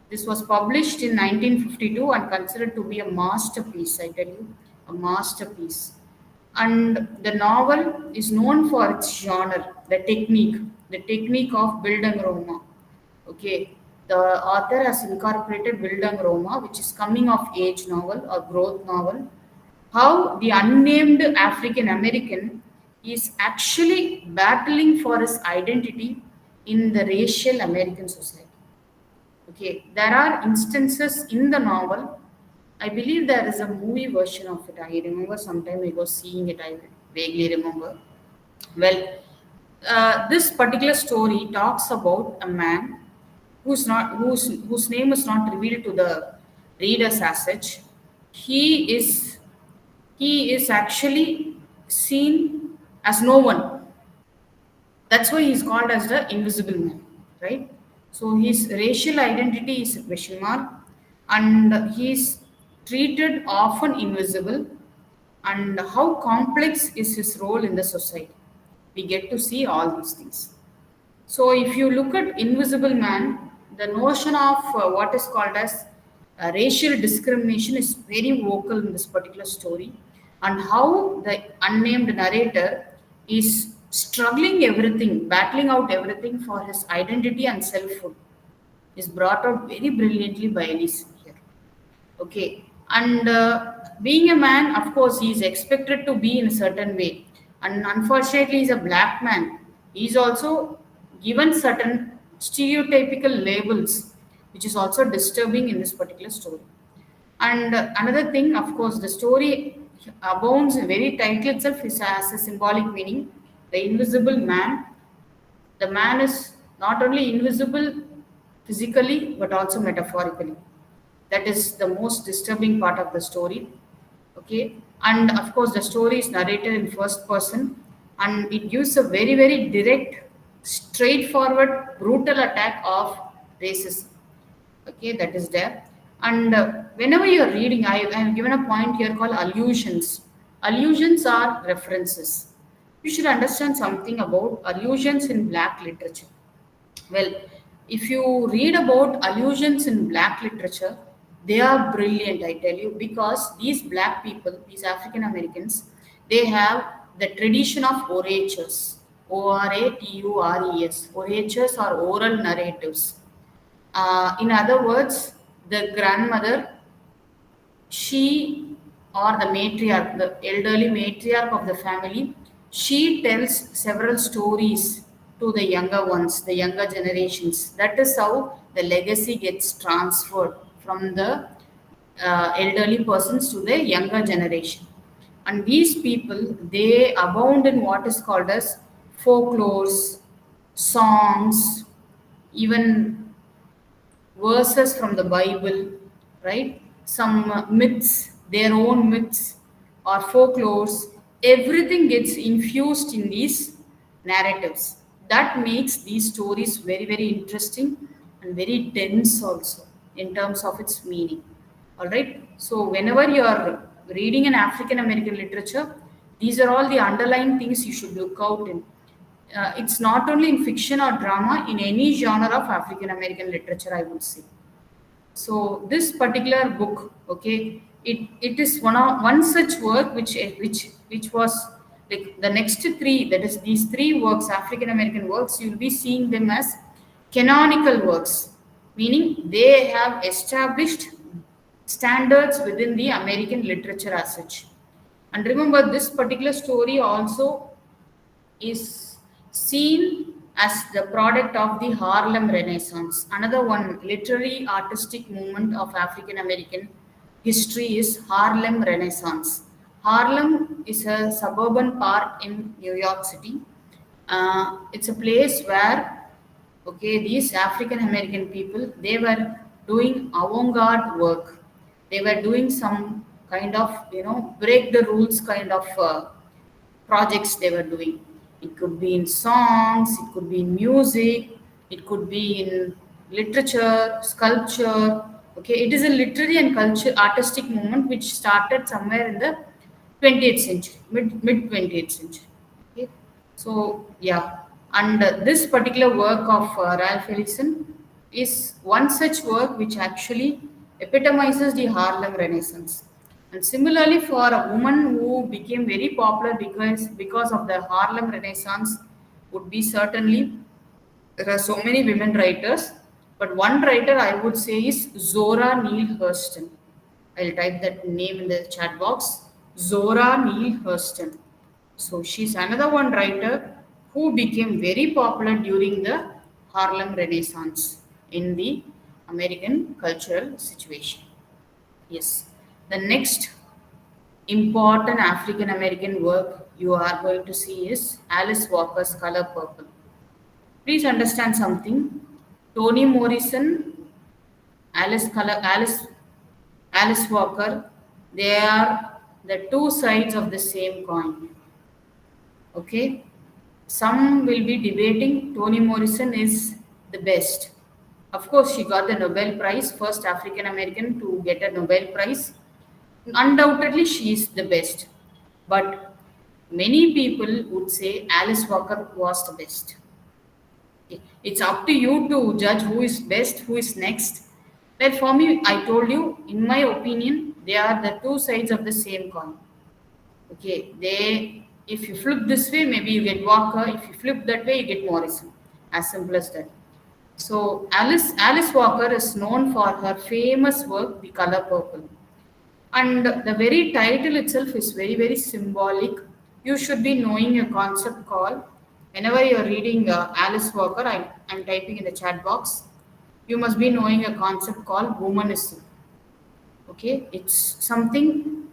this was published in 1952 and considered to be a masterpiece. I tell you, a masterpiece. And the novel is known for its genre, the technique of Bildungsroman. Okay, the author has incorporated Bildungsroman, which is coming of age novel or growth novel. How the unnamed African American is actually battling for his identity in the racial American society. Okay, there are instances in the novel. I believe there is a movie version of it. I remember sometime I was seeing it. I vaguely remember. Well, this particular story talks about a man whose name is not revealed to the readers as such. He is he is actually seen as no one. That's why he's called as the invisible man, right? So his racial identity is a question mark, and he's treated often invisible. And how complex is his role in the society? We get to see all these things. So, if you look at Invisible Man, the notion of what is called as racial discrimination is very vocal in this particular story, and how the unnamed narrator is struggling everything, battling out everything for his identity and selfhood is brought out very brilliantly by Elise here. Okay, and being a man, of course, he is expected to be in a certain way, and unfortunately, he's a black man. He's also given certain stereotypical labels, which is also disturbing in this particular story. And another thing, of course, the story abounds, very title itself is has a symbolic meaning. The invisible man. The man is not only invisible physically but also metaphorically. That is the most disturbing part of the story. Okay, and of course, the story is narrated in first person, and it gives a very, very direct, straightforward, brutal attack of racism. Okay, that is there. And whenever you are reading, I have given a point here called allusions. Allusions are references. You should understand something about allusions in black literature. Well, if you read about allusions in black literature, they are brilliant, I tell you, because these black people, these African Americans, they have the tradition of orators, Oratures. Oratures are oral narratives. In other words, the grandmother, she or the matriarch, the elderly matriarch of the family, she tells several stories to the younger ones, the younger generations. That is how the legacy gets transferred from the elderly persons to the younger generation. And these people, they abound in what is called as folklores, songs, even verses from the Bible, right? some myths, their own myths or folklores, everything gets infused in these narratives. That makes these stories very, very interesting and very dense also in terms of its meaning. All right. So, whenever you are reading an African American literature, these are all the underlying things you should look out in. It's not only in fiction or drama, in any genre of African American literature, I would say. So this particular book, okay, it is one such work which was like the next three, that is these three works, African American works, you'll be seeing them as canonical works, meaning they have established standards within the American literature as such. And remember, this particular story also is seen as the product of the Harlem Renaissance. Another one literary artistic movement of African American history is Harlem Renaissance. Harlem is a suburban part in New York City. It's a place where, okay, these African American people, they were doing avant-garde work. They were doing some kind of, break the rules kind of projects they were doing. It could be in songs, it could be in music, it could be in literature, sculpture. Okay, it is a literary and culture artistic movement which started somewhere in the 20th century, mid 20th century. Okay, so yeah, and this particular work of Ralph Ellison is one such work which actually epitomizes the Harlem Renaissance. And similarly, for a woman who became very popular because of the Harlem Renaissance, would be certainly there are so many women writers, but one writer I would say is Zora Neale Hurston. I'll type that name in the chat box. Zora Neale Hurston. So she's another one writer who became very popular during the Harlem Renaissance in the American cultural situation. Yes. The next important African American work you are going to see is Alice Walker's Color Purple. Please understand something. Toni Morrison, Alice Walker, they are the two sides of the same coin. Okay? Some will be debating Toni Morrison is the best. Of course, she got the Nobel Prize, first African American to get a Nobel Prize. Undoubtedly, she is the best. But many people would say Alice Walker was the best. It's up to you to judge who is best, who is next. Like for me, I told you, in my opinion, they are the two sides of the same coin. Okay, if you flip this way, maybe you get Walker. If you flip that way, you get Morrison. As simple as that. So Alice Walker is known for her famous work, The Color Purple. And the very title itself is very, very symbolic. You should be knowing a concept called, whenever you're reading Alice Walker, I'm typing in the chat box, you must be knowing a concept called womanism. Okay, it's something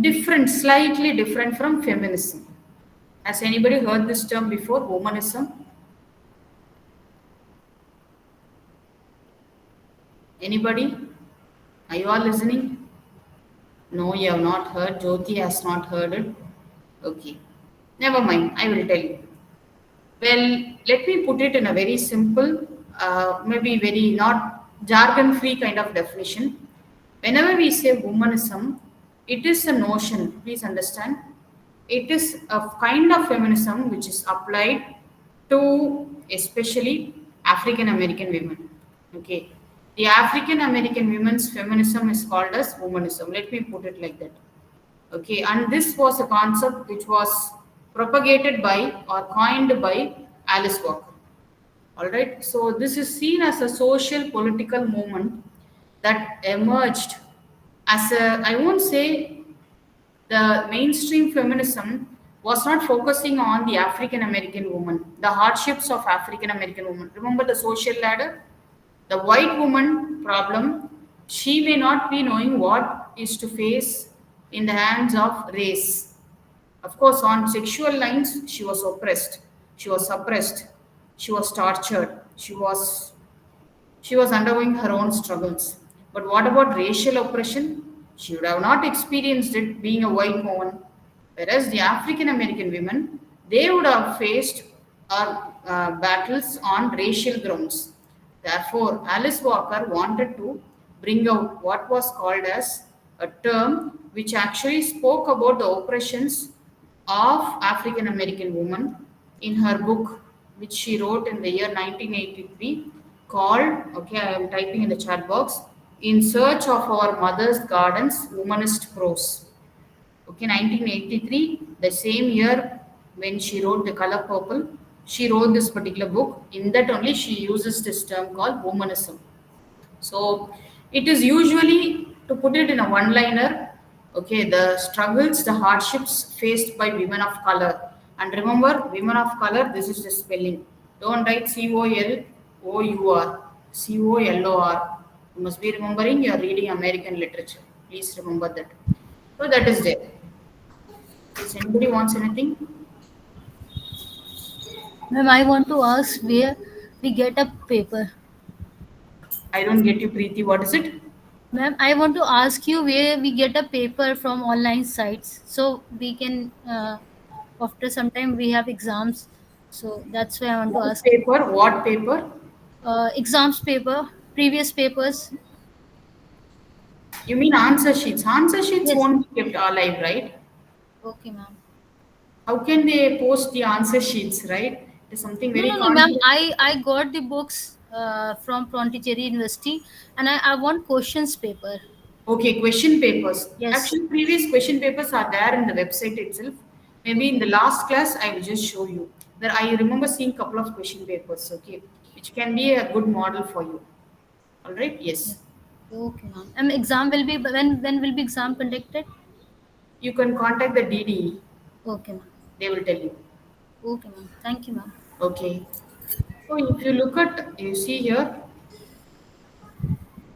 different, slightly different from feminism. Has anybody heard this term before, womanism? Anybody? Are you all listening? No, you have not heard. Jyoti has not heard it. Okay. Never mind. I will tell you. Well, let me put it in a very simple, maybe very not jargon free kind of definition. Whenever we say womanism, it is a notion, please understand. It is a kind of feminism which is applied to especially African American women. Okay. The African American women's feminism is called as womanism. Let me put it like that. Okay, and this was a concept which was propagated by or coined by Alice Walker. All right, so this is seen as a social political movement that emerged as a, I won't say the mainstream feminism was not focusing on the African American woman, the hardships of African American woman. Remember the social ladder? The white woman problem, she may not be knowing what is to face in the hands of race. Of course, on sexual lines, she was oppressed, she was suppressed, she was tortured, she was undergoing her own struggles. But what about racial oppression? She would have not experienced it being a white woman. Whereas the African American women, they would have faced battles on racial grounds. Therefore, Alice Walker wanted to bring out what was called as a term which actually spoke about the oppressions of African American women in her book, which she wrote in the year 1983, called, okay, I am typing in the chat box, In Search of Our Mother's Gardens, Womanist Prose. Okay, 1983, the same year when she wrote The Color Purple, she wrote this particular book. In that only she uses this term called womanism. So it is usually, to put it in a one liner, okay, the struggles, the hardships faced by women of color. And remember, women of color, this is the spelling. Don't write COLOUR, COLOR. You must be remembering you are reading American literature. Please remember that. So that is there. Does anybody wants anything? Ma'am, I want to ask where we get a paper. I don't get you, Preeti. What is it? Ma'am, I want to ask you where we get a paper from online sites, so we can after some time we have exams, so that's why I want to What ask you. paper? What paper? Exams paper, previous papers. You mean answer sheets? Answer sheets Yes. won't be kept alive, right? Okay, ma'am. How can they post the answer sheets, right? It is something No, very no, no, ma'am. confidential. I got the books from Pondicherry University, and I want questions paper. Okay, question papers. Yes. Actually, previous question papers are there in the website itself. Maybe in the Okay. last class, I will just show you. There, I remember seeing couple of question papers. Okay, which can be a good model for you. All right. Yes. Yes, Okay, ma'am. And exam will be when will be exam conducted? you can contact the DDE. Okay, ma'am. They will tell you. Okay, ma'am. Thank you, ma'am. Okay. So if you look at, you see here,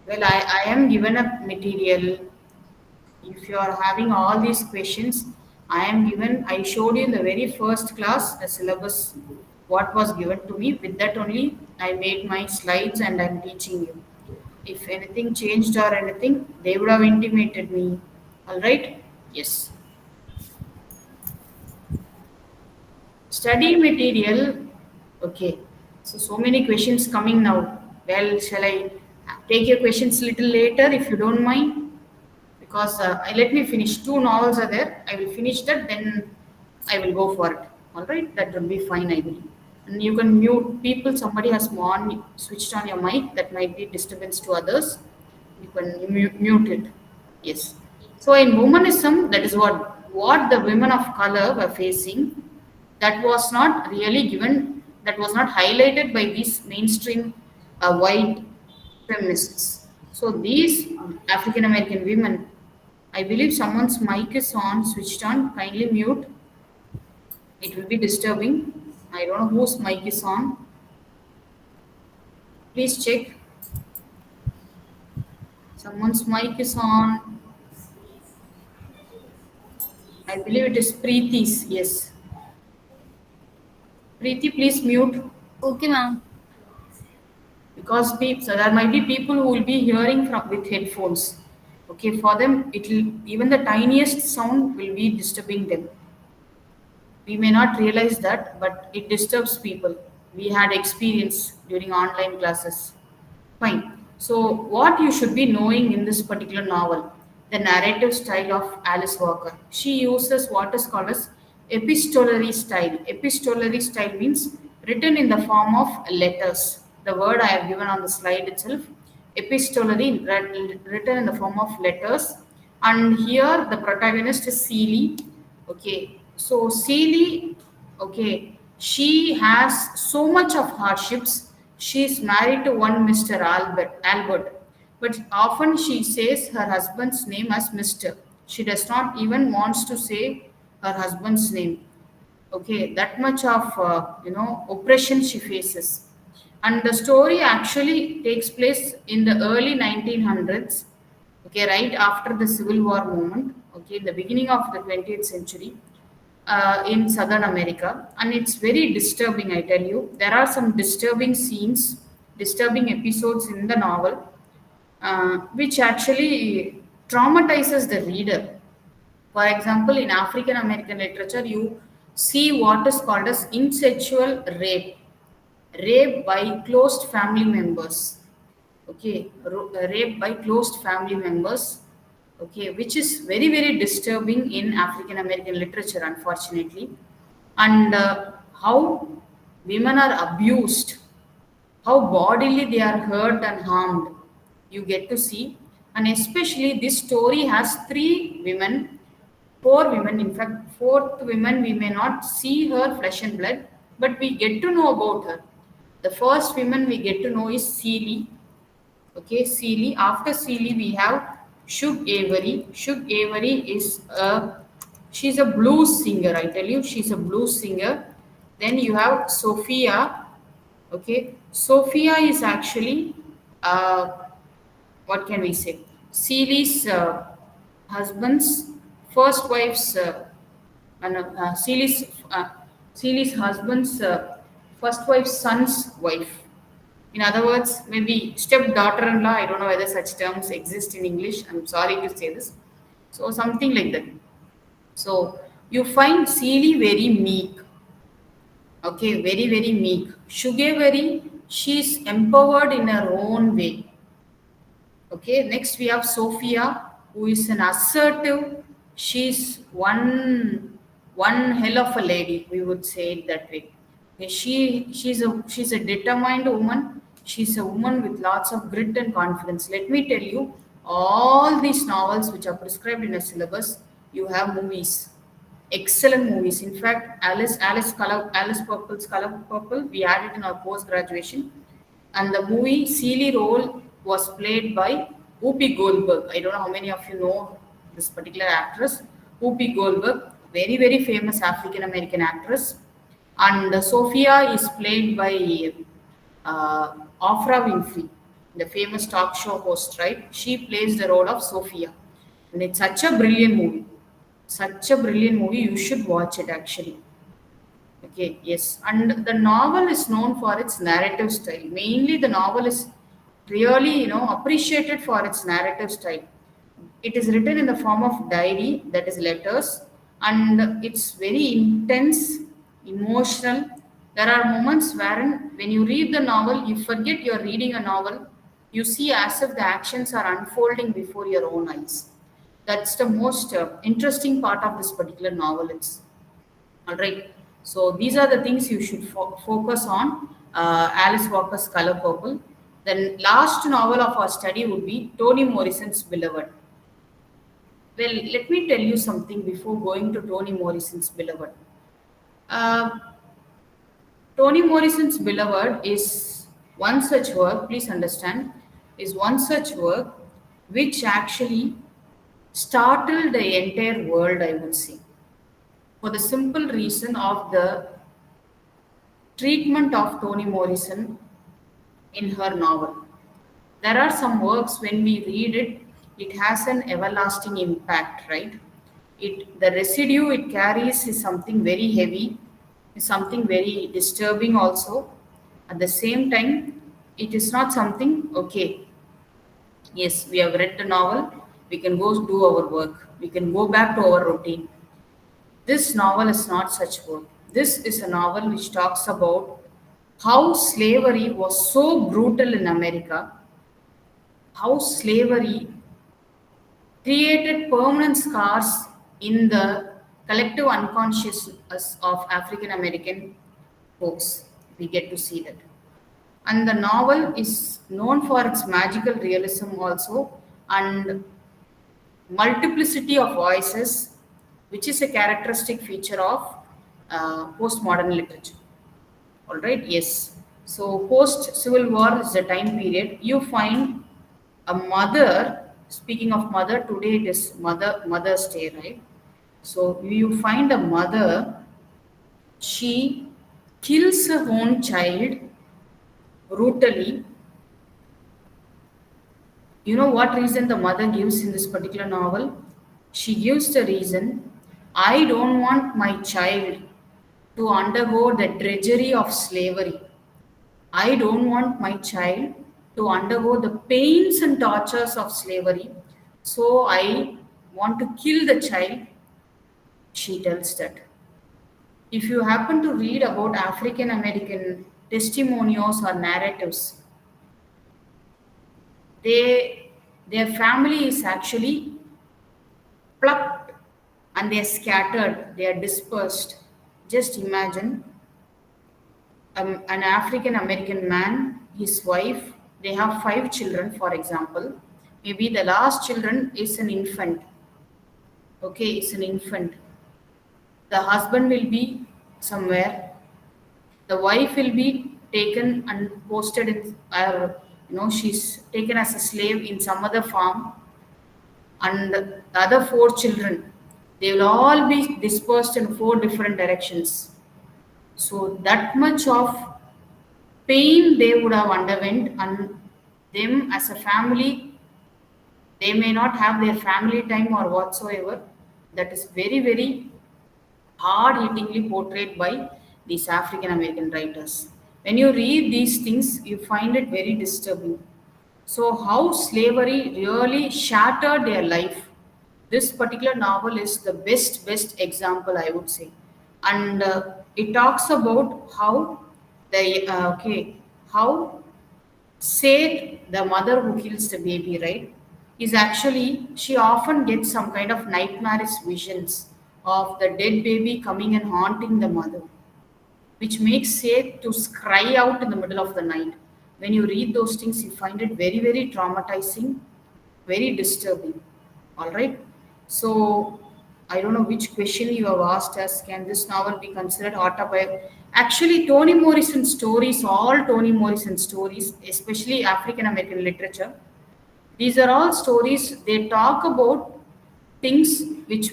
well, I am given a material. If you are having all these questions, I am given, I showed you in the very first class the syllabus, what was given to me. With that only, I made my slides and I'm teaching you. If anything changed or anything, they would have intimated me. All right? Yes. Study material. Okay. So many questions coming now. Well, shall I take your questions little later if you don't mind? Because let me finish. Two novels are there. I will finish that, then I will go for it. All right, that will be fine, I believe. And you can mute people. Somebody has switched on your mic. That might be disturbance to others. You can mute it. Yes. So in womanism, that is what the women of color were facing. That was not really given. That was not highlighted by these mainstream white feminists. So these African American women, I believe someone's mic is on, switched on. Kindly mute. It will be disturbing. I don't know whose mic is on. Please check. Someone's mic is on. I believe it is Preeti's. Yes. Preeti, please mute. Okay, ma'am. Because so there might be people who will be hearing from with headphones. Okay, for them, it will even the tiniest sound will be disturbing them. We may not realize that, but it disturbs people. We had experience during online classes. Fine. So, what you should be knowing in this particular novel, the narrative style of Alice Walker. She uses what is called as epistolary style. Epistolary style means written in the form of letters. The word I have given on the slide itself, epistolary, written in the form of letters. And here the protagonist is Celie. Okay, so Celie, okay, she has so much of hardships. She is married to one Mr. Albert, but often she says her husband's name as Mr. She does not even wants to say her husband's name. Okay, that much of oppression she faces, and the story actually takes place in the early 1900s. Okay, right after the Civil War movement. Okay, the beginning of the 20th century in Southern America, and it's very disturbing. I tell you, there are some disturbing scenes, disturbing episodes in the novel. which actually traumatizes the reader. For example, in African American literature, you see what is called as incestual rape, rape by closed family members. Okay, rape by closed family members. Okay, which is very very disturbing in African American literature, unfortunately, and how women are abused, how bodily they are hurt and harmed, you get to see. And especially this story has three women, four women, in fact fourth woman we may not see her flesh and blood, but we get to know about her. The first woman we get to know is Celie. Okay, Seeley. After Seeley, we have Shug Avery. Shug Avery is she's a blues singer. I tell you, she's a blues singer. Then you have Sophia. Okay, Sophia is actually uh, what can we say? Seeley's husband's first wife's and Seeley's husband's first wife's son's wife. In other words, maybe stepdaughter-in-law. I don't know whether such terms exist in English. I'm sorry to say this. So something like that. So you find Seely very meek. Okay, very very meek. Shugevari, she's empowered in her own way. Okay, next we have Sophia, who is an assertive. She's one hell of a lady. We would say it that way. Okay, she's a determined woman. She's a woman with lots of grit and confidence. Let me tell you, all these novels which are prescribed in a syllabus, you have movies, excellent movies. In fact, Alice Purple's Color Purple, we had it in our post graduation, and the movie Seely role was played by Whoopi Goldberg. I don't know how many of you know this particular actress, Whoopi Goldberg, very very famous African American actress, and Sophia is played by Oprah Winfrey, the famous talk show host. Right, she plays the role of Sophia, and it's such a brilliant movie. Such a brilliant movie. You should watch it actually. Okay, yes. And the novel is known for its narrative style. Mainly, the novel is really, appreciated for its narrative style. It is written in the form of diary, that is letters, and it's very intense, emotional. There are moments wherein, when you read the novel, you forget you're reading a novel. You see as if the actions are unfolding before your own eyes. That's the most interesting part of this particular novel. It's all right. So these are the things you should focus on. Alice Walker's Color Purple. Then last novel of our study would be Toni Morrison's Beloved. Well, let me tell you something before going to Toni Morrison's Beloved. Uh, Toni Morrison's Beloved is one such work, please understand, is one such work which actually startled the entire world, I would say, for the simple reason of the treatment of Toni Morrison in her novel. There are some works when we read it, it has an everlasting impact, right? The residue it carries is something very heavy, is something very disturbing also. At the same time, it is not something okay. Yes, we have read the novel, we can go do our work, we can go back to our routine. This novel is not such work. This is a novel which talks about how slavery was so brutal in America, how slavery created permanent scars in the collective unconsciousness of African American folks. We get to see that. And the novel is known for its magical realism also, and multiplicity of voices, which is a characteristic feature of postmodern literature. All right, yes. So, post Civil War is the time period. You find a mother. Speaking of mother, today it is Mother's Day, right? So, you find a mother. She kills her own child brutally. You know what reason the mother gives in this particular novel? She gives the reason, I don't want my child to undergo the drudgery of slavery. I don't want my child to undergo the pains and tortures of slavery. So I want to kill the child. She tells that. If you happen to read about African American testimonials or narratives, their family is actually plucked and they are scattered, they are dispersed. Just imagine an African American man, his wife, they have 5 children, for example. Maybe the last children is an infant. Okay, it's an infant. The husband will be somewhere. The wife will be taken and posted in, she's taken as a slave in some other farm. And the other 4 children, they will all be dispersed in 4 different directions. So that much of pain they would have underwent, and them as a family, they may not have their family time or whatsoever. That is very, very hard hittingly portrayed by these African American writers. When you read these things, you find it very disturbing. So, how slavery really shattered their life. This particular novel is the best example, I would say, and it talks about how how Seth, the mother who kills the baby, right, is actually, she often gets some kind of nightmarish visions of the dead baby coming and haunting the mother, which makes Seth to cry out in the middle of the night. When you read those things, you find it very, very traumatizing, very disturbing. All right. So I don't know which question you have asked us. Can this novel be considered autobiographical? Actually, Toni Morrison stories, all Toni Morrison stories, especially African American literature, these are all stories. They talk about things which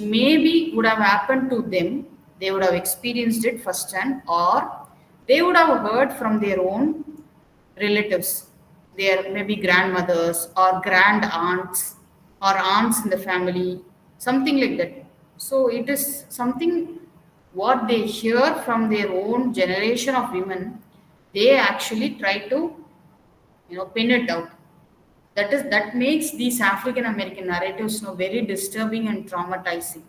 maybe would have happened to them. They would have experienced it firsthand, or they would have heard from their own relatives, their maybe grandmothers or grand aunts or aunts in the family, something like that. So it is something what they hear from their own generation of women. They actually try to pin it out. That makes these African American narratives very disturbing and traumatizing.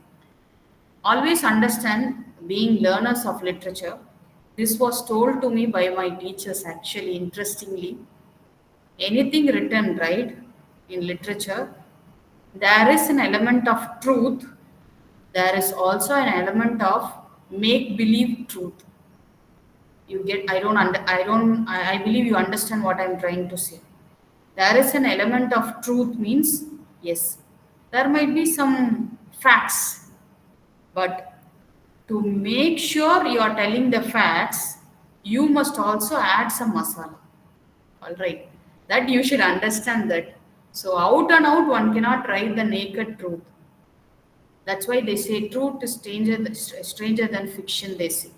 Always understand, being learners of literature, this was told to me by my teachers actually, interestingly. Anything written, right, in literature, there is an element of truth, there is also an element of make believe truth. You get, I believe you understand what I'm trying to say. There is an element of truth means, yes, there might be some facts, but to make sure you are telling the facts, you must also add some masala. All right, that you should understand that. So out and out, one cannot write the naked truth. That's why they say truth is stranger than fiction, they say.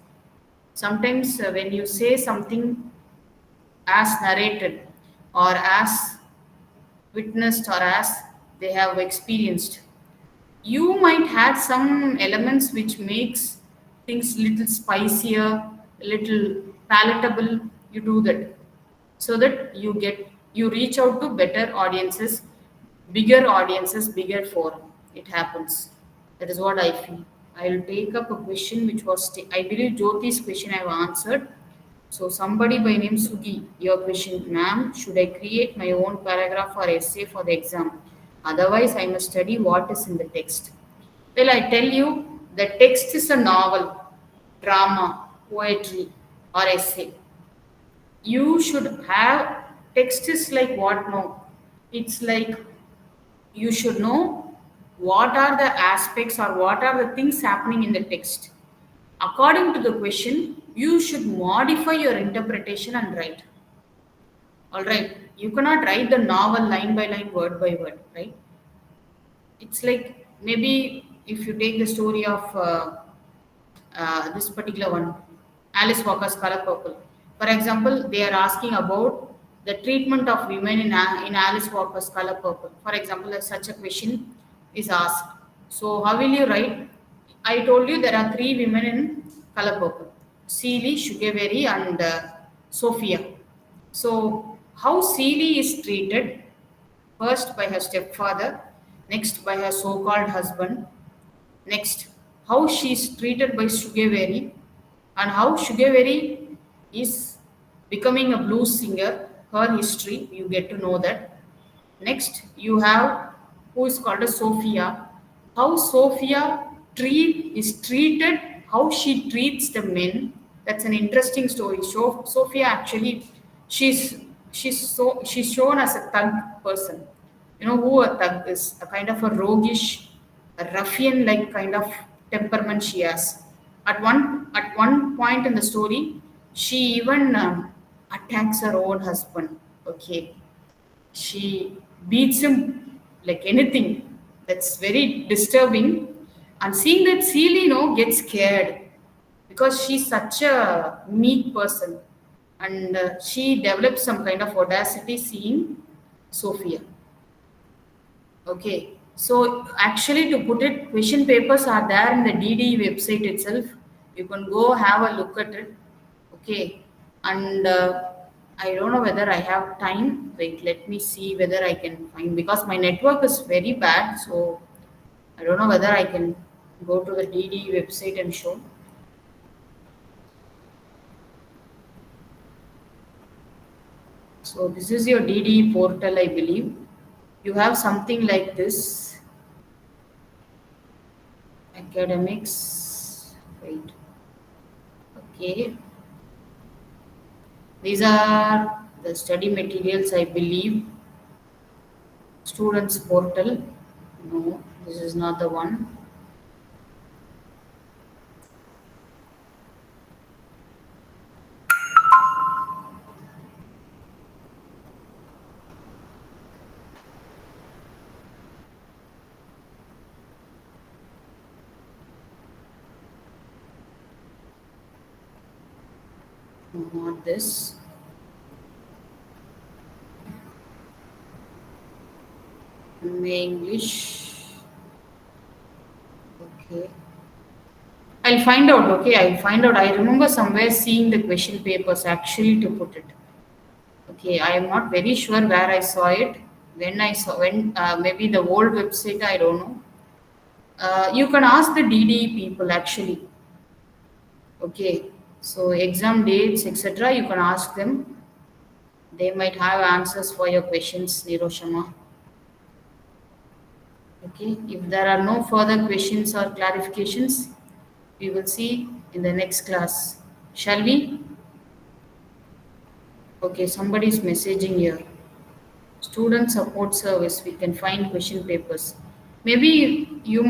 Sometimes when you say something as narrated or as witnessed or as they have experienced, you might have some elements which makes things little spicier, little palatable. You do that so that you reach out to better audiences, bigger audiences, bigger forum. It happens. That is what I feel. I will take up a question which was I believe Jyoti's question I have answered. So somebody by name Sugi, your question, ma'am, should I create my own paragraph or essay for the exam? Otherwise, I must study what is in the text. Well, I tell you, the text is a novel, drama, poetry, or essay. You should have, text is like what now? It's like you should know what are the aspects or what are the things happening in the text. According to the question, you should modify your interpretation and write. All right, you cannot write the novel line by line, word by word, right? It's like maybe if you take the story of this particular one, Alice Walker's Color Purple. For example, they are asking about the treatment of women in Alice Walker's Color Purple. For example, such a question is asked. So, how will you write? I told you there are 3 women in Color Purple: Celie, Sugarberry, and Sophia. So, how Seely is treated, first by her stepfather, next by her so-called husband, next how she is treated by Sugeveri, and how Sugeveri is becoming a blues singer, her history, you get to know that. Next, you have who is called as Sophia. How Sophia is treated, how she treats the men. That's an interesting story. So Sophia actually, she's she's shown as a thug person. You know who a thug is? A kind of a roguish, a ruffian-like kind of temperament she has. At one point in the story, she even attacks her own husband. Okay, she beats him like anything. That's very disturbing. And seeing that Celie, gets scared because she's such a meek person, and she develops some kind of audacity seeing Sophia. Okay, so actually, to put it, question papers are there in the DD website itself. You can go have a look at it. Okay, and I don't know whether I have time. Wait, let me see whether I can find, because my network is very bad. So I don't know whether I can go to the DD website and show. So this is your DD portal, I believe. You have something like this. Academics. Wait. Okay. These are the study materials, I believe. Students portal. No, this is not the one. No, not this. English. Okay. I'll find out. Okay, I'll find out. I remember somewhere seeing the question papers actually to put it. Okay, I am not very sure where I saw it. When maybe the old website, I don't know. You can ask the DD people actually. Okay, so exam dates, etc. You can ask them. They might have answers for your questions, Niroshama. Okay, if there are no further questions or clarifications, we will see in the next class. Shall we? Okay, somebody is messaging here. Student support service, we can find question papers. Maybe you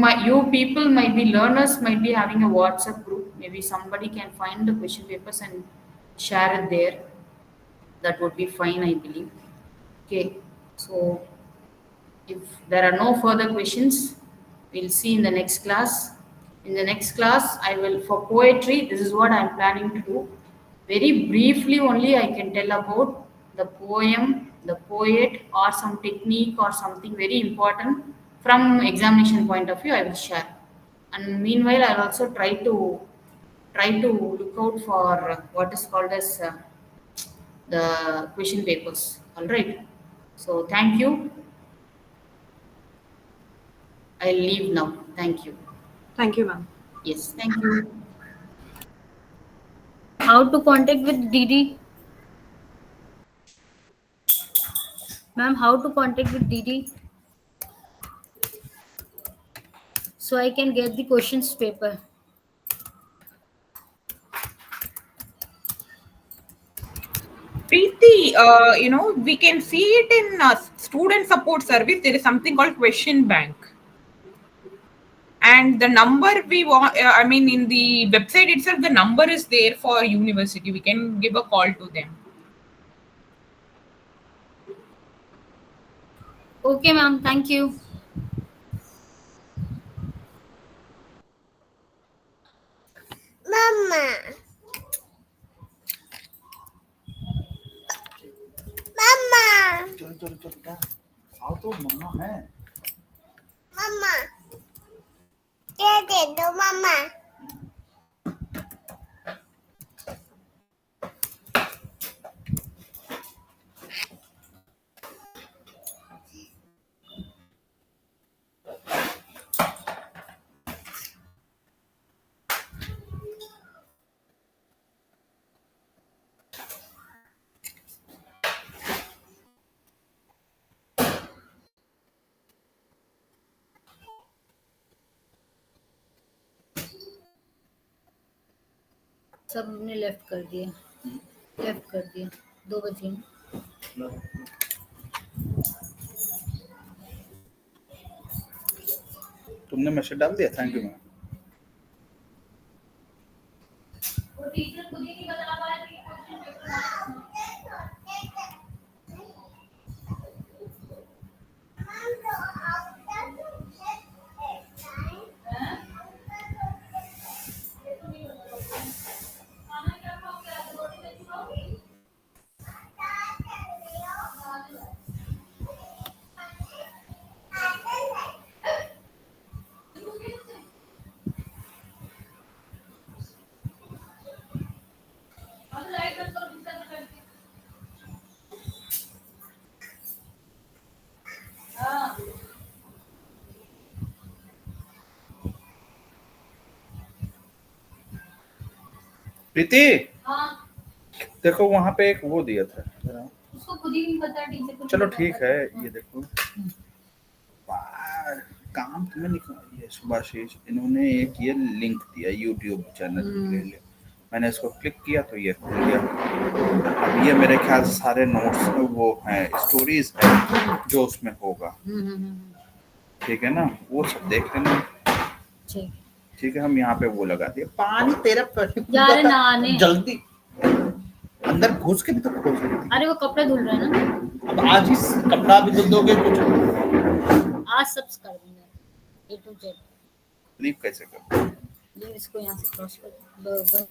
people might be learners, might be having a WhatsApp group. Maybe somebody can find the question papers and share it there. That would be fine, I believe. Okay, so if there are no further questions, we'll see in the next class. In the next class, I will, for poetry, this is what I'm planning to do. Very briefly only I can tell about the poem, the poet, or some technique or something very important from examination point of view, I will share. And meanwhile, I'll also try to look out for what is called as the question papers. All right. So thank you. I'll leave now. Thank you. Thank you, ma'am. Yes, thank you. How to contact with DD? Ma'am, how to contact with DD? So I can get the questions paper. Preeti, we can see it in student support service. There is something called question bank. And the number we want, in the website itself, the number is there for university. We can give a call to them. Okay, ma'am. Thank you. Mama. Mama. चल चल चल क्या आओ तो मम्मा है Mama. दे दो मम्मा. सब हमने लेफ्ट कर दिया, लेफ्ट कर दिया, 2 बजे। तुमने मैसेज डाल दिया, थैंक यू मैम। वो टीचर खुद ही नहीं बता पा रही। प्रीति, हाँ, देखो वहां पे एक वो दिया था, उसको खुद ही नहीं पता, टीचर को। चलो ठीक है, ये देखो काम तुम्हें निकाल, ये सुभाषेश, इन्होंने एक ये लिंक दिया यूट्यूब चैनल के लिए, मैंने इसको क्लिक किया तो ये खुल गया। अब ये मेरे ख्याल से सारे नोट्स वो हैं, स्टोरीज है जो उसमें होगा, ठीक है ना, वो सब देख लेना। ठीक है, हम यहाँ पे वो लगा दिए। पानी तेरा जा रहे नहाने। जल्दी अंदर घुस के भी तो खोल सकती। अरे वो कपड़े धुल रहे हैं ना, अब आज ही कपड़ा भी धुल दोगे कुछ? आज सब कर देंगे A to Z। लीव कैसे कर? ये इसको यहाँ से क्रॉस कर दो।